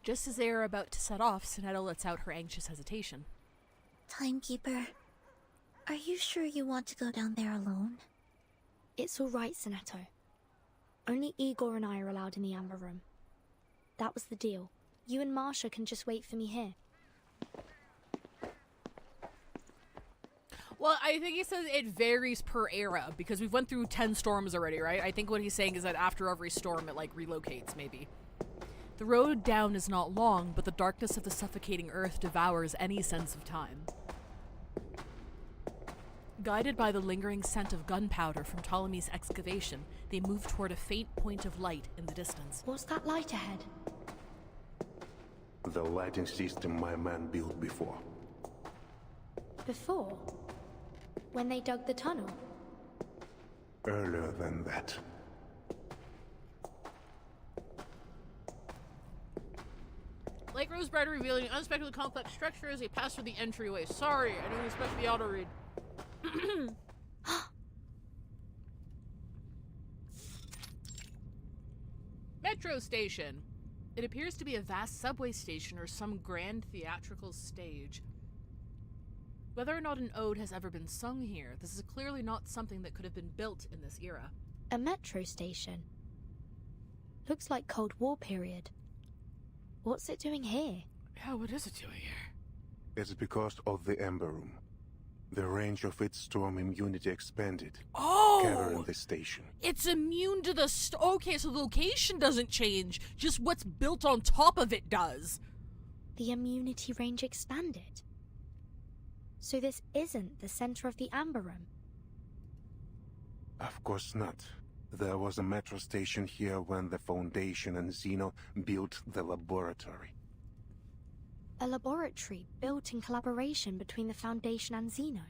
Just as they are about to set off, Sonetta lets out her anxious hesitation. Timekeeper, are you sure you want to go down there alone? It's all right, Sonetto. Only Igor and I are allowed in the Amber Room. That was the deal. You and Marsha can just wait for me here. Well, I think he says it varies per era, because we've went through 10 storms already, right? I think what he's saying is that after every storm, it, relocates, maybe. The road down is not long, but the darkness of the suffocating earth devours any sense of time. Guided by the lingering scent of gunpowder from Ptolemy's excavation, they move toward a faint point of light in the distance. What's that light ahead? The lighting system my man built before. Before? When they dug the tunnel? Earlier than that. Lake Rosebright revealing an unexpectedly complex structure as they pass through the entryway. Sorry, I didn't expect the auto read. Metro station. It appears to be a vast subway station or some grand theatrical stage. Whether or not an ode has ever been sung here, this is clearly not something that could have been built in this era. A metro station? Looks like Cold War period. What's it doing here? Yeah, what is it doing here? It's because of the Amber Room. The range of its storm immunity expanded, covering the station. It's immune to the okay, so the location doesn't change, just what's built on top of it does. The immunity range expanded? So this isn't the center of the Amber Room? Of course not. There was a metro station here when the Foundation and Xeno built the laboratory. A laboratory built in collaboration between the Foundation and Xeno?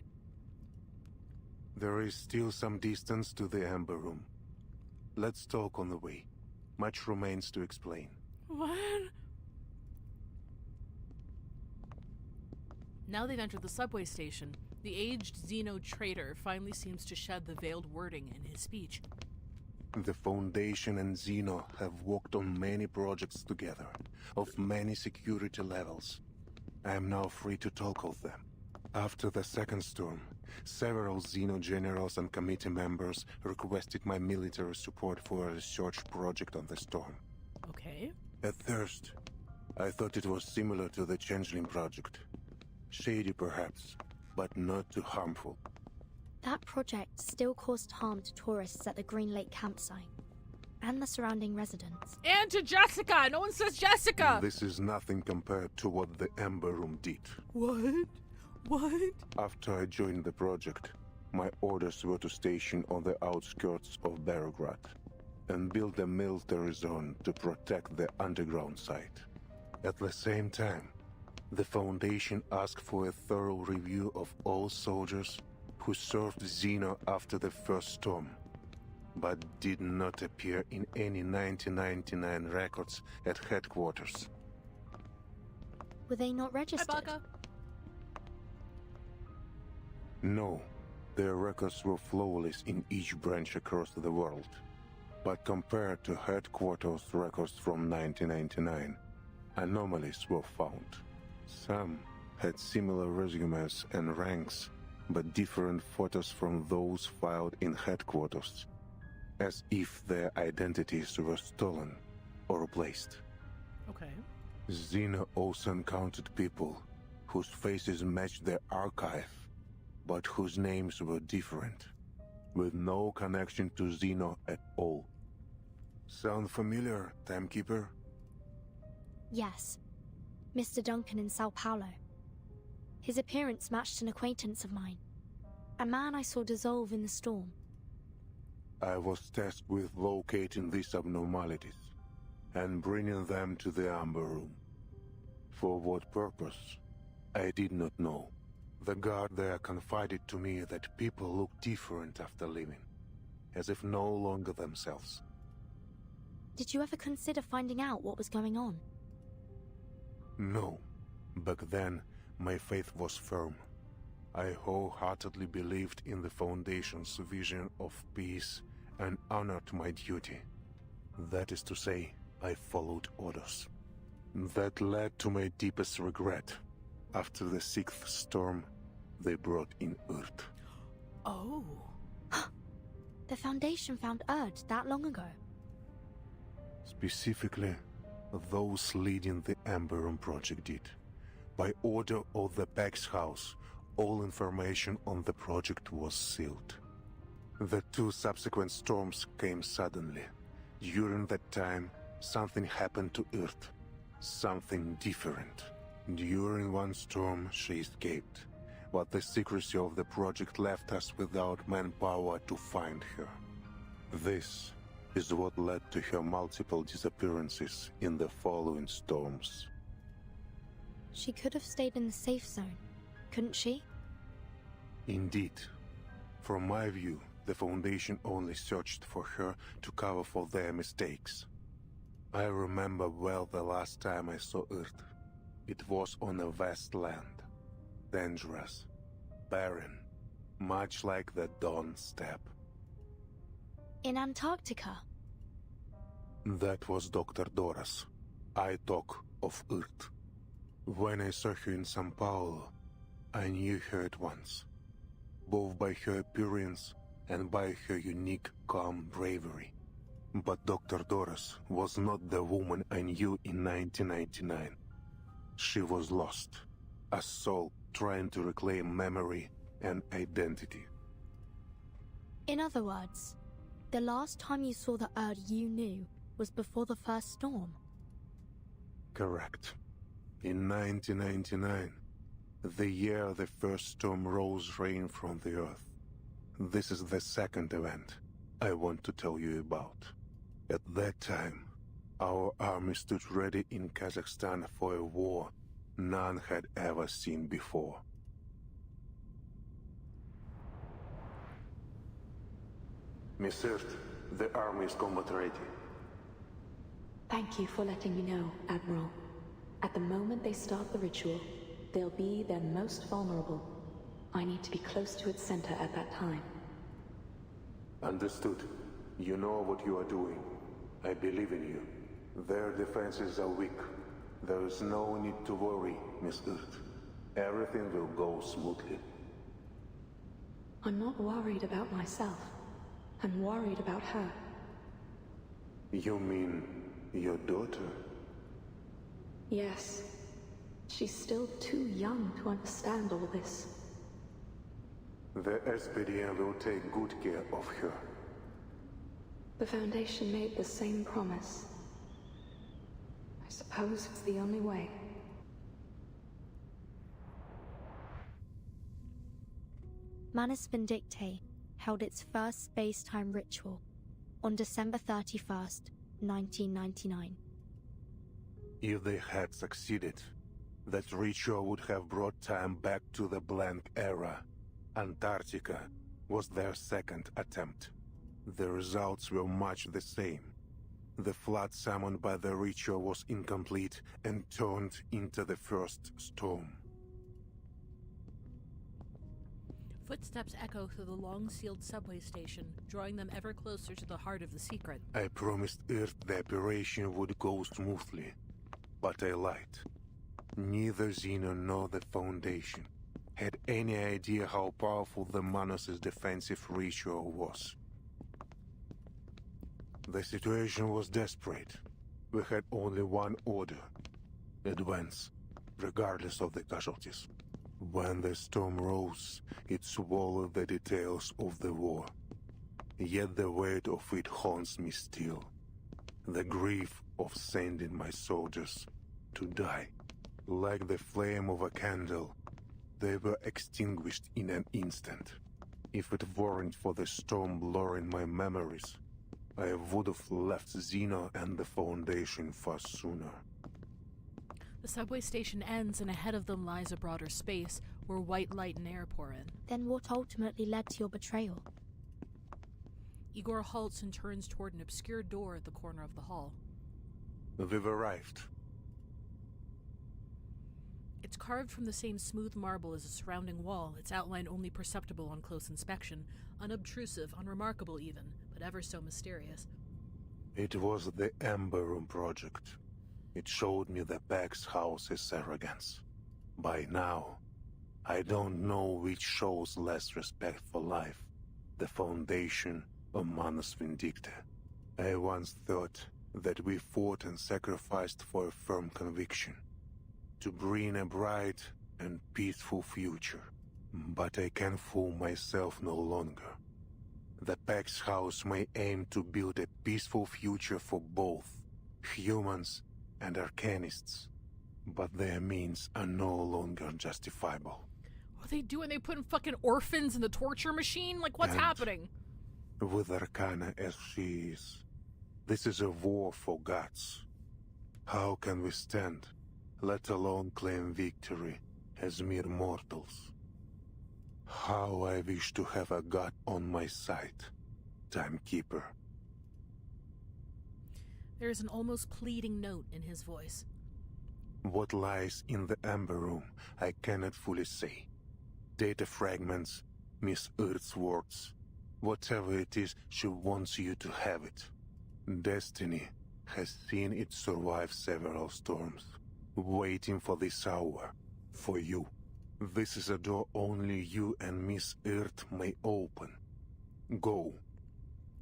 There is still some distance to the Amber Room. Let's talk on the way. Much remains to explain. What? Now they've entered the subway station. The aged Xeno traitor finally seems to shed the veiled wording in his speech. The Foundation and Xeno have worked on many projects together, of many security levels. I am now free to talk of them. After the second storm, several Xeno generals and committee members requested my military support for a research project on the storm. Okay. At first, I thought it was similar to the Changeling project. Shady perhaps, but not too harmful. That project still caused harm to tourists at the Green Lake campsite and the surrounding residents. And to Jessica! No one says Jessica! This is nothing compared to what the Ember Room did. What? What? After I joined the project, my orders were to station on the outskirts of Beograd and build a military zone to protect the underground site. At the same time, the Foundation asked for a thorough review of all soldiers who served Xeno after the first storm, but did not appear in any 1999 records at headquarters. Were they not registered? Hi, Baka. No, their records were flawless in each branch across the world. But compared to headquarters records from 1999, anomalies were found. Some had similar resumes and ranks, but different photos from those filed in headquarters, as if their identities were stolen or replaced. Okay. Xeno also encountered people whose faces matched their archive, but whose names were different, with no connection to Xeno at all. Sound familiar, Timekeeper? Yes. Mr. Duncan in Sao Paulo. His appearance matched an acquaintance of mine. A man I saw dissolve in the storm. I was tasked with locating these abnormalities and bringing them to the Amber Room. For what purpose, I did not know. The guard there confided to me that people look different after leaving, as if no longer themselves. Did you ever consider finding out what was going on? No. Back then, my faith was firm. I wholeheartedly believed in the Foundation's vision of peace and honored my duty. That is to say, I followed orders. That led to my deepest regret. After the sixth storm, they brought in Earth. Oh. The Foundation found Erd that long ago. Specifically, those leading the Amber Room project did. By order of the Pax House, all information on the project was sealed. The two subsequent storms came suddenly. During that time, something happened to Earth. Something different. During one storm, she escaped, but the secrecy of the project left us without manpower to find her. This is what led to her multiple disappearances in the following storms. She could have stayed in the safe zone, couldn't she? Indeed. From my view, the Foundation only searched for her to cover for their mistakes. I remember well the last time I saw Earth. It was on a vast land. Dangerous. Barren. Much like the Dawn Steppe. In Antarctica? That was Dr. Doras. I talk of Earth. When I saw her in São Paulo, I knew her at once. Both by her appearance and by her unique, calm bravery. But Dr. Doras was not the woman I knew in 1999. She was lost. A soul trying to reclaim memory and identity. In other words, the last time you saw the Erd you knew was before the first storm. Correct. In 1999, the year the first storm rose rain from the earth. This is the second event I want to tell you about. At that time, our army stood ready in Kazakhstan for a war none had ever seen before. Miss Earth, the army is combat ready. Thank you for letting me know, Admiral. At the moment they start the ritual, they'll be their most vulnerable. I need to be close to its center at that time. Understood. You know what you are doing. I believe in you. Their defenses are weak. There is no need to worry, Miss Earth. Everything will go smoothly. I'm not worried about myself. I'm worried about her. You mean your daughter? Yes. She's still too young to understand all this. The SPDM will take good care of her. The Foundation made the same promise. I suppose it's the only way. Manus Vindictae held its first space-time ritual on December 31st, 1999. If they had succeeded, that ritual would have brought time back to the blank era. Antarctica was their second attempt. The results were much the same. The flood summoned by the ritual was incomplete and turned into the first storm. Footsteps echo through the long-sealed subway station, drawing them ever closer to the heart of the secret. I promised Earth the operation would go smoothly, but I lied. Neither Zeno nor the Foundation had any idea how powerful the Manus' defensive ritual was. The situation was desperate. We had only one order: advance, regardless of the casualties. When the storm rose, it swallowed the details of the war. Yet the weight of it haunts me still. The grief of sending my soldiers to die. Like the flame of a candle, they were extinguished in an instant. If it weren't for the storm blurring my memories, I would have left Zeno and the Foundation far sooner. The subway station ends, and ahead of them lies a broader space where white light and air pour in. Then what ultimately led to your betrayal? Igor halts and turns toward an obscure door at the corner of the hall. We've arrived. It's carved from the same smooth marble as the surrounding wall, its outline only perceptible on close inspection, unobtrusive, unremarkable even, but ever so mysterious. It was the Ember Room project. It showed me the Pax House's arrogance. By now, I don't know which shows less respect for life, the Foundation or Manus Vindictae. I once thought that we fought and sacrificed for a firm conviction, to bring a bright and peaceful future. But I can fool myself no longer. The Pax House may aim to build a peaceful future for both humans and Arcanists, but their means are no longer justifiable. What are they doing? They putting fucking orphans in the torture machine? Like, what's happening? With Arcana as she is, this is a war for gods. How can we stand, let alone claim victory, as mere mortals? How I wish to have a god on my side, Timekeeper. There is an almost pleading note in his voice. What lies in the Ember Room, I cannot fully say. Data fragments, Miss Earth's words. Whatever it is, she wants you to have it. Destiny has seen it survive several storms, waiting for this hour, for you. This is a door only you and Miss Earth may open. Go.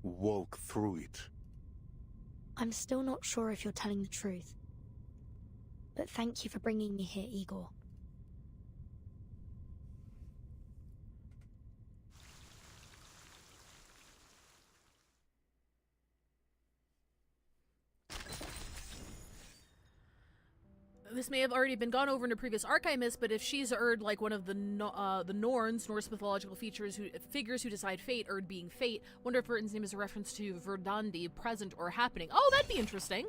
Walk through it. I'm still not sure if you're telling the truth. But thank you for bringing me here, Igor. This may have already been gone over in a previous Archimist, but if she's Erd, like one of the Norns, Norse mythological figures who decide fate, Erd being fate, wonder if Verdun's name is a reference to Verdandi, present or happening. Oh, that'd be interesting.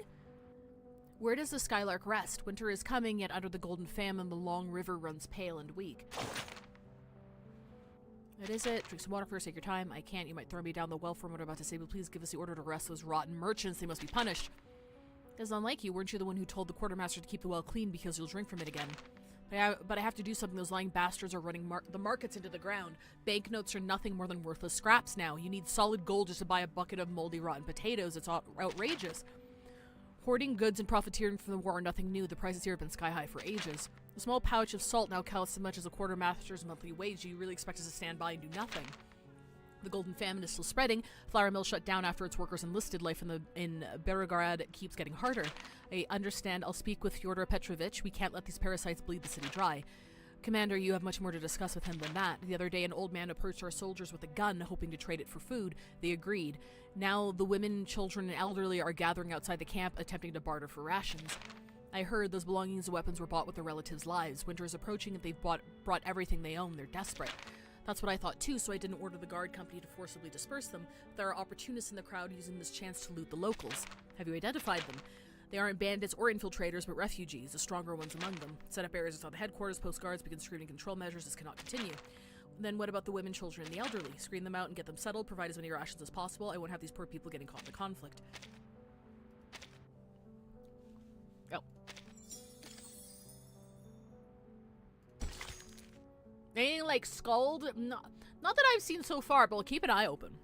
Where does the Skylark rest? Winter is coming, yet under the golden famine, the long river runs pale and weak. That is it. Drink some water first, take your time. I can't. You might throw me down the well from what I'm about to say, but please give us the order to arrest those rotten merchants. They must be punished. It's unlike you. Weren't you the one who told the quartermaster to keep the well clean because you'll drink from it again? But I have to do something. Those lying bastards are running the markets into the ground. Banknotes are nothing more than worthless scraps now. You need solid gold just to buy a bucket of moldy, rotten potatoes. It's outrageous. Hoarding goods and profiteering from the war are nothing new. The prices here have been sky-high for ages. A small pouch of salt now costs as much as a quartermaster's monthly wage. Do you really expect us to stand by and do nothing? The golden famine is still spreading. Flour mill shut down after its workers enlisted. Life in Beograd keeps getting harder. I understand. I'll speak with Fyodor Petrovich. We can't let these parasites bleed the city dry. Commander, you have much more to discuss with him than that. The other day, an old man approached our soldiers with a gun, hoping to trade it for food. They agreed. Now, the women, children, and elderly are gathering outside the camp, attempting to barter for rations. I heard those belongings and weapons were bought with their relatives' lives. Winter is approaching, and they've brought everything they own. They're desperate. That's what I thought too, so I didn't order the guard company to forcibly disperse them. There are opportunists in the crowd using this chance to loot the locals. Have you identified them? They aren't bandits or infiltrators, but refugees, the stronger ones among them. Set up areas outside the headquarters, post guards, begin screening control measures. This cannot continue. Then what about the women, children, and the elderly? Screen them out and get them settled, provide as many rations as possible. I won't have these poor people getting caught in the conflict. Oh. Anything like Skald? Not that I've seen so far, but we'll keep an eye open.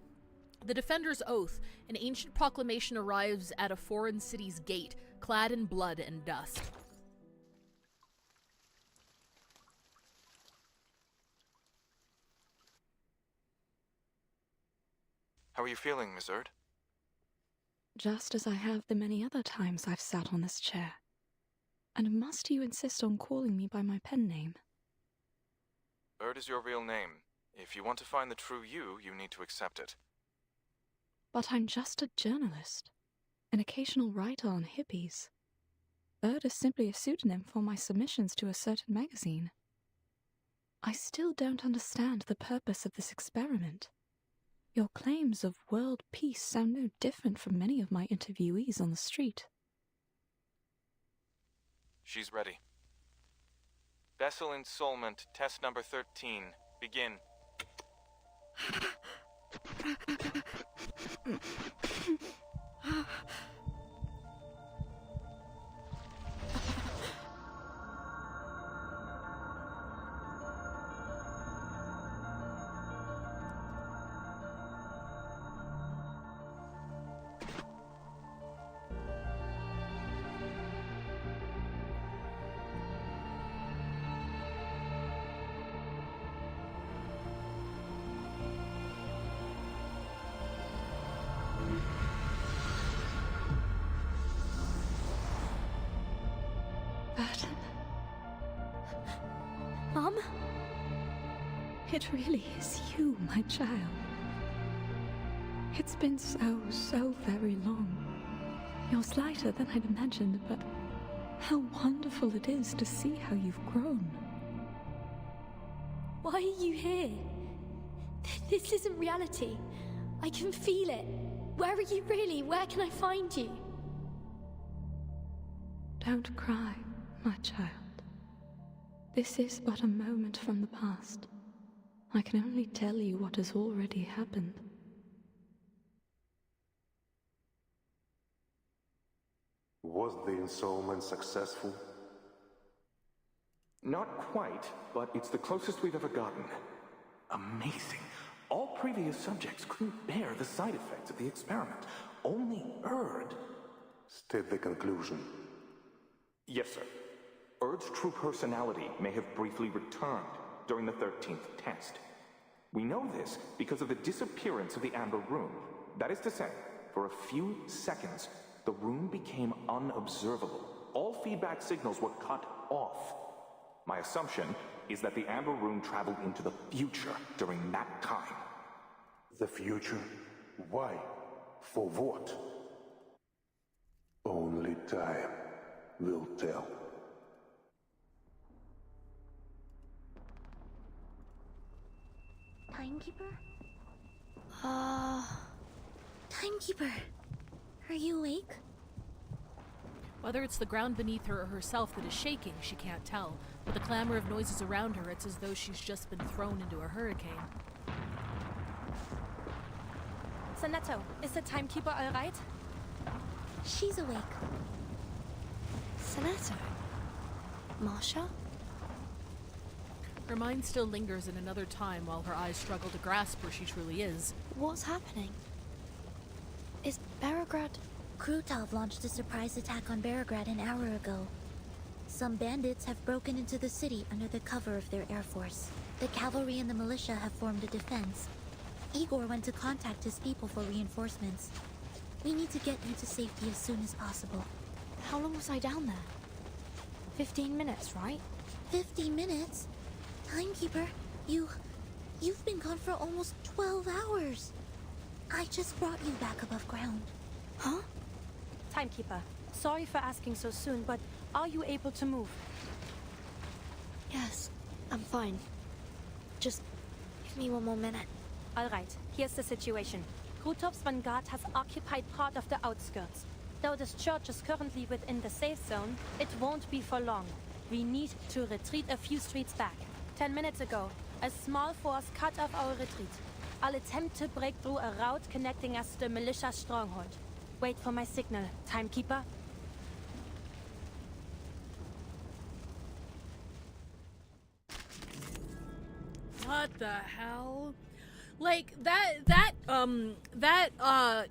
The Defender's Oath. An ancient proclamation arrives at a foreign city's gate, clad in blood and dust. How are you feeling, Miss Erd? Just as I have the many other times I've sat on this chair. And must you insist on calling me by my pen name? Erd is your real name. If you want to find the true you, you need to accept it. But I'm just a journalist, an occasional writer on hippies. Erd is simply a pseudonym for my submissions to a certain magazine. I still don't understand the purpose of this experiment. Your claims of world peace sound no different from many of my interviewees on the street. She's ready. Vessel ensoulment, test number 13. Begin. Burton? Mom? It really is you, my child. It's been so very long. You're slighter than I'd imagined, but how wonderful it is to see how you've grown. Why are you here? This isn't reality. I can feel it. Where are you really? Where can I find you? Don't cry, my child. This is but a moment from the past. I can only tell you what has already happened. Was the ensoulment successful? Not quite, but it's the closest we've ever gotten. Amazing. All previous subjects couldn't bear the side effects of the experiment. Only Erd. State the conclusion. Yes, sir. Erd's true personality may have briefly returned during the 13th test. We know this because of the disappearance of the Amber Room. That is to say, for a few seconds, the room became unobservable. All feedback signals were cut off. My assumption is that the Amber Room traveled into the future during that time. The future? Why? For what? Only time will tell. Timekeeper? Timekeeper! Are you awake? Whether it's the ground beneath her or herself that is shaking, she can't tell. With the clamor of noises around her, it's as though she's just been thrown into a hurricane. Sonetto, is the timekeeper all right? She's awake. Sonetto? Marsha? Her mind still lingers in another time while her eyes struggle to grasp where she truly is. What's happening? Is Beregrad... Krutov launched a surprise attack on Beregrad an hour ago. Some bandits have broken into the city under the cover of their air force. The cavalry and the militia have formed a defense. Igor went to contact his people for reinforcements. We need to get you to safety as soon as possible. How long was I down there? 15 minutes, right? 50 minutes? Timekeeper, you've been gone for almost 12 hours. I just brought you back above ground. Huh? Timekeeper, sorry for asking so soon, but are you able to move? Yes, I'm fine. Just give me one more minute. All right, here's the situation. Krutov's vanguard has occupied part of the outskirts. Though this church is currently within the safe zone, it won't be for long. We need to retreat a few streets back. 10 minutes ago, a small force cut off our retreat. I'll attempt to break through a route connecting us to the militia stronghold. Wait for my signal, Timekeeper. What the hell? Like, that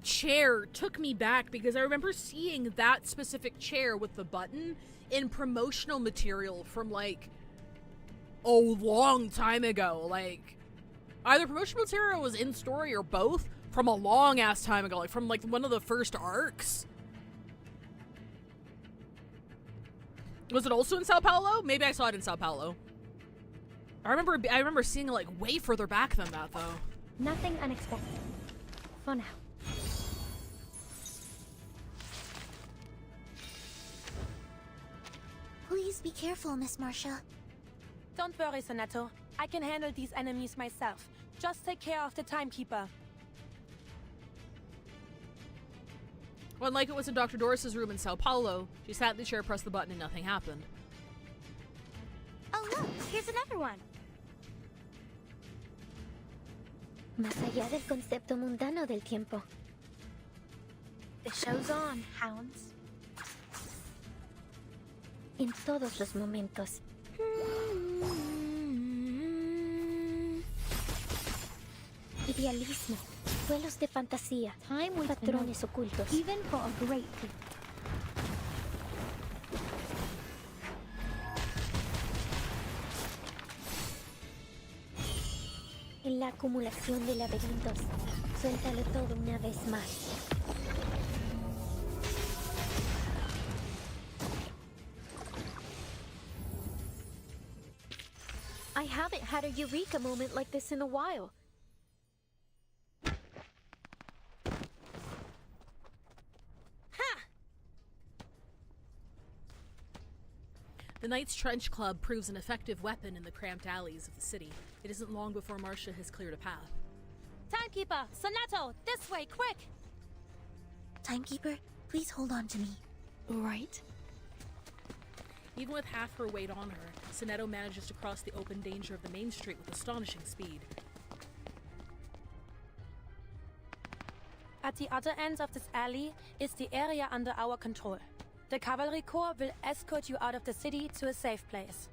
chair took me back because I remember seeing that specific chair with the button in promotional material from, like, a long time ago. Like, either promotional material was in story or both from a long-ass time ago. Like, from, like, one of the first arcs. Was it also in Sao Paulo? Maybe I saw it in Sao Paulo. I remember seeing it, like, way further back than that, though. Nothing unexpected. For now. Please be careful, Miss Marcia. Don't worry, Senator. I can handle these enemies myself. Just take care of the Timekeeper. Well, like it was in Dr. Doris's room in Sao Paulo, she sat in the chair, pressed the button, and nothing happened. Oh look, here's another one. Más allá del concepto mundano del tiempo. The show's on, hounds. En todos los momentos. Idealismo, vuelos de fantasía, patrones ocultos. Even for a great people. En la acumulación de laberintos, suéltalo todo una vez más. I haven't had a eureka moment like this in a while. The Knight's Trench Club proves an effective weapon in the cramped alleys of the city. It isn't long before Marcia has cleared a path. Timekeeper! Sonato! This way, quick! Timekeeper, please hold on to me. Right. Even with half her weight on her, Sonetto manages to cross the open danger of the main street with astonishing speed. At the other end of this alley is the area under our control. The Cavalry Corps will escort you out of the city to a safe place.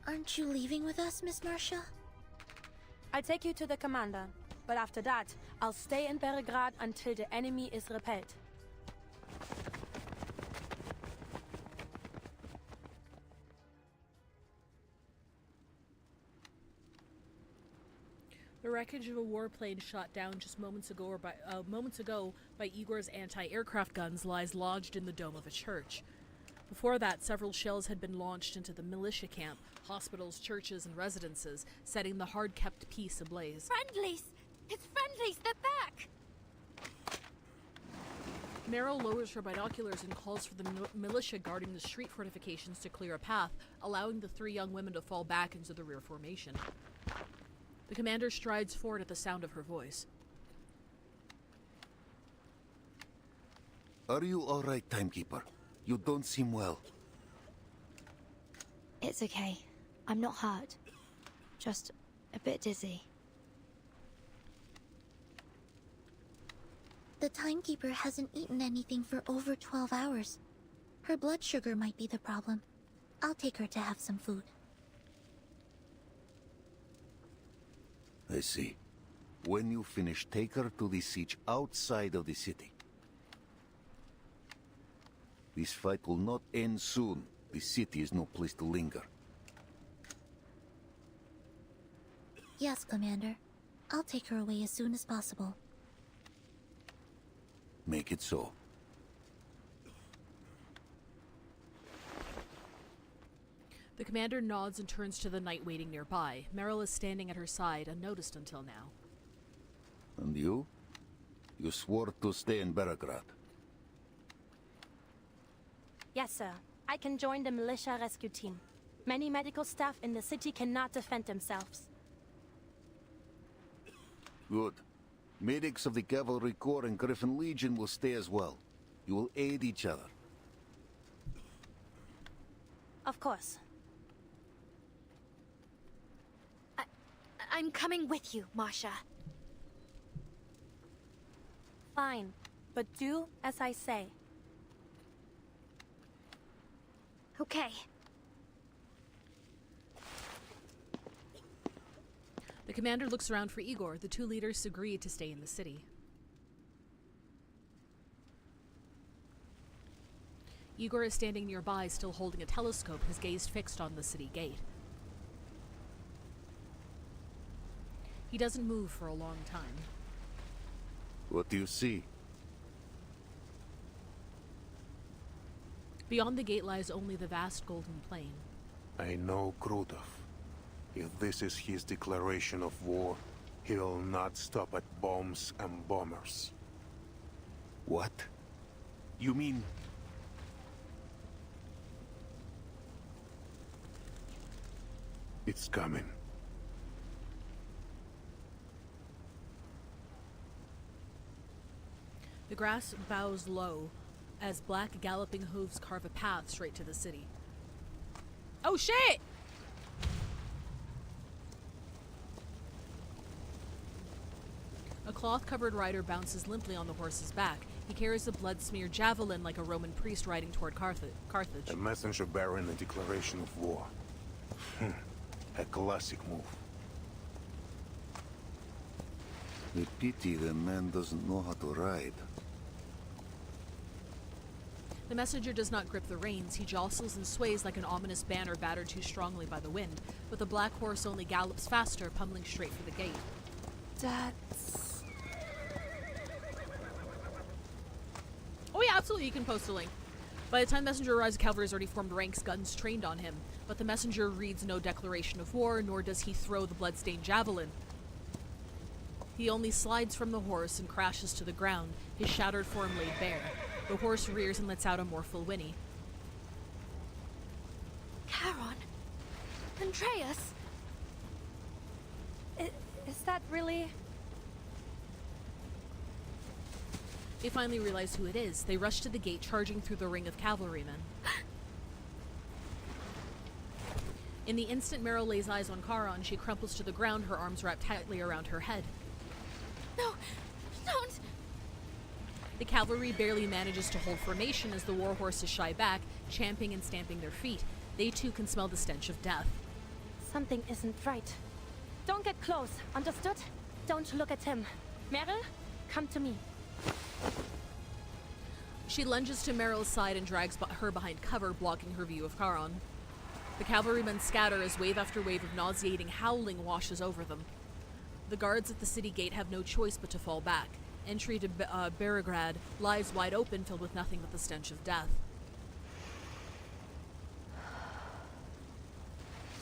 Aren't you leaving with us, Miss Marcia? I'll take you to the commander, but after that, I'll stay in Beregrad until the enemy is repelled. The wreckage of a warplane shot down just moments ago by Igor's anti-aircraft guns lies lodged in the dome of a church. Before that, several shells had been launched into the militia camp, hospitals, churches, and residences, setting the hard-kept peace ablaze. Friendlies! It's friendlies! They're back! Meryl lowers her binoculars and calls for the militia guarding the street fortifications to clear a path, allowing the three young women to fall back into the rear formation. The commander strides forward at the sound of her voice. Are you all right, Timekeeper? You don't seem well. It's okay. I'm not hurt. Just a bit dizzy. The Timekeeper hasn't eaten anything for over 12 hours. Her blood sugar might be the problem. I'll take her to have some food. I see. When you finish, take her to the siege outside of the city. This fight will not end soon. The city is no place to linger. Yes, Commander. I'll take her away as soon as possible. Make it so. The commander nods and turns to the knight waiting nearby. Meryl is standing at her side, unnoticed until now. And you? You swore to stay in Beregrad. Yes, sir. I can join the militia rescue team. Many medical staff in the city cannot defend themselves. Good. Medics of the Cavalry Corps and Griffin Legion will stay as well. You will aid each other. Of course. I'm coming with you, Masha. Fine, but do as I say. Okay. The commander looks around for Igor. The two leaders agree to stay in the city. Igor is standing nearby, still holding a telescope, his gaze fixed on the city gate. He doesn't move for a long time. What do you see? Beyond the gate lies only the vast golden plain. I know Krutov. If this is his declaration of war, he will not stop at bombs and bombers. What? You mean... It's coming. The grass bows low as black galloping hooves carve a path straight to the city. Oh shit! A cloth-covered rider bounces limply on the horse's back. He carries a blood-smeared javelin like a Roman priest riding toward Carthage. A messenger bearing a declaration of war. A classic move. A pity the man doesn't know how to ride. The messenger does not grip the reins. He jostles and sways like an ominous banner battered too strongly by the wind, but the black horse only gallops faster, pummeling straight for the gate. That's... Oh yeah, absolutely, you can post a link. By the time the messenger arrives, the cavalry has already formed ranks, guns trained on him, but the messenger reads no declaration of war, nor does he throw the blood-stained javelin. He only slides from the horse and crashes to the ground, his shattered form laid bare. The horse rears and lets out a mournful whinny. Charon! Andreas! Is that really... They finally realize who it is. They rush to the gate, charging through the ring of cavalrymen. In the instant Meryl lays eyes on Charon, she crumples to the ground, her arms wrapped tightly around her head. No! Don't! The cavalry barely manages to hold formation as the war horses shy back, champing and stamping their feet. They too can smell the stench of death. Something isn't right. Don't get close, understood? Don't look at him. Meryl, come to me. She lunges to Meryl's side and drags her behind cover, blocking her view of Charon. The cavalrymen scatter as wave after wave of nauseating howling washes over them. The guards at the city gate have no choice but to fall back. Entry to Beregrad lies wide open, filled with nothing but the stench of death.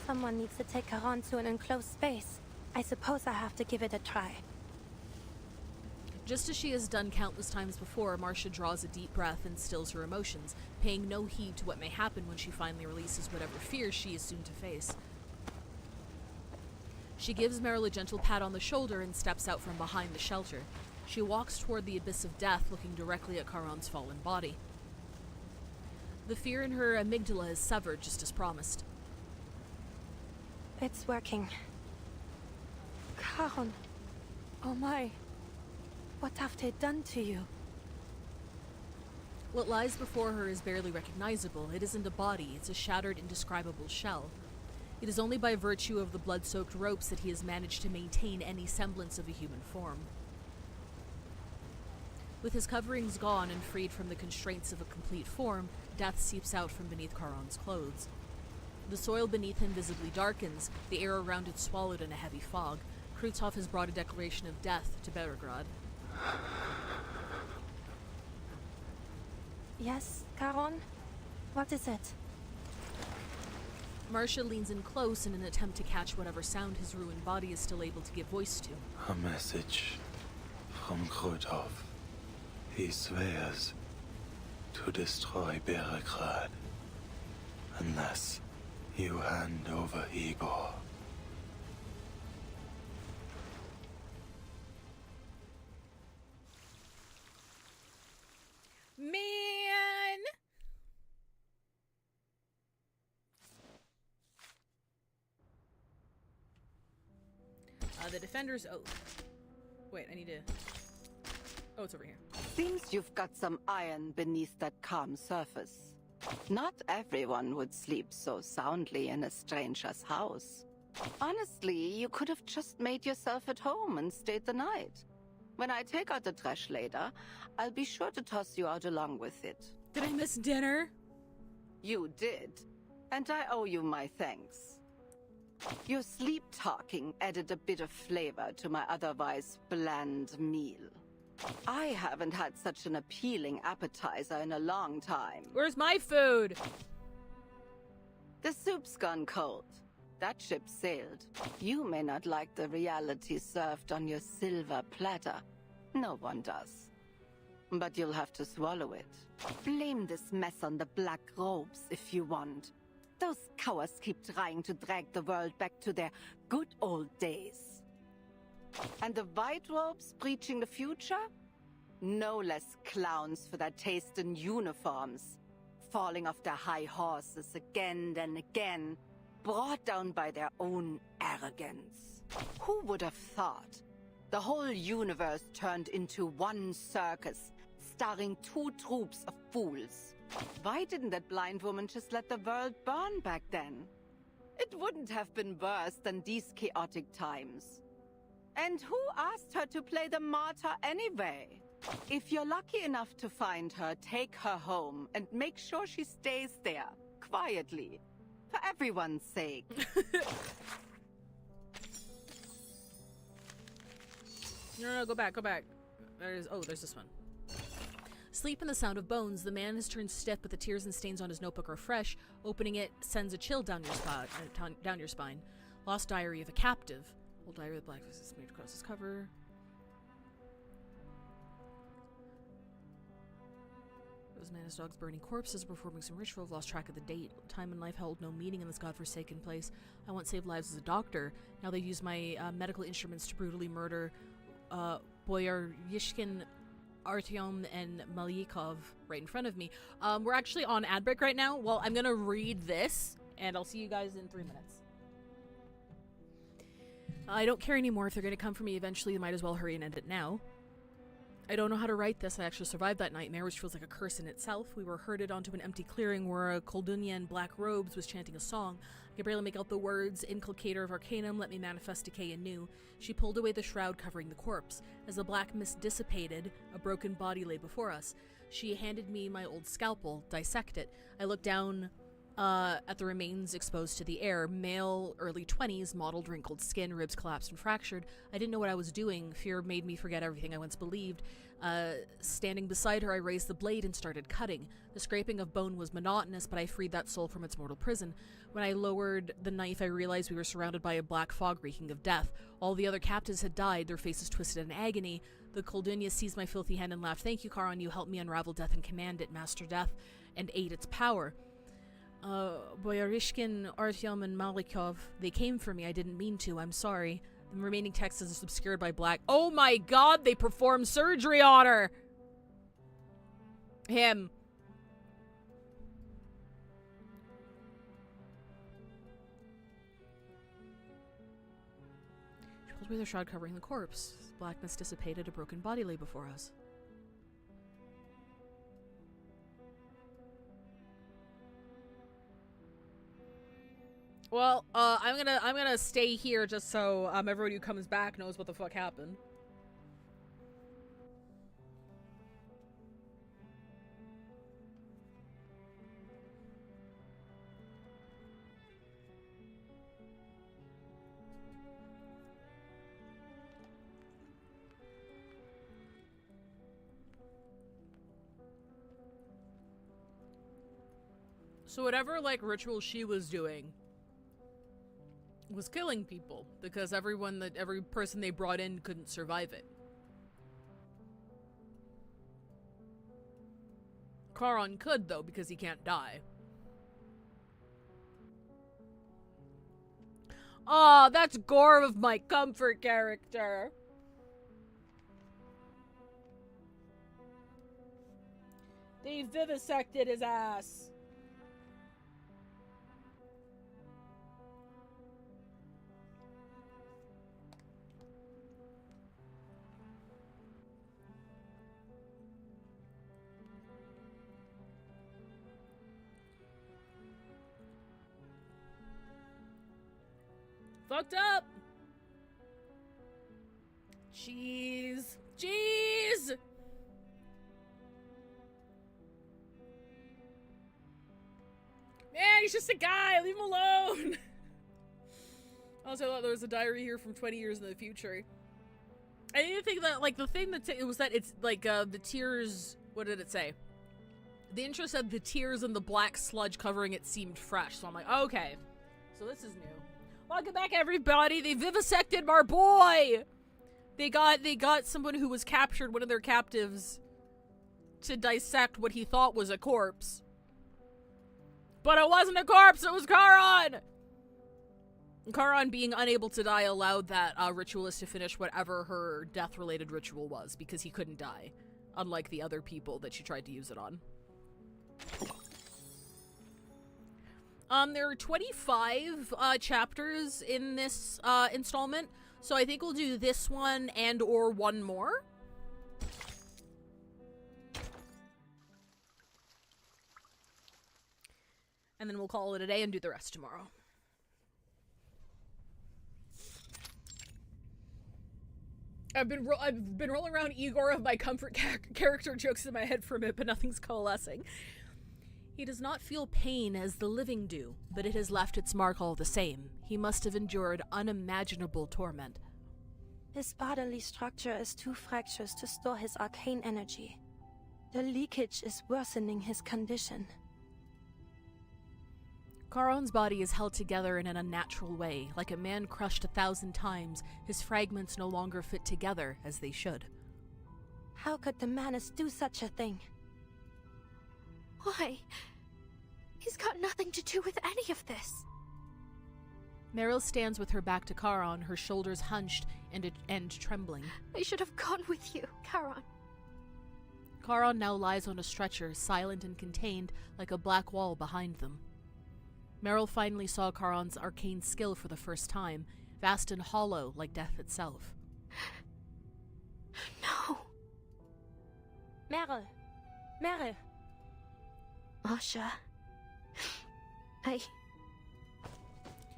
Someone needs to take her on to an enclosed space. I suppose I have to give it a try. Just as she has done countless times before, Marcia draws a deep breath and stills her emotions, paying no heed to what may happen when she finally releases whatever fears she is soon to face. She gives Meryl a gentle pat on the shoulder and steps out from behind the shelter. She walks toward the abyss of death, looking directly at Charon's fallen body. The fear in her amygdala is severed, just as promised. It's working. Charon. Oh my. What have they done to you? What lies before her is barely recognizable. It isn't a body, it's a shattered, indescribable shell. It is only by virtue of the blood-soaked ropes that he has managed to maintain any semblance of a human form. With his coverings gone and freed from the constraints of a complete form, death seeps out from beneath Charon's clothes. The soil beneath him visibly darkens, the air around it swallowed in a heavy fog. Krutov has brought a declaration of death to Beregrad. Yes, Charon? What is it? Marcia leans in close in an attempt to catch whatever sound his ruined body is still able to give voice to. A message from Krutov. He swears to destroy Beregrad unless you hand over Igor. Man! The Defender's Oath. Wait, I need to... Oh, it's over here. Seems you've got some iron beneath that calm surface. Not everyone would sleep so soundly in a stranger's house. Honestly, you could have just made yourself at home and stayed the night. When I take out the trash later, I'll be sure to toss you out along with it. Did I miss dinner? You did, and I owe you my thanks. Your sleep-talking added a bit of flavor to my otherwise bland meal. I haven't had such an appealing appetizer in a long time. Where's my food? The soup's gone cold. That ship sailed. You may not like the reality served on your silver platter. No one does. But you'll have to swallow it. Blame this mess on the Black Robes if you want. Those cowards keep trying to drag the world back to their good old days. And the White Robes preaching the future? No less clowns for their taste in uniforms. Falling off their high horses again and again, brought down by their own arrogance. Who would have thought? The whole universe turned into one circus, starring two troops of fools. Why didn't that blind woman just let the world burn back then? It wouldn't have been worse than these chaotic times. And who asked her to play the martyr anyway? If you're lucky enough to find her, take her home and make sure she stays there, quietly. For everyone's sake. No, go back. There's this one. Sleep in the sound of bones. The man has turned stiff, but the tears and stains on his notebook are fresh. Opening it sends a chill down your spine. Lost diary of a captive. Old diary with black faces smeared across his cover. Those man his dog's burning corpses, performing some ritual. I've lost track of the date. Time and life held no meaning in this godforsaken place. I once saved lives as a doctor. Now they use my medical instruments to brutally murder Boyaryshkin, Artyom, and Malyakov right in front of me. We're actually on ad break right now. Well, I'm gonna read this, and I'll see you guys in 3 minutes. I don't care anymore. If they're gonna come for me eventually, they might as well hurry and end it now. I don't know how to write this. I actually survived that nightmare, which feels like a curse in itself. We were herded onto an empty clearing where a Koldunya in black robes was chanting a song. I could barely make out the words, "Inculcator of Arcanum, let me manifest decay anew." She pulled away the shroud covering the corpse. As the black mist dissipated, a broken body lay before us. She handed me my old scalpel. Dissect it. I looked down at the remains exposed to the air. Male, early 20s, mottled, wrinkled skin, ribs collapsed and fractured. I didn't know what I was doing. Fear made me forget everything I once believed. Standing beside her, I raised the blade and started cutting. The scraping of bone was monotonous, but I freed that soul from its mortal prison. When I lowered the knife, I realized we were surrounded by a black fog reeking of death. All the other captives had died, their faces twisted in agony. The Koldunya seized my filthy hand and laughed. "Thank you, Charon. You helped me unravel death and command it, master death, and aid its power." Boyaryshkin, Artyom, and Malyakov, they came for me. I didn't mean to. I'm sorry. The remaining text is obscured by black. Oh my god, they performed surgery on her! Him. She pulled away the shroud covering the corpse. Blackness dissipated, a broken body lay before us. Well, I'm gonna stay here just so everyone who comes back knows what the fuck happened. So whatever, like, ritual she was doing was killing people, because every person they brought in couldn't survive it. Charon could, though, because he can't die. Aw, that's Gorm of my comfort character. They vivisected his ass. Fucked up. Jeez. Jeez. Man, he's just a guy. Leave him alone. Also, I thought there was a diary here from 20 years in the future. I didn't think that, like, the thing that it was that it's like the tears. What did it say? The intro said the tears and the black sludge covering it seemed fresh. So I'm like, okay, so this is new. Welcome back, everybody. They vivisected my boy. They got someone who was captured, one of their captives, to dissect what he thought was a corpse. But it wasn't a corpse. It was Charon. Charon, being unable to die, allowed that ritualist to finish whatever her death-related ritual was, because he couldn't die, unlike the other people that she tried to use it on. There are 25 chapters in this installment, so I think we'll do this one and or one more. And then we'll call it a day and do the rest tomorrow. I've been rolling around Igor of my comfort character jokes in my head for a bit, but nothing's coalescing. He does not feel pain as the living do, but it has left its mark all the same. He must have endured unimaginable torment. His bodily structure is too fractious to store his arcane energy. The leakage is worsening his condition. Charon's body is held together in an unnatural way. Like a man crushed 1,000 times, his fragments no longer fit together as they should. How could the Manus do such a thing? Why? He's got nothing to do with any of this. Meryl stands with her back to Charon, her shoulders hunched and trembling. I should have gone with you, Charon. Charon now lies on a stretcher, silent and contained, like a black wall behind them. Meryl finally saw Charon's arcane skill for the first time, vast and hollow like death itself. No. Meryl. Meryl. Masha.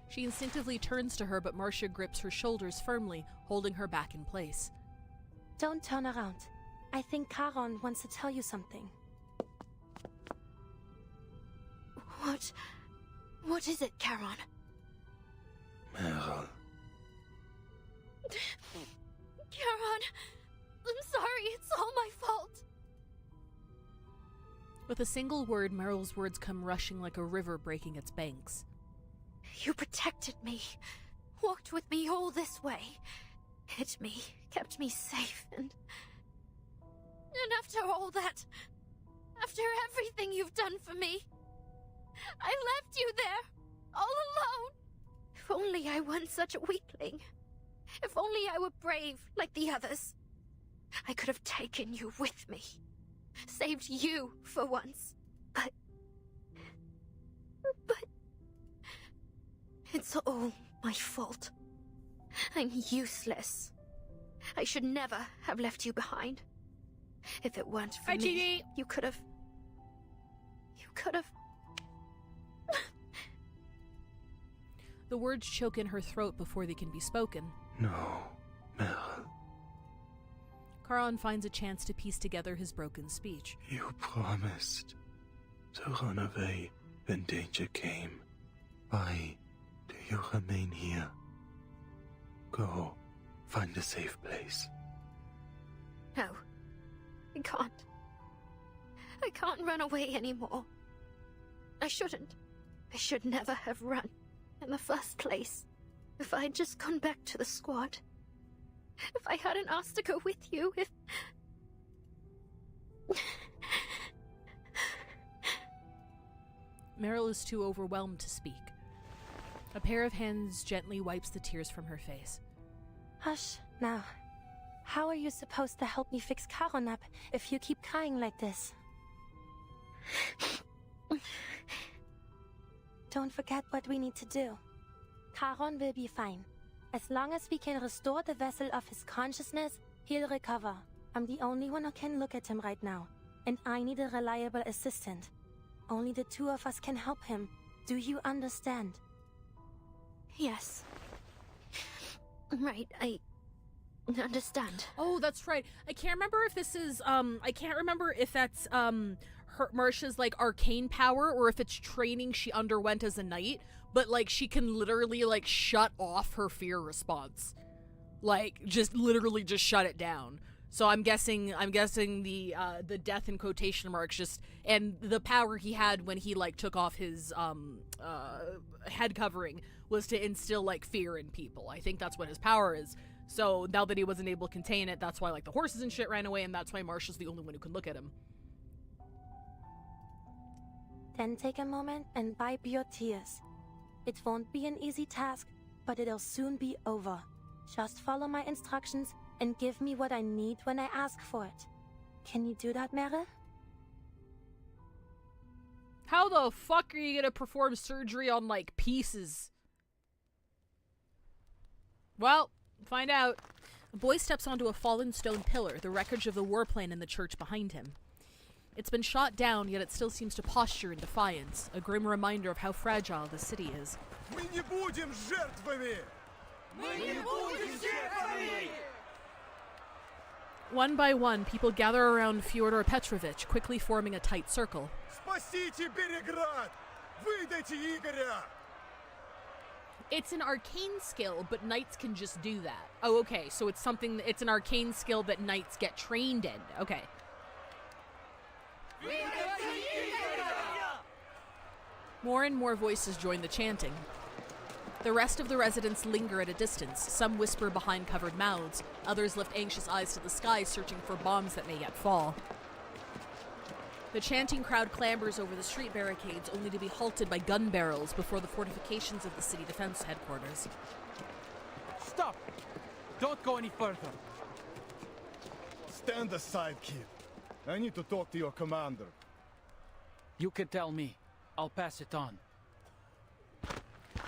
She instinctively turns to her, but Marcia grips her shoulders firmly, holding her back in place. Don't turn around. I think Charon wants to tell you something. What is it, Charon? Meryl. Charon, I'm sorry, it's all my fault. With a single word, Meryl's words come rushing like a river breaking its banks. You protected me, walked with me all this way, hid me, kept me safe, and after all that, after everything you've done for me, I left you there, all alone. If only I weren't such a weakling. If only I were brave like the others. I could have taken you with me. Saved you for once. But it's all my fault. I'm useless. I should never have left you behind. If it weren't for me, you could have... The words choke in her throat before they can be spoken. No, Merrill. Charon finds a chance to piece together his broken speech. You promised to run away when danger came. Why do you remain here? Go, find a safe place. No. I can't. I can't run away anymore. I shouldn't. I should never have run in the first place. If I'd just gone back to the squad. If I hadn't asked to go with you, if... Meryl is too overwhelmed to speak. A pair of hands gently wipes the tears from her face. Hush, now. How are you supposed to help me fix Charon up if you keep crying like this? Don't forget what we need to do. Charon will be fine. As long as we can restore the vessel of his consciousness, he'll recover. I'm the only one who can look at him right now, and I need a reliable assistant. Only the two of us can help him. Do you understand? Yes. Right, I understand. Oh, that's right. I can't remember if this is, I can't remember if that's, Marcia's, like, arcane power, or if it's training she underwent as a knight, but, like, she can literally, like, shut off her fear response. Like, just literally just shut it down. So I'm guessing the death in quotation marks just, and the power he had when he, like, took off his, head covering was to instill, like, fear in people. I think that's what his power is. So now that he wasn't able to contain it, that's why, like, the horses and shit ran away, and that's why Marcia's the only one who can look at him. Then take a moment and wipe your tears. It won't be an easy task, but it'll soon be over. Just follow my instructions and give me what I need when I ask for it. Can you do that, Merrill? How the fuck are you gonna perform surgery on, like, pieces? Well, find out. A boy steps onto a fallen stone pillar, the wreckage of the warplane in the church behind him. It's been shot down, yet it still seems to posture in defiance, a grim reminder of how fragile the city is. Мы не будем жертвами! Мы не будем жертвами! One by one, people gather around Fyodor Petrovich, quickly forming a tight circle. Спасите Береград! Выдайте Игоря! It's an arcane skill, but knights can just do that. Oh, okay, so it's an arcane skill that knights get trained in. Okay. More and more voices join the chanting. The rest of the residents linger at a distance. Some whisper behind covered mouths. Others lift anxious eyes to the sky, searching for bombs that may yet fall. The chanting crowd clambers over the street barricades, only to be halted by gun barrels before the fortifications of the city defense headquarters. Stop! Don't go any further. Stand aside, kid. I need to talk to your commander. You can tell me. I'll pass it on.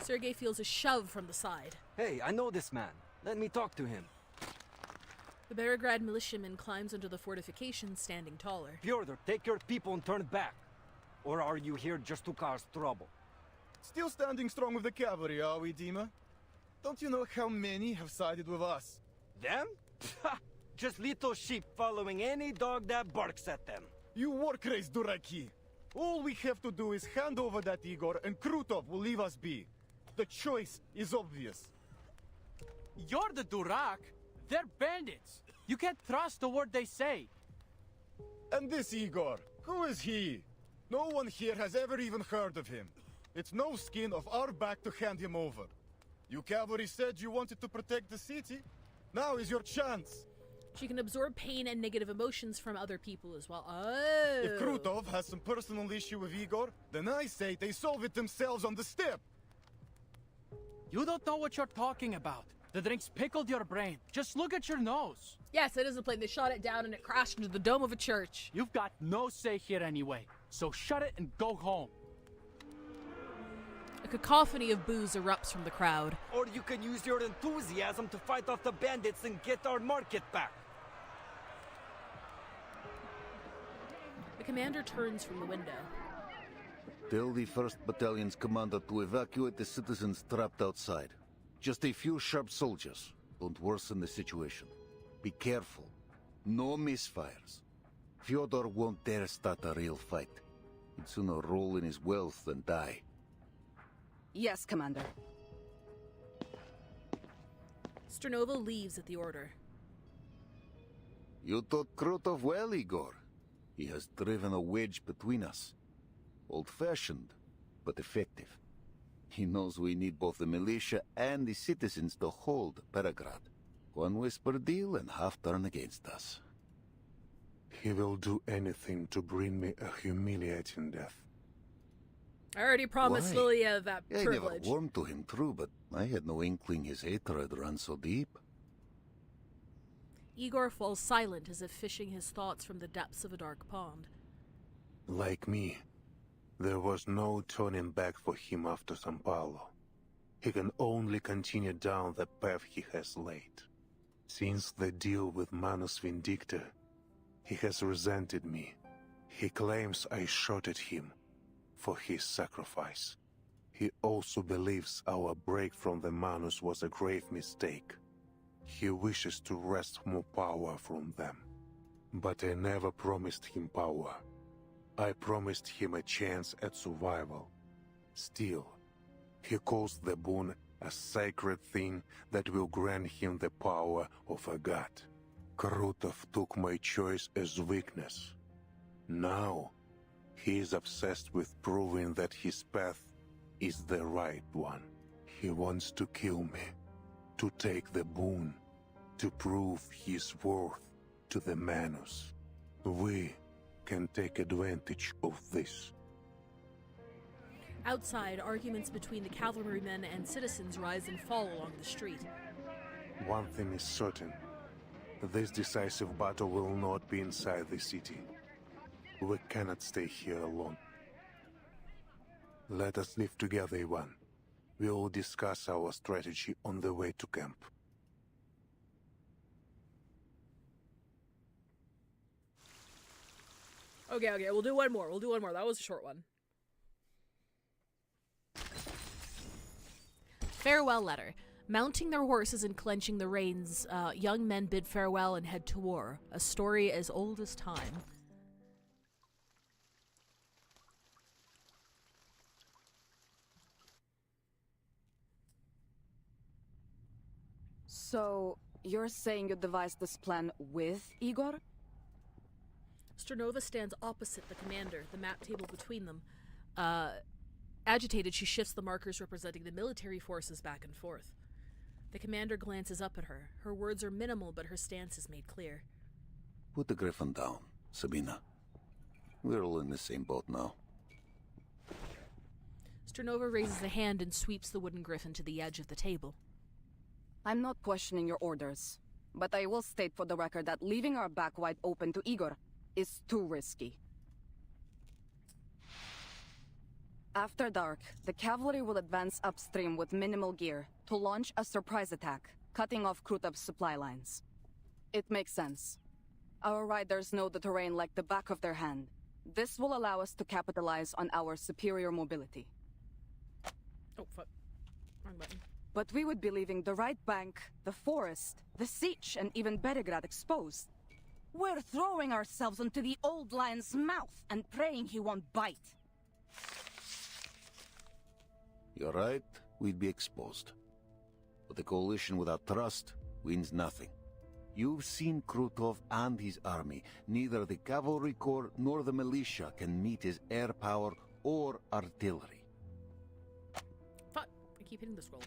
Sergei feels a shove from the side. Hey, I know this man. Let me talk to him. The Beregrad militiaman climbs onto the fortifications, standing taller. Fyodor, take your people and turn back. Or are you here just to cause trouble? Still standing strong with the cavalry, are we, Dima? Don't you know how many have sided with us? Them? Just little sheep following any dog that barks at them. You war-crazed duraki. All we have to do is hand over that Igor, and Krutov will leave us be. The choice is obvious. You're the Durak. They're bandits. You can't trust the word they say. And this Igor, who is he? No one here has ever even heard of him. It's no skin of our back to hand him over. You cavalry said you wanted to protect the city. Now is your chance. She can absorb pain and negative emotions from other people as well. Oh. If Krutov has some personal issue with Igor, then I say they solve it themselves on the step. You don't know what you're talking about. The drinks pickled your brain. Just look at your nose. Yes, it is a plane. They shot it down and it crashed into the dome of a church. You've got no say here anyway, so shut it and go home. A cacophony of boos erupts from the crowd. Or you can use your enthusiasm to fight off the bandits and get our market back. The commander turns from the window. Tell the 1st Battalion's commander to evacuate the citizens trapped outside. Just a few sharp soldiers. Don't worsen the situation. Be careful. No misfires. Fyodor won't dare start a real fight. He'd sooner roll in his wealth than die. Yes, Commander. Sternova leaves at the order. You taught Krutov well, Igor. He has driven a wedge between us. Old-fashioned, but effective. He knows we need both the militia and the citizens to hold Peregrad. One whisper deal and half turn against us. He will do anything to bring me a humiliating death. I already promised Why? Lilia that I privilege. never warmed to him, true, but I had no inkling his hatred ran so deep. Igor falls silent as if fishing his thoughts from the depths of a dark pond. Like me, there was no turning back for him after San Paulo. He can only continue down the path he has laid. Since the deal with Manus Vindicta, he has resented me. He claims I shot at him for his sacrifice. He also believes our break from the Manus was a grave mistake. He wishes to wrest more power from them. But I never promised him power. I promised him a chance at survival. Still, he calls the boon a sacred thing that will grant him the power of a god. Krutov took my choice as weakness. Now, he is obsessed with proving that his path is the right one. He wants to kill me, to take the boon, to prove his worth to the Manus. We can take advantage of this. Outside, arguments between the cavalrymen and citizens rise and fall along the street. One thing is certain. This decisive battle will not be inside the city. We cannot stay here alone. Let us live together, Ivan. We will discuss our strategy on the way to camp. Okay, we'll do one more. That was a short one. Farewell letter. Mounting their horses and clenching the reins, young men bid farewell and head to war. A story as old as time. So, you're saying you devised this plan with Igor? Sternova stands opposite the commander, the map table between them. Agitated, she shifts the markers representing the military forces back and forth. The commander glances up at her. Her words are minimal, but her stance is made clear. Put the griffin down, Sabina. We're all in the same boat now. Sternova raises a hand and sweeps the wooden griffin to the edge of the table. I'm not questioning your orders, but I will state for the record that leaving our back wide open to Igor is too risky. After dark, the cavalry will advance upstream with minimal gear to launch a surprise attack, cutting off Krutov's supply lines. It makes sense. Our riders know the terrain like the back of their hand. This will allow us to capitalize on our superior mobility. Oh, fuck. Wrong button. But we would be leaving the right bank, the forest, the siege, and even Beregrad exposed. We're throwing ourselves into the old lion's mouth and praying he won't bite. You're right, we'd be exposed. But the coalition without trust wins nothing. You've seen Krutov and his army. Neither the cavalry corps nor the militia can meet his air power or artillery. Fuck, I keep hitting the scroll.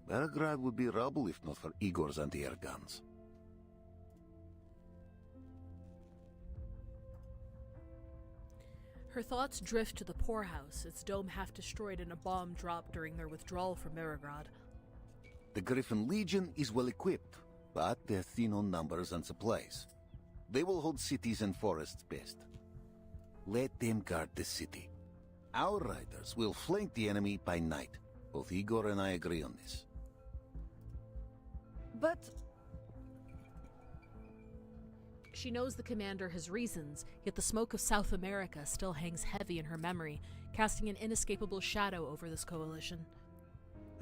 Beregrad would be rubble if not for Igor's anti-air guns. Her thoughts drift to the poorhouse, its dome half destroyed and a bomb dropped during their withdrawal from Beregrad. The Griffin Legion is well equipped, but they're thin on numbers and supplies. They will hold cities and forests best. Let them guard the city. Our riders will flank the enemy by night. Both Igor and I agree on this. But She knows the commander has reasons, yet the smoke of South America still hangs heavy in her memory, casting an inescapable shadow over this coalition.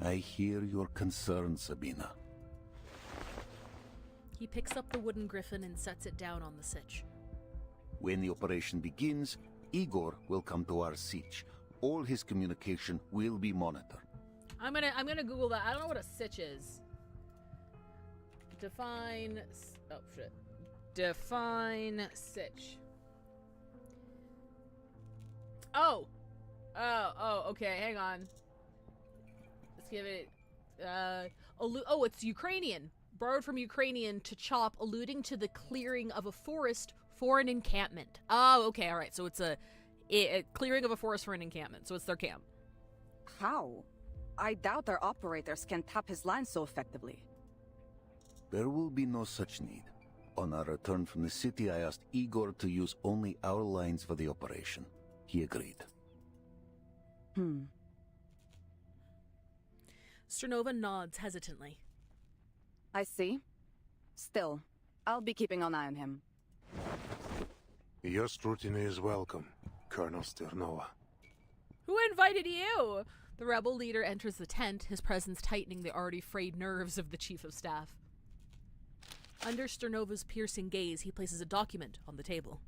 I hear your concern, Sabina. He picks up the wooden griffin and sets it down on the sitch. When the operation begins, Igor will come to our siege. All his communication will be monitored. I'm gonna Google that. I don't know what a sitch is. Define sitch. Oh, okay. Hang on. Let's give it. It's Ukrainian. Borrowed from Ukrainian to chop, alluding to the clearing of a forest for an encampment. Oh, okay, all right. So it's a clearing of a forest for an encampment. So it's their camp. How? I doubt our operators can tap his line so effectively. There will be no such need. On our return from the city, I asked Igor to use only our lines for the operation. He agreed. Sternova nods hesitantly. I see. Still, I'll be keeping an eye on him. Your scrutiny is welcome, Colonel Sternova. Who invited you? The rebel leader enters the tent, his presence tightening the already frayed nerves of the chief of staff. Under Sternova's piercing gaze, he places a document on the table.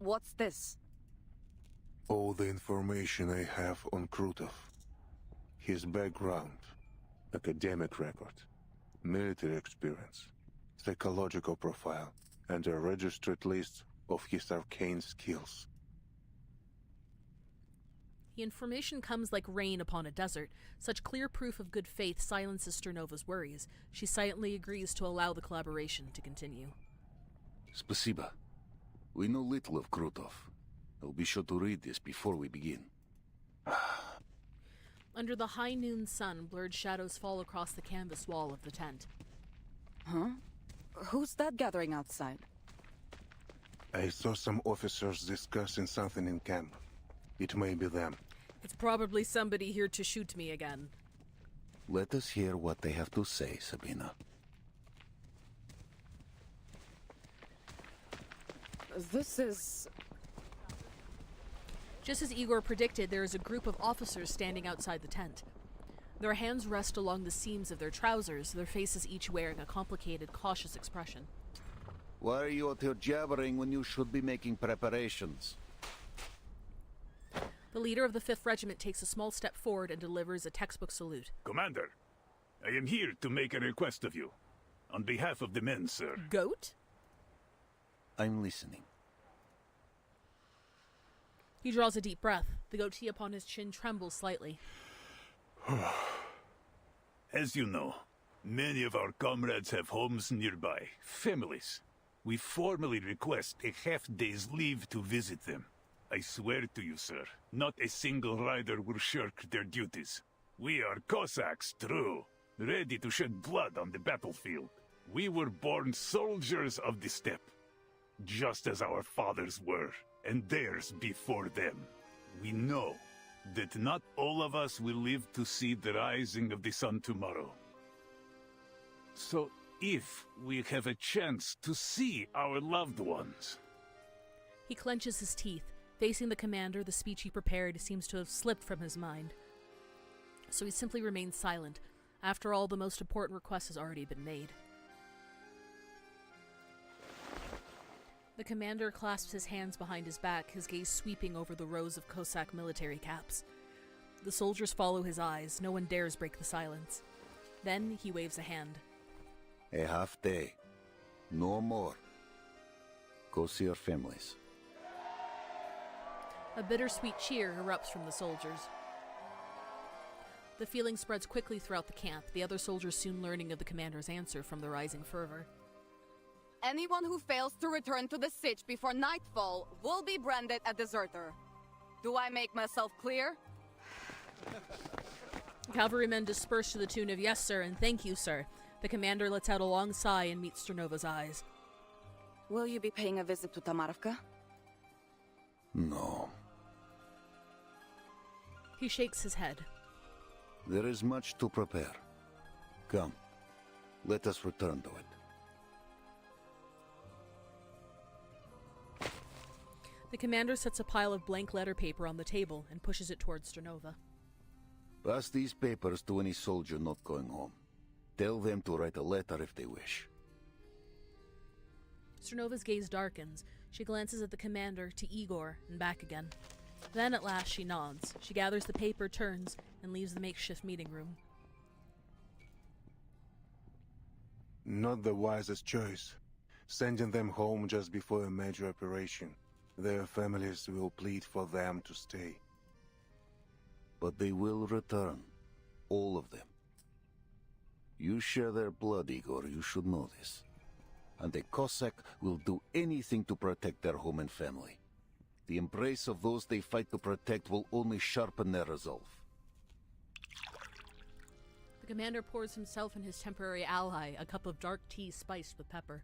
What's this? All the information I have on Krutov. His background, academic record, military experience, psychological profile, and a registered list of his arcane skills. The information comes like rain upon a desert. Such clear proof of good faith silences Sternova's worries. She silently agrees to allow the collaboration to continue. Spasiba. We know little of Krutov. I'll be sure to read this before we begin. Under the high noon sun, blurred shadows fall across the canvas wall of the tent. Huh? Who's that gathering outside? I saw some officers discussing something in camp. It may be them. It's probably somebody here to shoot me again. Let us hear what they have to say, Sabina. This is... Just as Igor predicted, there is a group of officers standing outside the tent. Their hands rest along the seams of their trousers, their faces each wearing a complicated, cautious expression. Why are you out here jabbering when you should be making preparations? The leader of the 5th Regiment takes a small step forward and delivers a textbook salute. Commander, I am here to make a request of you. On behalf of the men, sir. Goat? I'm listening. He draws a deep breath. The goatee upon his chin trembles slightly. As you know, many of our comrades have homes nearby, families. We formally request a half-day's leave to visit them. I swear to you, sir, not a single rider will shirk their duties. We are Cossacks, true, ready to shed blood on the battlefield. We were born soldiers of the steppe, just as our fathers were, and theirs before them. We know that not all of us will live to see the rising of the sun tomorrow. So, if we have a chance to see our loved ones... He clenches his teeth. Facing the commander, the speech he prepared seems to have slipped from his mind. So he simply remains silent. After all, the most important request has already been made. The commander clasps his hands behind his back, his gaze sweeping over the rows of Cossack military caps. The soldiers follow his eyes. No one dares break the silence. Then he waves a hand. A half day. No more. Go see your families. A bittersweet cheer erupts from the soldiers. The feeling spreads quickly throughout the camp, the other soldiers soon learning of the commander's answer from the rising fervor. Anyone who fails to return to the siege before nightfall will be branded a deserter. Do I make myself clear? Cavalrymen disperse to the tune of "Yes, sir," and "Thank you, sir." The commander lets out a long sigh and meets Sternova's eyes. Will you be paying a visit to Tamarivka? No. He shakes his head. There is much to prepare. Come, let us return to it. The commander sets a pile of blank letter paper on the table and pushes it towards Sternova. Pass these papers to any soldier not going home. Tell them to write a letter if they wish. Sternova's gaze darkens. She glances at the commander, to Igor, and back again. Then at last she nods. She gathers the paper, turns, and leaves the makeshift meeting room. Not the wisest choice. Sending them home just before a major operation. Their families will plead for them to stay. But they will return. All of them. You share their blood, Igor. You should know this. And a Cossack will do anything to protect their home and family. The embrace of those they fight to protect will only sharpen their resolve. The commander pours himself and his temporary ally a cup of dark tea spiced with pepper.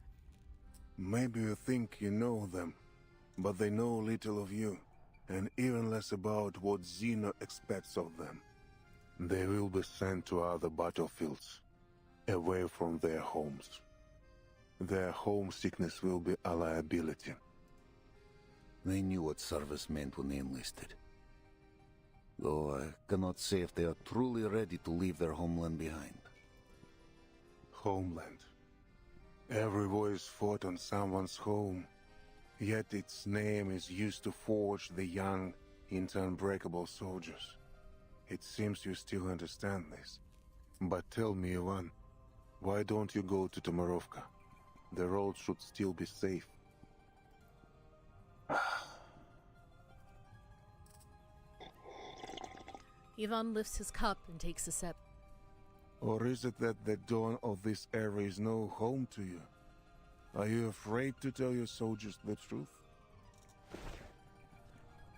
Maybe you think you know them, but they know little of you, and even less about what Zeno expects of them. They will be sent to other battlefields, away from their homes. Their homesickness will be a liability. They knew what service meant when they enlisted. Though I cannot say if they are truly ready to leave their homeland behind. Homeland. Every war is fought on someone's home, yet its name is used to forge the young into unbreakable soldiers. It seems you still understand this. But tell me, Ivan, why don't you go to Tomarovka? The road should still be safe. Ivan lifts his cup and takes a sip. Or is it that the dawn of this era is no home to you? Are you afraid to tell your soldiers the truth?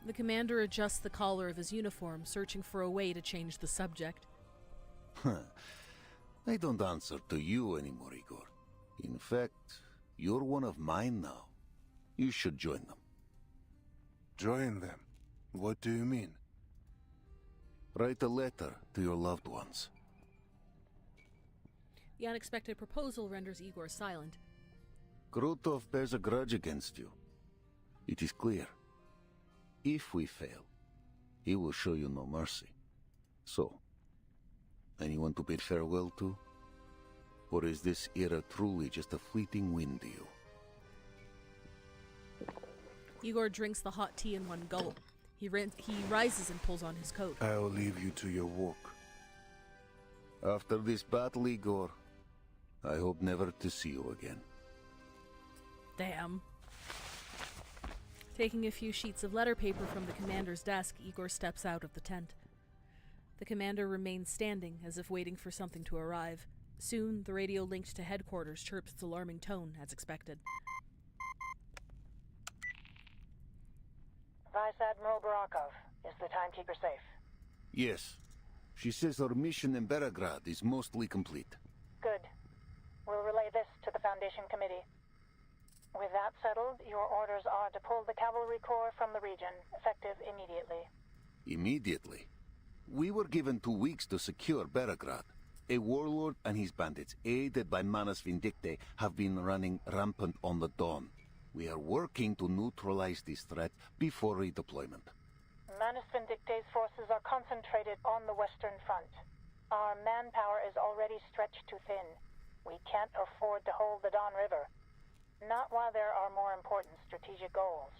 The commander adjusts the collar of his uniform, searching for a way to change the subject. I don't answer to you anymore, Igor. In fact, you're one of mine now. You should join them. Join them? What do you mean? Write a letter to your loved ones. The unexpected proposal renders Igor silent. Krutov bears a grudge against you. It is clear. If we fail, he will show you no mercy. So, anyone to bid farewell to? Or is this era truly just a fleeting whim to you? Igor drinks the hot tea in one gulp. He rises and pulls on his coat. I'll leave you to your work. After this battle, Igor, I hope never to see you again. Damn. Taking a few sheets of letter paper from the commander's desk, Igor steps out of the tent. The commander remains standing, as if waiting for something to arrive. Soon, the radio linked to headquarters chirps its alarming tone, as expected. Vice Admiral Barakov, is the timekeeper safe? Yes. She says our mission in Belgrade is mostly complete. Good. We'll relay this to the Foundation Committee. With that settled, your orders are to pull the Cavalry Corps from the region, effective immediately. Immediately? We were given 2 weeks to secure Belgrade. A warlord and his bandits, aided by Manus Vindictae, have been running rampant on the Don. We are working to neutralize this threat before redeployment. Manus Vindictae's forces are concentrated on the Western Front. Our manpower is already stretched too thin. We can't afford to hold the Don River. Not while there are more important strategic goals.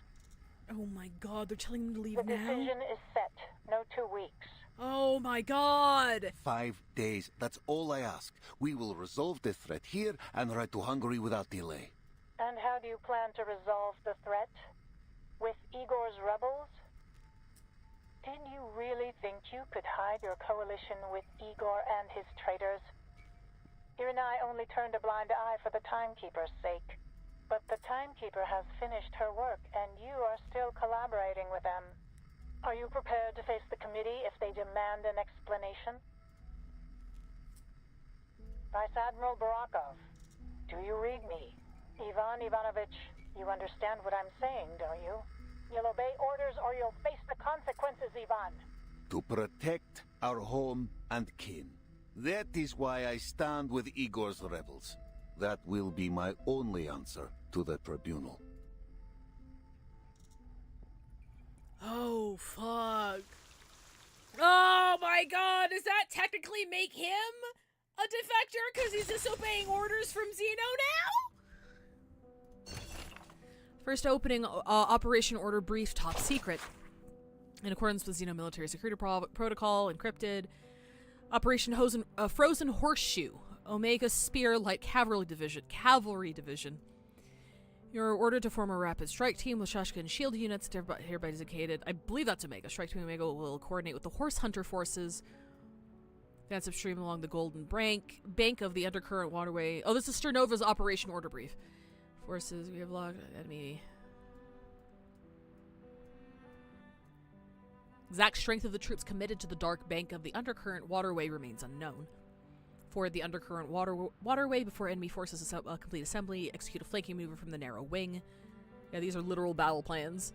Oh my god, they're telling them to leave The now? decision is set. No 2 weeks. Oh my god! 5 days, that's all I ask. We will resolve the threat here and ride to Hungary without delay. And how do you plan to resolve the threat? With Igor's rebels? Did you really think you could hide your coalition with Igor and his traitors? You and I only turned a blind eye for the Timekeeper's sake. But the Timekeeper has finished her work, and you are still collaborating with them. Are you prepared to face the committee if they demand an explanation? Vice Admiral Barakov, do you read me? Ivan Ivanovich, you understand what I'm saying, don't you? You'll obey orders or you'll face the consequences, Ivan. To protect our home and kin. That is why I stand with Igor's rebels. That will be my only answer to the tribunal. Oh, fuck. Oh my god, does that technically make him a defector because he's disobeying orders from Xeno now? First opening, Operation Order Brief, top secret. In accordance with Xeno military security protocol, encrypted. Operation Frozen Horseshoe, Omega Spear Light Cavalry Division. You're ordered to form a rapid strike team with shotgun shield units hereby designated. I believe that's Omega. Strike Team Omega will coordinate with the Horse Hunter forces. Advance upstream along the Golden bank of the Undercurrent Waterway. Oh, this is Sternova's Operation Order Brief. Forces, we have logged enemy. Exact strength of the troops committed to the dark bank of the Undercurrent Waterway remains unknown. For the Undercurrent Waterway before enemy forces complete assembly, execute a flanking maneuver from the narrow wing. Yeah, these are literal battle plans.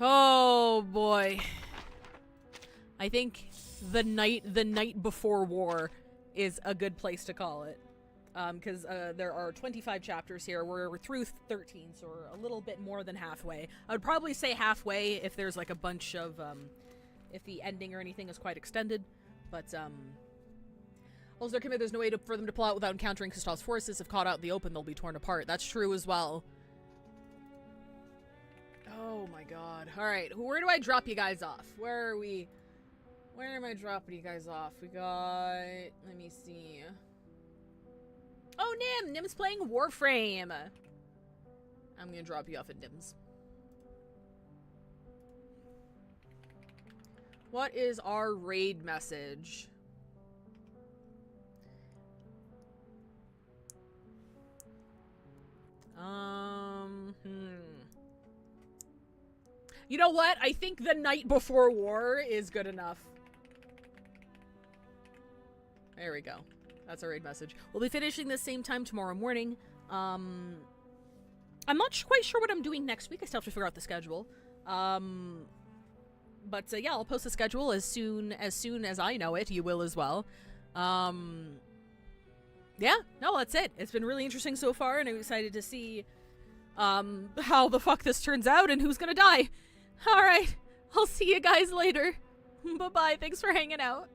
Oh boy. I think the night before war is a good place to call it. Because there are 25 chapters here. We're through 13, so we're a little bit more than halfway. I would probably say halfway if there's like a bunch of, if the ending or anything is quite extended. But, also they're committed, there's no way for them to pull out without encountering Kustal's forces. If caught out in the open, they'll be torn apart. That's true as well. Oh my god. Alright, where do I drop you guys off? Where are we? Where am I dropping you guys off? We got... let me see... Oh, Nim! Nim's playing Warframe! I'm gonna drop you off at Nim's. What is our raid message? You know what? I think the night before war is good enough. There we go. That's our raid message. We'll be finishing this same time tomorrow morning. I'm not quite sure what I'm doing next week. I still have to figure out the schedule. But yeah, I'll post the schedule as soon as I know it. You will as well. Yeah, no, that's it. It's been really interesting so far, and I'm excited to see how the fuck this turns out and who's gonna die. All right, I'll see you guys later. Bye-bye. Thanks for hanging out.